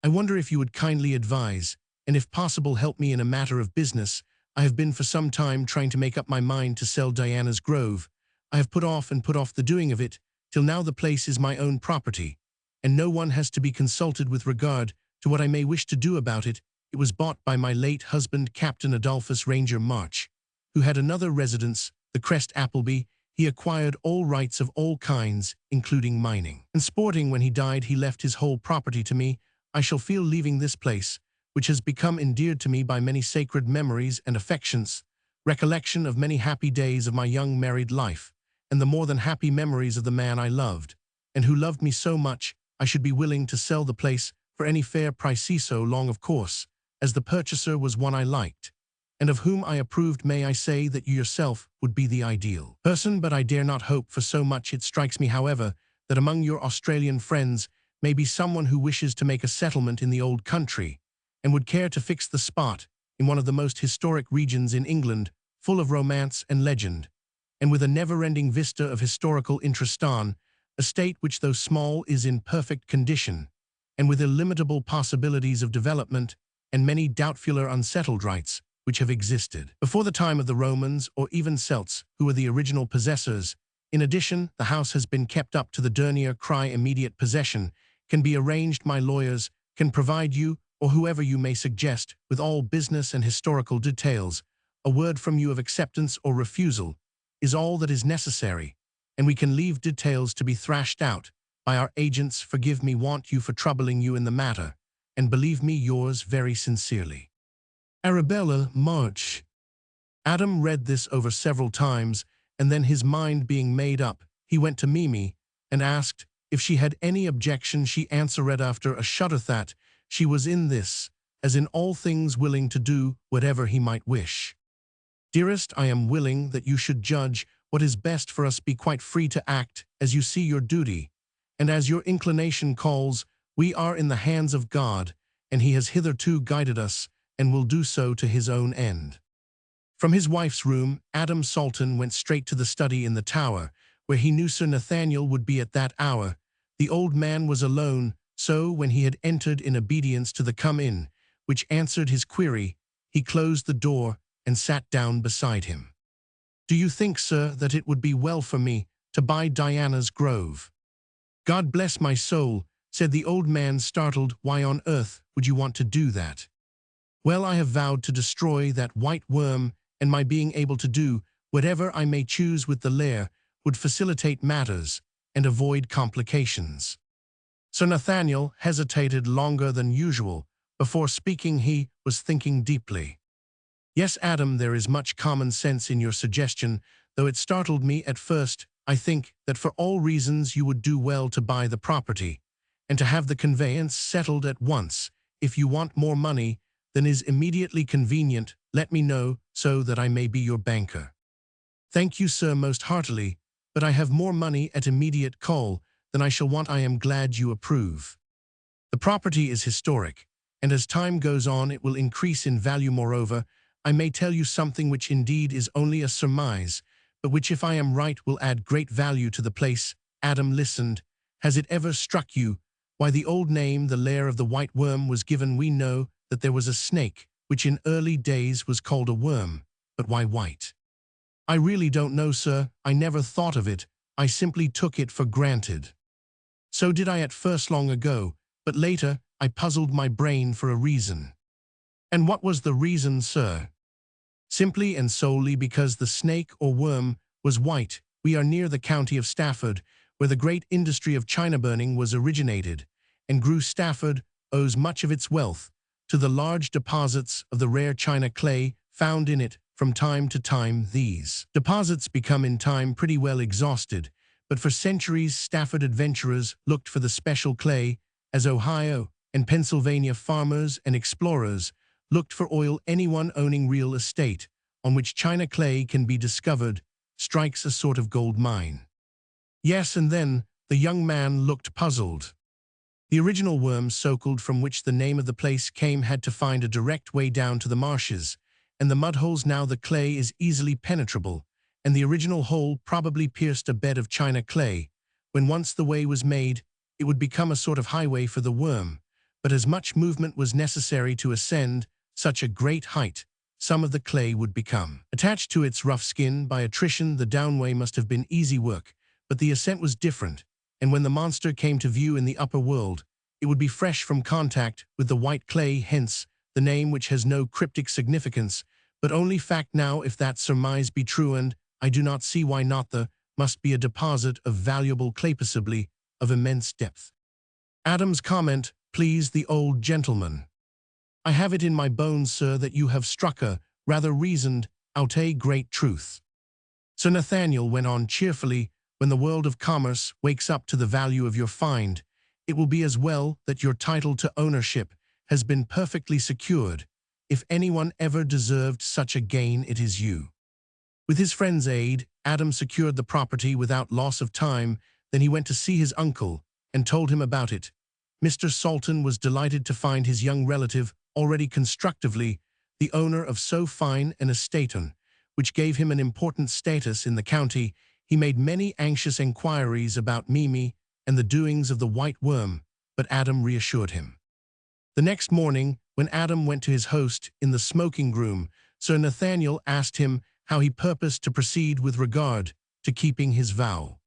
I wonder if you would kindly advise, and if possible help me in a matter of business. I have been for some time trying to make up my mind to sell Diana's Grove. I have put off the doing of it, till now the place is my own property, and no one has to be consulted with regard to what I may wish to do about it. It was bought by my late husband, Captain Adolphus Ranger March, who had another residence, the Crest Appleby, he acquired all rights of all kinds, including mining and sporting. When he died, he left his whole property to me. I shall feel leaving this place, which has become endeared to me by many sacred memories and affections, recollection of many happy days of my young married life, and the more than happy memories of the man I loved, and who loved me so much. I should be willing to sell the place for any fair price, so long, of course, as the purchaser was one I liked, and of whom I approved. May I say that you yourself would be the ideal person, but I dare not hope for so much. It strikes me, however, that among your Australian friends may be someone who wishes to make a settlement in the old country, and would care to fix the spot in one of the most historic regions in England, full of romance and legend, and with a never-ending vista of historical interest, on a state which, though small, is in perfect condition, and with illimitable possibilities of development, and many doubtful or unsettled rights which have existed before the time of the Romans or even Celts, who were the original possessors. In addition, the house has been kept up to the dernier cry. Immediate possession can be arranged. My lawyers can provide you, or whoever you may suggest, with all business and historical details. A word from you of acceptance or refusal is all that is necessary, and we can leave details to be thrashed out by our agents. Forgive me, want you for troubling you in the matter, and believe me, yours very sincerely, Arabella March. Adam read this over several times, and then, his mind being made up, he went to Mimi and asked if she had any objection. She answered after a shudder that she was in this, as in all things, willing to do whatever he might wish. Dearest, I am willing that you should judge what is best for us. Be quite free to act as you see your duty, and as your inclination calls. We are in the hands of God, and he has hitherto guided us, and will do so to his own end. From his wife's room, Adam Salton went straight to the study in the tower, where he knew Sir Nathaniel would be at that hour. The old man was alone, so when he had entered in obedience to the come in, which answered his query, he closed the door and sat down beside him. Do you think, sir, that it would be well for me to buy Diana's Grove? God bless my soul, said the old man, startled. Why on earth would you want to do that? Well, I have vowed to destroy that white worm, and my being able to do whatever I may choose with the Lair would facilitate matters and avoid complications. Sir Nathaniel hesitated longer than usual. Before speaking, he was thinking deeply. Yes, Adam, there is much common sense in your suggestion, though it startled me at first. I think that for all reasons you would do well to buy the property, and to have the conveyance settled at once. If you want more money than is immediately convenient, let me know, so that I may be your banker. Thank you, sir, most heartily, but I have more money at immediate call than I shall want. I am glad you approve. The property is historic, and as time goes on it will increase in value. Moreover, I may tell you something which indeed is only a surmise, but which, if I am right, will add great value to the place. Adam listened. Has it ever struck you why the old name, the Lair of the White Worm, was given? We know that there was a snake, which in early days was called a worm, but why white? I really don't know, sir. I never thought of it. I simply took it for granted. So did I at first, long ago, but later I puzzled my brain for a reason. And what was the reason, sir? Simply and solely because the snake or worm was white. We are near the county of Stafford, where the great industry of china burning was originated, and grew. Stafford owes much of its wealth to the large deposits of the rare china clay found in it from time to time. These deposits become in time pretty well exhausted, but for centuries Stafford adventurers looked for the special clay, as Ohio and Pennsylvania farmers and explorers looked for oil. Anyone owning real estate on which china clay can be discovered strikes a sort of gold mine. Yes, and then the young man looked puzzled. The original worm, so-called, from which the name of the place came, had to find a direct way down to the marshes and the mudholes. Now the clay is easily penetrable, and the original hole probably pierced a bed of china clay. When once the way was made, it would become a sort of highway for the worm, but as much movement was necessary to ascend such a great height, some of the clay would become attached to its rough skin by attrition. The downway must have been easy work, but the ascent was different, and when the monster came to view in the upper world, it would be fresh from contact with the white clay, hence the name, which has no cryptic significance, but only fact now if that surmise be true, and I do not see why not. The must be a deposit of valuable clay, possibly of immense depth. Adam's comment pleased the old gentleman. I have it in my bones, sir, that you have struck a rather reasoned out a great truth. Sir Nathaniel went on cheerfully, when the world of commerce wakes up to the value of your find, it will be as well that your title to ownership has been perfectly secured. If anyone ever deserved such a gain, it is you. With his friend's aid, Adam secured the property without loss of time. Then he went to see his uncle and told him about it. Mr. Salton was delighted to find his young relative already constructively the owner of so fine an estate, which gave him an important status in the county. He made many anxious enquiries about Mimi and the doings of the white worm, but Adam reassured him. The next morning, when Adam went to his host in the smoking room, Sir Nathaniel asked him how he purposed to proceed with regard to keeping his vow.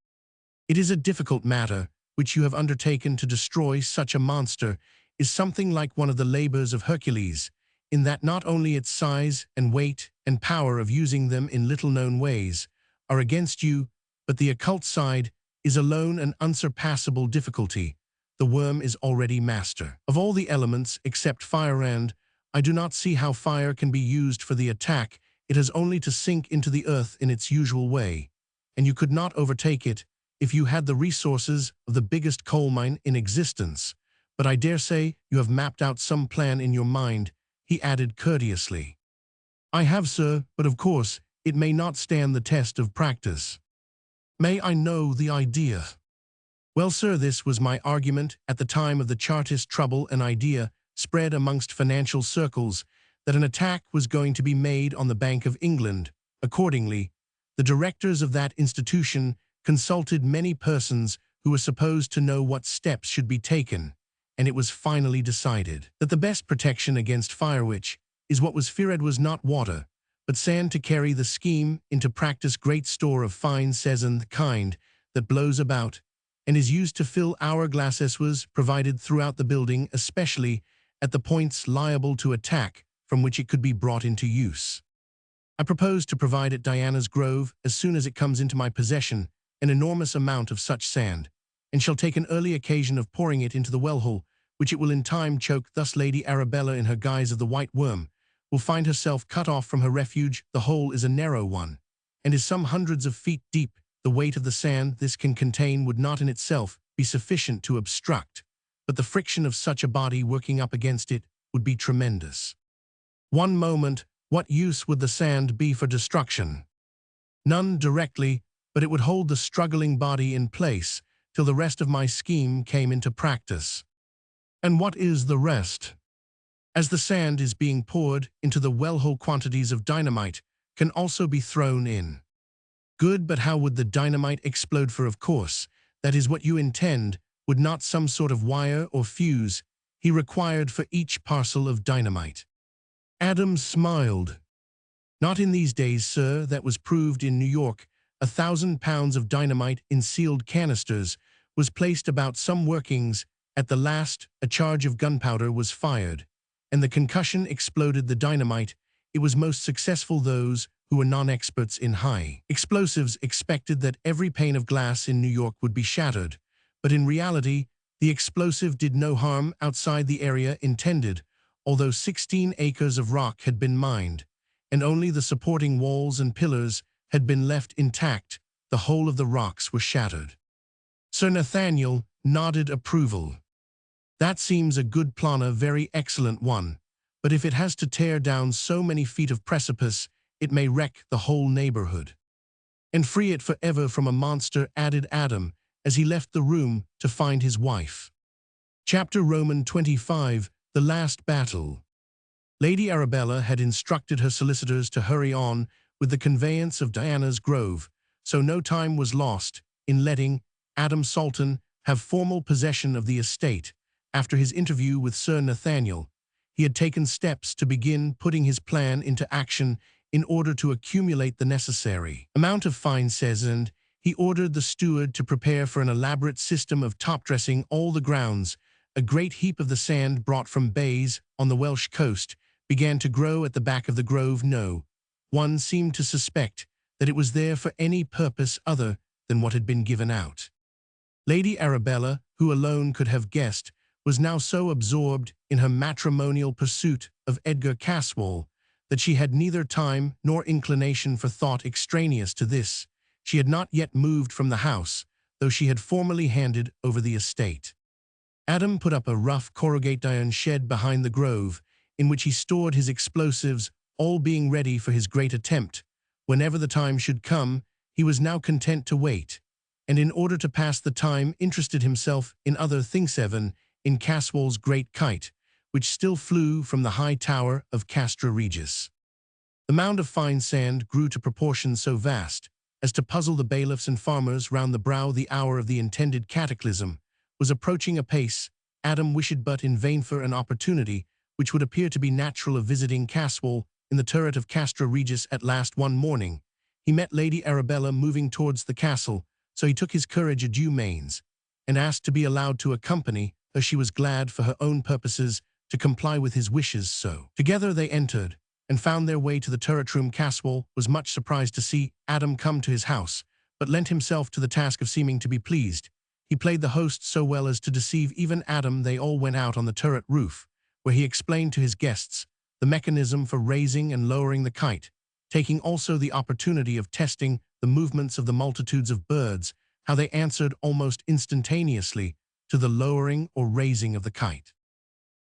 It is a difficult matter which you have undertaken. To destroy such a monster is something like one of the labors of Hercules, in that not only its size and weight and power of using them in little-known ways are against you, but the occult side is alone an unsurpassable difficulty. The worm is already master of all the elements except fire, and I do not see how fire can be used for the attack. It has only to sink into the earth in its usual way, and you could not overtake it if you had the resources of the biggest coal mine in existence. But I dare say you have mapped out some plan in your mind, he added courteously. I have, sir, but of course it may not stand the test of practice. May I know the idea? Well, sir, this was my argument at the time of the Chartist trouble. An idea spread amongst financial circles that an attack was going to be made on the Bank of England. Accordingly, the directors of that institution consulted many persons who were supposed to know what steps should be taken, and it was finally decided that the best protection against fire, which is what was feared, was not water, but sand. To carry the scheme into practice, great store of fine sand, the kind that blows about and is used to fill hourglasses, was provided throughout the building, especially at the points liable to attack from which it could be brought into use. I propose to provide at Diana's Grove, as soon as it comes into my possession, an enormous amount of such sand, and shall take an early occasion of pouring it into the well-hole, which it will in time choke. Thus Lady Arabella, in her guise of the white worm, will find herself cut off from her refuge. The hole is a narrow one, and is some hundreds of feet deep. The weight of the sand this can contain would not in itself be sufficient to obstruct, but the friction of such a body working up against it would be tremendous. One moment, what use would the sand be for destruction? None directly, but it would hold the struggling body in place till the rest of my scheme came into practice. And what is the rest? As the sand is being poured into the well-hole, quantities of dynamite can also be thrown in. Good, but how would the dynamite explode? For of course, that is what you intend, would not some sort of wire or fuse he required for each parcel of dynamite? Adam smiled. Not in these days, sir. That was proved in New York. 1,000 pounds of dynamite in sealed canisters was placed about some workings. At the last, a charge of gunpowder was fired, and the concussion exploded the dynamite. It was most successful. Those who were non-experts in high explosives expected that every pane of glass in New York would be shattered, but in reality, the explosive did no harm outside the area intended, although 16 acres of rock had been mined, and only the supporting walls and pillars had been left intact. The whole of the rocks were shattered. Sir Nathaniel nodded approval. That seems a good plan, a very excellent one, but if it has to tear down so many feet of precipice, it may wreck the whole neighborhood. And free it forever from a monster, added Adam, as he left the room to find his wife. Chapter Roman 25, The Last Battle. Lady Arabella had instructed her solicitors to hurry on with the conveyance of Diana's Grove, so no time was lost in letting Adam Salton have formal possession of the estate. After his interview with Sir Nathaniel, he had taken steps to begin putting his plan into action in order to accumulate the necessary amount of fine sand. He ordered the steward to prepare for an elaborate system of top-dressing all the grounds. A great heap of the sand brought from bays on the Welsh coast began to grow at the back of the grove. No one seemed to suspect that it was there for any purpose other than what had been given out. Lady Arabella, who alone could have guessed, was now so absorbed in her matrimonial pursuit of Edgar Caswall that she had neither time nor inclination for thought extraneous to this. She had not yet moved from the house, though she had formally handed over the estate. Adam put up a rough corrugate iron shed behind the grove, in which he stored his explosives, all being ready for his great attempt. Whenever the time should come, he was now content to wait, and in order to pass the time interested himself in other things. In Caswall's great kite, which still flew from the high tower of Castra Regis. The mound of fine sand grew to proportions so vast as to puzzle the bailiffs and farmers round the brow. The hour of the intended cataclysm was approaching apace. Adam wished but in vain for an opportunity which would appear to be natural of visiting Caswall in the turret of Castra Regis. At last one morning he met Lady Arabella moving towards the castle, so he took his courage a due mains, and asked to be allowed to accompany her. She was glad for her own purposes to comply with his wishes, so together they entered and found their way to the turret room. Caswall was much surprised to see Adam come to his house, but lent himself to the task of seeming to be pleased. He played the host so well as to deceive even Adam. They all went out on the turret roof, where he explained to his guests the mechanism for raising and lowering the kite, taking also the opportunity of testing the movements of the multitudes of birds, how they answered almost instantaneously to the lowering or raising of the kite.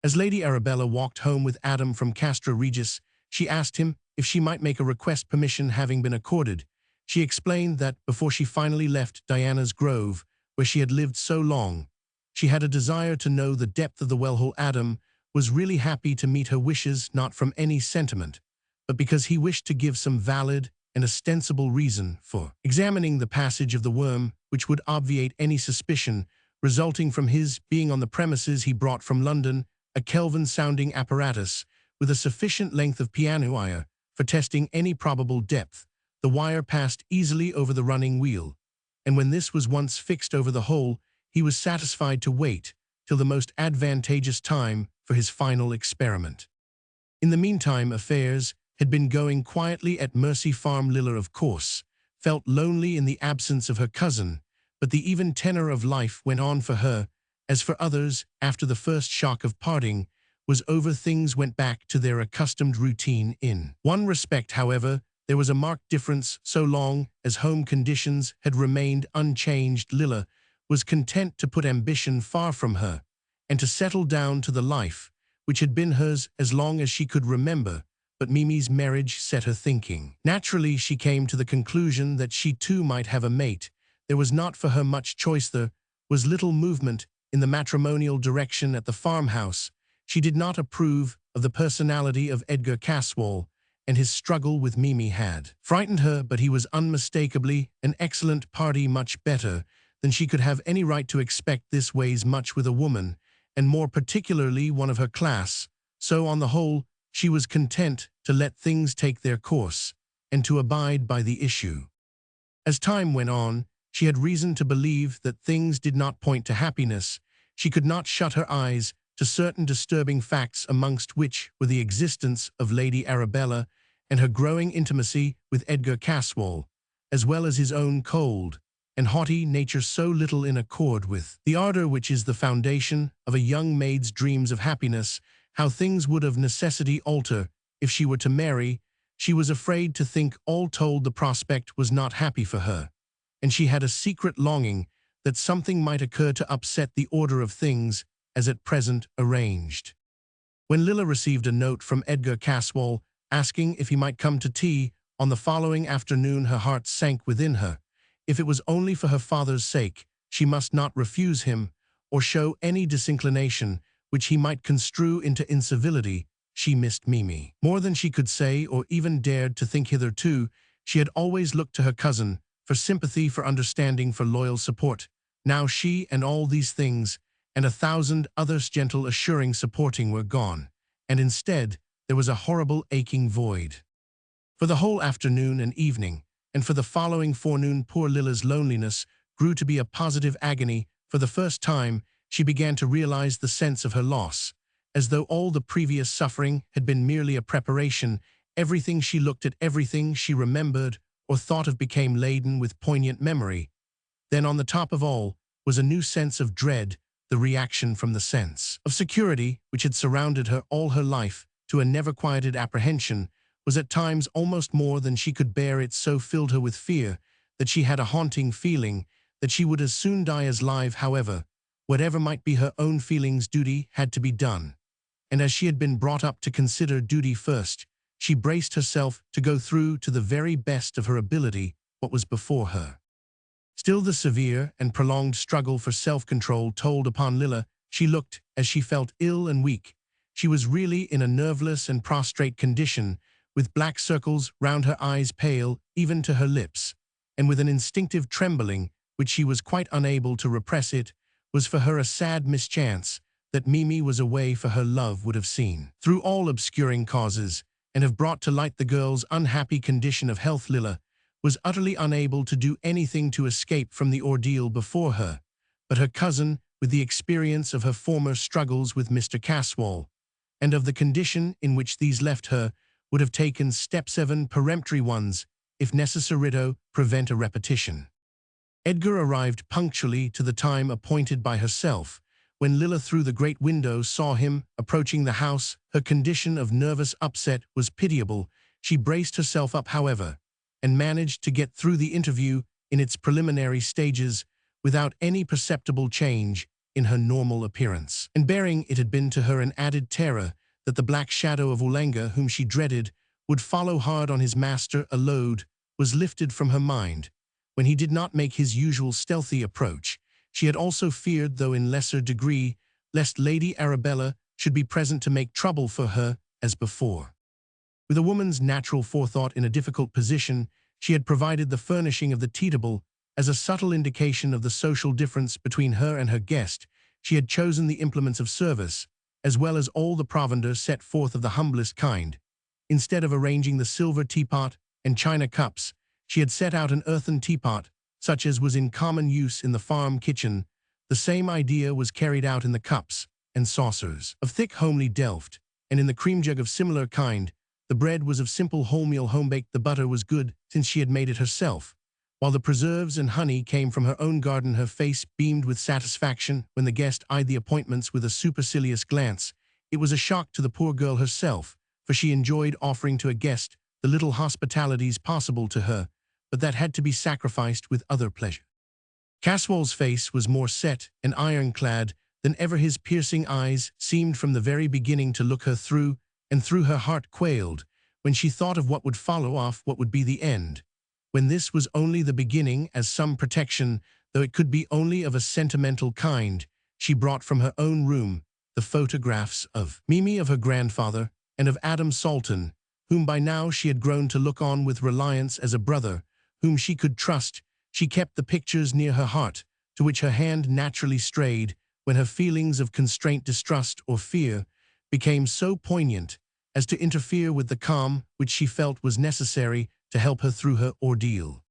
As Lady Arabella walked home with Adam from Castra Regis, she asked him if she might make a request. Permission having been accorded, she explained that before she finally left Diana's Grove, where she had lived so long, she had a desire to know the depth of the wellhole. Adam was really happy to meet her wishes, not from any sentiment, but because he wished to give some valid and ostensible reason for examining the passage of the worm, which would obviate any suspicion resulting from his being on the premises. He brought from London a Kelvin-sounding apparatus with a sufficient length of piano wire for testing any probable depth. The wire passed easily over the running wheel, and when this was once fixed over the hole, he was satisfied to wait till the most advantageous time for his final experiment. In the meantime, affairs had been going quietly at Mercy Farm. Lilla, of course, felt lonely in the absence of her cousin, but the even tenor of life went on for her, as for others. After the first shock of parting was over, things went back to their accustomed routine. In one respect, however, there was a marked difference. So long as home conditions had remained unchanged, Lilla was content to put ambition far from her, and to settle down to the life which had been hers as long as she could remember. But Mimi's marriage set her thinking. Naturally, she came to the conclusion that she too might have a mate. There was not for her much choice. There was little movement in the matrimonial direction at the farmhouse. She did not approve of the personality of Edgar Caswall, and his struggle with Mimi had frightened her, but he was unmistakably an excellent party, much better than she could have any right to expect. This weighs much with a woman, and more particularly one of her class. So on the whole, she was content to let things take their course, and to abide by the issue. As time went on, she had reason to believe that things did not point to happiness. She could not shut her eyes to certain disturbing facts, amongst which were the existence of Lady Arabella and her growing intimacy with Edgar Caswall, as well as his own cold and haughty nature, so little in accord with the ardor which is the foundation of a young maid's dreams of happiness. How things would of necessity alter if she were to marry, she was afraid to think. All told, the prospect was not happy for her, and she had a secret longing that something might occur to upset the order of things as at present arranged. When Lilla received a note from Edgar Caswall asking if he might come to tea on the following afternoon, her heart sank within her. If it was only for her father's sake, she must not refuse him or show any disinclination which he might construe into incivility. She missed Mimi more than she could say or even dared to think. Hitherto, she had always looked to her cousin for sympathy, for understanding, for loyal support. Now she and all these things, and 1,000 others gentle, assuring, supporting, were gone, and instead there was a horrible aching void. For the whole afternoon and evening, and for the following forenoon, poor Lilla's loneliness grew to be a positive agony. For the first time, she began to realize the sense of her loss, as though all the previous suffering had been merely a preparation. Everything she looked at, everything she remembered or thought of became laden with poignant memory. Then on the top of all was a new sense of dread, the reaction from the sense of security which had surrounded her all her life to a never-quieted apprehension, was at times almost more than she could bear. It so filled her with fear that she had a haunting feeling that she would as soon die as live. However, whatever might be her own feelings, duty had to be done. And as she had been brought up to consider duty first, she braced herself to go through to the very best of her ability what was before her. Still the severe and prolonged struggle for self-control told upon Lilla. She looked, as she felt, ill and weak. She was really in a nerveless and prostrate condition, with black circles round her eyes, pale even to her lips, and with an instinctive trembling, which she was quite unable to repress. It was for her a sad mischance that Mimi was away, for her love would have seen through all obscuring causes and have brought to light the girl's unhappy condition of health. Lilla was utterly unable to do anything to escape from the ordeal before her, but her cousin, with the experience of her former struggles with Mr. Caswall, and of the condition in which these left her, would have taken steps, 7 peremptory ones, if necessary, to prevent a repetition. Edgar arrived punctually to the time appointed by herself. When Lilla through the great window saw him approaching the house, her condition of nervous upset was pitiable. She braced herself up, however, and managed to get through the interview in its preliminary stages without any perceptible change in her normal appearance and bearing. It had been to her an added terror that the black shadow of Ulenga, whom she dreaded, would follow hard on his master. A load was lifted from her mind when he did not make his usual stealthy approach. She had also feared, though in lesser degree, lest Lady Arabella should be present to make trouble for her as before. With a woman's natural forethought in a difficult position, she had provided the furnishing of the teetable as a subtle indication of the social difference between her and her guest. She had chosen the implements of service, as well as all the provender set forth of the humblest kind. Instead of arranging the silver teapot and china cups, she had set out an earthen teapot, such as was in common use in the farm kitchen. The same idea was carried out in the cups and saucers of thick homely delft, and in the cream jug of similar kind. The bread was of simple wholemeal, home-baked. The butter was good, since she had made it herself, while the preserves and honey came from her own garden. Her face beamed with satisfaction when the guest eyed the appointments with a supercilious glance. It was a shock to the poor girl herself, for she enjoyed offering to a guest the little hospitalities possible to her, but that had to be sacrificed with other pleasure. Caswall's face was more set and ironclad than ever. His piercing eyes seemed from the very beginning to look her through, and through her heart quailed when she thought of what would follow off, what would be the end. When this was only the beginning, as some protection, though it could be only of a sentimental kind, she brought from her own room the photographs of Mimi, of her grandfather, and of Adam Salton, whom by now she had grown to look on with reliance as a brother whom she could trust. She kept the pictures near her heart, to which her hand naturally strayed when her feelings of constraint, distrust, or fear became so poignant as to interfere with the calm which she felt was necessary to help her through her ordeal.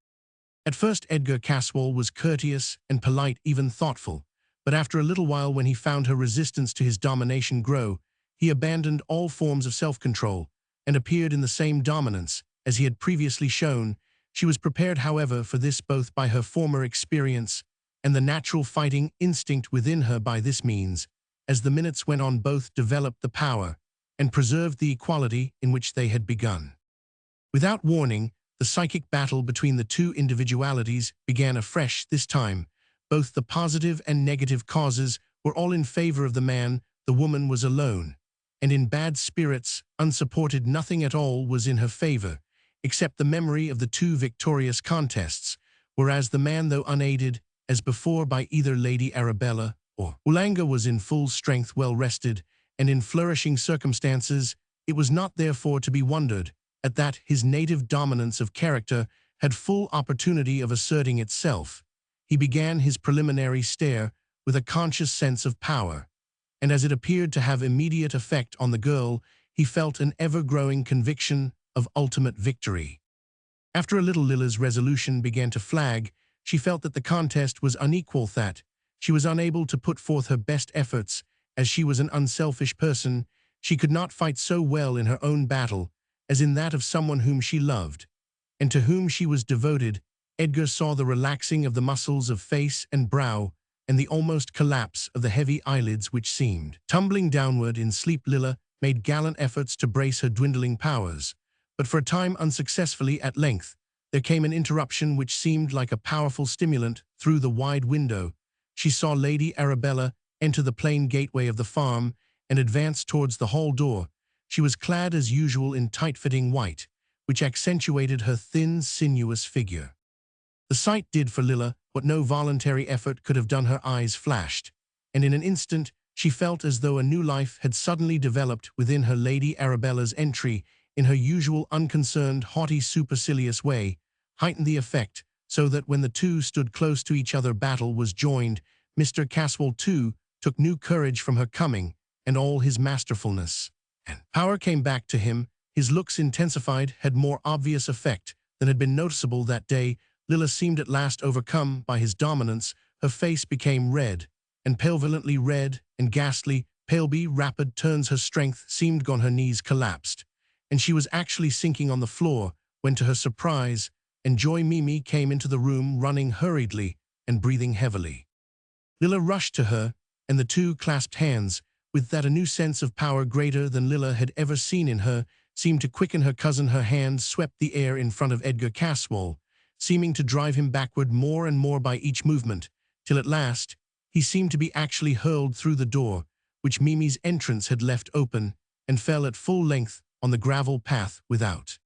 At first Edgar Caswall was courteous and polite, even thoughtful, but after a little while, when he found her resistance to his domination grow, he abandoned all forms of self-control and appeared in the same dominance as he had previously shown. She was prepared, however, for this both by her former experience and the natural fighting instinct within her. By this means, as the minutes went on, both developed the power and preserved the equality in which they had begun. Without warning, the psychic battle between the two individualities began afresh. This time, both the positive and negative causes were all in favor of the man. The woman was alone, and in bad spirits, unsupported. Nothing at all was in her favor, except the memory of the 2 victorious contests, whereas the man, though unaided, as before, by either Lady Arabella or Ulenga, was in full strength, well rested, and in flourishing circumstances. It was not therefore to be wondered at that his native dominance of character had full opportunity of asserting itself. He began his preliminary stare with a conscious sense of power, and as it appeared to have immediate effect on the girl, he felt an ever-growing conviction of ultimate victory. After a little, Lilla's resolution began to flag. She felt that the contest was unequal, that she was unable to put forth her best efforts, as she was an unselfish person, she could not fight so well in her own battle as in that of someone whom she loved, and to whom she was devoted. Edgar saw the relaxing of the muscles of face and brow, and the almost collapse of the heavy eyelids which seemed tumbling downward in sleep. Lilla made gallant efforts to brace her dwindling powers, but for a time unsuccessfully. At length, there came an interruption which seemed like a powerful stimulant. Through the wide window, she saw Lady Arabella enter the plain gateway of the farm and advance towards the hall door. She was clad as usual in tight-fitting white, which accentuated her thin, sinuous figure. The sight did for Lilla what no voluntary effort could have done. Her eyes flashed, and in an instant she felt as though a new life had suddenly developed within her. Lady Arabella's entry, in her usual unconcerned, haughty, supercilious way, heightened the effect, so that when the two stood close to each other, battle was joined. Mr. Caswell, too, took new courage from her coming, and all his masterfulness and power came back to him. His looks, intensified, had more obvious effect than had been noticeable that day. Lilla seemed at last overcome by his dominance. Her face became red, and pale, violently red and ghastly. Pale, rapid turns. Her strength seemed gone. Her knees collapsed, and she was actually sinking on the floor, when to her surprise and joy Mimi came into the room, running hurriedly and breathing heavily. Lilla rushed to her, and the two clasped hands, with that a new sense of power greater than Lilla had ever seen in her seemed to quicken her cousin. Her hand swept the air in front of Edgar Caswell, seeming to drive him backward more and more by each movement, till at last he seemed to be actually hurled through the door, which Mimi's entrance had left open, and fell at full length on the gravel path without.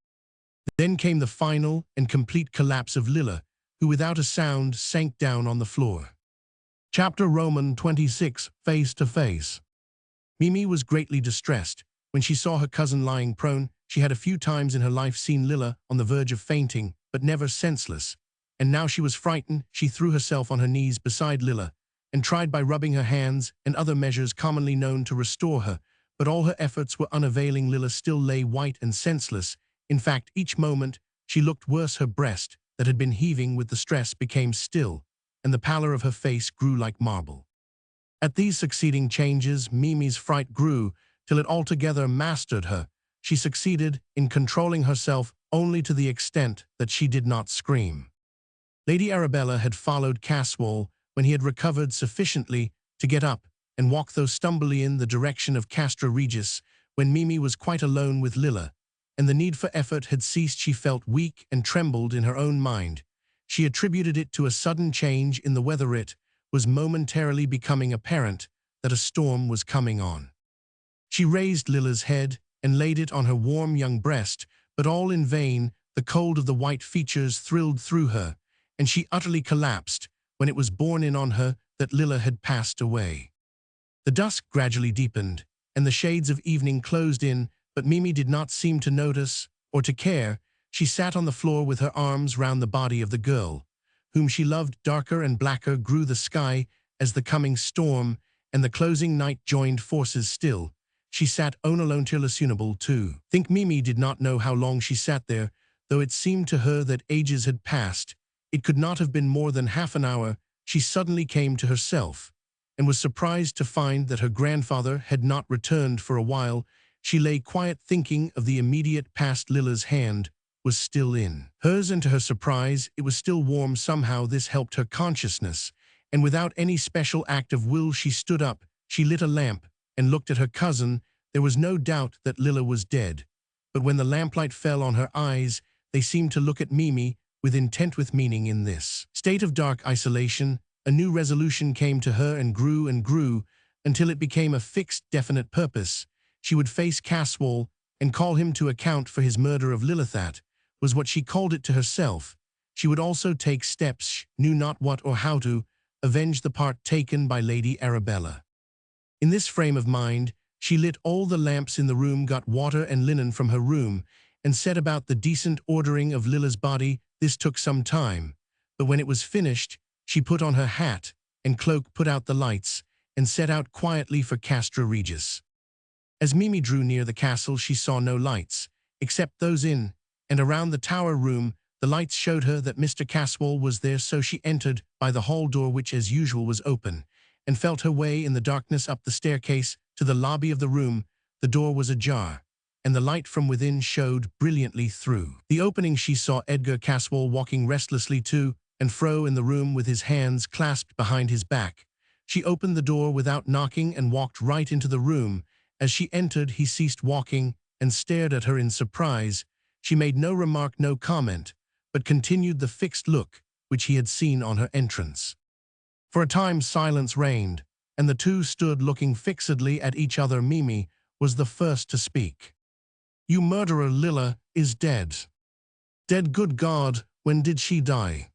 Then came the final and complete collapse of Lilla, who without a sound sank down on the floor. Chapter Roman 26, Face to Face. Mimi was greatly distressed when she saw her cousin lying prone. She had a few times in her life seen Lilla on the verge of fainting, but never senseless, and now she was frightened. She threw herself on her knees beside Lilla, and tried by rubbing her hands and other measures commonly known to restore her, but all her efforts were unavailing. Lilla still lay white and senseless. In fact, each moment she looked worse. Her breast, that had been heaving with the stress, became still, and the pallor of her face grew like marble. At these succeeding changes, Mimi's fright grew till it altogether mastered her. She succeeded in controlling herself only to the extent that she did not scream. Lady Arabella had followed Caswell when he had recovered sufficiently to get up and walk, though stumbly, in the direction of Castra Regis. When Mimi was quite alone with Lilla, and the need for effort had ceased, she felt weak and trembled in her own mind. She attributed it to a sudden change in the weather. It was momentarily becoming apparent that a storm was coming on. She raised Lilla's head and laid it on her warm young breast, but all in vain. The cold of the white features thrilled through her, and she utterly collapsed when it was borne in on her that Lilla had passed away. The dusk gradually deepened, and the shades of evening closed in, but Mimi did not seem to notice or to care. She sat on the floor with her arms round the body of the girl, whom she loved. Darker and blacker grew the sky as the coming storm and the closing night joined forces. Still, she sat alone till unable to think. Mimi did not know how long she sat there, though it seemed to her that ages had passed. It could not have been more than half an hour. She suddenly came to herself, and was surprised to find that her grandfather had not returned for a while. She lay quiet, thinking of the immediate past. Lilla's hand was still in hers, and to her surprise it was still warm. Somehow this helped her consciousness, and without any special act of will she stood up. She lit a lamp and looked at her cousin. There was no doubt that Lilla was dead, but when the lamplight fell on her eyes, they seemed to look at Mimi with intent, with meaning. In this state of dark isolation, a new resolution came to her and grew until it became a fixed, definite purpose. She would face Caswell and call him to account for his murder of Lilla. That was what she called it to herself. She would also take steps, she knew not what or how, to avenge the part taken by Lady Arabella. In this frame of mind, she lit all the lamps in the room, got water and linen from her room, and set about the decent ordering of Lilla's body. This took some time, but when it was finished, she put on her hat and cloak, put out the lights, and set out quietly for Castra Regis. As Mimi drew near the castle, she saw no lights, except those in and around the tower room. The lights showed her that Mr. Caswell was there, so she entered by the hall door, which as usual was open, and felt her way in the darkness up the staircase to the lobby of the room. The door was ajar, and the light from within showed brilliantly through the opening. She saw Edgar Caswall walking restlessly to and fro in the room with his hands clasped behind his back. She opened the door without knocking and walked right into the room. As she entered, he ceased walking and stared at her in surprise. She made no remark, no comment, but continued the fixed look which he had seen on her entrance. For a time silence reigned, and the two stood looking fixedly at each other. Mimi was the first to speak. "You murderer, Lila is dead." "Dead? Good God, when did she die?"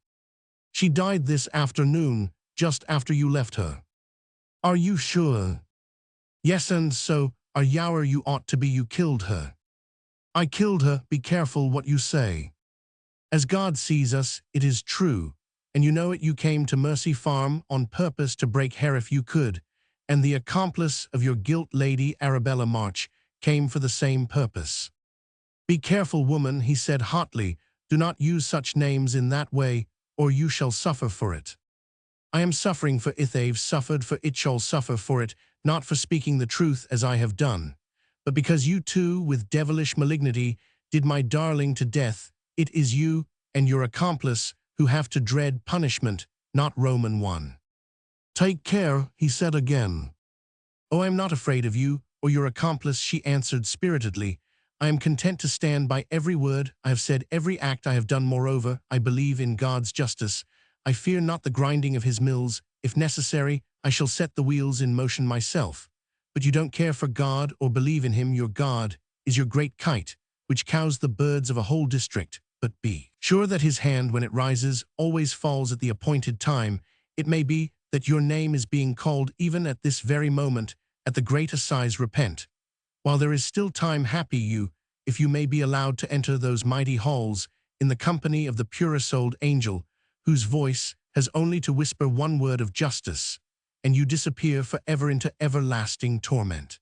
"She died this afternoon, just after you left her." "Are you sure?" "Yes, and so are you. You ought to be. You killed her." "I killed her. Be careful what you say." "As God sees us, it is true. And you know it. You came to Mercy Farm on purpose to break her if you could. And the accomplice of your guilt, Lady Arabella March, came for the same purpose." "Be careful, woman," he said hotly. "Do not use such names in that way, or you shall suffer for it." "I am suffering for it. They've suffered for it. Shall suffer for it, not for speaking the truth as I have done, but because you too, with devilish malignity, did my darling to death. It is you and your accomplice who have to dread punishment, not Roman one." "Take care," he said again. "Oh, I am not afraid of you or your accomplice," she answered spiritedly. "I am content to stand by every word I have said, every act I have done. Moreover, I believe in God's justice. I fear not the grinding of his mills. If necessary, I shall set the wheels in motion myself. But you don't care for God or believe in him. Your God is your great kite, which cows the birds of a whole district. But be sure that his hand, when it rises, always falls at the appointed time. It may be that your name is being called even at this very moment at the great assize. Repent while there is still time. Happy you, if you may be allowed to enter those mighty halls in the company of the purest-souled angel, whose voice has only to whisper one word of justice, and you disappear forever into everlasting torment."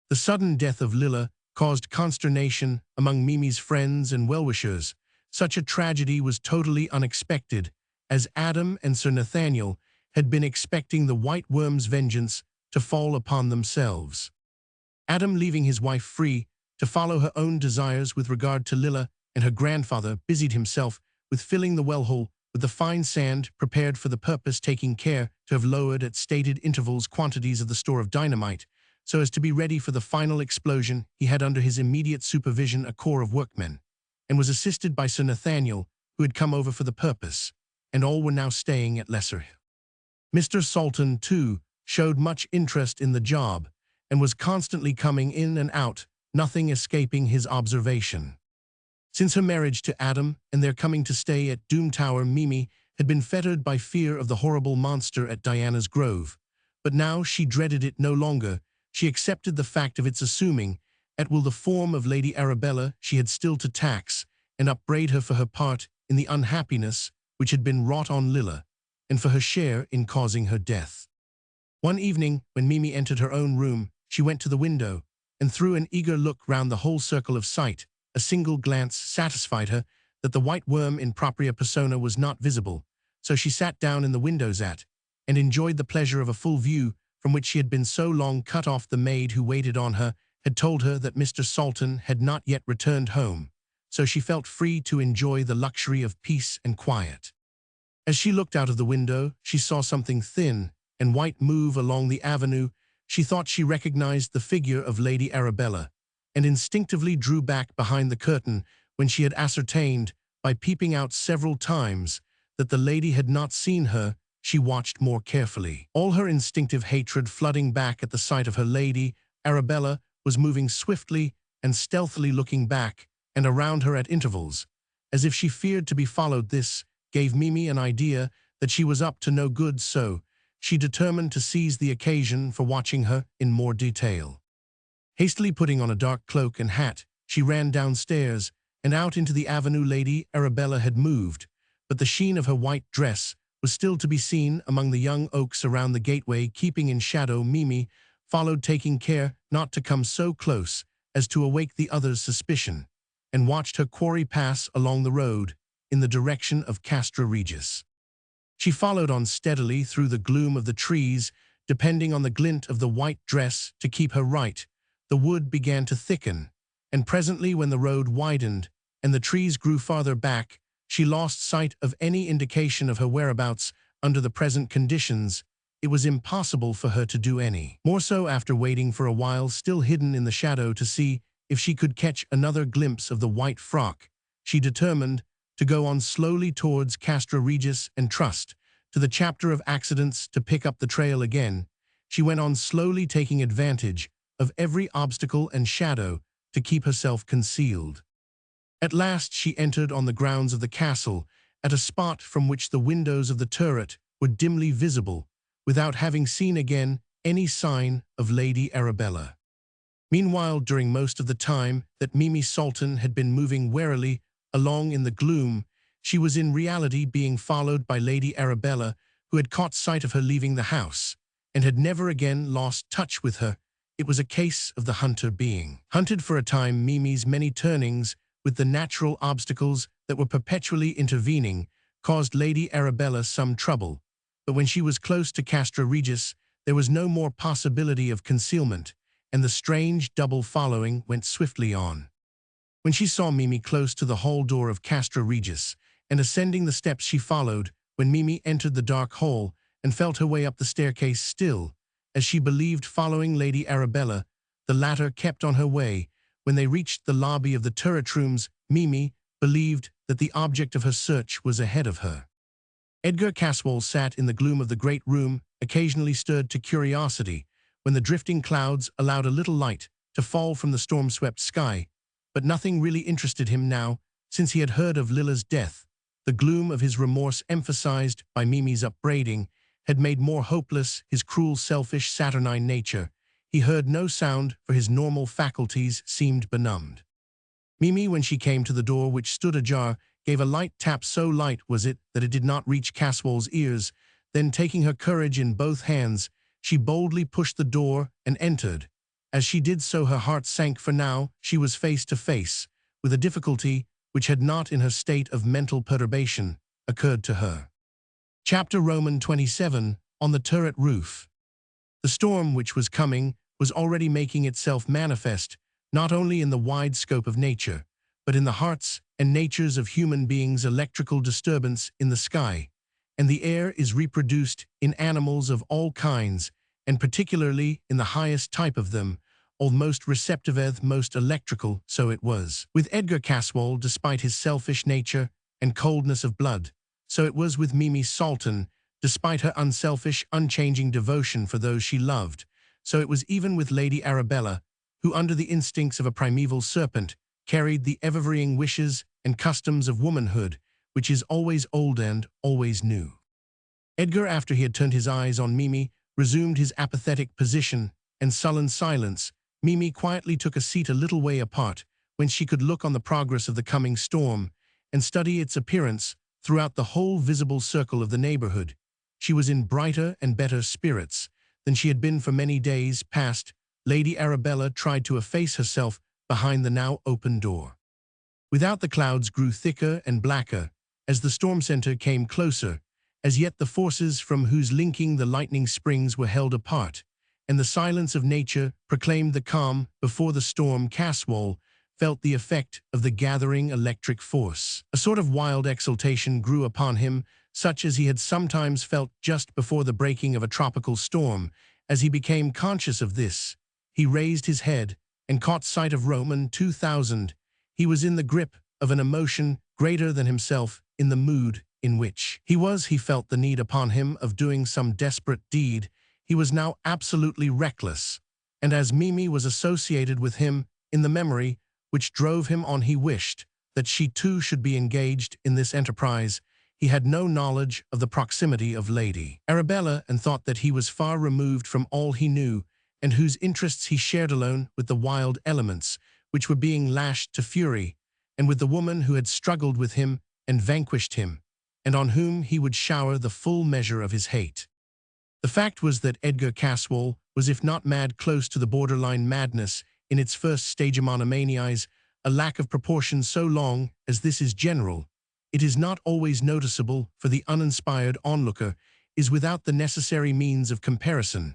The sudden death of Lila caused consternation among Mimi's friends and well-wishers. Such a tragedy was totally unexpected, as Adam and Sir Nathaniel had been expecting the white worm's vengeance to fall upon themselves. Adam, leaving his wife free to follow her own desires with regard to Lila and her grandfather, busied himself with filling the well-hole with the fine sand prepared for the purpose, taking care to have lowered at stated intervals quantities of the store of dynamite, so as to be ready for the final explosion. He had under his immediate supervision a corps of workmen, and was assisted by Sir Nathaniel, who had come over for the purpose, and all were now staying at Lair. Mr. Salton, too, showed much interest in the job, and was constantly coming in and out, nothing escaping his observation. Since her marriage to Adam and their coming to stay at Doom Tower, Mimi had been fettered by fear of the horrible monster at Diana's Grove, but now she dreaded it no longer. She accepted the fact of its assuming at will the form of Lady Arabella. She had still to tax and upbraid her for her part in the unhappiness which had been wrought on Lila, and for her share in causing her death. One evening, when Mimi entered her own room, she went to the window and threw an eager look round the whole circle of sight. A single glance satisfied her that the white worm in propria persona was not visible, so she sat down in the windows and enjoyed the pleasure of a full view from which she had been so long cut off. The maid who waited on her had told her that Mr. Salton had not yet returned home, so she felt free to enjoy the luxury of peace and quiet. As she looked out of the window, she saw something thin and white move along the avenue. She thought she recognized the figure of Lady Arabella, and instinctively drew back behind the curtain. When she had ascertained, by peeping out several times, that the lady had not seen her, she watched more carefully. All her instinctive hatred flooding back at the sight of her. Lady Arabella was moving swiftly and stealthily, looking back and around her at intervals, as if she feared to be followed. This gave Mimi an idea that she was up to no good, so she determined to seize the occasion for watching her in more detail. Hastily putting on a dark cloak and hat, she ran downstairs and out into the avenue. Lady Arabella had moved, but the sheen of her white dress was still to be seen among the young oaks around the gateway. Keeping in shadow, Mimi followed, taking care not to come so close as to awake the others' suspicion, and watched her quarry pass along the road in the direction of Castra Regis. She followed on steadily through the gloom of the trees, depending on the glint of the white dress to keep her right. The wood began to thicken, and presently when the road widened and the trees grew farther back, she lost sight of any indication of her whereabouts. Under the present conditions, it was impossible for her to do any. More so after waiting for a while still hidden in the shadow to see if she could catch another glimpse of the white frock, she determined to go on slowly towards Castra Regis and trust to the chapter of accidents to pick up the trail again. She went on slowly, taking advantage of every obstacle and shadow to keep herself concealed. At last she entered on the grounds of the castle, at a spot from which the windows of the turret were dimly visible, without having seen again any sign of Lady Arabella. Meanwhile, during most of the time that Mimi Sultan had been moving warily along in the gloom, she was in reality being followed by Lady Arabella, who had caught sight of her leaving the house, and had never again lost touch with her. It was a case of the hunter being hunted. For a time, Mimi's many turnings, with the natural obstacles that were perpetually intervening, caused Lady Arabella some trouble, but when she was close to Castra Regis, there was no more possibility of concealment, and the strange double following went swiftly on. When she saw Mimi close to the hall door of Castra Regis, and ascending the steps, she followed. When Mimi entered the dark hall and felt her way up the staircase, still, as she believed, following Lady Arabella, the latter kept on her way. When they reached the lobby of the turret rooms, Mimi believed that the object of her search was ahead of her. Edgar Caswall sat in the gloom of the great room, occasionally stirred to curiosity when the drifting clouds allowed a little light to fall from the storm-swept sky, but nothing really interested him now, since he had heard of Lilla's death. The gloom of his remorse, emphasized by Mimi's upbraiding, had made more hopeless his cruel, selfish, saturnine nature. He heard no sound, for his normal faculties seemed benumbed. Mimi, when she came to the door, which stood ajar, gave a light tap. So light was it that it did not reach Caswall's ears. Then, taking her courage in both hands, she boldly pushed the door and entered. As she did so, her heart sank, for now she was face to face with a difficulty which had not, in her state of mental perturbation, occurred to her. Chapter Roman 27, on the turret roof. The storm which was coming was already making itself manifest, not only in the wide scope of nature, but in the hearts and natures of human beings. Electrical disturbance in the sky and the air is reproduced in animals of all kinds, and particularly in the highest type of them, almost receptive, most electrical. So it was with Edgar Caswall, despite his selfish nature and coldness of blood. So it was with Mimi Sultan, despite her unselfish, unchanging devotion for those she loved. So it was even with Lady Arabella, who, under the instincts of a primeval serpent, carried the ever-varying wishes and customs of womanhood, which is always old and always new. Edgar, after he had turned his eyes on Mimi, resumed his apathetic position and sullen silence. Mimi quietly took a seat a little way apart, whence she could look on the progress of the coming storm and study its appearance throughout the whole visible circle of the neighborhood. She was in brighter and better spirits than she had been for many days past. Lady Arabella tried to efface herself behind the now open door. Without, the clouds grew thicker and blacker as the storm center came closer. As yet the forces from whose linking the lightning springs were held apart, and the silence of nature proclaimed the calm before the storm. Caswall felt the effect of the gathering electric force. A sort of wild exultation grew upon him, such as he had sometimes felt just before the breaking of a tropical storm. As he became conscious of this, he raised his head and caught sight of Roman 2000. He was in the grip of an emotion greater than himself. In the mood in which he was, he felt the need upon him of doing some desperate deed. He was now absolutely reckless, and as Mimi was associated with him in the memory which drove him on, he wished that she too should be engaged in this enterprise. He had no knowledge of the proximity of Lady Arabella, and thought that he was far removed from all he knew, and whose interests he shared alone with the wild elements which were being lashed to fury, and with the woman who had struggled with him and vanquished him, and on whom he would shower the full measure of his hate. The fact was that Edgar Caswall was, if not mad, close to the borderline madness in its first stage. Monomanias, a lack of proportion so long as this is general, it is not always noticeable, for the uninspired onlooker is without the necessary means of comparison.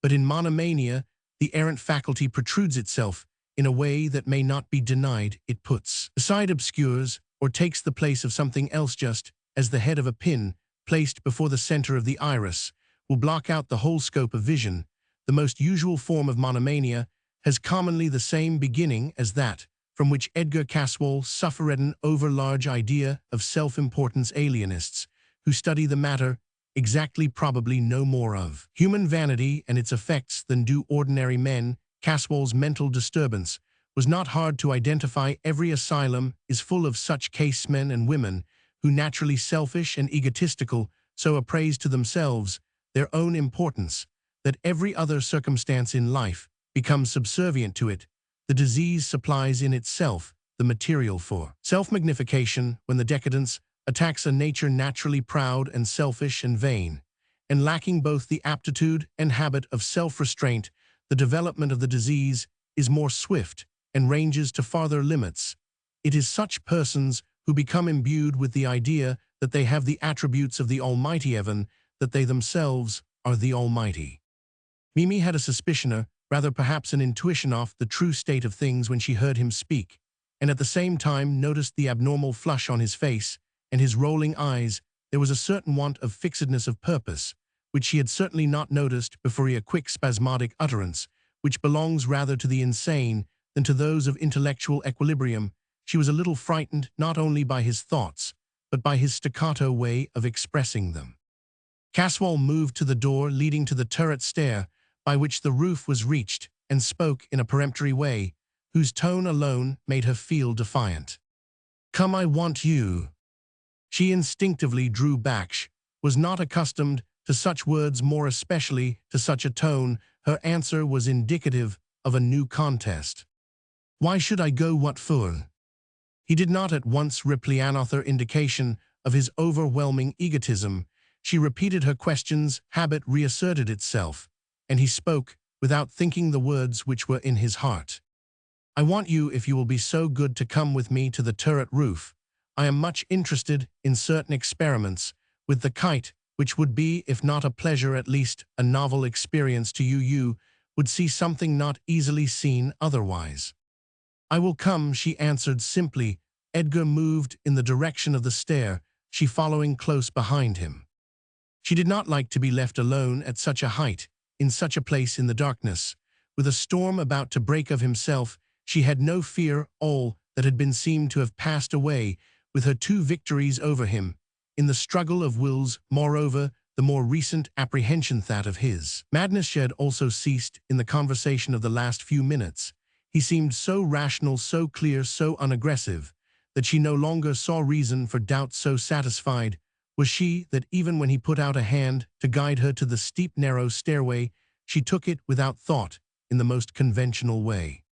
but in monomania, the errant faculty protrudes itself in a way that may not be denied. It puts aside, obscures, or takes the place of something else, just as the head of a pin, placed before the center of the iris, will block out the whole scope of vision. The most usual form of monomania has commonly the same beginning as that from which Edgar Caswall suffered, an over-large idea of self-importance. Alienists who study the matter exactly probably know more of human vanity and its effects than do ordinary men. Caswall's mental disturbance was not hard to identify. Every asylum is full of such casemen and women who, naturally selfish and egotistical, so appraised to themselves their own importance that every other circumstance in life becomes subservient to it. The disease supplies in itself the material for self-magnification. When the decadence attacks a nature naturally proud and selfish and vain, and lacking both the aptitude and habit of self-restraint, the development of the disease is more swift and ranges to farther limits. It is such persons who become imbued with the idea that they have the attributes of the Almighty, even that they themselves are the Almighty. Mimi had a suspicion, or rather perhaps an intuition, of the true state of things when she heard him speak, and at the same time noticed the abnormal flush on his face and his rolling eyes. There was a certain want of fixedness of purpose, which she had certainly not noticed before. A quick spasmodic utterance, which belongs rather to the insane than to those of intellectual equilibrium. She was a little frightened, not only by his thoughts, but by his staccato way of expressing them. Caswall moved to the door leading to the turret stair, by which the roof was reached, and spoke in a peremptory way, whose tone alone made her feel defiant. "Come, I want you." She instinctively drew back. She was not accustomed to such words, more especially to such a tone. Her answer was indicative of a new contest. "Why should I go? What for?" He did not at once reply, another indication of his overwhelming egotism. She repeated her questions. Habit reasserted itself, and he spoke without thinking the words which were in his heart. "I want you, if you will be so good, to come with me to the turret roof. I am much interested in certain experiments with the kite, which would be, if not a pleasure, at least a novel experience to you. You would see something not easily seen otherwise." "I will come," she answered simply. Edgar moved in the direction of the stair, she following close behind him. She did not like to be left alone at such a height, in such a place, in the darkness, with a storm about to break. Of himself she had no fear. All that had been seemed to have passed away with her two victories over him in the struggle of wills. Moreover, the more recent apprehension that of his madness had also ceased. In the conversation of the last few minutes, he seemed so rational, so clear, so unaggressive, that she no longer saw reason for doubt. So satisfied was she that even when he put out a hand to guide her to the steep, narrow stairway, she took it without thought, in the most conventional way.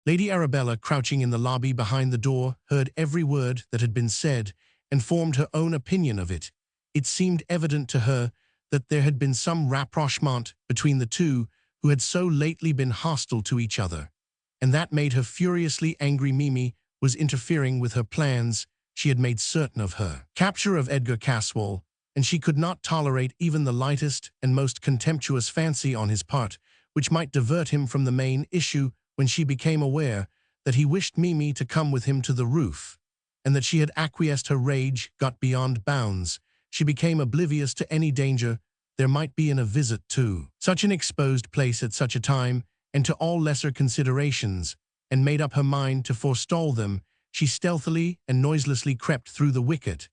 Lady Arabella, crouching in the lobby behind the door, heard every word that had been said and formed her own opinion of it. It seemed evident to her that there had been some rapprochement between the two who had so lately been hostile to each other, and that made her furiously angry. Mimi was interfering with her plans. She had made certain of her capture of Edgar Caswall, and she could not tolerate even the lightest and most contemptuous fancy on his part which might divert him from the main issue. When she became aware that he wished Mimi to come with him to the roof, and that she had acquiesced, her rage got beyond bounds. She became oblivious to any danger there might be in a visit to such an exposed place at such a time, and to all lesser considerations, and made up her mind to forestall them. She stealthily and noiselessly crept through the wicket,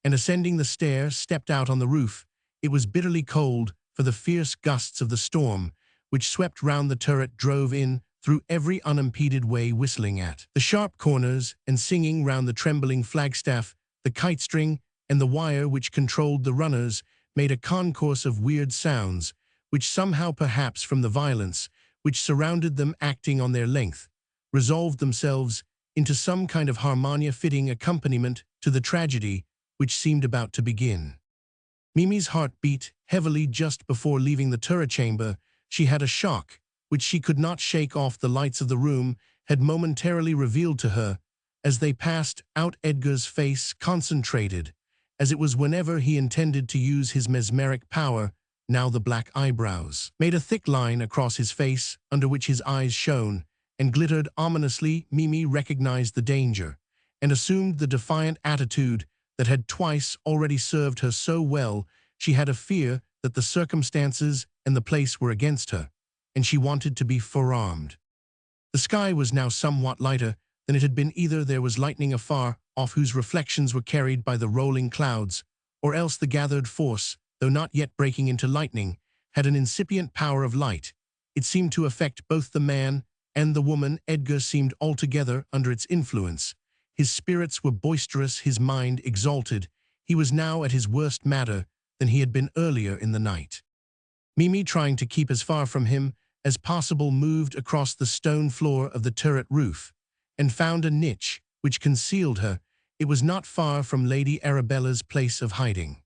and ascending the stair, stepped out on the roof. It was bitterly cold, for the fierce gusts of the storm, which swept round the turret, drove in through every unimpeded way, whistling at the sharp corners and singing round the trembling flagstaff. The kite string and the wire which controlled the runners made a concourse of weird sounds, which somehow, perhaps from the violence which surrounded them acting on their length, resolved themselves into some kind of harmonia, fitting accompaniment to the tragedy which seemed about to begin. Mimi's heart beat heavily just before leaving the turret chamber. She had a shock which she could not shake off. The lights of the room had momentarily revealed to her, as they passed out, Edgar's face, concentrated as it was whenever he intended to use his mesmeric power, now the black eyebrows made a thick line across his face, under which his eyes shone and glittered ominously. Mimi recognized the danger and assumed the defiant attitude that had twice already served her so well. She had a fear that the circumstances and the place were against her, and she wanted to be forearmed. The sky was now somewhat lighter than it had been. Either there was lightning afar off whose reflections were carried by the rolling clouds, or else the gathered force, though not yet breaking into lightning, had an incipient power of light. It seemed to affect both the man and the woman. Edgar seemed altogether under its influence. His spirits were boisterous, his mind exalted. He was now at his worst madder than he had been earlier in the night. Mimi, trying to keep as far from him as possible, moved across the stone floor of the turret roof and found a niche which concealed her. It was not far from Lady Arabella's place of hiding.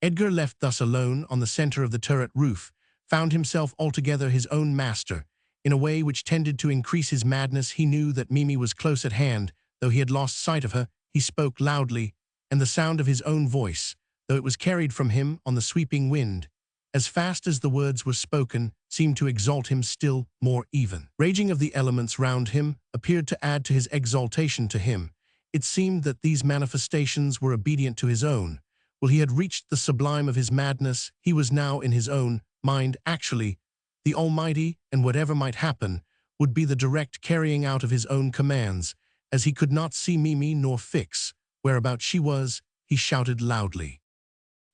Edgar, left thus alone on the center of the turret roof, found himself altogether his own master, in a way which tended to increase his madness. He knew that Mimi was close at hand, though he had lost sight of her. He spoke loudly, and the sound of his own voice, though it was carried from him on the sweeping wind, as fast as the words were spoken, seemed to exalt him still more. Even raging of the elements round him appeared to add to his exaltation. To him it seemed that these manifestations were obedient to his own will. He had reached the sublime of his madness. He was now in his own mind, actually the Almighty, and whatever might happen would be the direct carrying out of his own commands. As he could not see Mimi nor fix whereabout she was, he shouted loudly,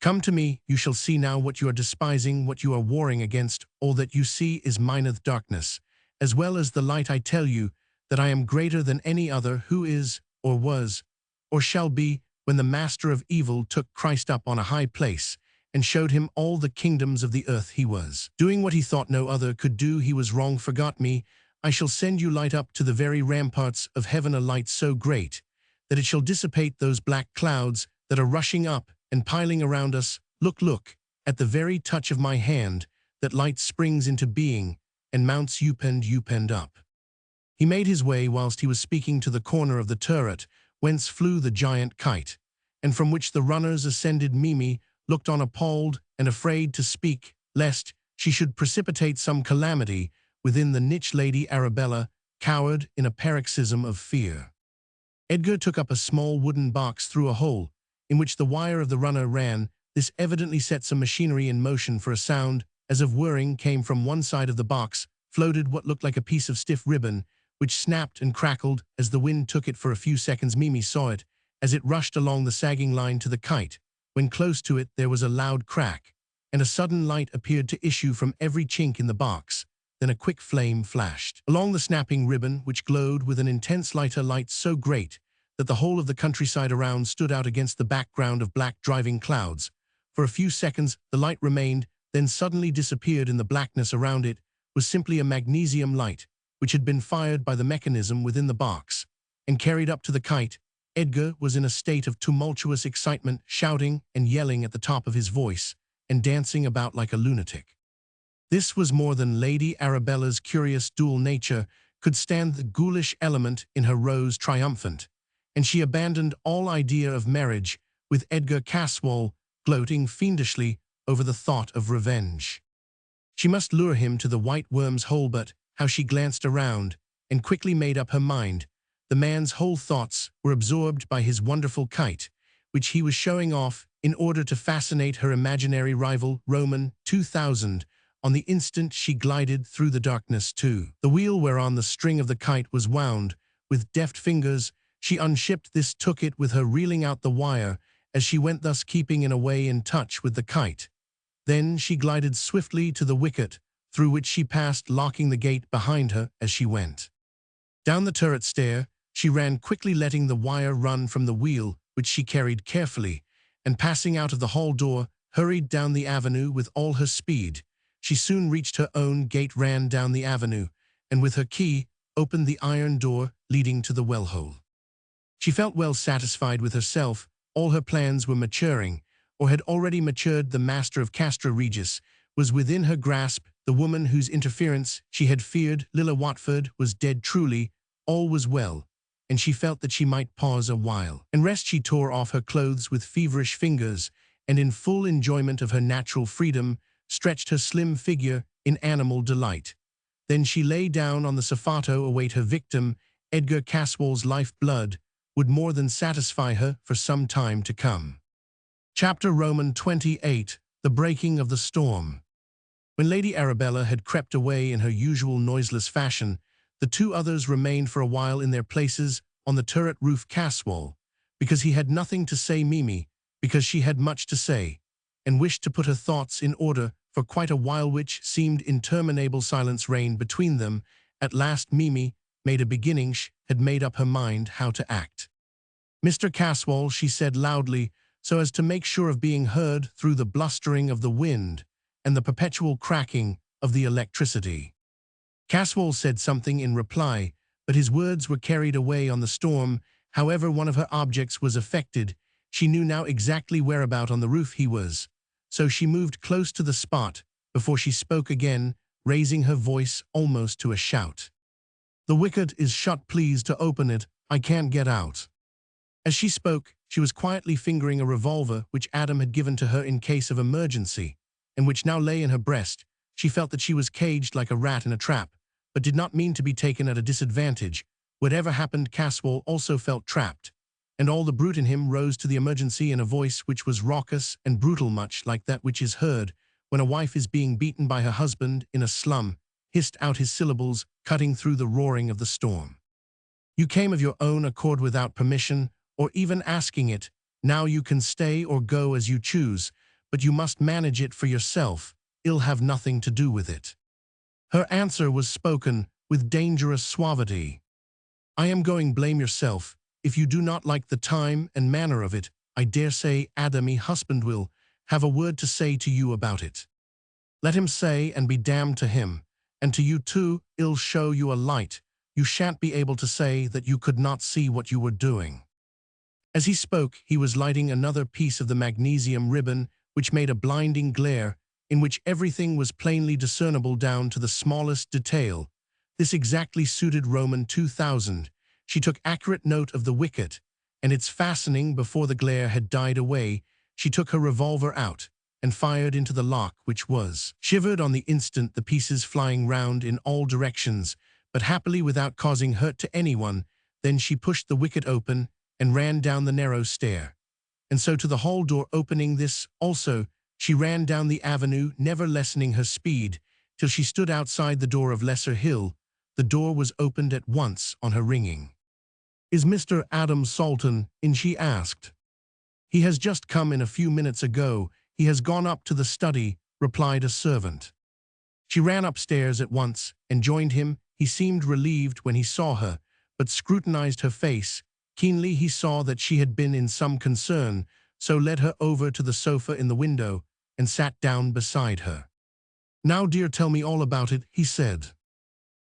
"Come to me, you shall see now what you are despising, what you are warring against. All that you see is mineth darkness, as well as the light. I tell you that I am greater than any other who is, or was, or shall be. When the master of evil took Christ up on a high place and showed him all the kingdoms of the earth, he was doing what he thought no other could do. He was wrong. Forgot me. I shall send you light up to the very ramparts of heaven, a light so great that it shall dissipate those black clouds that are rushing up and piling around us. Look, look, at the very touch of my hand, that light springs into being and mounts up and up." He made his way whilst he was speaking to the corner of the turret, whence flew the giant kite, and from which the runners ascended. Mimi looked on, appalled and afraid to speak, lest she should precipitate some calamity within the niche. Lady Arabella cowered in a paroxysm of fear. Edgar took up a small wooden box through a hole in which the wire of the runner ran. This evidently set some machinery in motion, for a sound as of whirring came from one side of the box. Floated what looked like a piece of stiff ribbon, which snapped and crackled as the wind took it. For a few seconds Mimi saw it as it rushed along the sagging line to the kite. When close to it there was a loud crack, and a sudden light appeared to issue from every chink in the box. Then a quick flame flashed along the snapping ribbon, which glowed with an intense light so great that the whole of the countryside around stood out against the background of black driving clouds. For a few seconds the light remained, then suddenly disappeared. In the blackness around it was simply a magnesium light, which had been fired by the mechanism within the box and carried up to the kite. Edgar was in a state of tumultuous excitement, shouting and yelling at the top of his voice and dancing about like a lunatic. This was more than Lady Arabella's curious dual nature could stand. The ghoulish element in her rose triumphant, and she abandoned all idea of marriage with Edgar Caswall, gloating fiendishly over the thought of revenge. She must lure him to the white worm's hole. But how she glanced around and quickly made up her mind. The man's whole thoughts were absorbed by his wonderful kite, which he was showing off in order to fascinate her imaginary rival, Roman 2000. On the instant she glided through the darkness to the wheel whereon the string of the kite was wound. With deft fingers she unshipped this, took it with her, reeling out the wire as she went, thus keeping in a way in touch with the kite. Then she glided swiftly to the wicket, through which she passed, locking the gate behind her as she went. Down the turret stair she ran quickly, letting the wire run from the wheel, which she carried carefully, and passing out of the hall door, hurried down the avenue with all her speed. She soon reached her own gate, ran down the avenue, and with her key opened the iron door leading to the well-hole. She felt well satisfied with herself. All her plans were maturing, or had already matured. The master of Castra Regis was within her grasp. The woman whose interference she had feared, Lilla Watford, was dead. Truly, all was well, and she felt that she might pause a while and rest. She tore off her clothes with feverish fingers, and in full enjoyment of her natural freedom, stretched her slim figure in animal delight. Then she lay down on the sofa to await her victim. Edgar Caswall's life-blood would more than satisfy her for some time to come. Chapter Roman 28, The Breaking of the Storm. When Lady Arabella had crept away in her usual noiseless fashion, the two others remained for a while in their places on the turret roof. Caswall, because he had nothing to say, Mimi, because she had much to say, and wished to put her thoughts in order for quite a while, which seemed interminable silence reigned between them. At last Mimi made a beginning. She had made up her mind how to act. Mr. Caswall, she said loudly, so as to make sure of being heard through the blustering of the wind and the perpetual cracking of the electricity. Caswall said something in reply, but his words were carried away on the storm. However, one of her objects was affected. She knew now exactly whereabout on the roof he was, so she moved close to the spot before she spoke again, raising her voice almost to a shout. "The wicket is shut, please to open it, I can't get out." As she spoke, she was quietly fingering a revolver which Adam had given to her in case of emergency, and which now lay in her breast. She felt that she was caged like a rat in a trap, but did not mean to be taken at a disadvantage. Whatever happened, Caswall also felt trapped, and all the brute in him rose to the emergency in a voice which was raucous and brutal, much like that which is heard when a wife is being beaten by her husband in a slum. Hissed out his syllables, cutting through the roaring of the storm. "You came of your own accord without permission, or even asking it. Now you can stay or go as you choose, but you must manage it for yourself. I'll have nothing to do with it." Her answer was spoken with dangerous suavity. "I am going. Blame yourself. If you do not like the time and manner of it, I dare say Adamy husband will have a word to say to you about it. Let him say, and be damned to him. And to you too, I'll show you a light. You shan't be able to say that you could not see what you were doing." As he spoke, he was lighting another piece of the magnesium ribbon, which made a blinding glare, in which everything was plainly discernible down to the smallest detail. This exactly suited Roman 2000. She took accurate note of the wicket and its fastening. Before the glare had died away, she took her revolver out and fired into the lock, which was shivered on the instant, the pieces flying round in all directions, but happily without causing hurt to anyone. Then she pushed the wicket open and ran down the narrow stair, and so to the hall door. Opening this also, she ran down the avenue, never lessening her speed, till she stood outside the door of Lesser Hill. The door was opened at once on her ringing. "Is Mr. Adam Salton in?" she asked. "He has just come in a few minutes ago. He has gone up to the study," replied a servant. She ran upstairs at once and joined him. He seemed relieved when he saw her, but scrutinized her face. Keenly he saw that she had been in some concern, so led her over to the sofa in the window and sat down beside her. "Now, dear, tell me all about it," he said.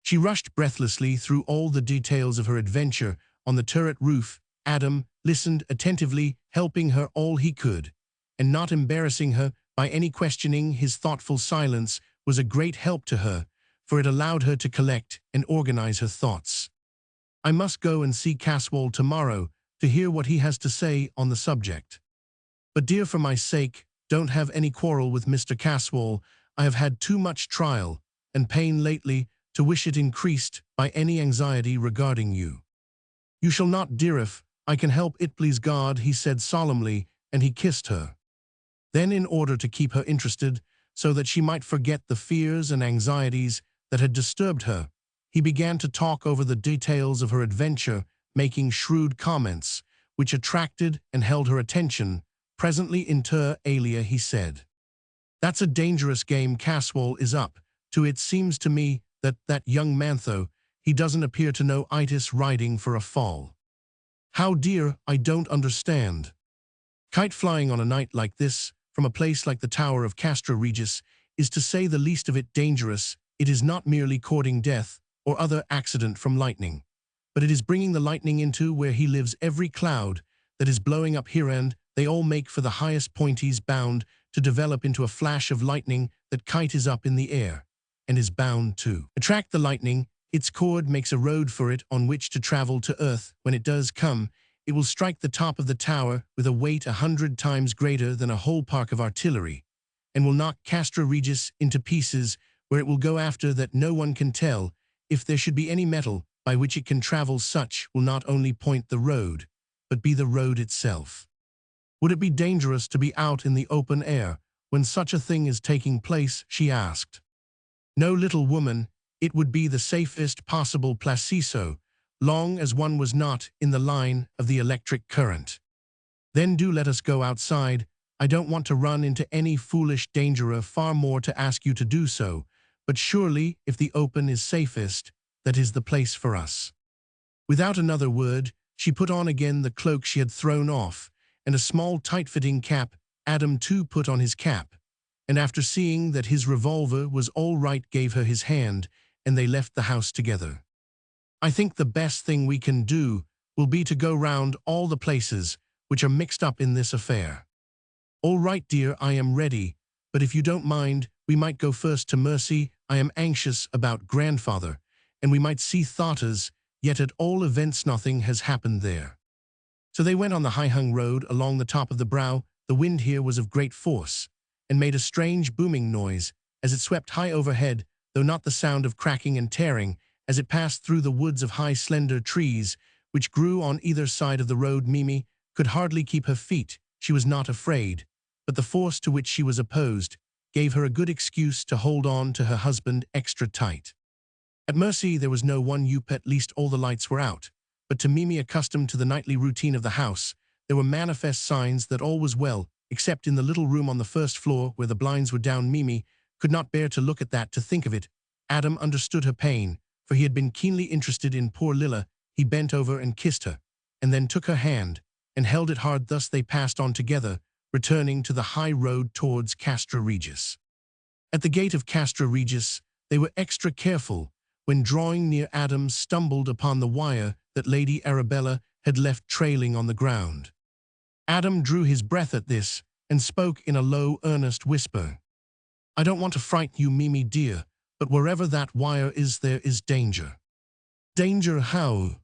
She rushed breathlessly through all the details of her adventure on the turret roof. Adam listened attentively, helping her all he could, and not embarrassing her by any questioning. His thoughtful silence was a great help to her, for it allowed her to collect and organize her thoughts. "I must go and see Caswall tomorrow to hear what he has to say on the subject. But dear, for my sake, don't have any quarrel with Mr. Caswall. I have had too much trial and pain lately to wish it increased by any anxiety regarding you. You shall not, dear, if I can help it, please God," he said solemnly, and he kissed her. Then, in order to keep her interested, so that she might forget the fears and anxieties that had disturbed her, he began to talk over the details of her adventure, making shrewd comments, which attracted and held her attention. Presently, inter alia, he said, "That's a dangerous game Caswall is up to. It seems to me that young man, though he doesn't appear to know itis riding for a fall." "How, dear? I don't understand." "Kite flying on a night like this, from a place like the Tower of Castra Regis, is to say the least of it dangerous. It is not merely courting death or other accident from lightning, but it is bringing the lightning into where he lives. Every cloud that is blowing up here, and they all make for the highest point, he's bound to develop into a flash of lightning. That kite is up in the air and is bound to attract the lightning. Its cord makes a road for it on which to travel to earth. When it does come, it will strike the top of the tower with a weight 100 times greater than a whole park of artillery, and will knock Castra Regis into pieces, where it will go after that no one can tell. If there should be any metal by which it can travel, such will not only point the road, but be the road itself. Would it be dangerous to be out in the open air when such a thing is taking place? She asked. No, little woman, it would be the safest possible place, so long as one was not in the line of the electric current. Then do let us go outside. I don't want to run into any foolish danger, far more to ask you to do so, but surely if the open is safest, that is the place for us. Without another word, she put on again the cloak she had thrown off, and a small tight-fitting cap. Adam too put on his cap, and after seeing that his revolver was all right, gave her his hand, and they left the house together. I think the best thing we can do will be to go round all the places which are mixed up in this affair. All right, dear, I am ready, but if you don't mind, we might go first to Mercy. I am anxious about grandfather, and we might see Theatres, yet at all events nothing has happened there. So they went on the high-hung road along the top of the brow. The wind here was of great force, and made a strange booming noise as it swept high overhead, though not the sound of cracking and tearing, as it passed through the woods of high slender trees which grew on either side of the road. Mimi could hardly keep her feet. She was not afraid, but the force to which she was opposed gave her a good excuse to hold on to her husband extra tight. At Mercy there was no one youp, at least all the lights were out, but to Mimi, accustomed to the nightly routine of the house, there were manifest signs that all was well, except in the little room on the first floor where the blinds were down. Mimi could not bear to look at that, to think of it. Adam understood her pain, for he had been keenly interested in poor Lilla. He bent over and kissed her, and then took her hand, and held it hard. Thus they passed on together, returning to the high road towards Castra Regis. At the gate of Castra Regis, they were extra careful. When drawing near, Adam stumbled upon the wire that Lady Arabella had left trailing on the ground. Adam drew his breath at this, and spoke in a low, earnest whisper. I don't want to frighten you, Mimi dear, but wherever that wire is, there is danger. Danger how?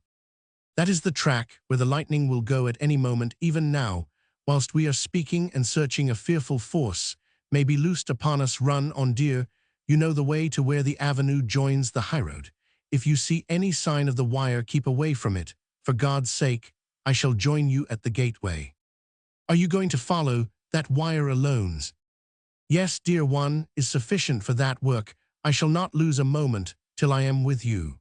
That is the track where the lightning will go at any moment. Even now, whilst we are speaking and searching, a fearful force may be loosed upon us. Run on, dear. You know the way to where the avenue joins the highroad. If you see any sign of the wire, keep away from it. For God's sake, I shall join you at the gateway. Are you going to follow that wire alone? Yes, dear, one is sufficient for that work. I shall not lose a moment till I am with you.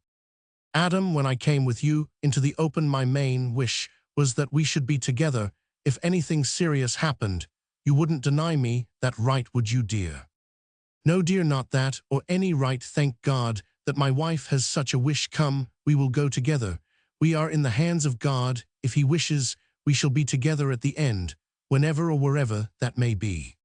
Adam, when I came with you into the open, my main wish was that we should be together. If anything serious happened, you wouldn't deny me that right, would you, dear? No, dear, not that, or any right. Thank God that my wife has such a wish. Come, we will go together. We are in the hands of God. If he wishes, we shall be together at the end, whenever or wherever that may be.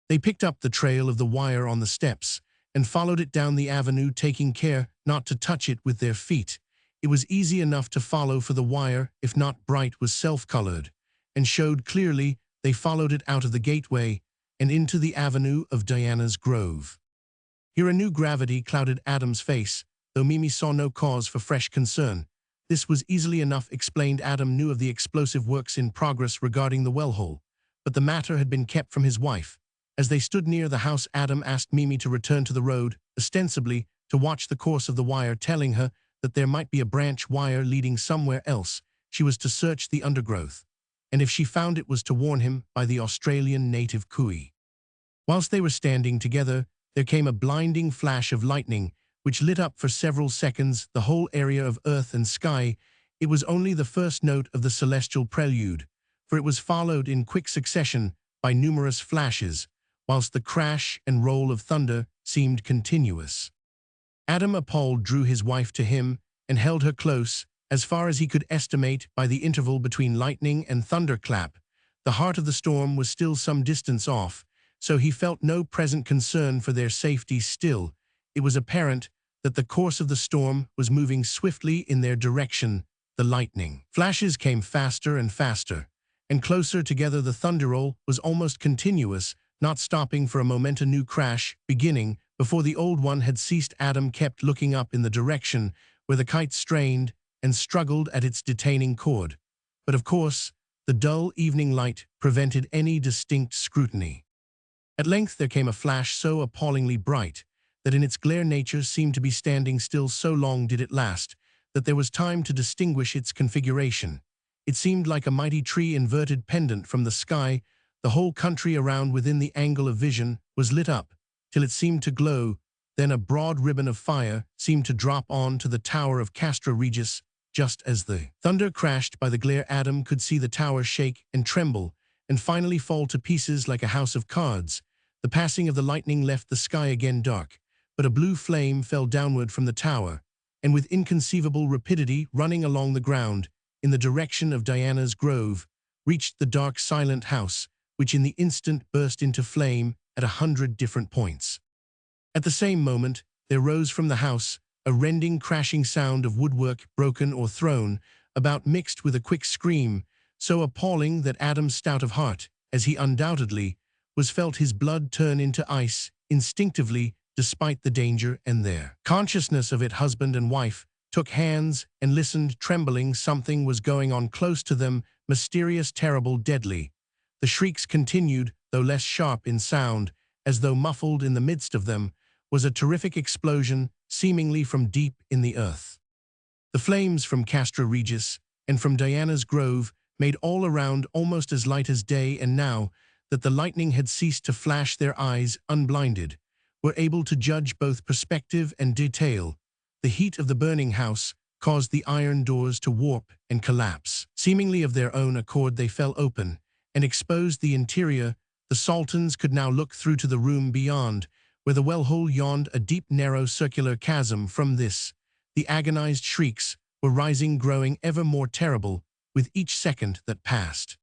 They picked up the trail of the wire on the steps and followed it down the avenue, taking care not to touch it with their feet. It was easy enough to follow, for the wire, if not bright, was self-colored, and showed clearly. They followed it out of the gateway and into the avenue of Diana's Grove. Here a new gravity clouded Adam's face, though Mimi saw no cause for fresh concern. This was easily enough explained. Adam knew of the explosive works in progress regarding the well-hole, but the matter had been kept from his wife. As they stood near the house, Adam asked Mimi to return to the road, ostensibly to watch the course of the wire, telling her that there might be a branch wire leading somewhere else. She was to search the undergrowth, and if she found it, was to warn him by the Australian native cooey. Whilst they were standing together, there came a blinding flash of lightning, which lit up for several seconds the whole area of earth and sky. It was only the first note of the celestial prelude, for it was followed in quick succession by numerous flashes, whilst the crash and roll of thunder seemed continuous. Adam, appalled, drew his wife to him and held her close, as far as he could estimate by the interval between lightning and thunderclap. The heart of the storm was still some distance off, so he felt no present concern for their safety. Still, it was apparent that the course of the storm was moving swiftly in their direction. The lightning flashes came faster and faster, and closer together. The thunderroll was almost continuous, not stopping for a moment. A new crash beginning before the old one had ceased. Adam kept looking up in the direction where the kite strained and struggled at its detaining cord, but of course the dull evening light prevented any distinct scrutiny. At length there came a flash so appallingly bright that in its glare nature seemed to be standing still, so long did it last, that there was time to distinguish its configuration. It seemed like a mighty tree inverted pendant from the sky. The whole country around within the angle of vision was lit up, till it seemed to glow. Then a broad ribbon of fire seemed to drop on to the tower of Castra Regis, just as the thunder crashed by the glare. Adam could see the tower shake and tremble, and finally fall to pieces like a house of cards. The passing of the lightning left the sky again dark, but a blue flame fell downward from the tower, and with inconceivable rapidity running along the ground, in the direction of Diana's Grove, reached the dark silent house, which in the instant burst into flame at 100 different points. At the same moment, there rose from the house a rending crashing sound of woodwork broken or thrown about, mixed with a quick scream, so appalling that Adam, stout of heart, as he undoubtedly was, felt his blood turn into ice instinctively despite the danger, and their consciousness of it. Husband and wife took hands and listened, trembling. Something was going on close to them, mysterious, terrible, deadly. The shrieks continued, though less sharp in sound, as though muffled in the midst of them was a terrific explosion, seemingly from deep in the earth. The flames from Castra Regis and from Diana's Grove made all around almost as light as day, and now that the lightning had ceased to flash, their eyes, unblinded, were able to judge both perspective and detail. The heat of the burning house caused the iron doors to warp and collapse. Seemingly of their own accord they fell open and exposed the interior. The sultans could now look through to the room beyond, where the well-hole yawned a deep, narrow, circular chasm. From this, the agonized shrieks were rising, growing ever more terrible with each second that passed.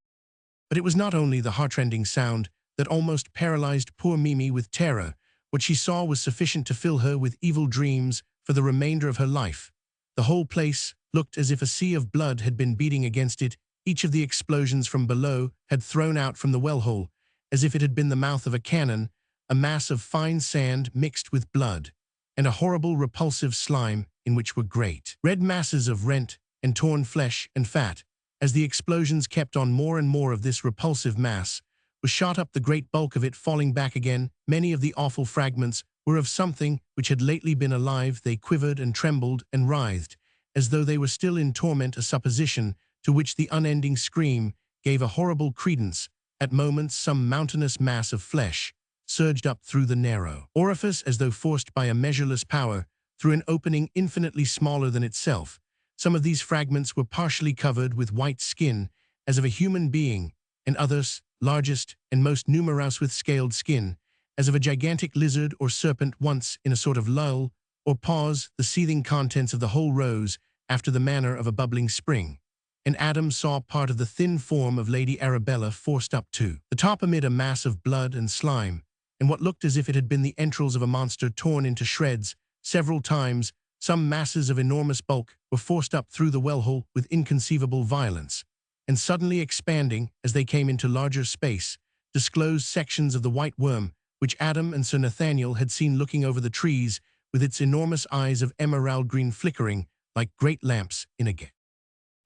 But it was not only the heartrending sound that almost paralyzed poor Mimi with terror. What she saw was sufficient to fill her with evil dreams for the remainder of her life. The whole place looked as if a sea of blood had been beating against it. Each of the explosions from below had thrown out from the well-hole, as if it had been the mouth of a cannon, a mass of fine sand mixed with blood, and a horrible repulsive slime in which were great red masses of rent and torn flesh and fat. As the explosions kept on, more and more of this repulsive mass was shot up, the great bulk of it falling back again. Many of the awful fragments were of something which had lately been alive. They quivered and trembled and writhed, as though they were still in torment, a supposition to which the unending scream gave a horrible credence. At moments some mountainous mass of flesh surged up through the narrow orifice, as though forced by a measureless power through an opening infinitely smaller than itself. Some of these fragments were partially covered with white skin, as of a human being, and others, largest and most numerous, with scaled skin, as of a gigantic lizard or serpent. Once, in a sort of lull or pause, the seething contents of the whole rose after the manner of a bubbling spring, and Adam saw part of the thin form of Lady Arabella forced up to the top amid a mass of blood and slime, and what looked as if it had been the entrails of a monster torn into shreds. Several times, some masses of enormous bulk were forced up through the well-hole with inconceivable violence, and suddenly expanding as they came into larger space, disclosed sections of the white worm, which Adam and Sir Nathaniel had seen looking over the trees, with its enormous eyes of emerald green flickering like great lamps in a gate.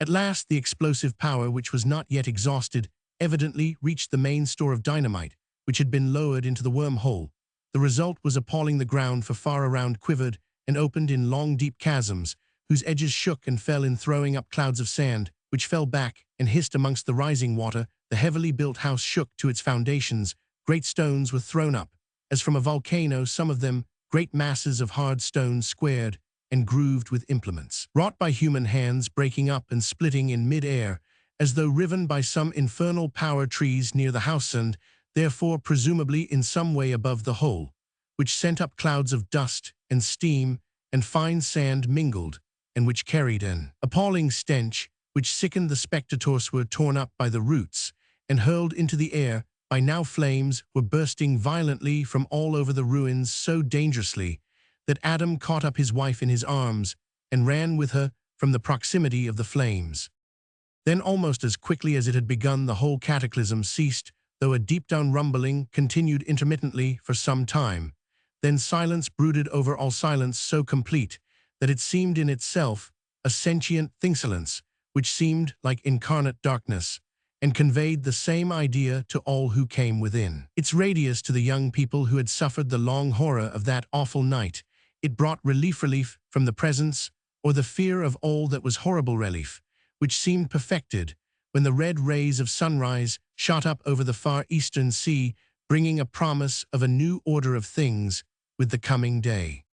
At last the explosive power, which was not yet exhausted, evidently reached the main store of dynamite, which had been lowered into the wormhole. The result was appalling. The ground for far around quivered and opened in long, deep chasms, whose edges shook and fell in, throwing up clouds of sand, which fell back and hissed amongst the rising water. The heavily built house shook to its foundations. Great stones were thrown up, as from a volcano, some of them great masses of hard stone, squared and grooved with implements wrought by human hands, breaking up and splitting in mid-air, as though riven by some infernal power. Trees near the house, and therefore presumably in some way above the whole, which sent up clouds of dust and steam and fine sand mingled, and which carried an appalling stench which sickened the spectators, were torn up by the roots and hurled into the air. By now flames were bursting violently from all over the ruins, so dangerously that Adam caught up his wife in his arms and ran with her from the proximity of the flames. Then, almost as quickly as it had begun, the whole cataclysm ceased, though a deep-down rumbling continued intermittently for some time. Then silence brooded over all, silence so complete that it seemed in itself a sentient thing, silence which seemed like incarnate darkness, and conveyed the same idea to all who came within. Its radius to the young people who had suffered the long horror of that awful night, it brought relief from the presence or the fear of all that was horrible relief, which seemed perfected when the red rays of sunrise shot up over the far eastern sea, bringing a promise of a new order of things with the coming day.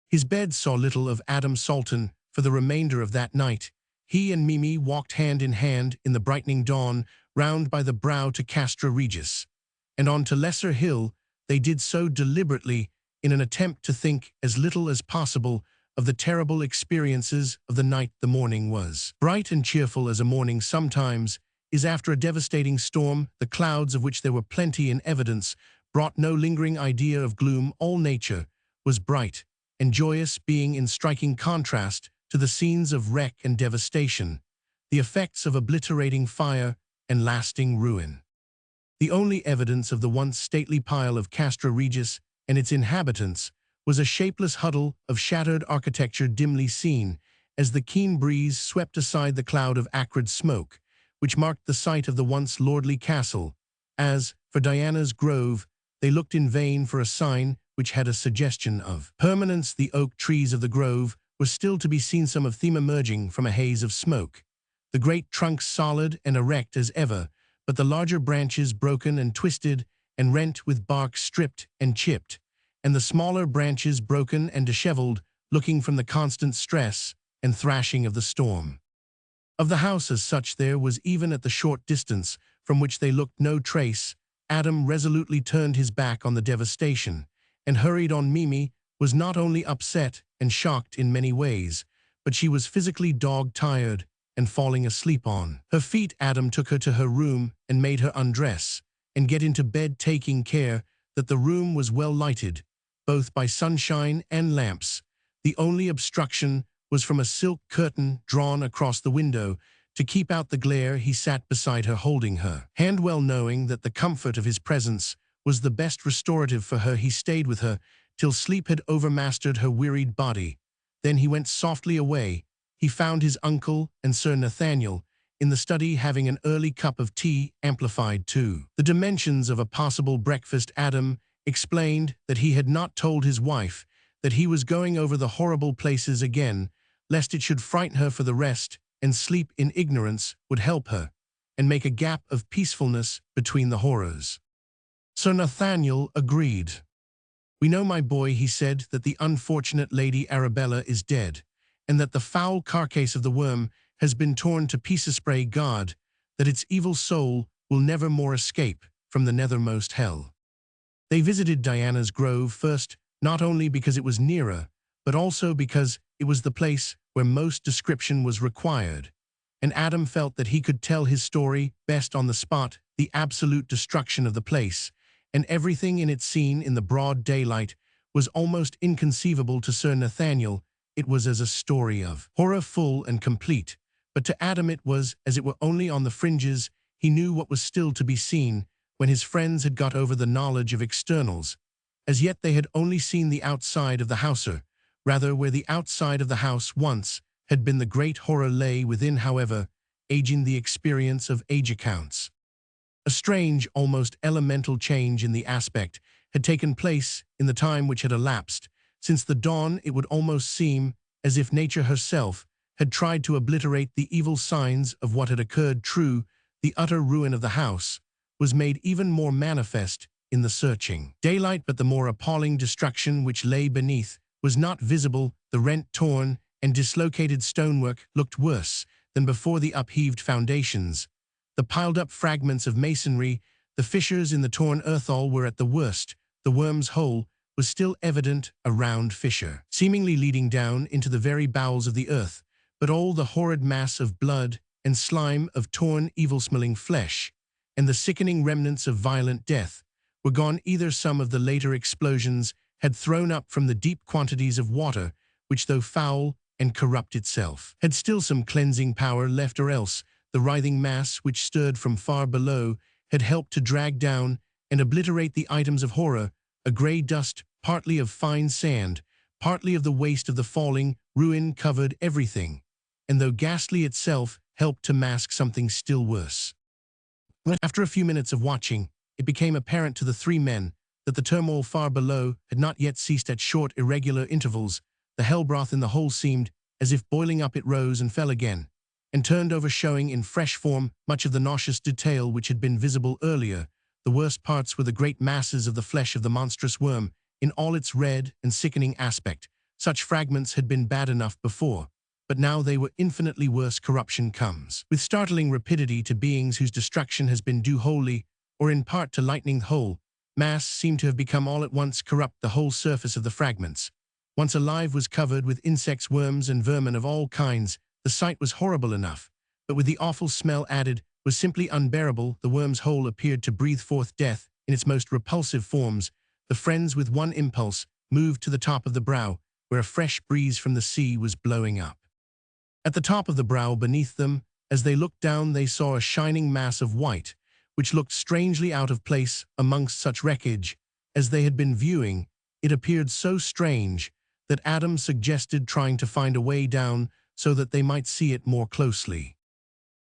His bed saw little of Adam Salton for the remainder of that night. He and Mimi walked hand in hand in the brightening dawn round by the brow to Castra Regis, and on to Lesser Hill. They did so deliberately in an attempt to think as little as possible of the terrible experiences of the night. The morning was bright and cheerful as a morning sometimes is after a devastating storm. The clouds, of which there were plenty in evidence, brought no lingering idea of gloom. All nature was bright and joyous, being in striking contrast to the scenes of wreck and devastation, the effects of obliterating fire and lasting ruin. The only evidence of the once stately pile of Castra Regis and its inhabitants was a shapeless huddle of shattered architecture dimly seen as the keen breeze swept aside the cloud of acrid smoke, which marked the site of the once lordly castle. As for Diana's Grove, they looked in vain for a sign which had a suggestion of permanence. The oak trees of the grove were still to be seen, some of them emerging from a haze of smoke, the great trunks solid and erect as ever, but the larger branches broken and twisted and rent with bark stripped and chipped, and the smaller branches broken and disheveled, looking from the constant stress and thrashing of the storm. Of the house as such there was, even at the short distance from which they looked, no trace. Adam resolutely turned his back on the devastation and hurried on. Mimi was not only upset and shocked in many ways, but she was physically dog-tired and falling asleep on her feet. Adam took her to her room and made her undress and get into bed, taking care that the room was well lighted, both by sunshine and lamps. The only obstruction was from a silk curtain drawn across the window to keep out the glare. He sat beside her, holding her hand, well knowing that the comfort of his presence was the best restorative for her. He stayed with her till sleep had overmastered her wearied body. Then he went softly away. He found his uncle and Sir Nathaniel in the study having an early cup of tea, amplified too the dimensions of a possible breakfast. Adam explained that he had not told his wife that he was going over the horrible places again, lest it should frighten her. For the rest, and sleep in ignorance would help her and make a gap of peacefulness between the horrors. Sir Nathaniel agreed. "We know, my boy," he said, "that the unfortunate Lady Arabella is dead, and that the foul carcass of the worm has been torn to pieces. Pray God that its evil soul will never more escape from the nethermost hell." They visited Diana's Grove first, not only because it was nearer, but also because it was the place where most description was required, and Adam felt that he could tell his story best on the spot. The absolute destruction of the place, and everything in it seen in the broad daylight, was almost inconceivable to Sir Nathaniel. It was as a story of horror, full and complete, but to Adam it was as it were only on the fringes. He knew what was still to be seen when his friends had got over the knowledge of externals. As yet they had only seen the outside of the house, or rather where the outside of the house once had been. The great horror lay within, however, aging the experience of age accounts. A strange, almost elemental change in the aspect had taken place in the time which had elapsed since the dawn. It would almost seem as if nature herself had tried to obliterate the evil signs of what had occurred. True, the utter ruin of the house was made even more manifest in the searching daylight, but the more appalling destruction which lay beneath was not visible. The rent-torn and dislocated stonework looked worse than before. The upheaved foundations, the piled-up fragments of masonry, the fissures in the torn earth, all were at the worst. The worm's hole was still evident, a round fissure, seemingly leading down into the very bowels of the earth, but all the horrid mass of blood and slime, of torn, evil-smelling flesh, and the sickening remnants of violent death were gone. Either some of the later explosions had thrown up from the deep quantities of water, which, though foul and corrupt itself, had still some cleansing power left, or else the writhing mass which stirred from far below had helped to drag down and obliterate the items of horror, a grey dust, partly of fine sand, partly of the waste of the falling ruin, covered everything, and though ghastly itself, helped to mask something still worse. After a few minutes of watching, it became apparent to the three men that the turmoil far below had not yet ceased. At short, irregular intervals, the hell-broth in the hole seemed as if boiling up. It rose and fell again, and turned over, showing in fresh form much of the nauseous detail which had been visible earlier. The worst parts were the great masses of the flesh of the monstrous worm, in all its red and sickening aspect. Such fragments had been bad enough before, but now they were infinitely worse. Corruption comes with startling rapidity to beings whose destruction has been due wholly or in part to lightning. The whole mass seemed to have become all at once corrupt. The whole surface of the fragments, once alive, was covered with insects, worms, and vermin of all kinds. The sight was horrible enough, but with the awful smell added, was simply unbearable. The worm's whole appeared to breathe forth death in its most repulsive forms. The friends, with one impulse, moved to the top of the brow, where a fresh breeze from the sea was blowing up. At the top of the brow beneath them, as they looked down, they saw a shining mass of white, which looked strangely out of place amongst such wreckage as they had been viewing. It appeared so strange that Adam suggested trying to find a way down so that they might see it more closely.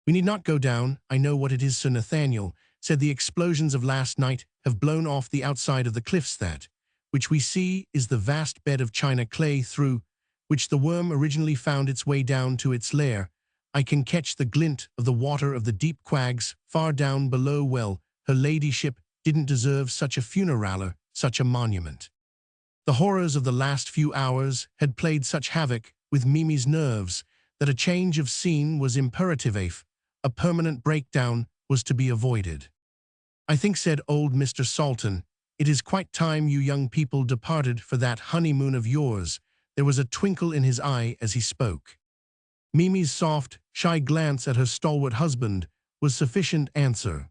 "We need not go down. I know what it is, Sir Nathaniel," said. "The explosions of last night have blown off the outside of the cliffs. That which we see is the vast bed of china clay through which the worm originally found its way down to its lair. I can catch the glint of the water of the deep quags far down below. Well, her ladyship didn't deserve such a funeral, such a monument." The horrors of the last few hours had played such havoc with Mimi's nerves that a change of scene was imperative. A permanent breakdown was to be avoided. "I think," said old Mr. Salton, "it is quite time you young people departed for that honeymoon of yours." There was a twinkle in his eye as he spoke. Mimi's soft, shy glance at her stalwart husband was sufficient answer.